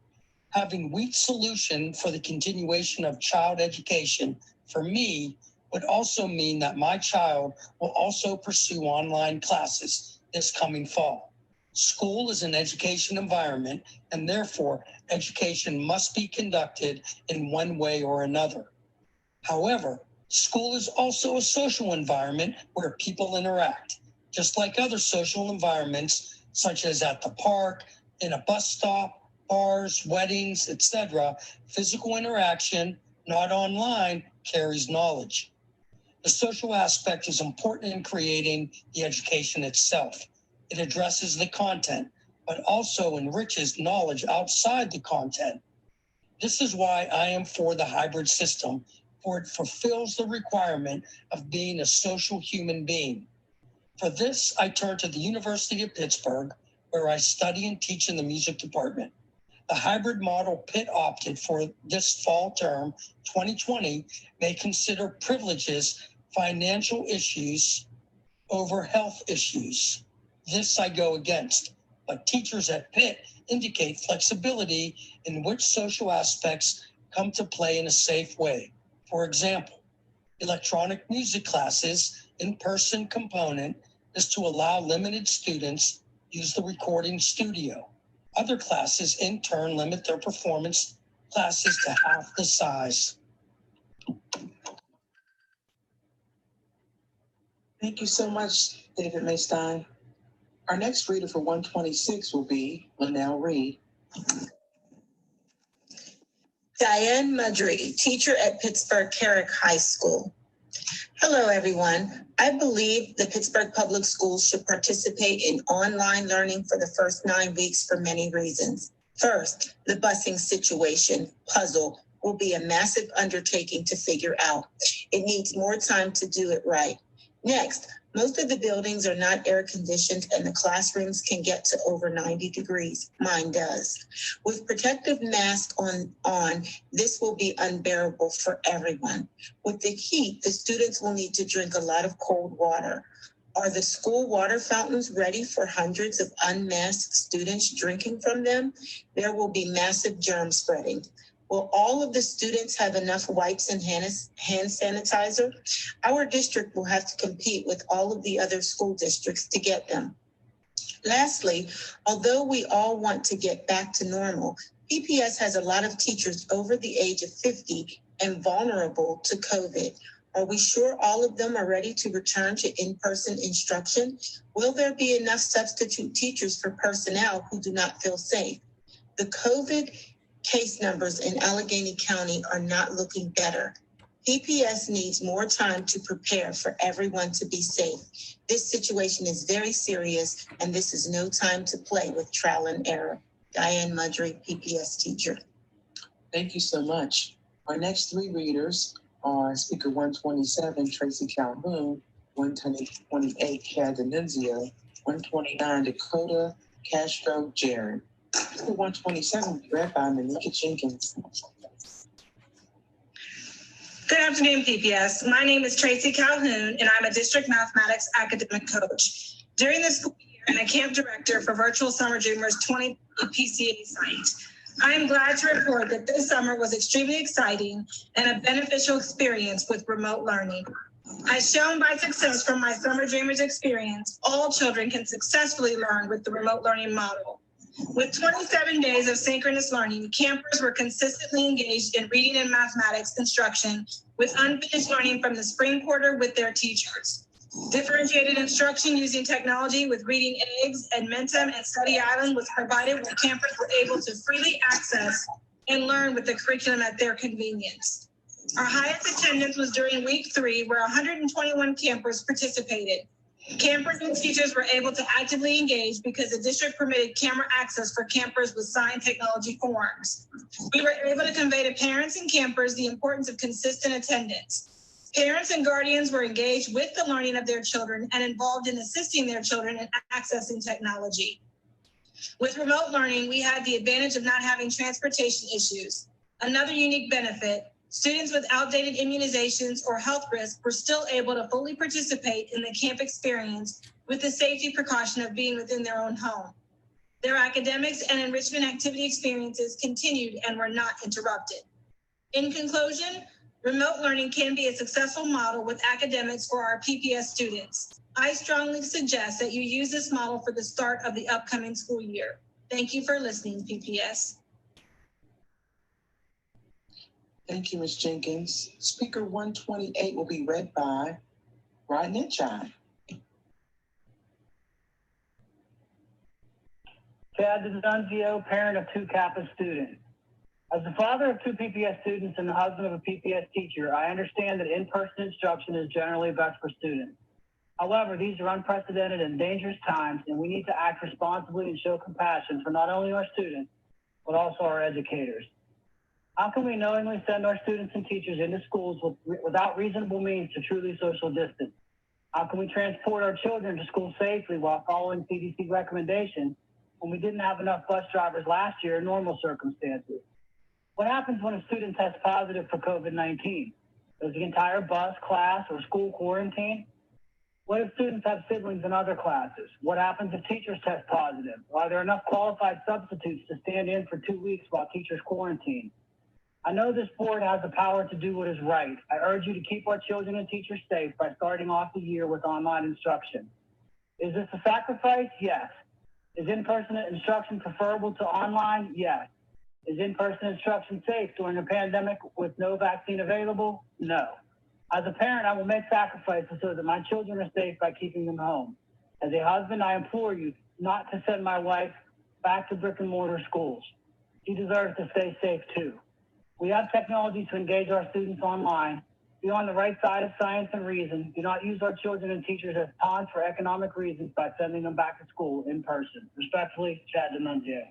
Having weak solution for the continuation of child education for me would also mean that my child will also pursue online classes this coming fall. School is an education environment, and therefore education must be conducted in one way or another. However, school is also a social environment where people interact, just like other social environments, such as at the park, in a bus stop, bars, weddings, etc. Physical interaction, not online, carries knowledge. The social aspect is important in creating the education itself. It addresses the content, but also enriches knowledge outside the content. This is why I am for the hybrid system, for it fulfills the requirement of being a social human being. For this, I turn to the University of Pittsburgh, where I study and teach in the music department. The hybrid model Pitt opted for this fall term, 2020, may consider privileges, financial issues over health issues. This I go against, but teachers at Pitt indicate flexibility in which social aspects come to play in a safe way. For example, electronic music classes in-person component is to allow limited students use the recording studio. Other classes in turn limit their performance classes to half the size. Thank you so much, David Maystein. Our next reader for 126 will be Linnell Reed. Diane Mudry, teacher at Pittsburgh Carrick High School. Hello, everyone. I believe the Pittsburgh Public Schools should participate in online learning for the first 9 weeks for many reasons. First, the busing situation puzzle will be a massive undertaking to figure out. It needs more time to do it right. Next, most of the buildings are not air conditioned and the classrooms can get to over 90 degrees. Mine does. With protective masks on, this will be unbearable for everyone. With the heat, the students will need to drink a lot of cold water. Are the school water fountains ready for hundreds of unmasked students drinking from them? There will be massive germ spreading. Will all of the students have enough wipes and hand sanitizer? Our district will have to compete with all of the other school districts to get them. Lastly, although we all want to get back to normal, PPS has a lot of teachers over the age of 50 and vulnerable to COVID. Are we sure all of them are ready to return to in-person instruction? Will there be enough substitute teachers for personnel who do not feel safe? The COVID case numbers in Allegheny County are not looking better. PPS needs more time to prepare for everyone to be safe. This situation is very serious, and this is no time to play with trial and error. Diane Mudry, PPS teacher. Thank you so much. Our next three readers are Speaker 127, Tracy Calhoun, 128, Kat D'Annunzio, 129, Dakota Castro Jared. Speaker 127, read by Manika Jenkins. Good afternoon, PPS. My name is Tracy Calhoun, and I'm a district mathematics academic coach. During the school year, I'm a camp director for Virtual Summer Dreamers 20 PCA site. I am glad to report that this summer was extremely exciting and a beneficial experience with remote learning. As shown by success from my Summer Dreamers experience, all children can successfully learn with the remote learning model. With 27 days of synchronous learning, campers were consistently engaged in reading and mathematics instruction with unfinished learning from the spring quarter with their teachers. Differentiated instruction using technology with Reading Eggs, Edmentum, and Study Island was provided where campers were able to freely access and learn with the curriculum at their convenience. Our highest attendance was during week 3, where 121 campers participated. Campers and teachers were able to actively engage because the district permitted camera access for campers with signed technology forms. We were able to convey to parents and campers the importance of consistent attendance. Parents and guardians were engaged with the learning of their children and involved in assisting their children in accessing technology. With remote learning, we had the advantage of not having transportation issues. Another unique benefit, students with outdated immunizations or health risks were still able to fully participate in the camp experience with the safety precaution of being within their own home. Their academics and enrichment activity experiences continued and were not interrupted. In conclusion, remote learning can be a successful model with academics for our PPS students. I strongly suggest that you use this model for the start of the upcoming school year. Thank you for listening, PPS. Thank you, Ms. Jenkins. Speaker 128 will be read by Rod Netchai. Kat D'Annunzio, parent of 2 Kappa students. As the father of 2 PPS students and the husband of a PPS teacher, I understand that in-person instruction is generally best for students. However, these are unprecedented and dangerous times, and we need to act responsibly and show compassion for not only our students, but also our educators. How can we knowingly send our students and teachers into schools without reasonable means to truly social distance? How can we transport our children to school safely while following CDC recommendations when we didn't have enough bus drivers last year in normal circumstances? What happens when a student tests positive for COVID-19? Does the entire bus, class, or school quarantine? What if students have siblings in other classes? What happens if teachers test positive? Are there enough qualified substitutes to stand in for 2 weeks while teachers quarantine? I know this board has the power to do what is right. I urge you to keep our children and teachers safe by starting off the year with online instruction. Is this a sacrifice? Yes. Is in-person instruction preferable to online? Yes. Is in-person instruction safe during a pandemic with no vaccine available? No. As a parent, I will make sacrifices so that my children are safe by keeping them home. As a husband, I implore you not to send my wife back to brick and mortar schools. She deserves to stay safe too. We have technology to engage our students online. Be on the right side of science and reason. Do not use our children and teachers as pawns for economic reasons by sending them back to school in person. Respectfully, Chad Denunzier.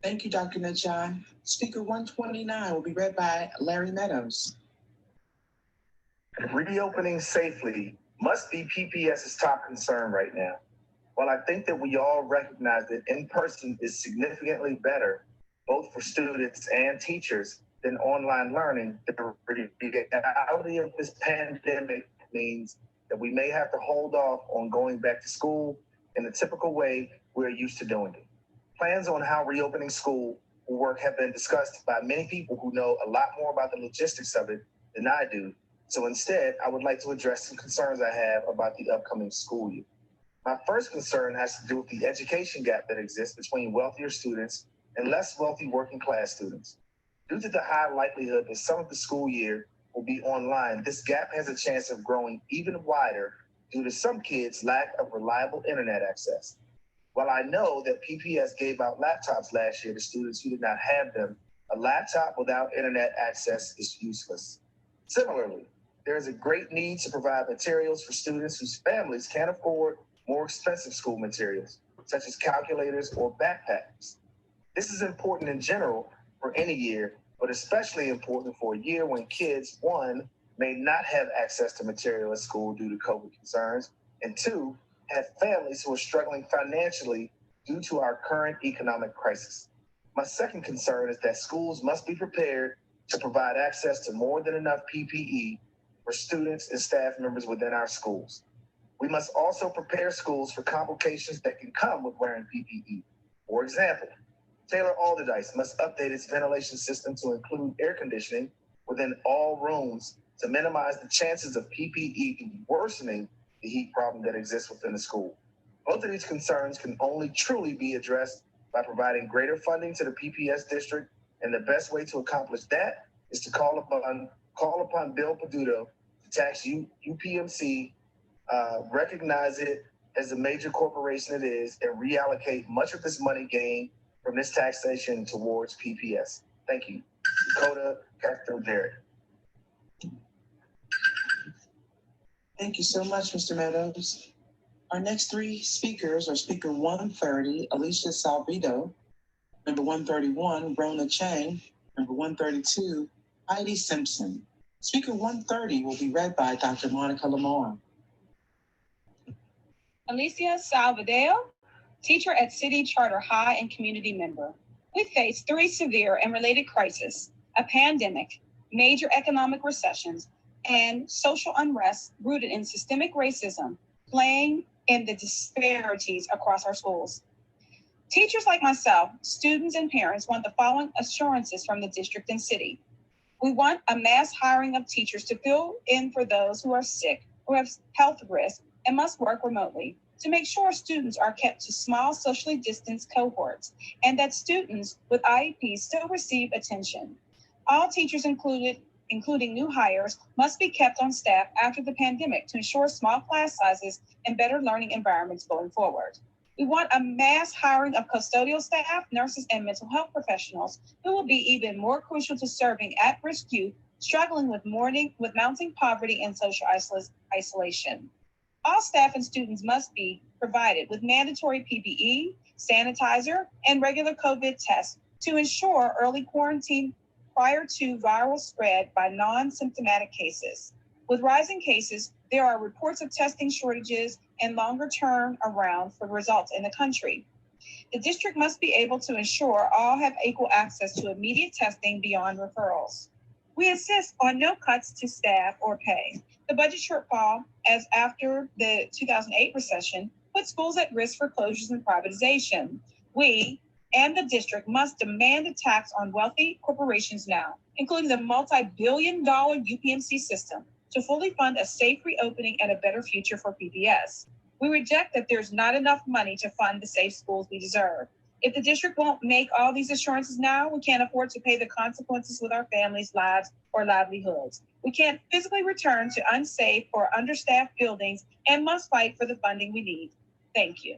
Thank you, Dr. Netchai. Speaker 129 will be read by Larry Meadows. Reopening safely must be PPS's top concern right now. While I think that we all recognize that in-person is significantly better, both for students and teachers, than online learning, the reality of this pandemic means that we may have to hold off on going back to school in the typical way we're used to doing it. Plans on how reopening school will work have been discussed by many people who know a lot more about the logistics of it than I do. So instead, I would like to address some concerns I have about the upcoming school year. My first concern has to do with the education gap that exists between wealthier students and less wealthy working class students. Due to the high likelihood that some of the school year will be online, this gap has a chance of growing even wider due to some kids' lack of reliable internet access. While I know that PPS gave out laptops last year to students who did not have them, a laptop without internet access is useless. Similarly, there is a great need to provide materials for students whose families can't afford more expensive school materials, such as calculators or backpacks. This is important in general for any year, but especially important for a year when kids, one, may not have access to material at school due to COVID concerns, and two, have families who are struggling financially due to our current economic crisis. My second concern is that schools must be prepared to provide access to more than enough PPE for students and staff members within our schools. We must also prepare schools for complications that can come with wearing PPE. For example, Taylor Alderdice must update its ventilation system to include air conditioning within all rooms to minimize the chances of PPE worsening the heat problem that exists within the school. Both of these concerns can only truly be addressed by providing greater funding to the PPS district, and the best way to accomplish that is to call upon Bill Peduto to tax UPMC, recognize it as a major corporation it is, and reallocate much of this money gained from this taxation towards PPS. Thank you. Dakota Castro-Jarrett. Thank you so much, Mr. Meadows. Our next three speakers are Speaker 130, Alicia Salvido, number 131, Rona Chang, number 132, Heidi Simpson. Speaker 130 will be read by Dr. Monica Lamar. Alicia Salvadeo, teacher at City Charter High and community member. We face three severe and related crises: a pandemic, major economic recessions, and social unrest rooted in systemic racism, playing in the disparities across our schools. Teachers like myself, students, and parents want the following assurances from the district and city. We want a mass hiring of teachers to fill in for those who are sick, who have health risks, and must work remotely, to make sure students are kept to small socially distanced cohorts, and that students with IEPs still receive attention. All teachers, including new hires, must be kept on staff after the pandemic to ensure small class sizes and better learning environments going forward. We want a mass hiring of custodial staff, nurses, and mental health professionals who will be even more crucial to serving at-risk youth struggling with mounting poverty and social isolation. All staff and students must be provided with mandatory PPE, sanitizer, and regular COVID tests to ensure early quarantine prior to viral spread by non-symptomatic cases. With rising cases, there are reports of testing shortages and longer turnaround for results in the country. The district must be able to ensure all have equal access to immediate testing beyond referrals. We insist on no cuts to staff or pay. The budget shortfall, as after the 2008 recession, put schools at risk for closures and privatization. We and the district must demand a tax on wealthy corporations now, including the multi-billion-dollar UPMC system, to fully fund a safe reopening and a better future for PPS. We reject that there's not enough money to fund the safe schools we deserve. If the district won't make all these assurances now, we can't afford to pay the consequences with our families' lives or livelihoods. We can't physically return to unsafe or understaffed buildings and must fight for the funding we need. Thank you.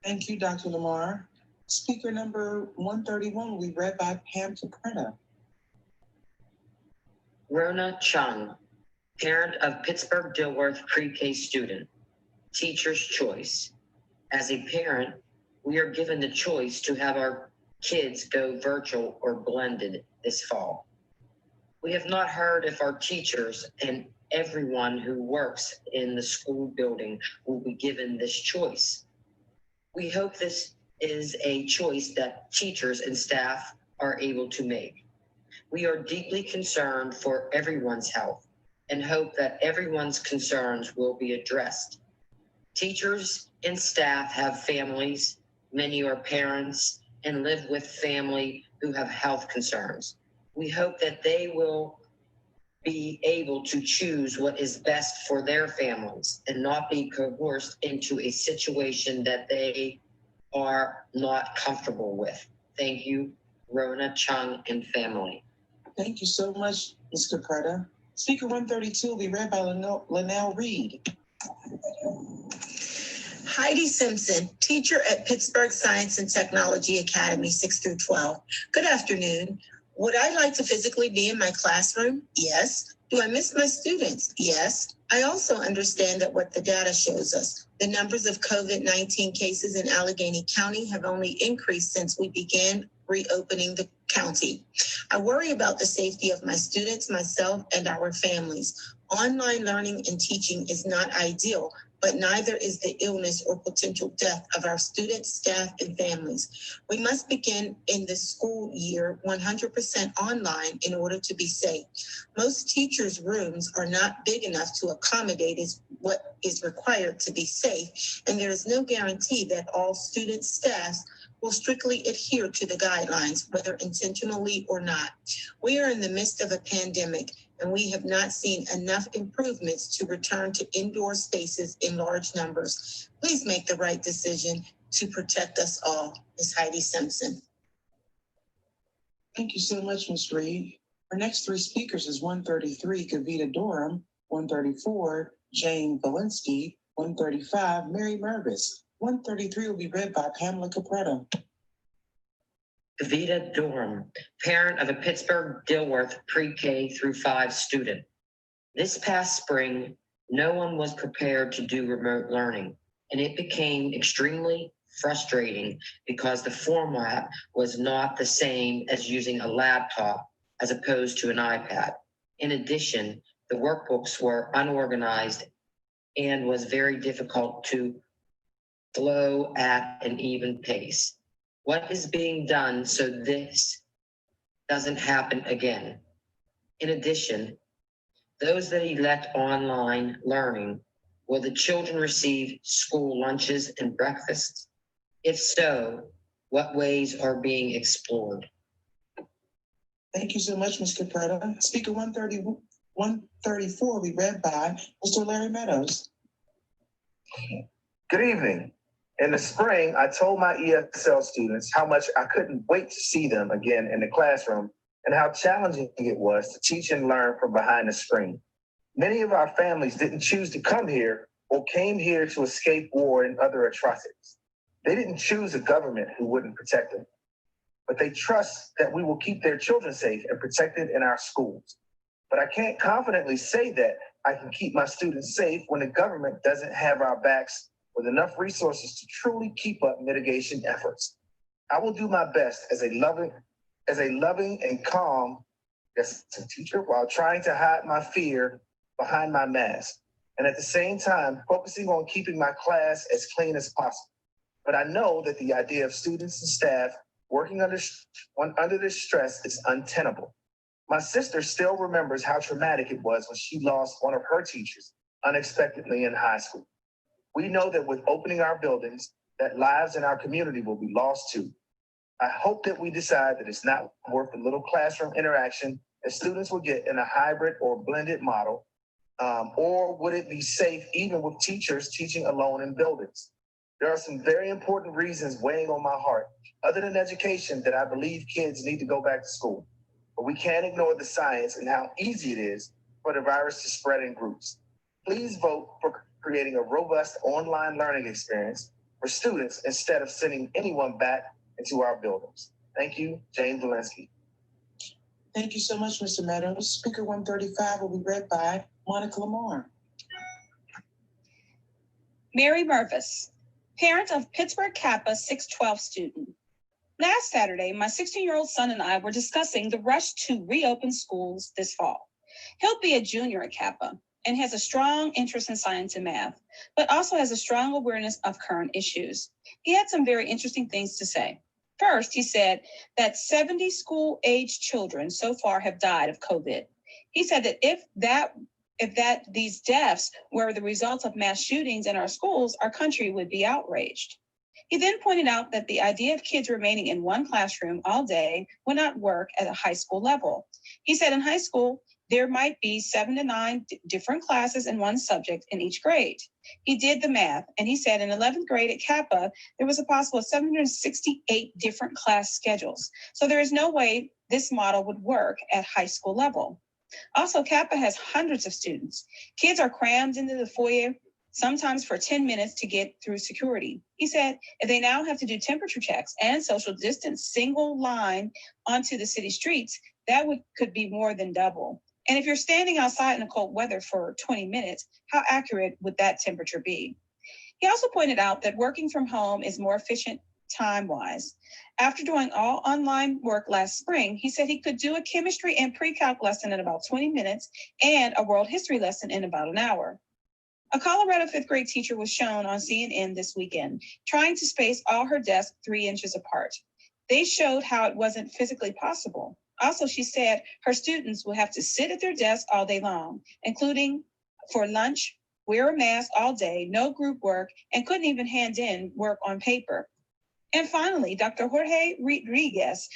Thank you, Dr. Lamar. Speaker number 131 will be read by Pam Capretta. Rona Chung, parent of Pittsburgh Dilworth pre-K student, teacher's choice. As a parent, we are given the choice to have our kids go virtual or blended this fall. We have not heard if our teachers and everyone who works in the school building will be given this choice. We hope this is a choice that teachers and staff are able to make. We are deeply concerned for everyone's health and hope that everyone's concerns will be addressed. Teachers and staff have families, many are parents, and live with family who have health concerns. We hope that they will be able to choose what is best for their families and not be coerced into a situation that they are not comfortable with. Thank you, Rona Chung and family. Thank you so much, Ms. Capretta. Speaker 132 will be read by Linnell Reed. Heidi Simpson, teacher at Pittsburgh Science and Technology Academy, 6 through 12. Good afternoon. Would I like to physically be in my classroom? Yes. Do I miss my students? Yes. I also understand that what the data shows us, the numbers of COVID-19 cases in Allegheny County have only increased since we began reopening the county. I worry about the safety of my students, myself, and our families. Online learning and teaching is not ideal, but neither is the illness or potential death of our students, staff, and families. We must begin in the school year 100% online in order to be safe. Most teachers' rooms are not big enough to accommodate what is required to be safe, and there is no guarantee that all students, staff, will strictly adhere to the guidelines, whether intentionally or not. We are in the midst of a pandemic, and we have not seen enough improvements to return to indoor spaces in large numbers. Please make the right decision to protect us all. Ms. Heidi Simpson. Thank you so much, Ms. Reed. Our next three speakers is 133, Kavita Durham, 134, Jane Valinsky, 135, Mary Mervis. 133 will be read by Pamela Capretta. Kavita Durham, parent of a Pittsburgh Dilworth pre-K through 5 student. This past spring, no one was prepared to do remote learning, and it became extremely frustrating because the format was not the same as using a laptop as opposed to an iPad. In addition, the workbooks were unorganized and was very difficult to flow at an even pace. What is being done so this doesn't happen again? In addition, those that elect online learning, will the children receive school lunches and breakfasts? If so, what ways are being explored? Thank you so much, Ms. Capretta. Speaker 134 will be read by Mr. Larry Meadows. Good evening. In the spring, I told my ESL students how much I couldn't wait to see them again in the classroom and how challenging it was to teach and learn from behind the screen. Many of our families didn't choose to come here or came here to escape war and other atrocities. They didn't choose a government who wouldn't protect them, but they trust that we will keep their children safe and protected in our schools. But I can't confidently say that I can keep my students safe when the government doesn't have our backs with enough resources to truly keep up mitigation efforts. I will do my best as a loving and calm teacher while trying to hide my fear behind my mask, and at the same time focusing on keeping my class as clean as possible. But I know that the idea of students and staff working under this stress is untenable. My sister still remembers how traumatic it was when she lost one of her teachers unexpectedly in high school. We know that with opening our buildings, that lives in our community will be lost too. I hope that we decide that it's not worth the little classroom interaction that students will get in a hybrid or blended model, or would it be safe even with teachers teaching alone in buildings? There are some very important reasons weighing on my heart, other than education, that I believe kids need to go back to school. But we can't ignore the science and how easy it is for the virus to spread in groups. Please vote for creating a robust online learning experience for students instead of sending anyone back into our buildings. Thank you, Jane Valensky. Thank you so much, Mr. Meadows. Speaker 135 will be read by Monica Lamar. Mary Mervis, parent of Pittsburgh Kappa 612 student. Last Saturday, my 16-year-old son and I were discussing the rush to reopen schools this fall. He'll be a junior at Kappa and has a strong interest in science and math, but also has a strong awareness of current issues. He had some very interesting things to say. First, he said that 70 school-age children so far have died of COVID. He said that if these deaths were the result of mass shootings in our schools, our country would be outraged. He then pointed out that the idea of kids remaining in one classroom all day would not work at a high school level. He said in high school, there might be 7 to 9 different classes in one subject in each grade. He did the math, and he said in 11th grade at Kappa, there was a possible 768 different class schedules. So there is no way this model would work at high school level. Also, Kappa has hundreds of students. Kids are crammed into the foyer, sometimes for 10 minutes to get through security. He said if they now have to do temperature checks and social distance single line onto the city streets, that could be more than double. And if you're standing outside in the cold weather for 20 minutes, how accurate would that temperature be? He also pointed out that working from home is more efficient time-wise. After doing all online work last spring, he said he could do a chemistry and pre-calc lesson in about 20 minutes and a world history lesson in about an hour. A Colorado 5th grade teacher was shown on CNN this weekend, trying to space all her desks 3 inches apart. They showed how it wasn't physically possible. Also, she said her students will have to sit at their desks all day long, including for lunch, wear a mask all day, no group work, and couldn't even hand in work on paper. And finally, Dr. Jorge Rodriguez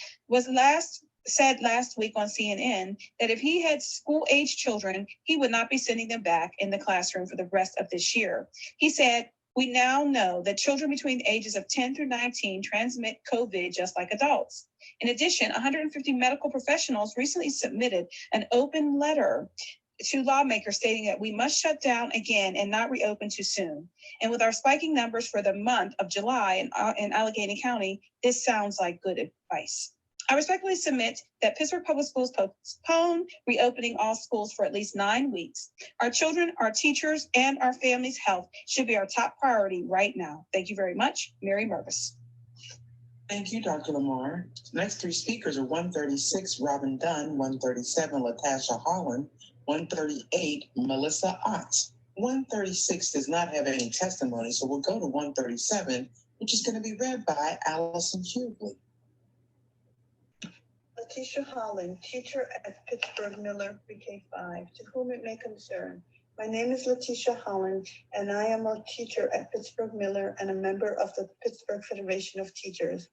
said last week on CNN that if he had school-age children, he would not be sending them back in the classroom for the rest of this year. He said, we now know that children between the ages of 10 through 19 transmit COVID just like adults. In addition, 150 medical professionals recently submitted an open letter to lawmakers stating that we must shut down again and not reopen too soon. And with our spiking numbers for the month of July in Allegheny County, this sounds like good advice. I respectfully submit that Pittsburgh Public Schools postpone reopening all schools for at least 9 weeks. Our children, our teachers, and our families' health should be our top priority right now. Thank you very much. Mary Mervis. Thank you, Dr. Lamar. The next 3 speakers are 136, Robin Dunn, 137, Latasha Holland, 138, Melissa Ott. 136 does not have any testimony, so we'll go to 137, which is going to be read by Allison Hughley. Letitia Holland, teacher at Pittsburgh Miller Pre-K-5, to whom it may concern. My name is Letitia Holland, and I am a teacher at Pittsburgh Miller and a member of the Pittsburgh Federation of Teachers.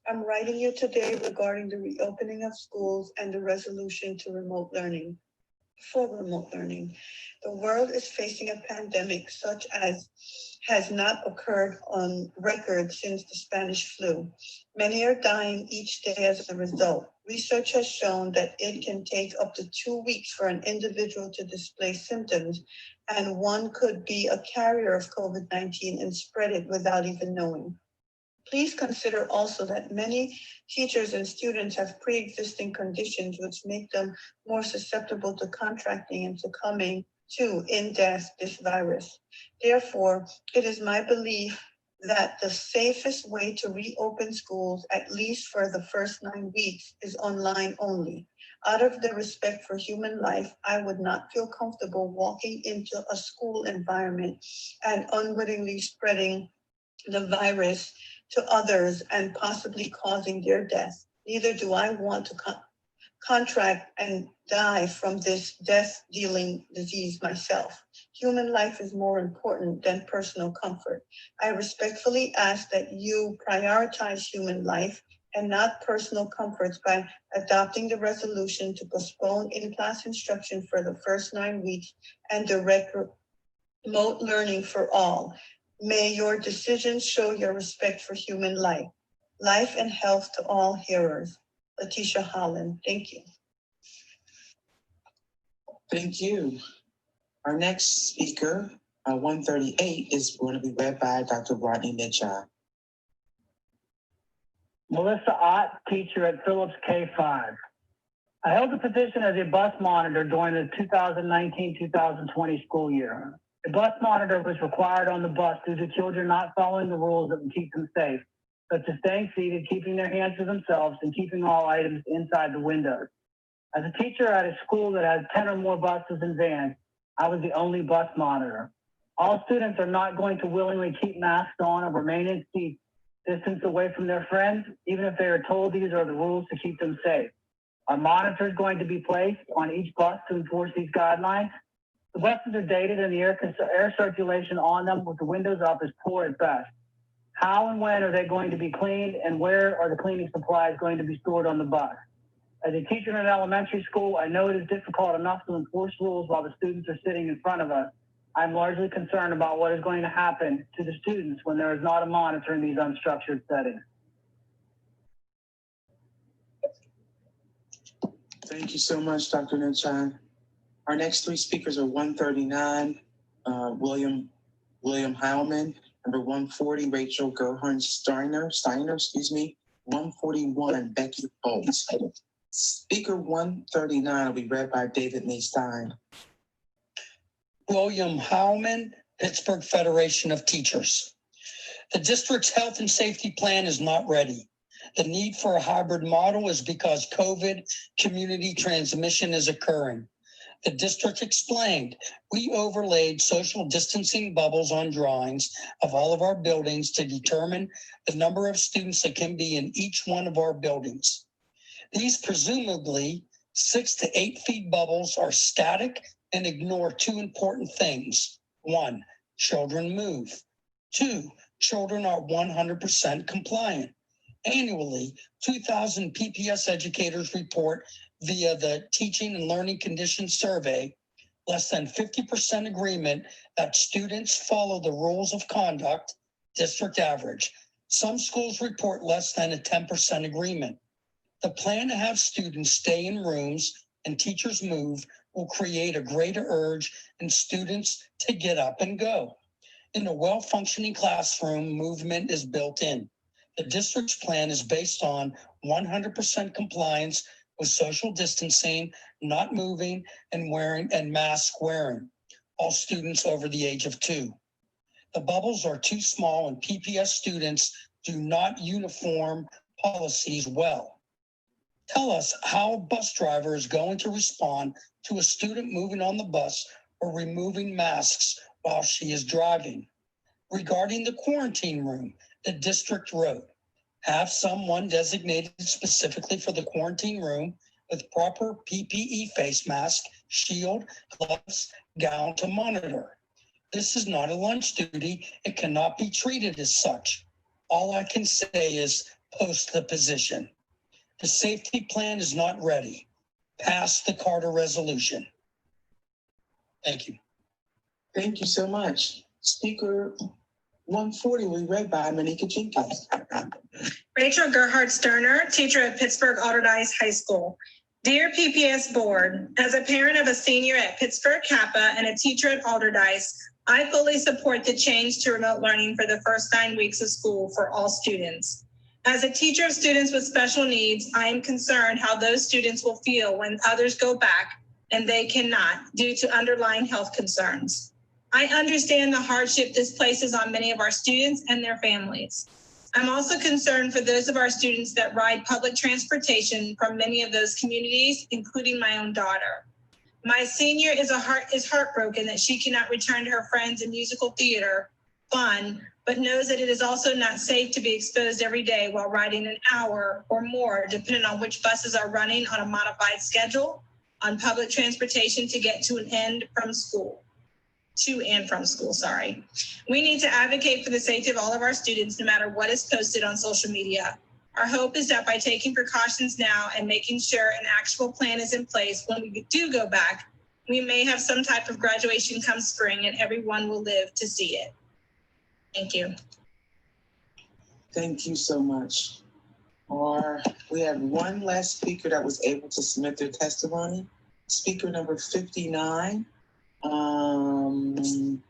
I'm writing you today regarding the reopening of schools and the resolution to remote learning. For remote learning, the world is facing a pandemic such as has not occurred on record since the Spanish flu. Many are dying each day as a result. Research has shown that it can take up to 2 weeks for an individual to display symptoms, and one could be a carrier of COVID-19 and spread it without even knowing. Please consider also that many teachers and students have pre-existing conditions which make them more susceptible to contracting and succumbing to, in death, this virus. Therefore, it is my belief that the safest way to reopen schools, at least for the first 9 weeks, is online only. Out of the respect for human life, I would not feel comfortable walking into a school environment and unwittingly spreading the virus to others and possibly causing their death. Neither do I want to contract and die from this death-dealing disease myself. Human life is more important than personal comfort. I respectfully ask that you prioritize human life and not personal comforts by adopting the resolution to postpone in-class instruction for the first 9 weeks and direct remote learning for all. May your decisions show your respect for human life. Life and health to all hearers. Letitia Holland, thank you. Thank you. Our next speaker, 138, is going to be read by Dr. Rodney Mitchell. Melissa Ott, teacher at Phillips K-5. I held the position as a bus monitor during the 2019-2020 school year. A bus monitor was required on the bus due to children not following the rules that would keep them safe, such as staying seated, keeping their hands to themselves, and keeping all items inside the windows. As a teacher at a school that has 10 or more buses and vans, I was the only bus monitor. All students are not going to willingly keep masks on or remain in seats distance away from their friends, even if they are told these are the rules to keep them safe. Are monitors going to be placed on each bus to enforce these guidelines? The buses are dated and the air circulation on them with the windows up is poor at best. How and when are they going to be cleaned, and where are the cleaning supplies going to be stored on the bus? As a teacher in an elementary school, I know it is difficult enough to enforce rules while the students are sitting in front of us. I'm largely concerned about what is going to happen to the students when there is not a monitor in these unstructured settings. Thank you so much, Dr. Nuchan. Our next three speakers are 139, William Heilman, number 140, Rachel Gerhardt Steiner, 141, Becky Bolt. Speaker 139 will be read by David Nee Stein. William Heilman, Pittsburgh Federation of Teachers. The district's health and safety plan is not ready. The need for a hybrid model is because COVID community transmission is occurring. The district explained, we overlaid social distancing bubbles on drawings of all of our buildings to determine the number of students that can be in each one of our buildings. These presumably 6 to 8 feet bubbles are static and ignore two important things. 1, children move. 2, children are 100% compliant. Annually, 2,000 PPS educators report via the Teaching and Learning Conditions Survey, less than 50% agreement that students follow the rules of conduct, district average. Some schools report less than a 10% agreement. The plan to have students stay in rooms and teachers move will create a greater urge in students to get up and go. In a well-functioning classroom, movement is built in. The district's plan is based on 100% compliance with social distancing, not moving, and mask wearing. All students over the age of 2. The bubbles are too small and PPS students do not uniform policies well. Tell us how a bus driver is going to respond to a student moving on the bus or removing masks while she is driving. Regarding the quarantine room, the district wrote, have someone designated specifically for the quarantine room with proper PPE face mask, shield, gloves, gown to monitor. This is not a lunch duty. It cannot be treated as such. All I can say is post the position. The safety plan is not ready. Pass the Carter resolution. Thank you. Thank you so much. Speaker 140 will be read by Monica Jenkins. Rachel Gerhardt Sterner, teacher at Pittsburgh Allderdice High School. Dear PPS Board, as a parent of a senior at Pittsburgh Kappa and a teacher at Allderdice, I fully support the change to remote learning for the first 9 weeks of school for all students. As a teacher of students with special needs, I am concerned how those students will feel when others go back and they cannot due to underlying health concerns. I understand the hardship this places on many of our students and their families. I'm also concerned for those of our students that ride public transportation from many of those communities, including my own daughter. My senior is heartbroken that she cannot return to her friends in musical theater fun, but knows that it is also not safe to be exposed every day while riding an hour or more, depending on which buses are running on a modified schedule on public transportation to get to and from school. We need to advocate for the safety of all of our students, no matter what is posted on social media. Our hope is that by taking precautions now and making sure an actual plan is in place when we do go back, we may have some type of graduation come spring and everyone will live to see it. Thank you. Thank you so much. We have one last speaker that was able to submit their testimony. Speaker number 59. Can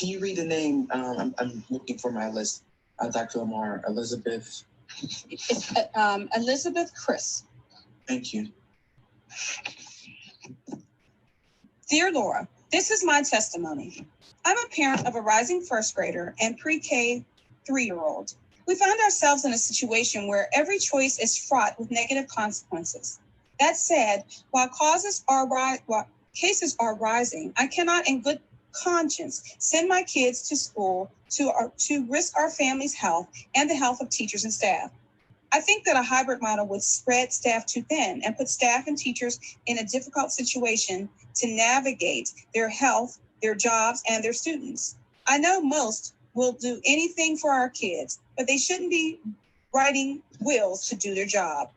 you read the name? I'm looking for my list. Dr. Lamar, Elizabeth It's Elizabeth Chris. Thank you. Dear Laura, this is my testimony. I'm a parent of a rising first grader and pre-K 3-year-old. We find ourselves in a situation where every choice is fraught with negative consequences. That said, while cases are rising, I cannot in good conscience send my kids to school to risk our family's health and the health of teachers and staff. I think that a hybrid model would spread staff too thin and put staff and teachers in a difficult situation to navigate their health, their jobs, and their students. I know most will do anything for our kids, but they shouldn't be writing wills to do their job.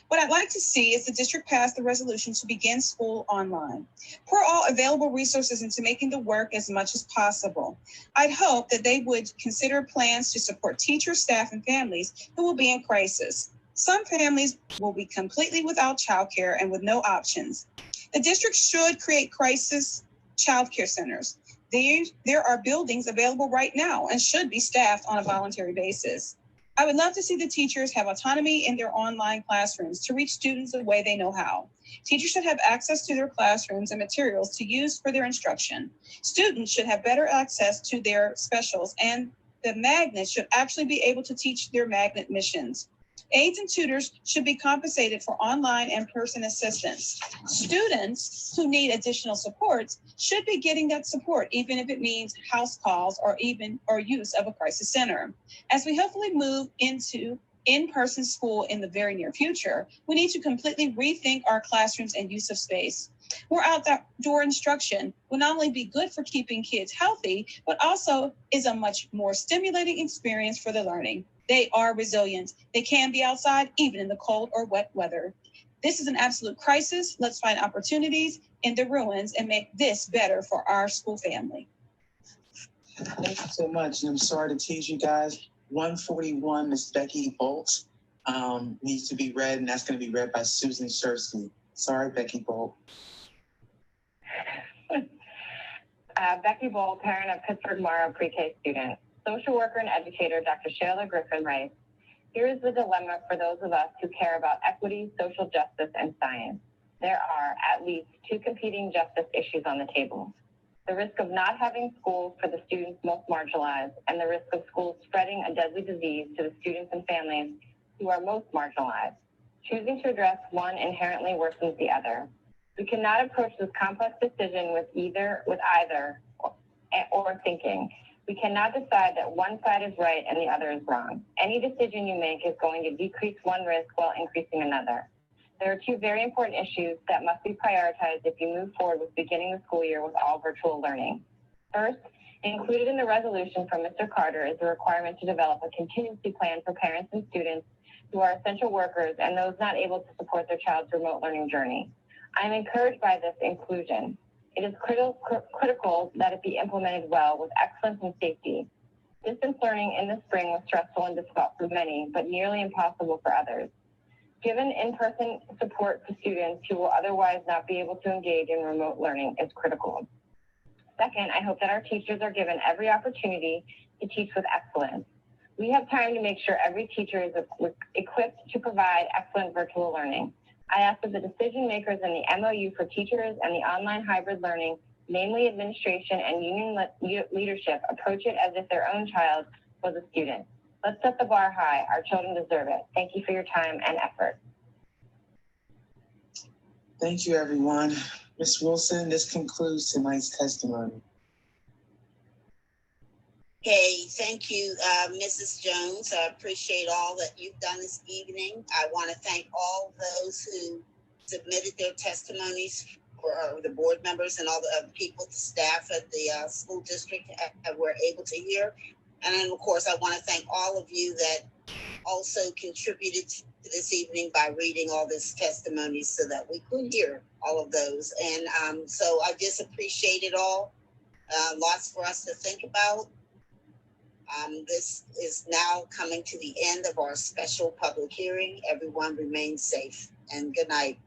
What I'd like to see is the district pass the resolution to begin school online. Pour all available resources into making the work as much as possible. I'd hope that they would consider plans to support teachers, staff, and families who will be in crisis. Some families will be completely without childcare and with no options. The district should create crisis childcare centers. There are buildings available right now and should be staffed on a voluntary basis. I would love to see the teachers have autonomy in their online classrooms to reach students the way they know how. Teachers should have access to their classrooms and materials to use for their instruction. Students should have better access to their specials, and the magnets should actually be able to teach their magnet missions. Aides and tutors should be compensated for online and in-person assistance. Students who need additional supports should be getting that support, even if it means house calls or use of a crisis center. As we hopefully move into in-person school in the very near future, we need to completely rethink our classrooms and use of space. More outdoor instruction will not only be good for keeping kids healthy, but also is a much more stimulating experience for the learning. They are resilient. They can be outside even in the cold or wet weather. This is an absolute crisis. Let's find opportunities in the ruins and make this better for our school family. Thank you so much. And I'm sorry to tease you guys. 141, Miss Becky Bolt, needs to be read, and that's going to be read by Susan Shersky. Sorry, Becky Bolt. Becky Bolt, parent of Pittsburgh Morrow pre-K student. Social worker and educator, Dr. Shayla Griffin writes, here is the dilemma for those of us who care about equity, social justice, and science. There are at least two competing justice issues on the table. The risk of not having schools for the students most marginalized, and the risk of schools spreading a deadly disease to the students and families who are most marginalized. Choosing to address one inherently worsens the other. We cannot approach this complex decision with either or thinking. We cannot decide that one side is right and the other is wrong. Any decision you make is going to decrease one risk while increasing another. There are two very important issues that must be prioritized if you move forward with beginning the school year with all virtual learning. First, included in the resolution from Mr. Carter is the requirement to develop a contingency plan for parents and students who are essential workers and those not able to support their child's remote learning journey. I am encouraged by this inclusion. It is critical that it be implemented well with excellence and safety. Distance learning in the spring was stressful and difficult for many, but nearly impossible for others. Given in-person support to students who will otherwise not be able to engage in remote learning is critical. Second, I hope that our teachers are given every opportunity to teach with excellence. We have time to make sure every teacher is equipped to provide excellent virtual learning. I ask that the decision makers in the MOU for teachers and the online hybrid learning, namely administration and union leadership, approach it as if their own child was a student. Let's set the bar high. Our children deserve it. Thank you for your time and effort. Thank you, everyone. Ms. Wilson, this concludes tonight's testimony. Okay, thank you, Mrs. Jones. I appreciate all that you've done this evening. I want to thank all those who submitted their testimonies for the board members and all the people, the staff at the school district that were able to hear. And then, of course, I want to thank all of you that also contributed to this evening by reading all this testimonies so that we could hear all of those. And so I just appreciate it all. Lots for us to think about. This is now coming to the end of our special public hearing. Everyone remain safe and good night.